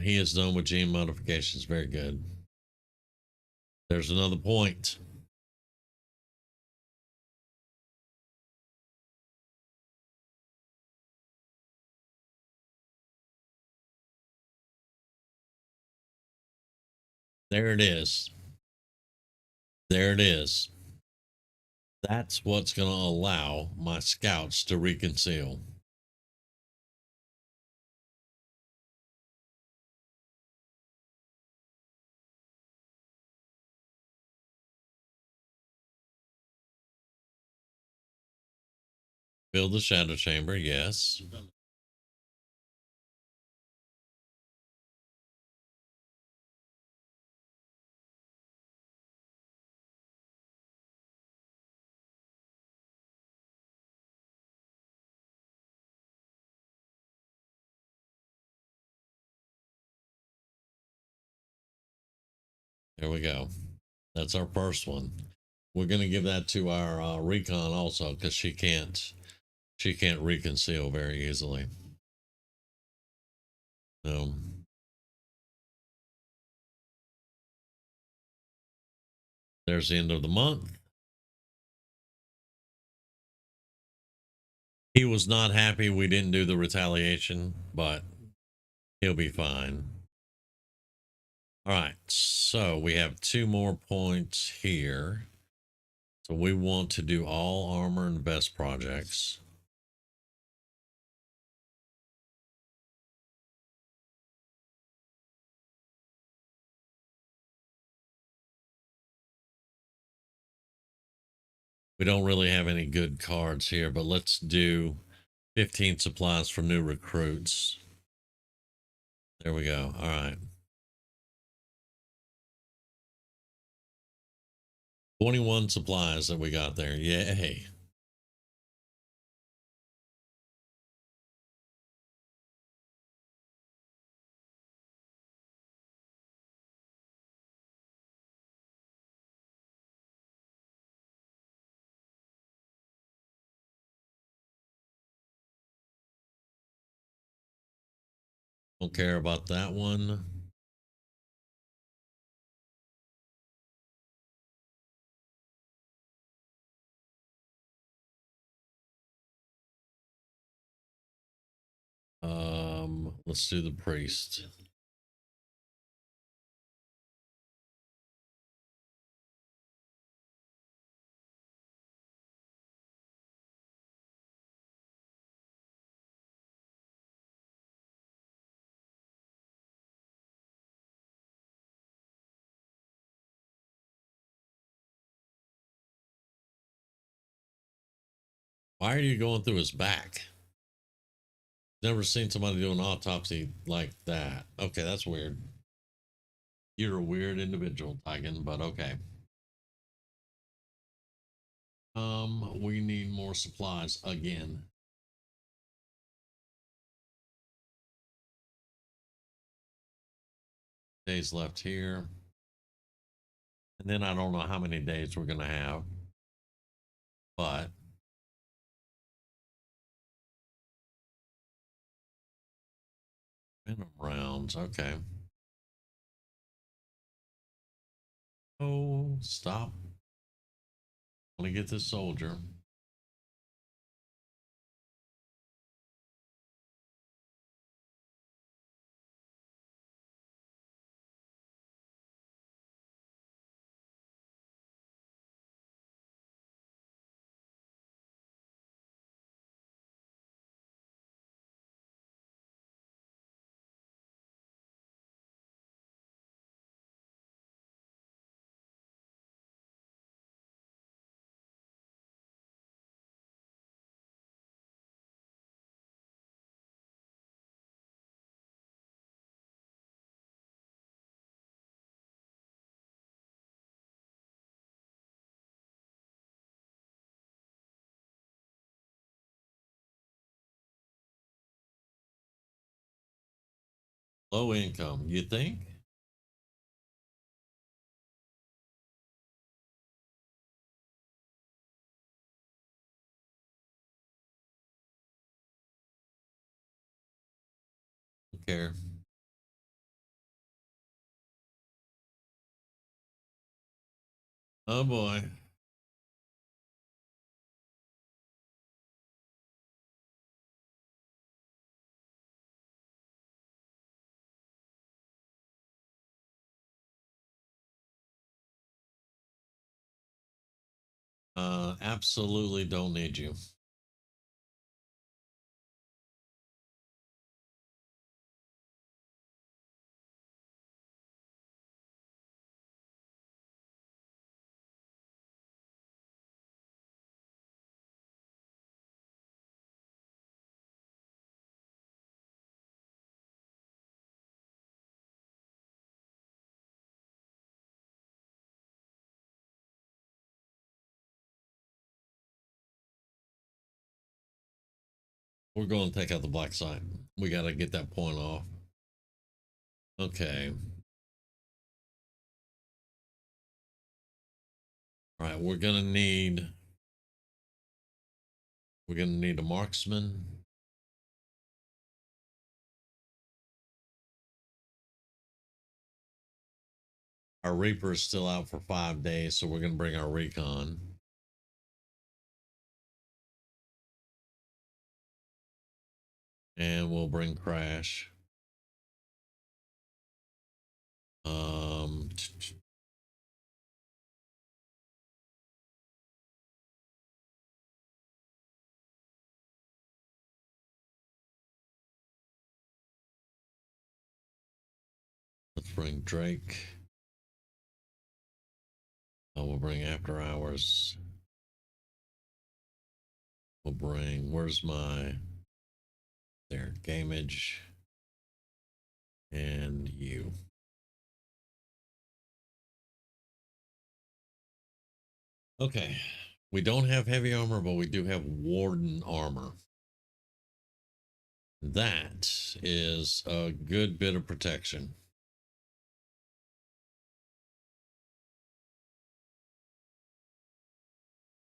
He is done with gene modifications. Very good. There's another point. There it is. There it is. That's what's going to allow my scouts to reconceal. Build the shadow chamber, yes. There we go. That's our first one. We're going to give that to our recon also because she can't reconceal very easily. No. There's the end of the month. He was not happy we didn't do the retaliation, but he'll be fine. All right, so we have 2 more points here. So we want to do all armor and vest projects. We don't really have any good cards here, but let's do 15 supplies for new recruits. There we go. All right. 21 supplies that we got there. Yay. Don't care about that one. Let's do the priest. Why are you going through his back? Never seen somebody do an autopsy like that. Okay, that's weird. You're a weird individual, Tigan, but okay. We need more supplies again. Days left here. And then I don't know how many days we're going to have. But minimum rounds. Okay. Oh, stop. Let me get this soldier. Low income, you think? Don't care. Oh boy. Absolutely don't need you. We're going to take out the black site. We got to get that point off. Okay. All right, we're going to need a marksman. Our Reaper is still out for 5 days, so we're going to bring our recon. And we'll bring Crash. Um, let's bring Drake. We'll bring After Hours. We'll bring, where's my, there, Gamage. And you. Okay. We don't have heavy armor, but we do have Warden armor. That is a good bit of protection.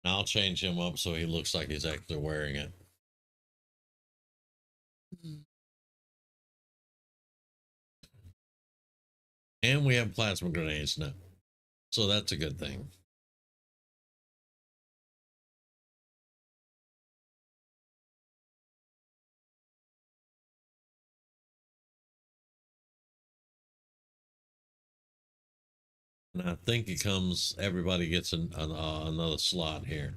I'll change him up so he looks like he's actually wearing it. And we have plasma grenades now. So that's a good thing. And I think it comes, everybody gets another slot here.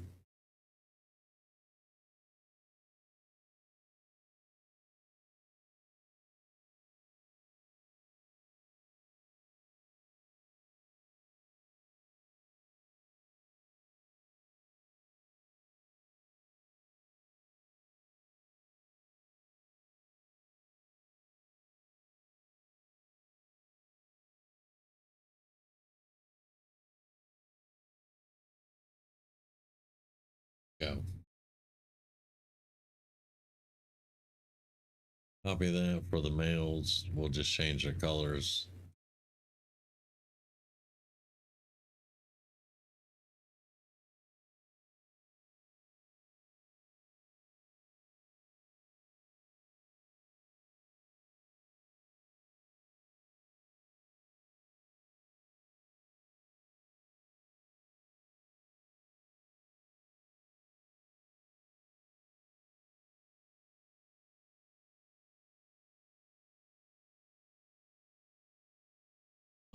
Go. Copy that for the males. We'll just change their colors.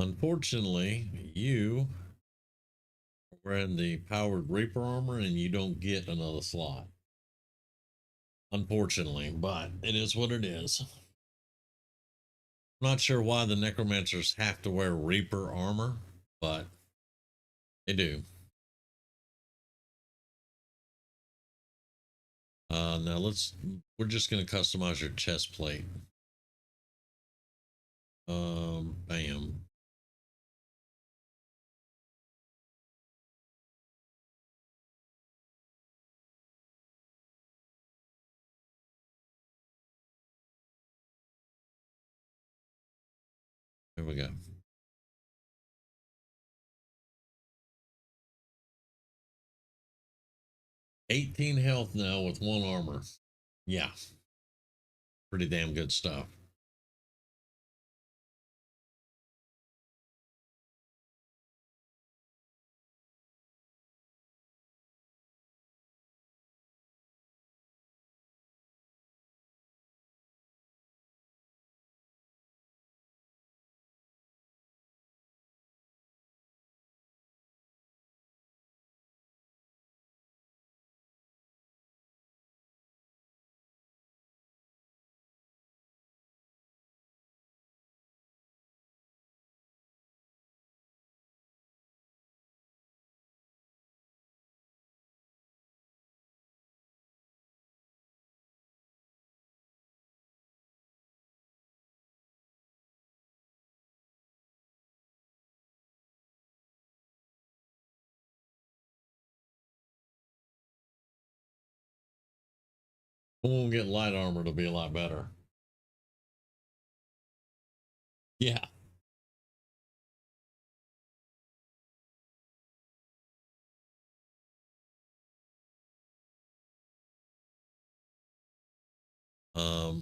Unfortunately, you are wearing the powered Reaper armor and you don't get another slot. Unfortunately, but it is what it is. I'm not sure why the necromancers have to wear Reaper armor, but they do. Now we're just going to customize your chest plate. Bam. There we go. 18 health now with 1 armor. Yeah, pretty damn good stuff. We'll get light armor to be a lot better. Yeah.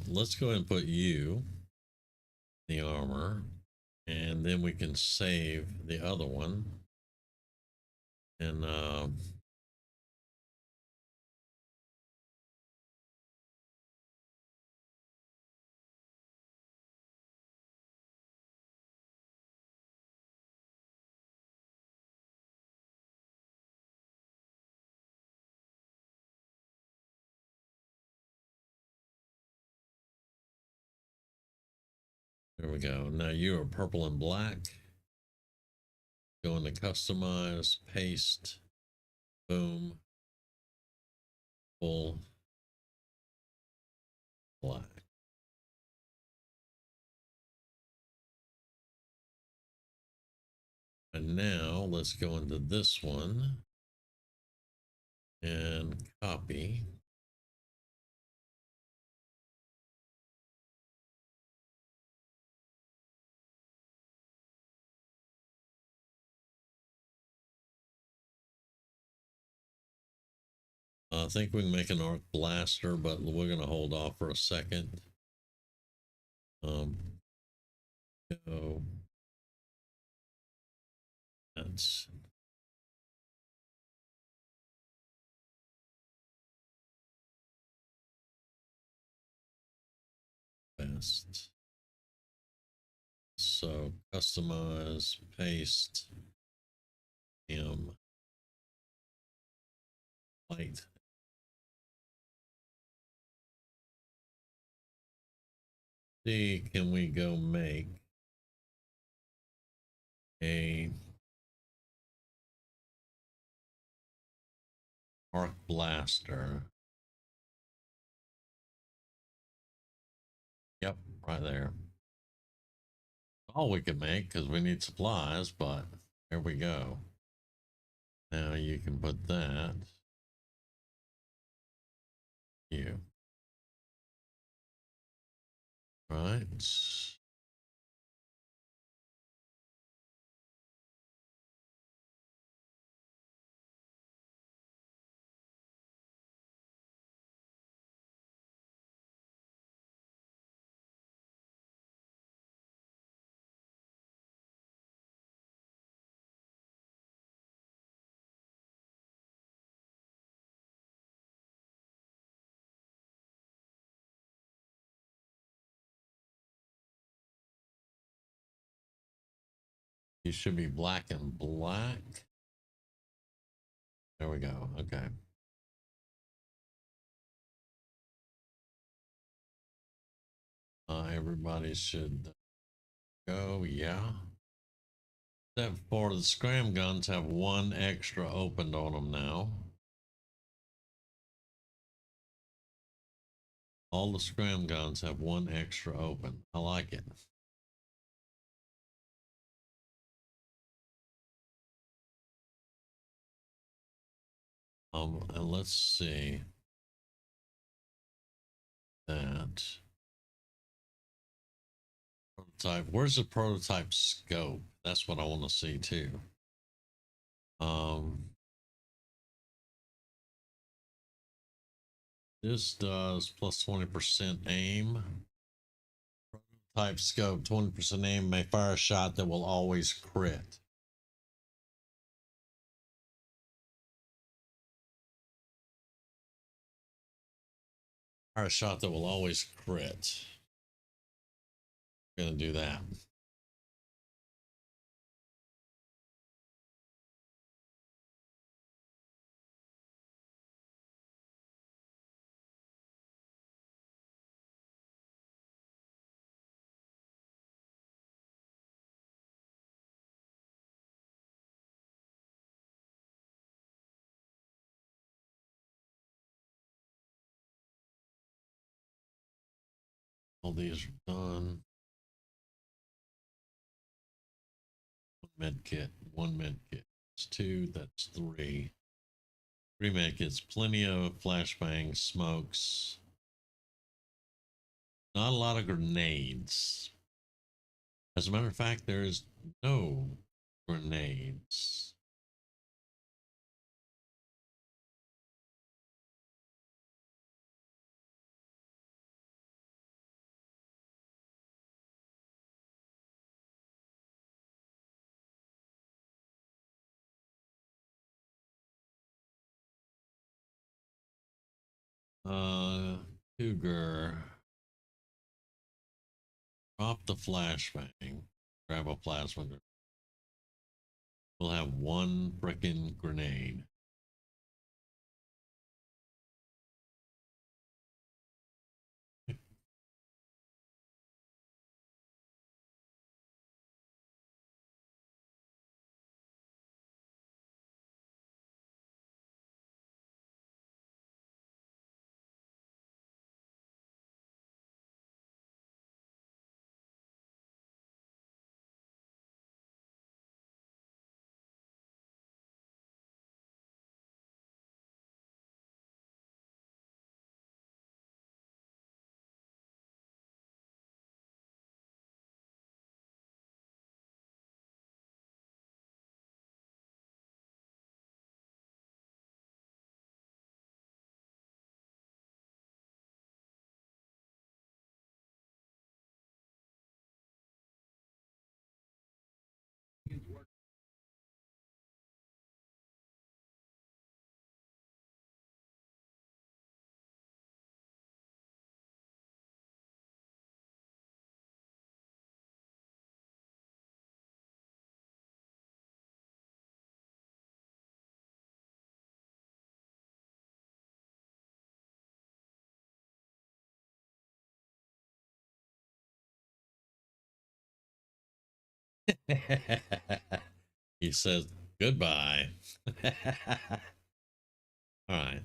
Let's go ahead and put you in the armor, and then we can save the other one. And there we go. Now you are purple and black. Go into customize, paste, boom, full black. And now let's go into this one and copy. I think we can make an arc blaster, but we're going to hold off for a second. Go. That's best. So customize, paste, light. See, can we go make a arc blaster? Yep, right there. All we can make because we need supplies, but there we go. Now you can put that. You. Right. These should be black and black. There we go. Okay. Everybody should go. Yeah. Except for the scram guns have one extra opened on them now. All the scram guns have one extra open. I like it. And let's see that prototype. Where's the prototype scope? That's what I want to see too. This does plus 20% aim. Prototype scope, 20% aim, may fire a shot that will always crit. Fire a shot that will always crit. We're gonna do that. All these are done. One med kit, one med kit. That's two, that's three. Three med kits, plenty of flashbangs, smokes. Not a lot of grenades. As a matter of fact, there's no grenades. Cougar. Drop the flashbang. Grab a plasma grenade. We'll have one frickin' grenade. He says goodbye. All right.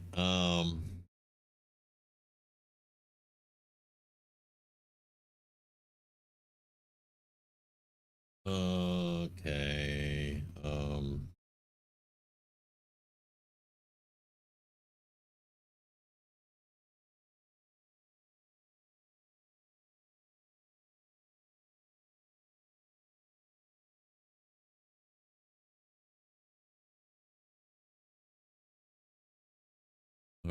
Okay. All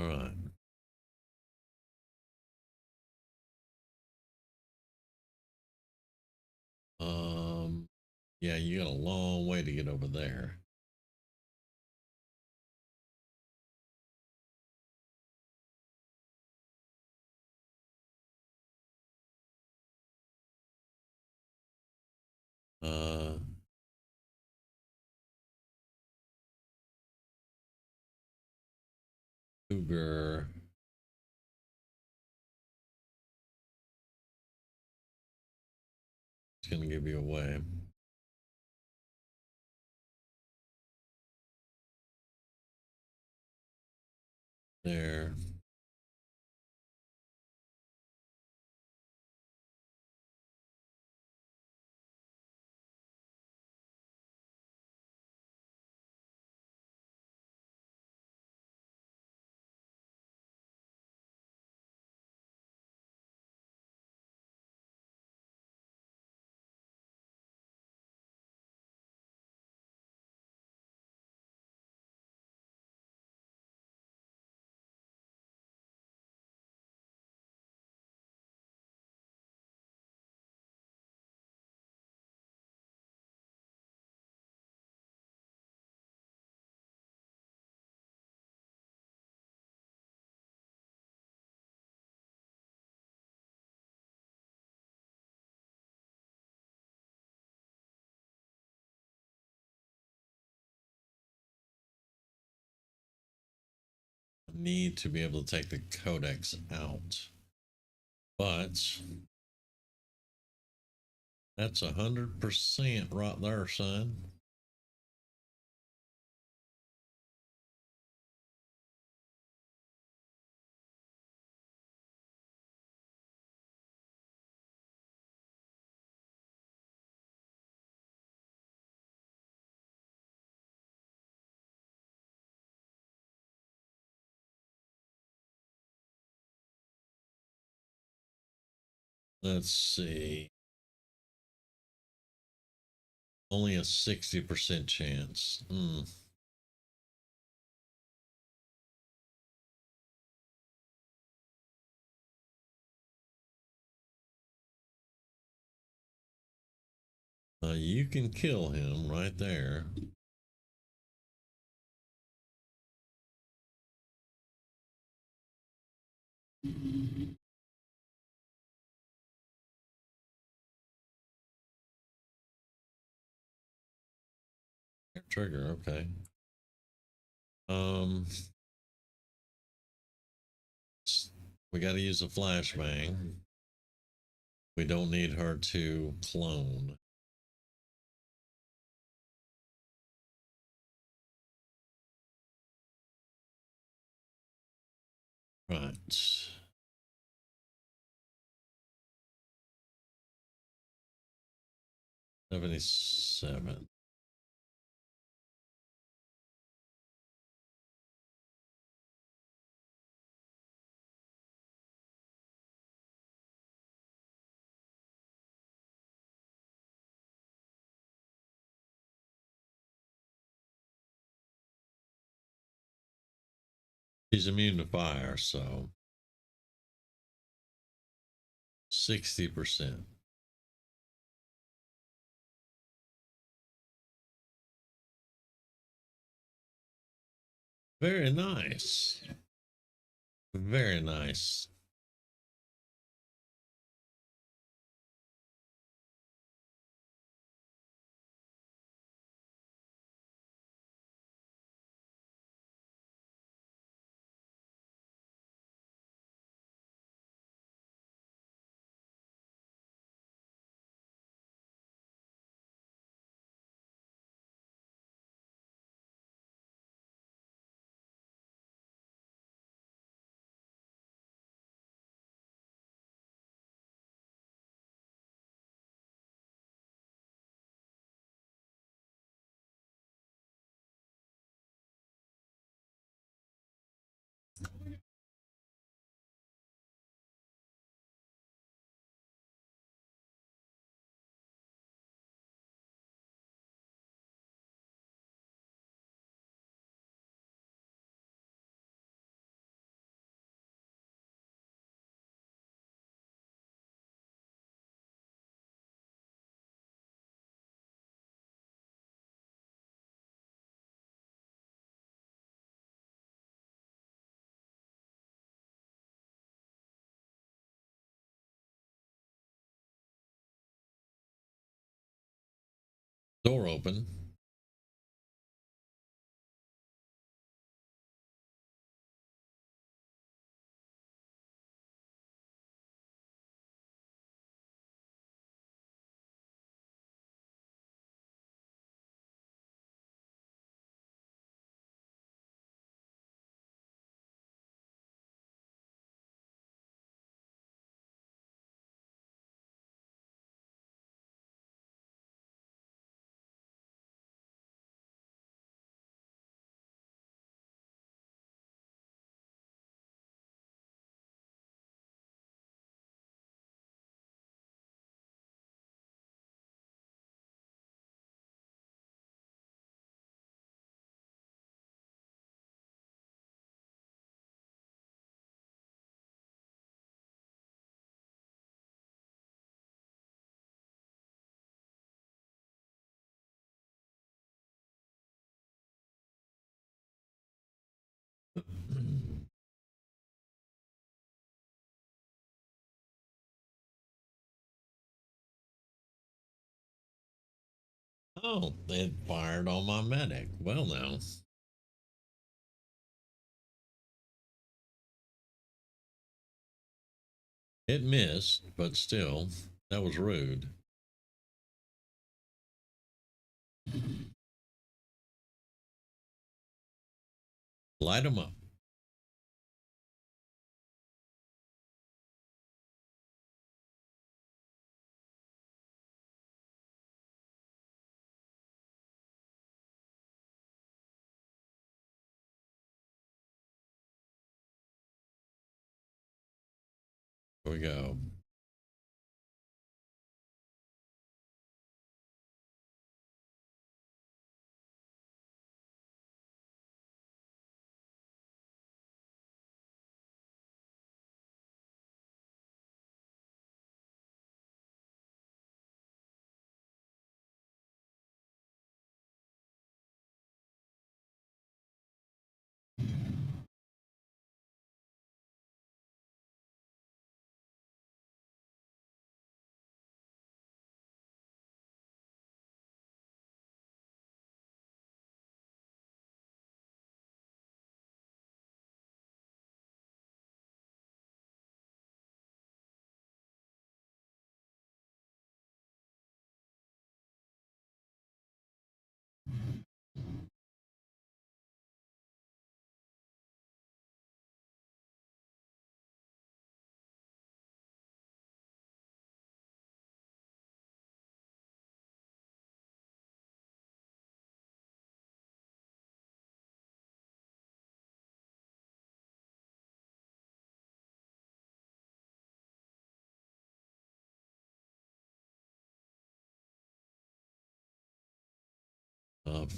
right. Yeah, you got a long way to get over there. Uh, Cougar. It's going to give you away. There. Need to be able to take the codex out, but that's 100% right there, son. Let's see. Only a 60% chance. You can kill him right there. Trigger, okay. We got to use a flashbang. We don't need her to clone. Right. $77. She's immune to fire, so 60%. Very nice. Very nice. Door open. Oh, it fired on my medic. Well, now. It missed, but still, that was rude. Light them up. Here we go.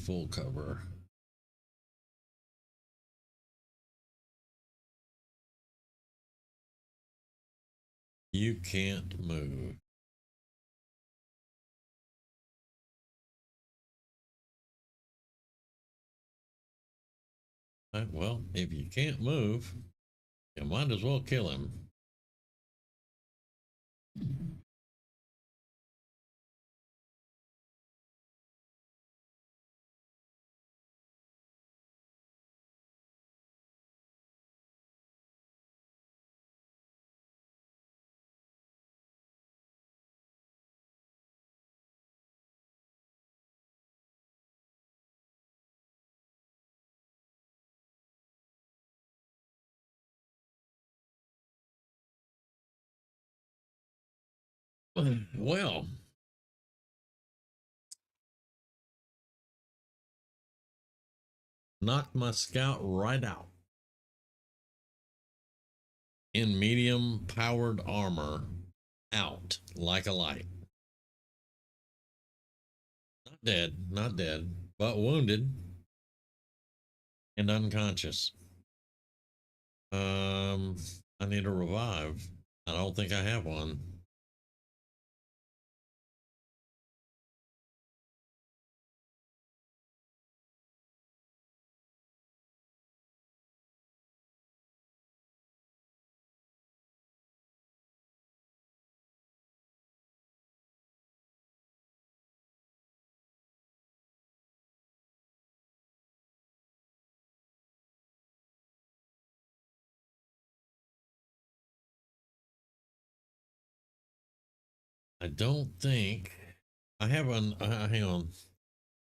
Full cover. You can't move. Right, well, if you can't move, you might as well kill him. Well, knocked my scout right out. In medium powered armor, out like a light. Not dead, not dead, but wounded and unconscious. Um, I need a revive. I don't think I have one. I don't think I have an. Hang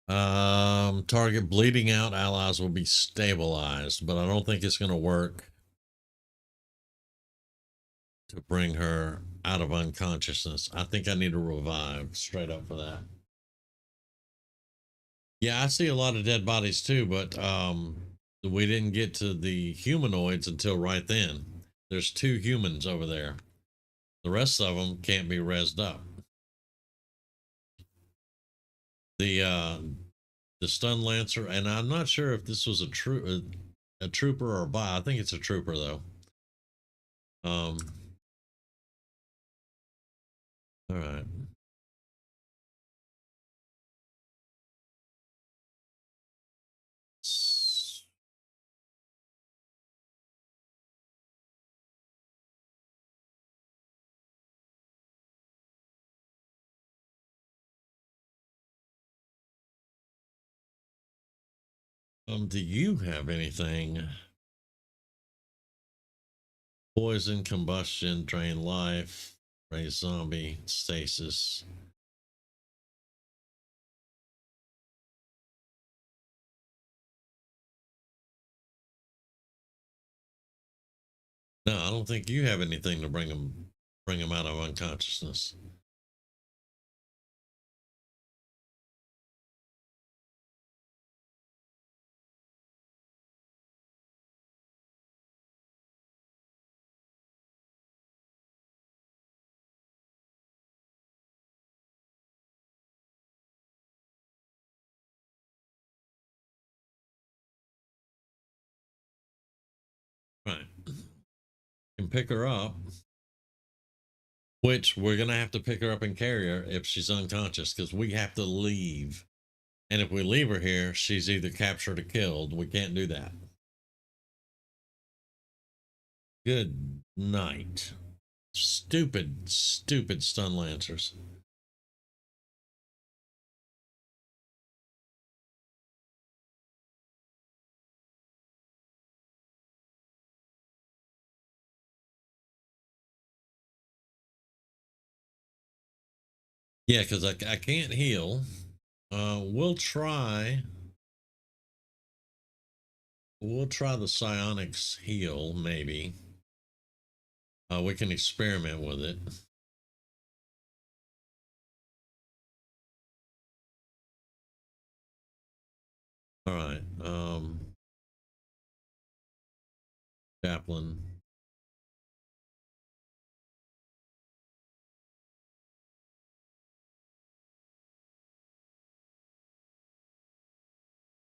on. Target bleeding out allies will be stabilized, but I don't think it's going to work to bring her out of unconsciousness. I think I need a revive straight up for that. Yeah, I see a lot of dead bodies too, but we didn't get to the humanoids until right then. There's 2 humans over there. The rest of them can't be rezzed up. The uh the stun lancer, and I'm not sure if this was a trooper or a bot. I think it's a trooper though. All right. Do you have anything? Poison, combustion, drain life, raise zombie, stasis. No, I don't think you have anything to bring them out of unconsciousness. Right. Can pick her up, which we're gonna have to pick her up and carry her if she's unconscious, because we have to leave. And if we leave her here, she's either captured or killed. We can't do that. Good night. Stupid, stupid stun lancers. Yeah, because I can't heal. We'll try. We'll try the psionics heal, maybe. We can experiment with it. All right. Chaplain.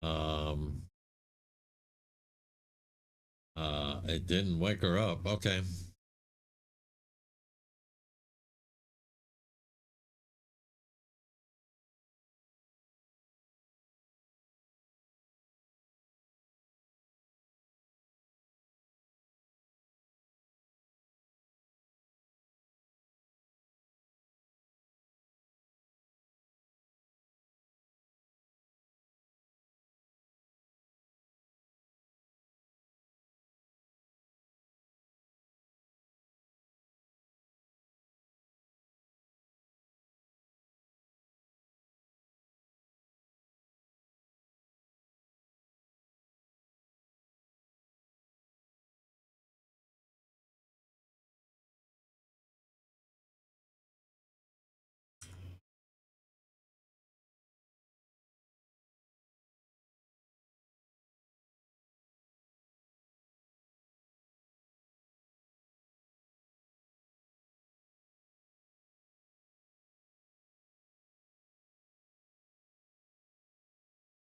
Um, it didn't wake her up. Okay.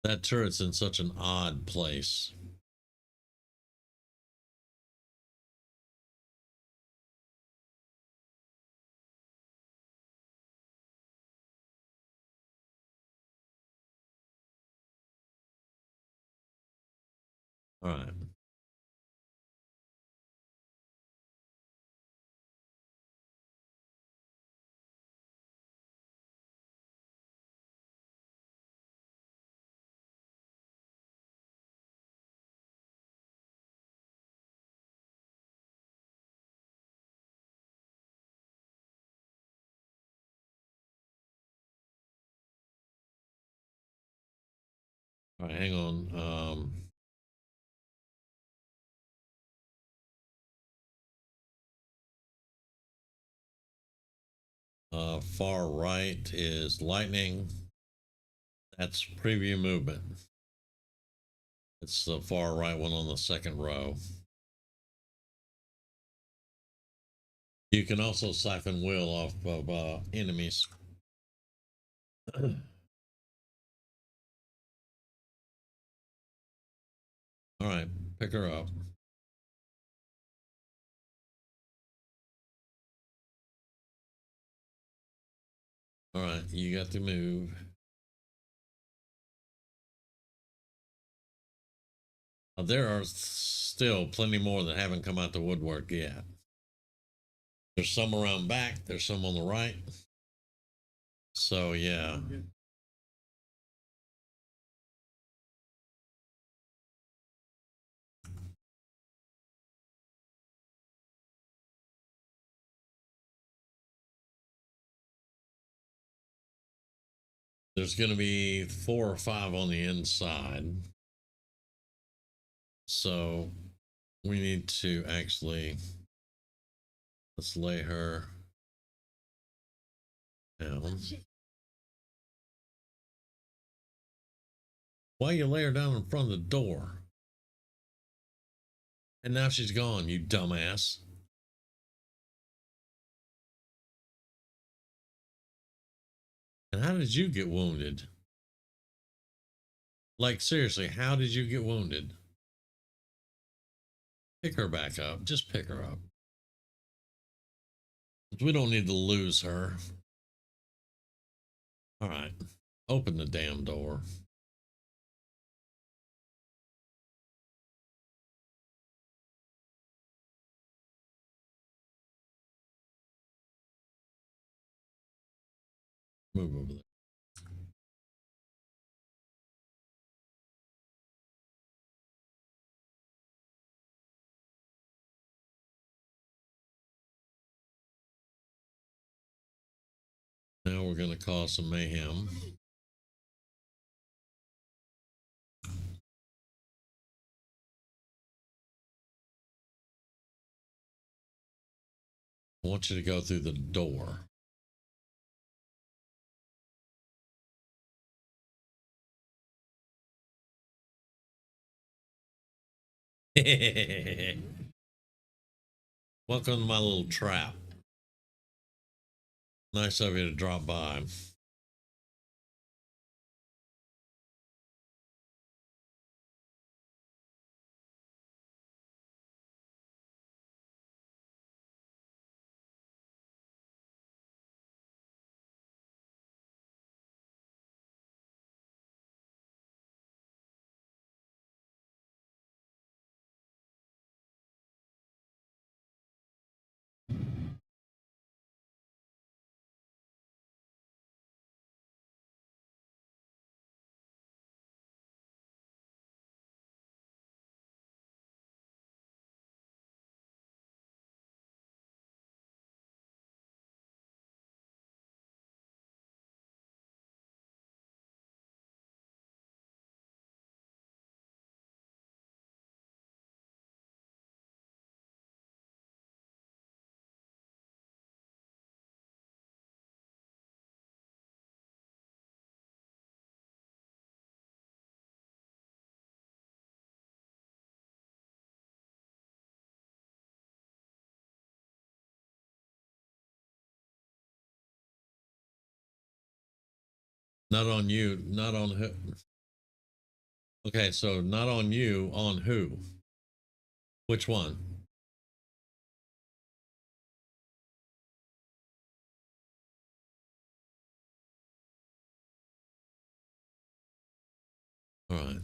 That turret's in such an odd place. All right. All right, hang on. Far right is lightning. That's preview movement. It's the far right one on the second row. You can also siphon will off of enemies. All right, pick her up. All right, you got to move. There are still plenty more that haven't come out the woodwork yet. There's some around back. There's some on the right. So yeah. There's going to be 4 or 5 on the inside. So we need to actually, let's lay her down. Why you lay her down in front of the door? And now she's gone, you dumbass. And how did you get wounded? Like, seriously, how did you get wounded? Pick her back up. Just pick her up. We don't need to lose her. All right. Open the damn door. Move over there. Now we're going to cause some mayhem. I want you to go through the door. Welcome to my little trap. Nice of you to drop by. Not on you, not on who. Okay, so not on you, on who? Which one? All right,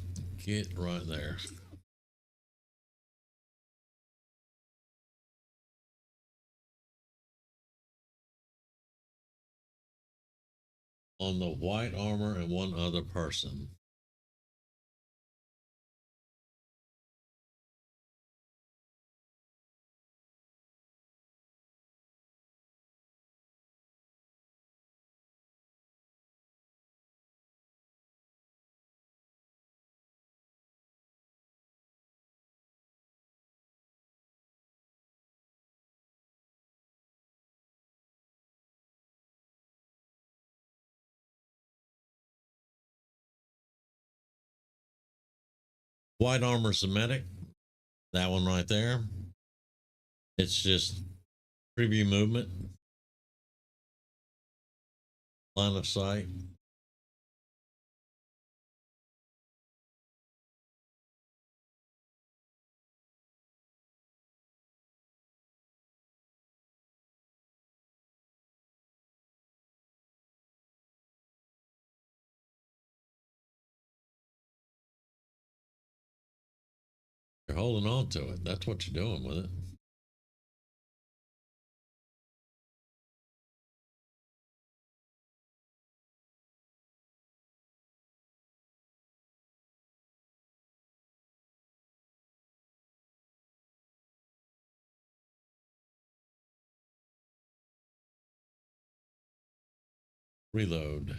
get right there. On the white armor and one other person. White armor's the medic. That one right there. It's just preview movement, line of sight. You're holding on to it. That's what you're doing with it. Reload.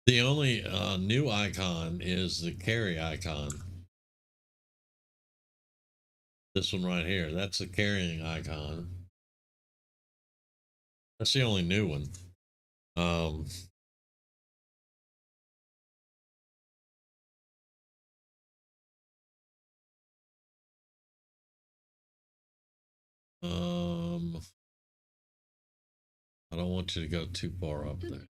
The only new icon is the carry icon. This one right here. That's the carrying icon. That's the only new one. Um, um, I don't want you to go too far up there.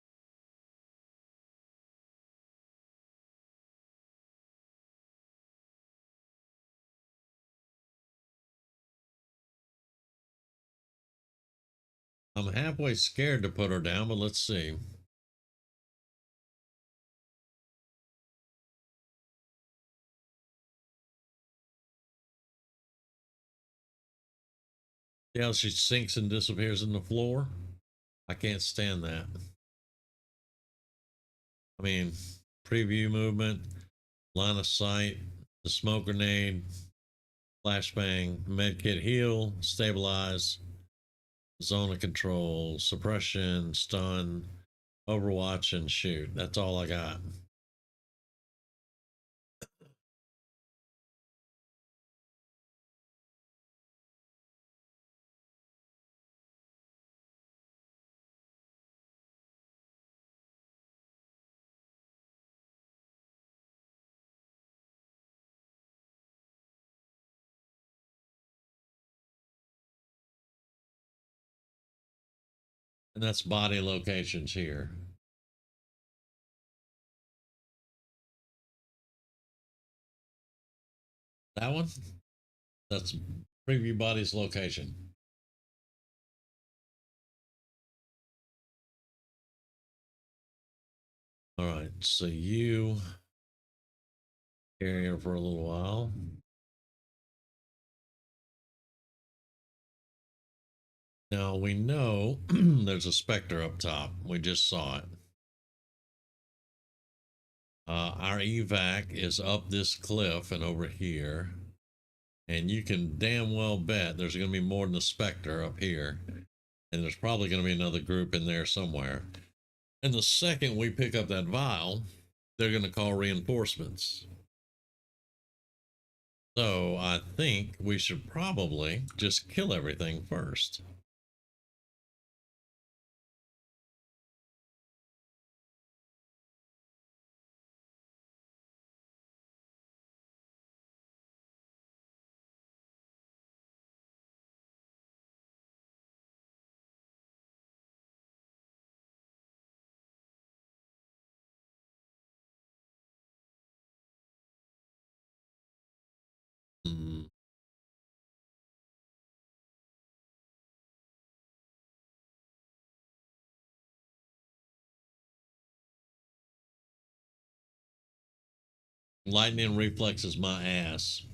I'm halfway scared to put her down, but let's see. See how she sinks and disappears in the floor? I can't stand that. I mean, preview movement, line of sight, the smoke grenade, flashbang, medkit heal, stabilize, zone of control, suppression, stun, overwatch, and shoot. That's all I got. And that's body locations here. That one? That's preview body's location. All right, so you carry her for a little while. Now we know there's a specter up top. We just saw it. Our evac is up this cliff and over here. And you can damn well bet there's going to be more than a specter up here. And there's probably going to be another group in there somewhere. And the second we pick up that vial, they're going to call reinforcements. So I think we should probably just kill everything first. Hmm. Lightning reflexes my ass.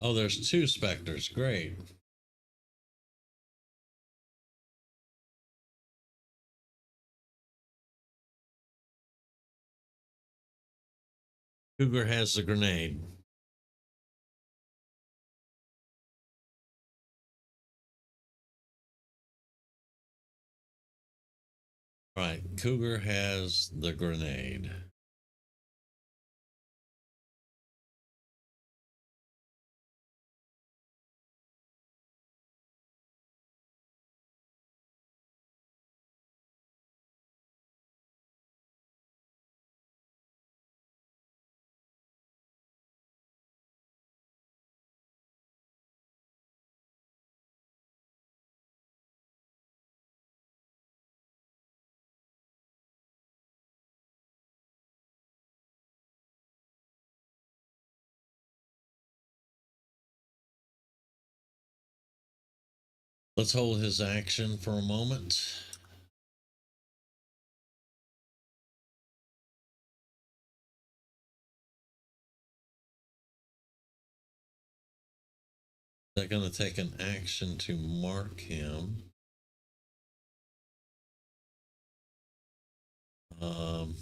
Oh, there's two specters. Great. Cougar has the grenade. Right. Cougar has the grenade. Let's hold his action for a moment. They're going to take an action to mark him. Um,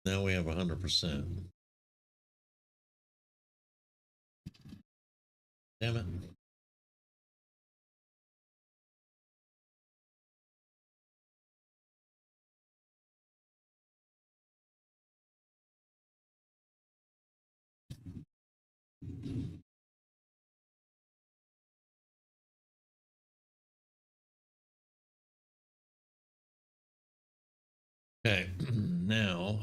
now we have 100%. Damn it. Okay, now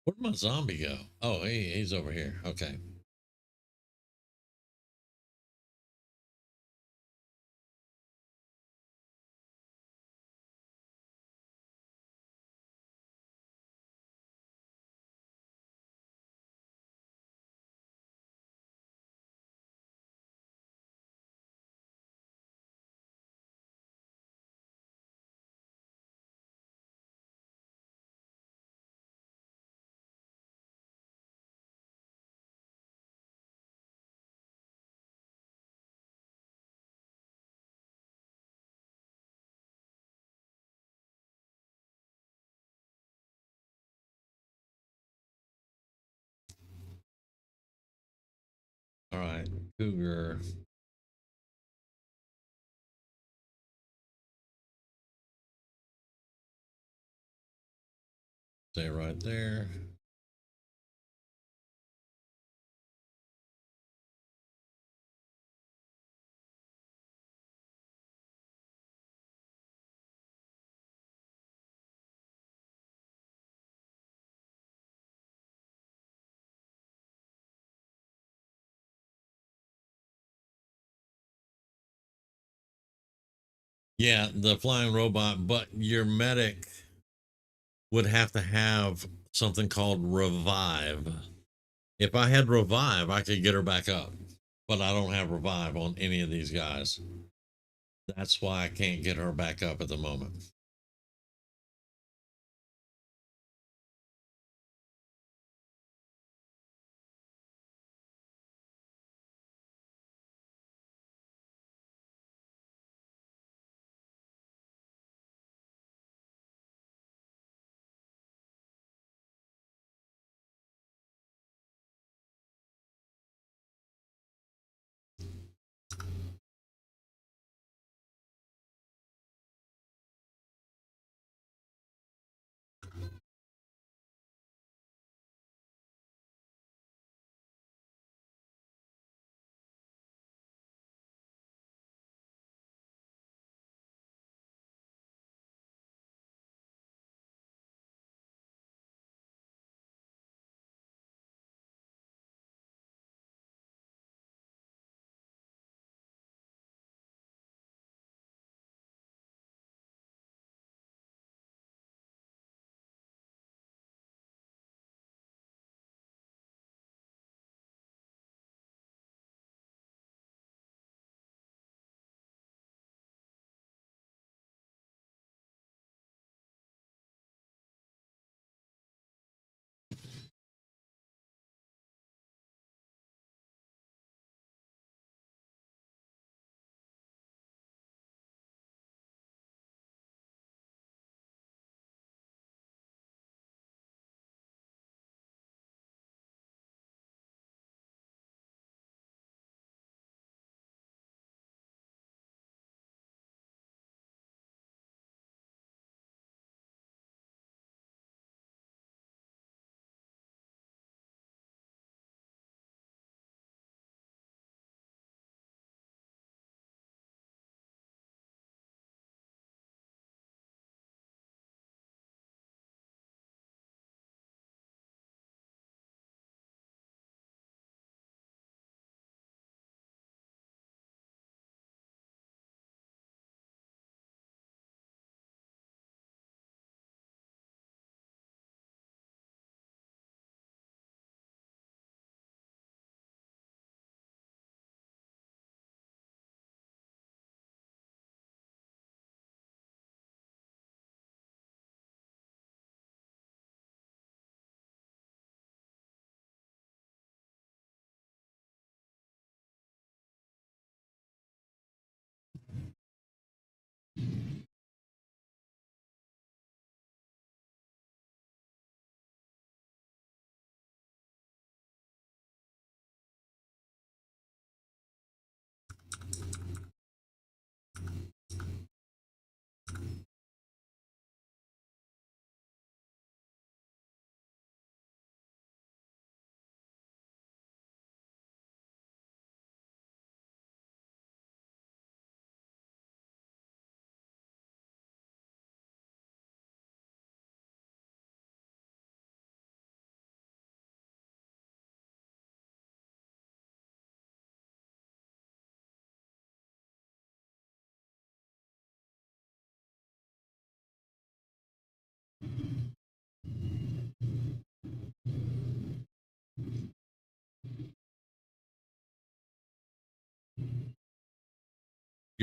where'd my zombie go? Oh, he's over here. Okay. All right, Cougar. Stay right there. Yeah, the flying robot, but your medic would have to have something called revive. If I had revive, I could get her back up, but I don't have revive on any of these guys. That's why I can't get her back up at the moment.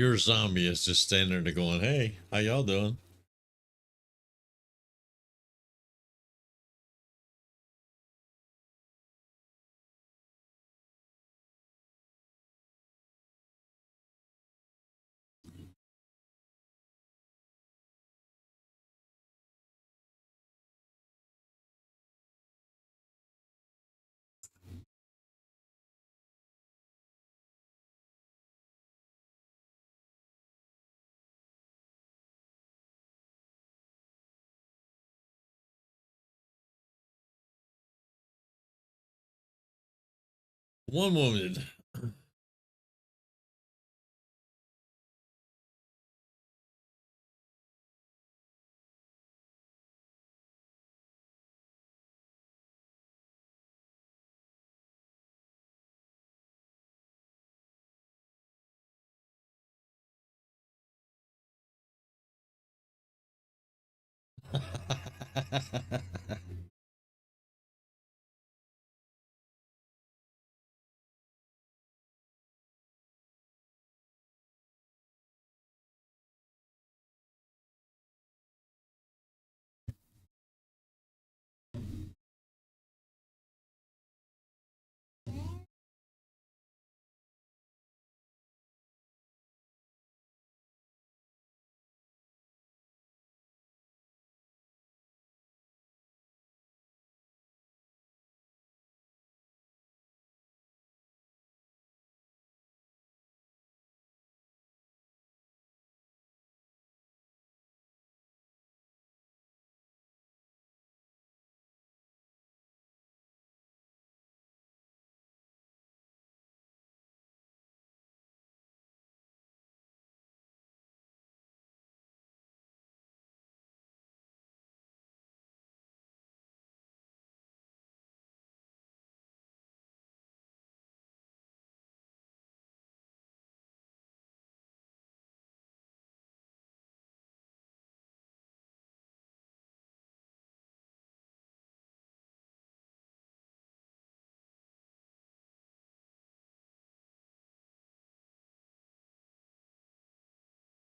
Your zombie is just standing there going, "Hey, how y'all doing?" One moment.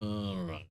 All right.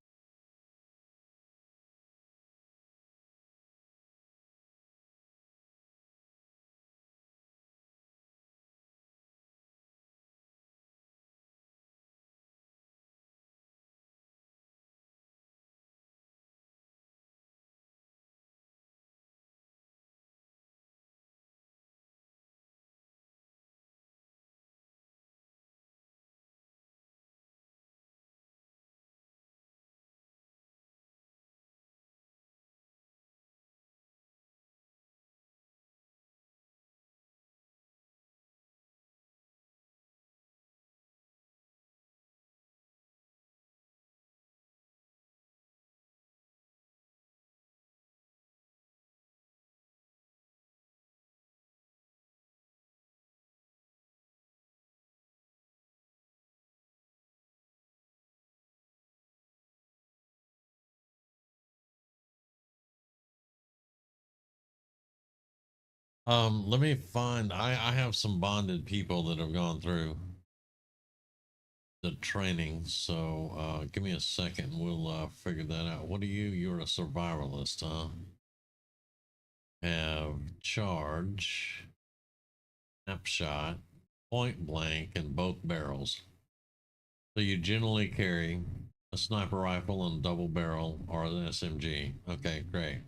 Let me find. I have some bonded people that have gone through the training, so give me a second. We'll figure that out. What are you? You're a survivalist, huh? Have charge, snapshot, point blank, and both barrels. So you generally carry a sniper rifle and double barrel or an SMG. Okay, great.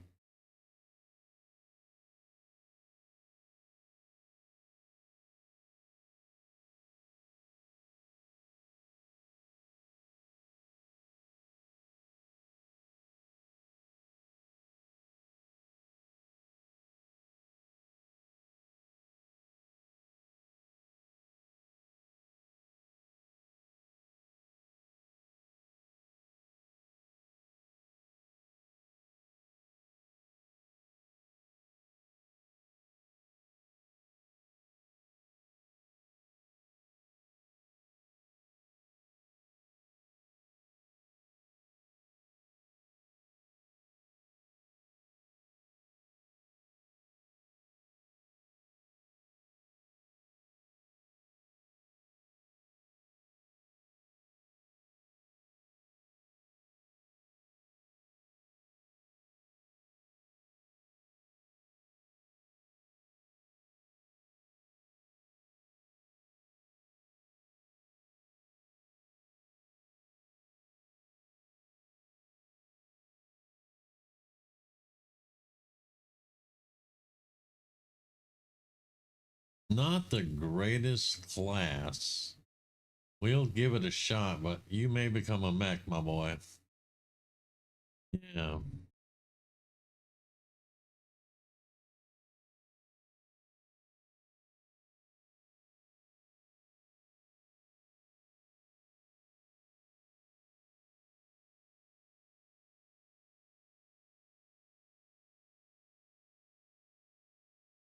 not the greatest class. We'll give it a shot, but you may become a mech, my boy. Yeah.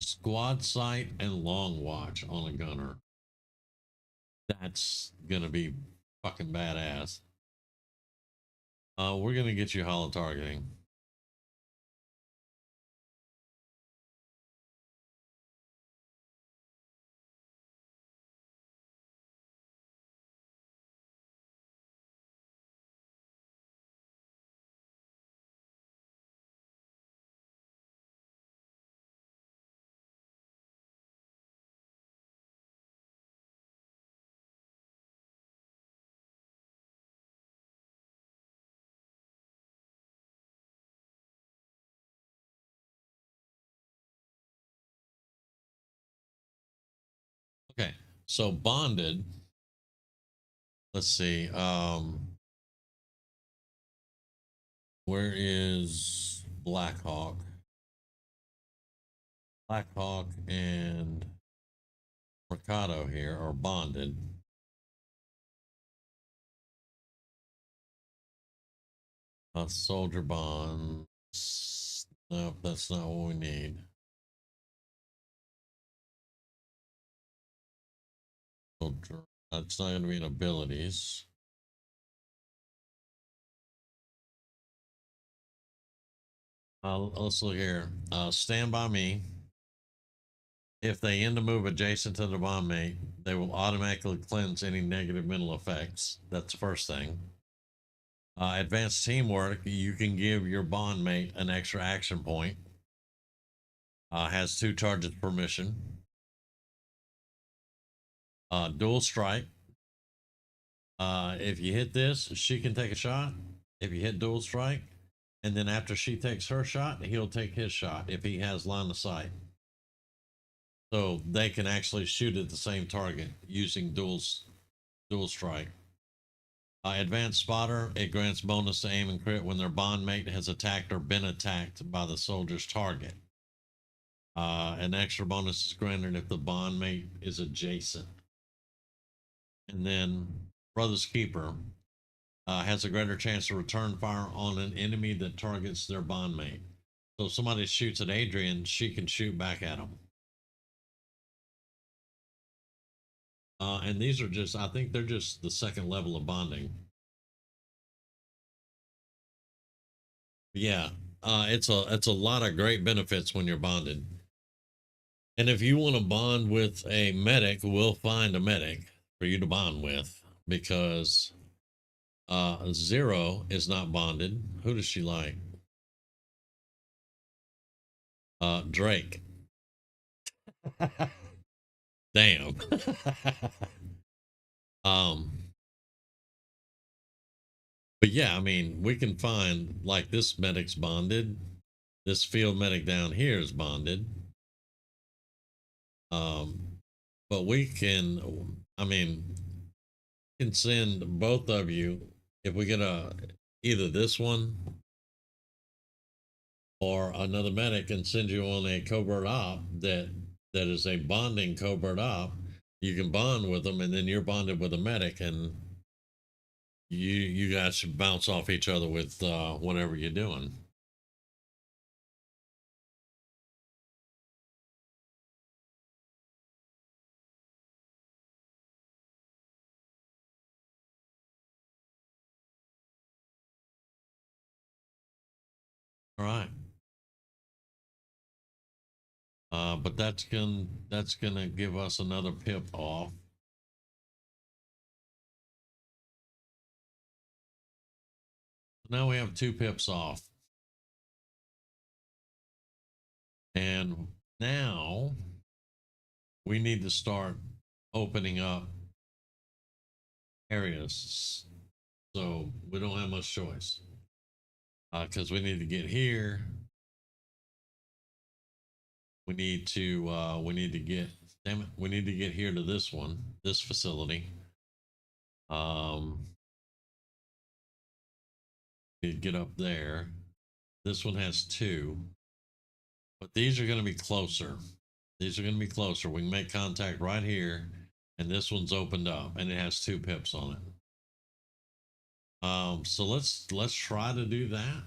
Squad sight and long watch on a gunner. That's gonna be fucking badass. We're gonna get you hollow targeting. Okay, so bonded. Let's see. Where is Blackhawk? Blackhawk and Mercado here are bonded. Soldier bonds. Nope, that's not what we need. Soldier. That's not going to be in abilities. Let's look here. Stand by me. If they end a move adjacent to the bond mate, they will automatically cleanse any negative mental effects. That's the first thing. Advanced teamwork, you can give your bond mate an extra action point. Has 2 charges per mission. Dual strike. If you hit this, she can take a shot. If you hit dual strike, and then after she takes her shot, he'll take his shot if he has line of sight. So they can actually shoot at the same target using dual strike. Advanced spotter, it grants bonus to aim and crit when their bond mate has attacked or been attacked by the soldier's target. An extra bonus is granted if the bond mate is adjacent. And then Brother's Keeper has a greater chance to return fire on an enemy that targets their bond mate. So if somebody shoots at Adrian, she can shoot back at him. And these are just, I think they're just the second level of bonding. Yeah, it's a lot of great benefits when you're bonded. And if you want to bond with a medic, we'll find a medic for you to bond with because Zero is not bonded. Who does she like? Drake. Damn. um but yeah, I mean, we can find like this medic's bonded. This field medic down here is bonded. But we can, I mean, can send both of you if we get either this one or another medic and send you on a covert op that is a bonding covert op. You can bond with them, and then you're bonded with a medic, and you guys should bounce off each other with whatever you're doing. All right. But that's gonna give us another pip off. Now we have 2 pips off. And now we need to start opening up areas. So we don't have much choice. Because we need to get here. We need to get Damn it. We need to get here to this one, this facility. Get up there. This one has 2, but these are going to be closer. These are going to be closer. We can make contact right here, and this one's opened up, and it has 2 pips on it. So let's try to do that,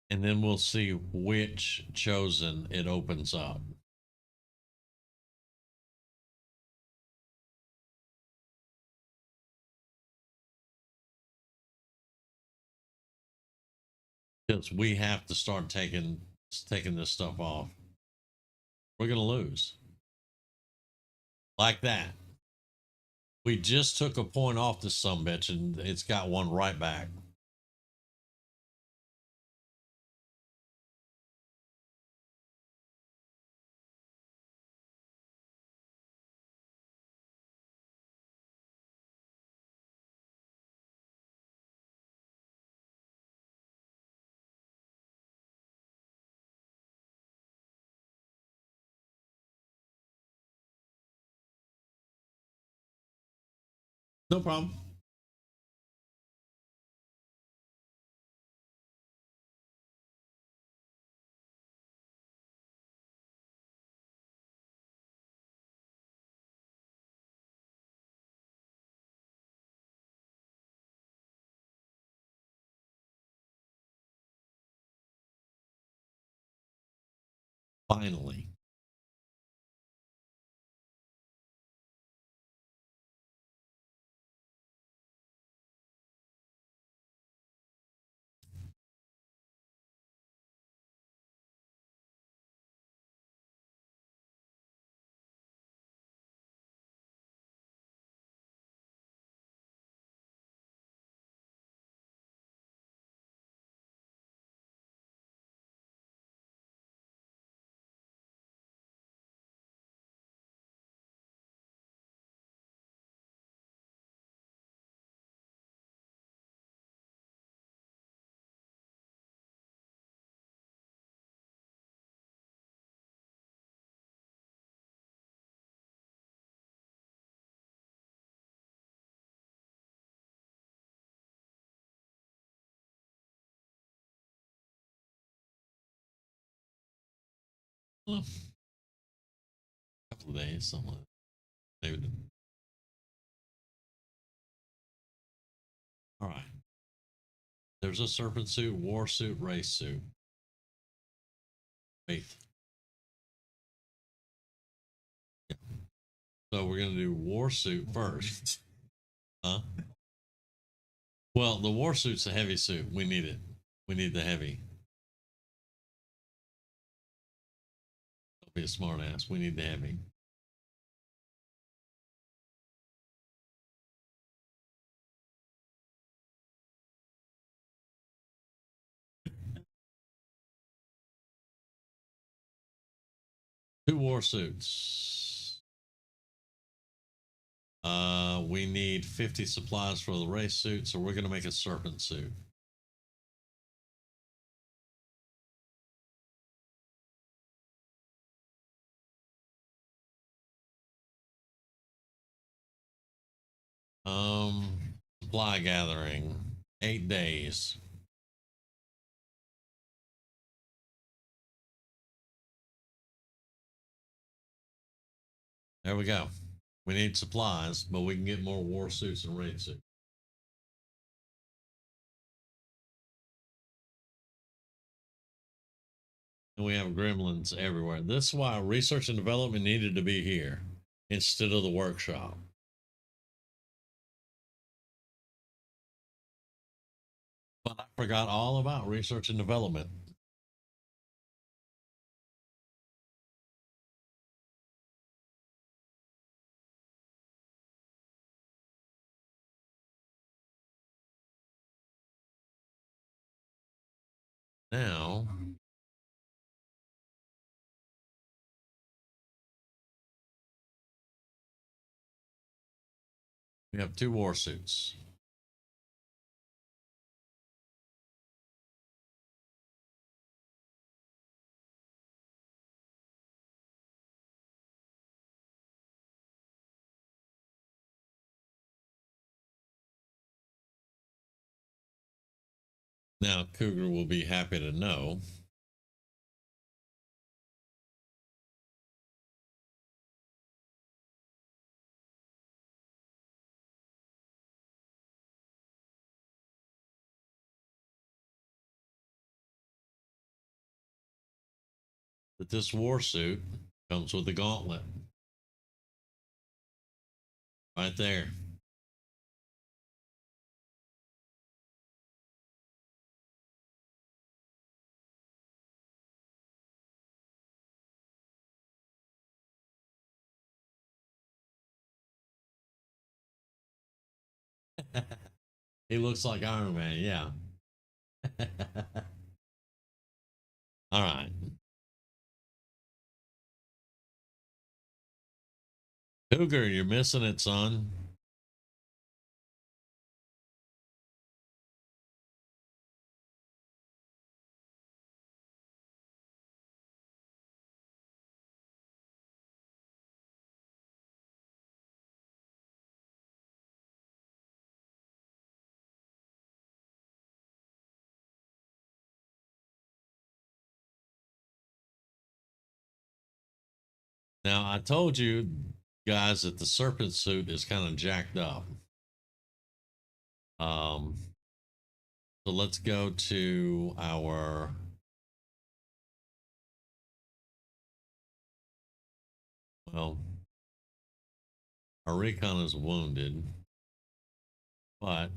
and then we'll see which chosen it opens up. Because we have to start taking this stuff off. We're gonna lose like that. We just took a point off this sumbitch, and it's got one right back. No problem. Finally. Well, a couple of days, something like that. Maybe. All right. There's a serpent suit, war suit, race suit. Faith. Yeah. So we're gonna do war suit first. Huh? Well, the war suit's a heavy suit. We need it. We need the heavy. Don't be a smart ass. We need the heavy. Two war suits. We need 50 supplies for the race suit, so we're gonna make a serpent suit. Supply gathering. 8 days. There we go. We need supplies, but we can get more war suits and raid suits. And we have gremlins everywhere. This is why research and development needed to be here instead of the workshop. But I forgot all about research and development. Now, we have 2 war suits. Now, Cougar will be happy to know that this war suit comes with a gauntlet right there. He looks like Iron Man, yeah. All right. Cougar, you're missing it, son. Now, I told you guys that the serpent suit is kind of jacked up. Um, so let's go to our, well, our recon is wounded, but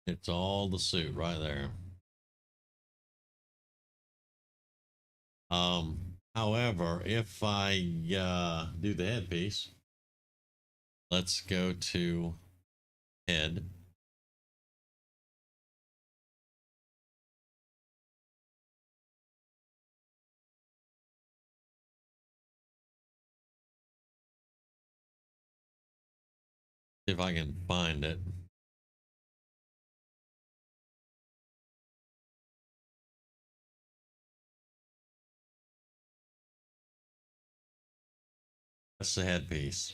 it's all the suit right there. However, if I do the headpiece, let's go to head. See if I can find it. That's the headpiece.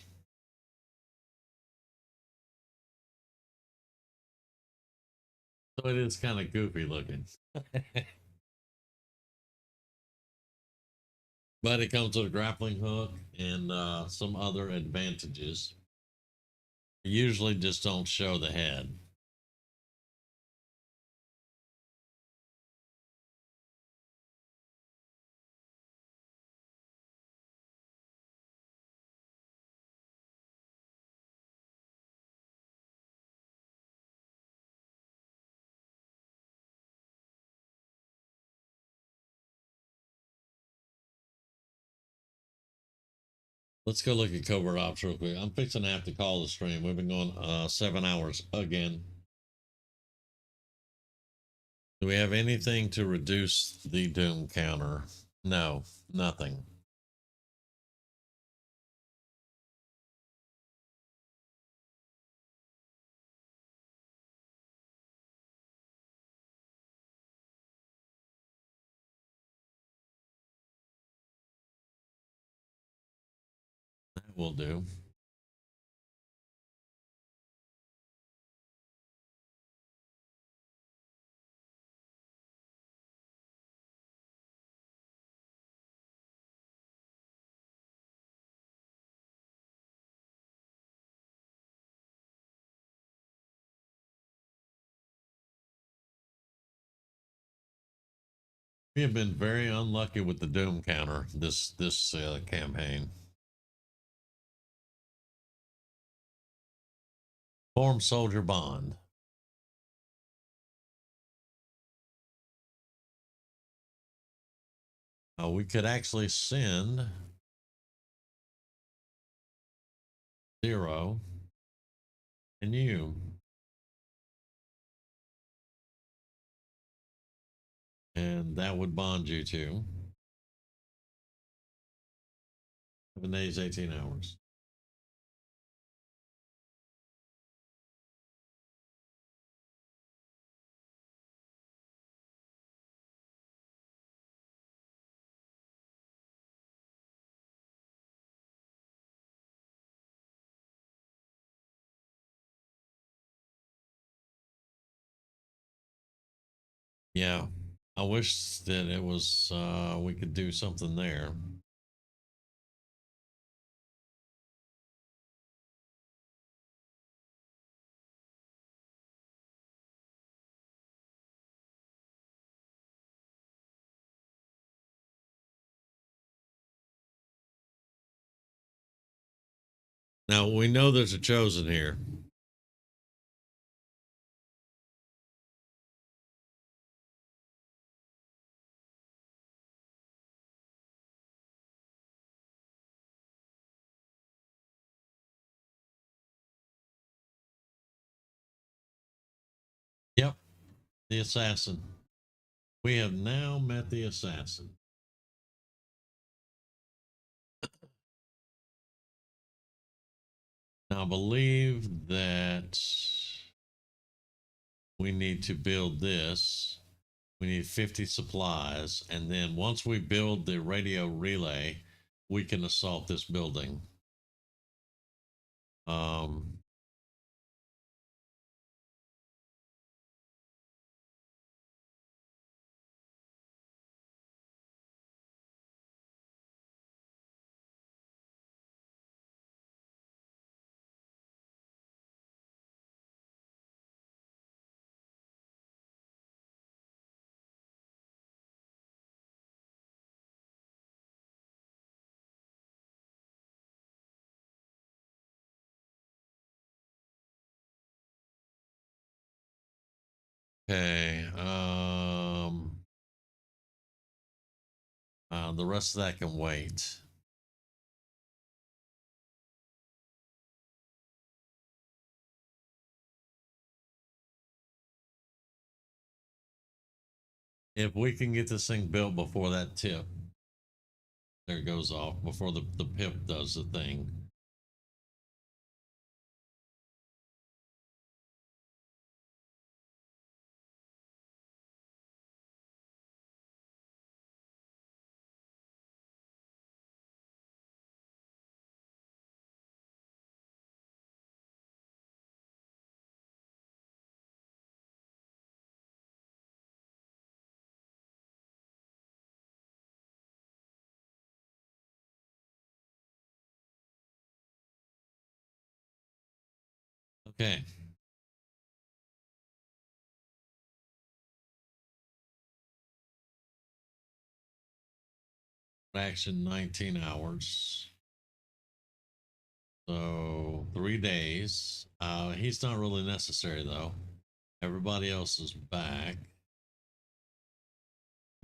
So it is kind of goofy looking. But it comes with a grappling hook and some other advantages. I usually just don't show the head. Let's go look at covert ops real quick. I'm fixing to have to call the stream. We've been going 7 hours again. Do we have anything to reduce the doom counter? No, nothing. That will do. We have been very unlucky with the doom counter this campaign. Form soldier bond. We could actually send 0, and you. And that would bond you to 7 days, 18 hours. Yeah. I wish that it was we could do something there. Now we know there's a chosen here. Yep, the assassin. We have now met the assassin. Now I believe that we need to build this. We need 50 supplies, and then once we build the radio relay, we can assault this building. Um, okay. The rest of that can wait. If we can get this thing built before that tip, there it goes off, before the pip does the thing. Okay. Action 19 hours. So 3 days. He's not really necessary though. Everybody else is back.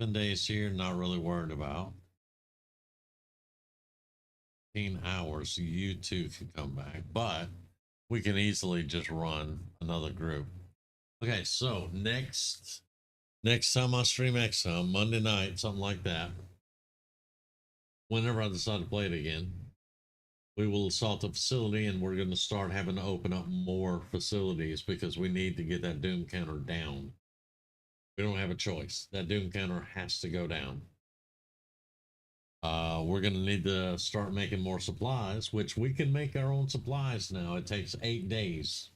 10 days here, not really worried about. 15 hours, you two can come back, but we can easily just run another group. Okay, so next time I stream XCOM, Monday night, something like that. Whenever I decide to play it again, we will assault the facility, and we're going to start having to open up more facilities because we need to get that doom counter down. We don't have a choice. That doom counter has to go down. We're going to need to start making more supplies, which we can make our own supplies now. It takes 8 days.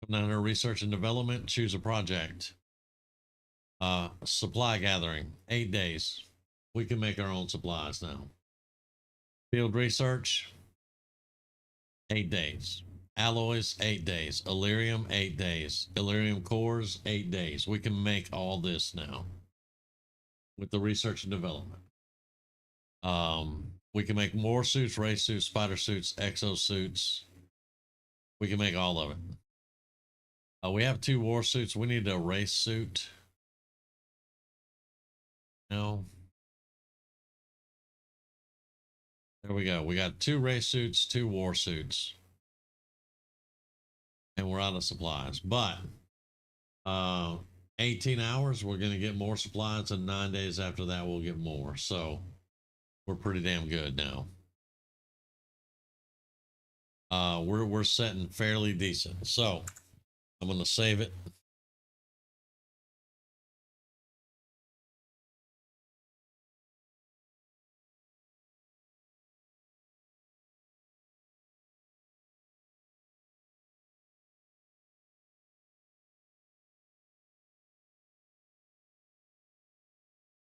Come down here, research and development, choose a project. Supply gathering, 8 days. We can make our own supplies now. Field research, 8 days. Alloys, 8 days. Illyrium, 8 days. Illyrium cores, 8 days. We can make all this now with the research and development. We can make more suits, race suits, spider suits, exosuits. We can make all of it. We have 2 war suits. We need a race suit. No. There we go. We got 2 race suits, 2 war suits, and we're out of supplies. But 18 hours, we're going to get more supplies, and 9 days after that, we'll get more. So we're pretty damn good now. We're setting fairly decent. So I'm going to save it.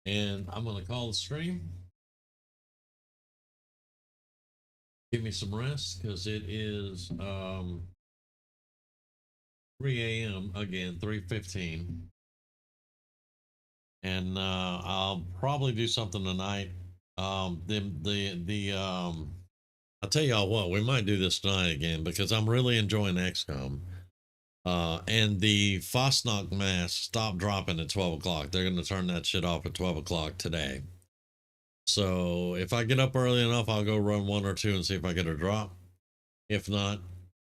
And I'm going to call the stream. Give me some rest because it is 3 a.m. again, 3:15. And I'll probably do something tonight. I'll tell y'all what, we might do this tonight again because I'm really enjoying XCOM. And the Fosnock mask stopped dropping at 12 o'clock. They're going to turn that shit off at 12 o'clock today. So if I get up early enough, I'll go run 1 or 2 and see if I get a drop. If not,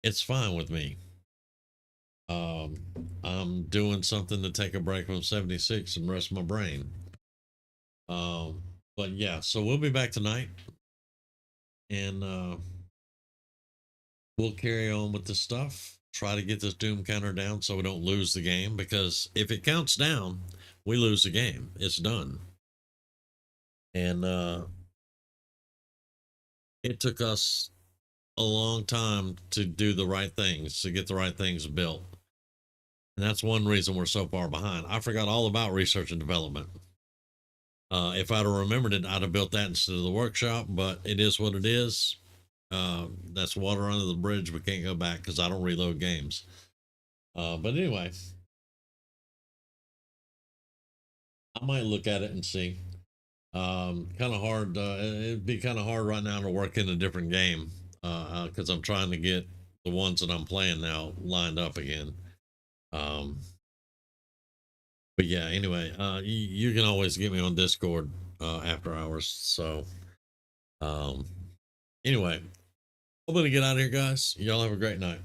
it's fine with me. I'm doing something to take a break from 76 and rest my brain. But yeah, so we'll be back tonight, and we'll carry on with the stuff. Try to get this doom counter down so we don't lose the game, because if it counts down, we lose the game. It's done. And it took us a long time to do the right things, to get the right things built. And that's one reason we're so far behind. I forgot all about research and development. If I'd have remembered it, I'd have built that instead of the workshop, but it is what it is. That's water under the bridge. We can't go back because I don't reload games. But anyway, I might look at it and see. Kind of hard. It'd be kind of hard right now to work in a different game because I'm trying to get the ones that I'm playing now lined up again. But yeah, anyway, you can always get me on Discord after hours. So anyway, I'm gonna get out of here, guys. Y'all have a great night.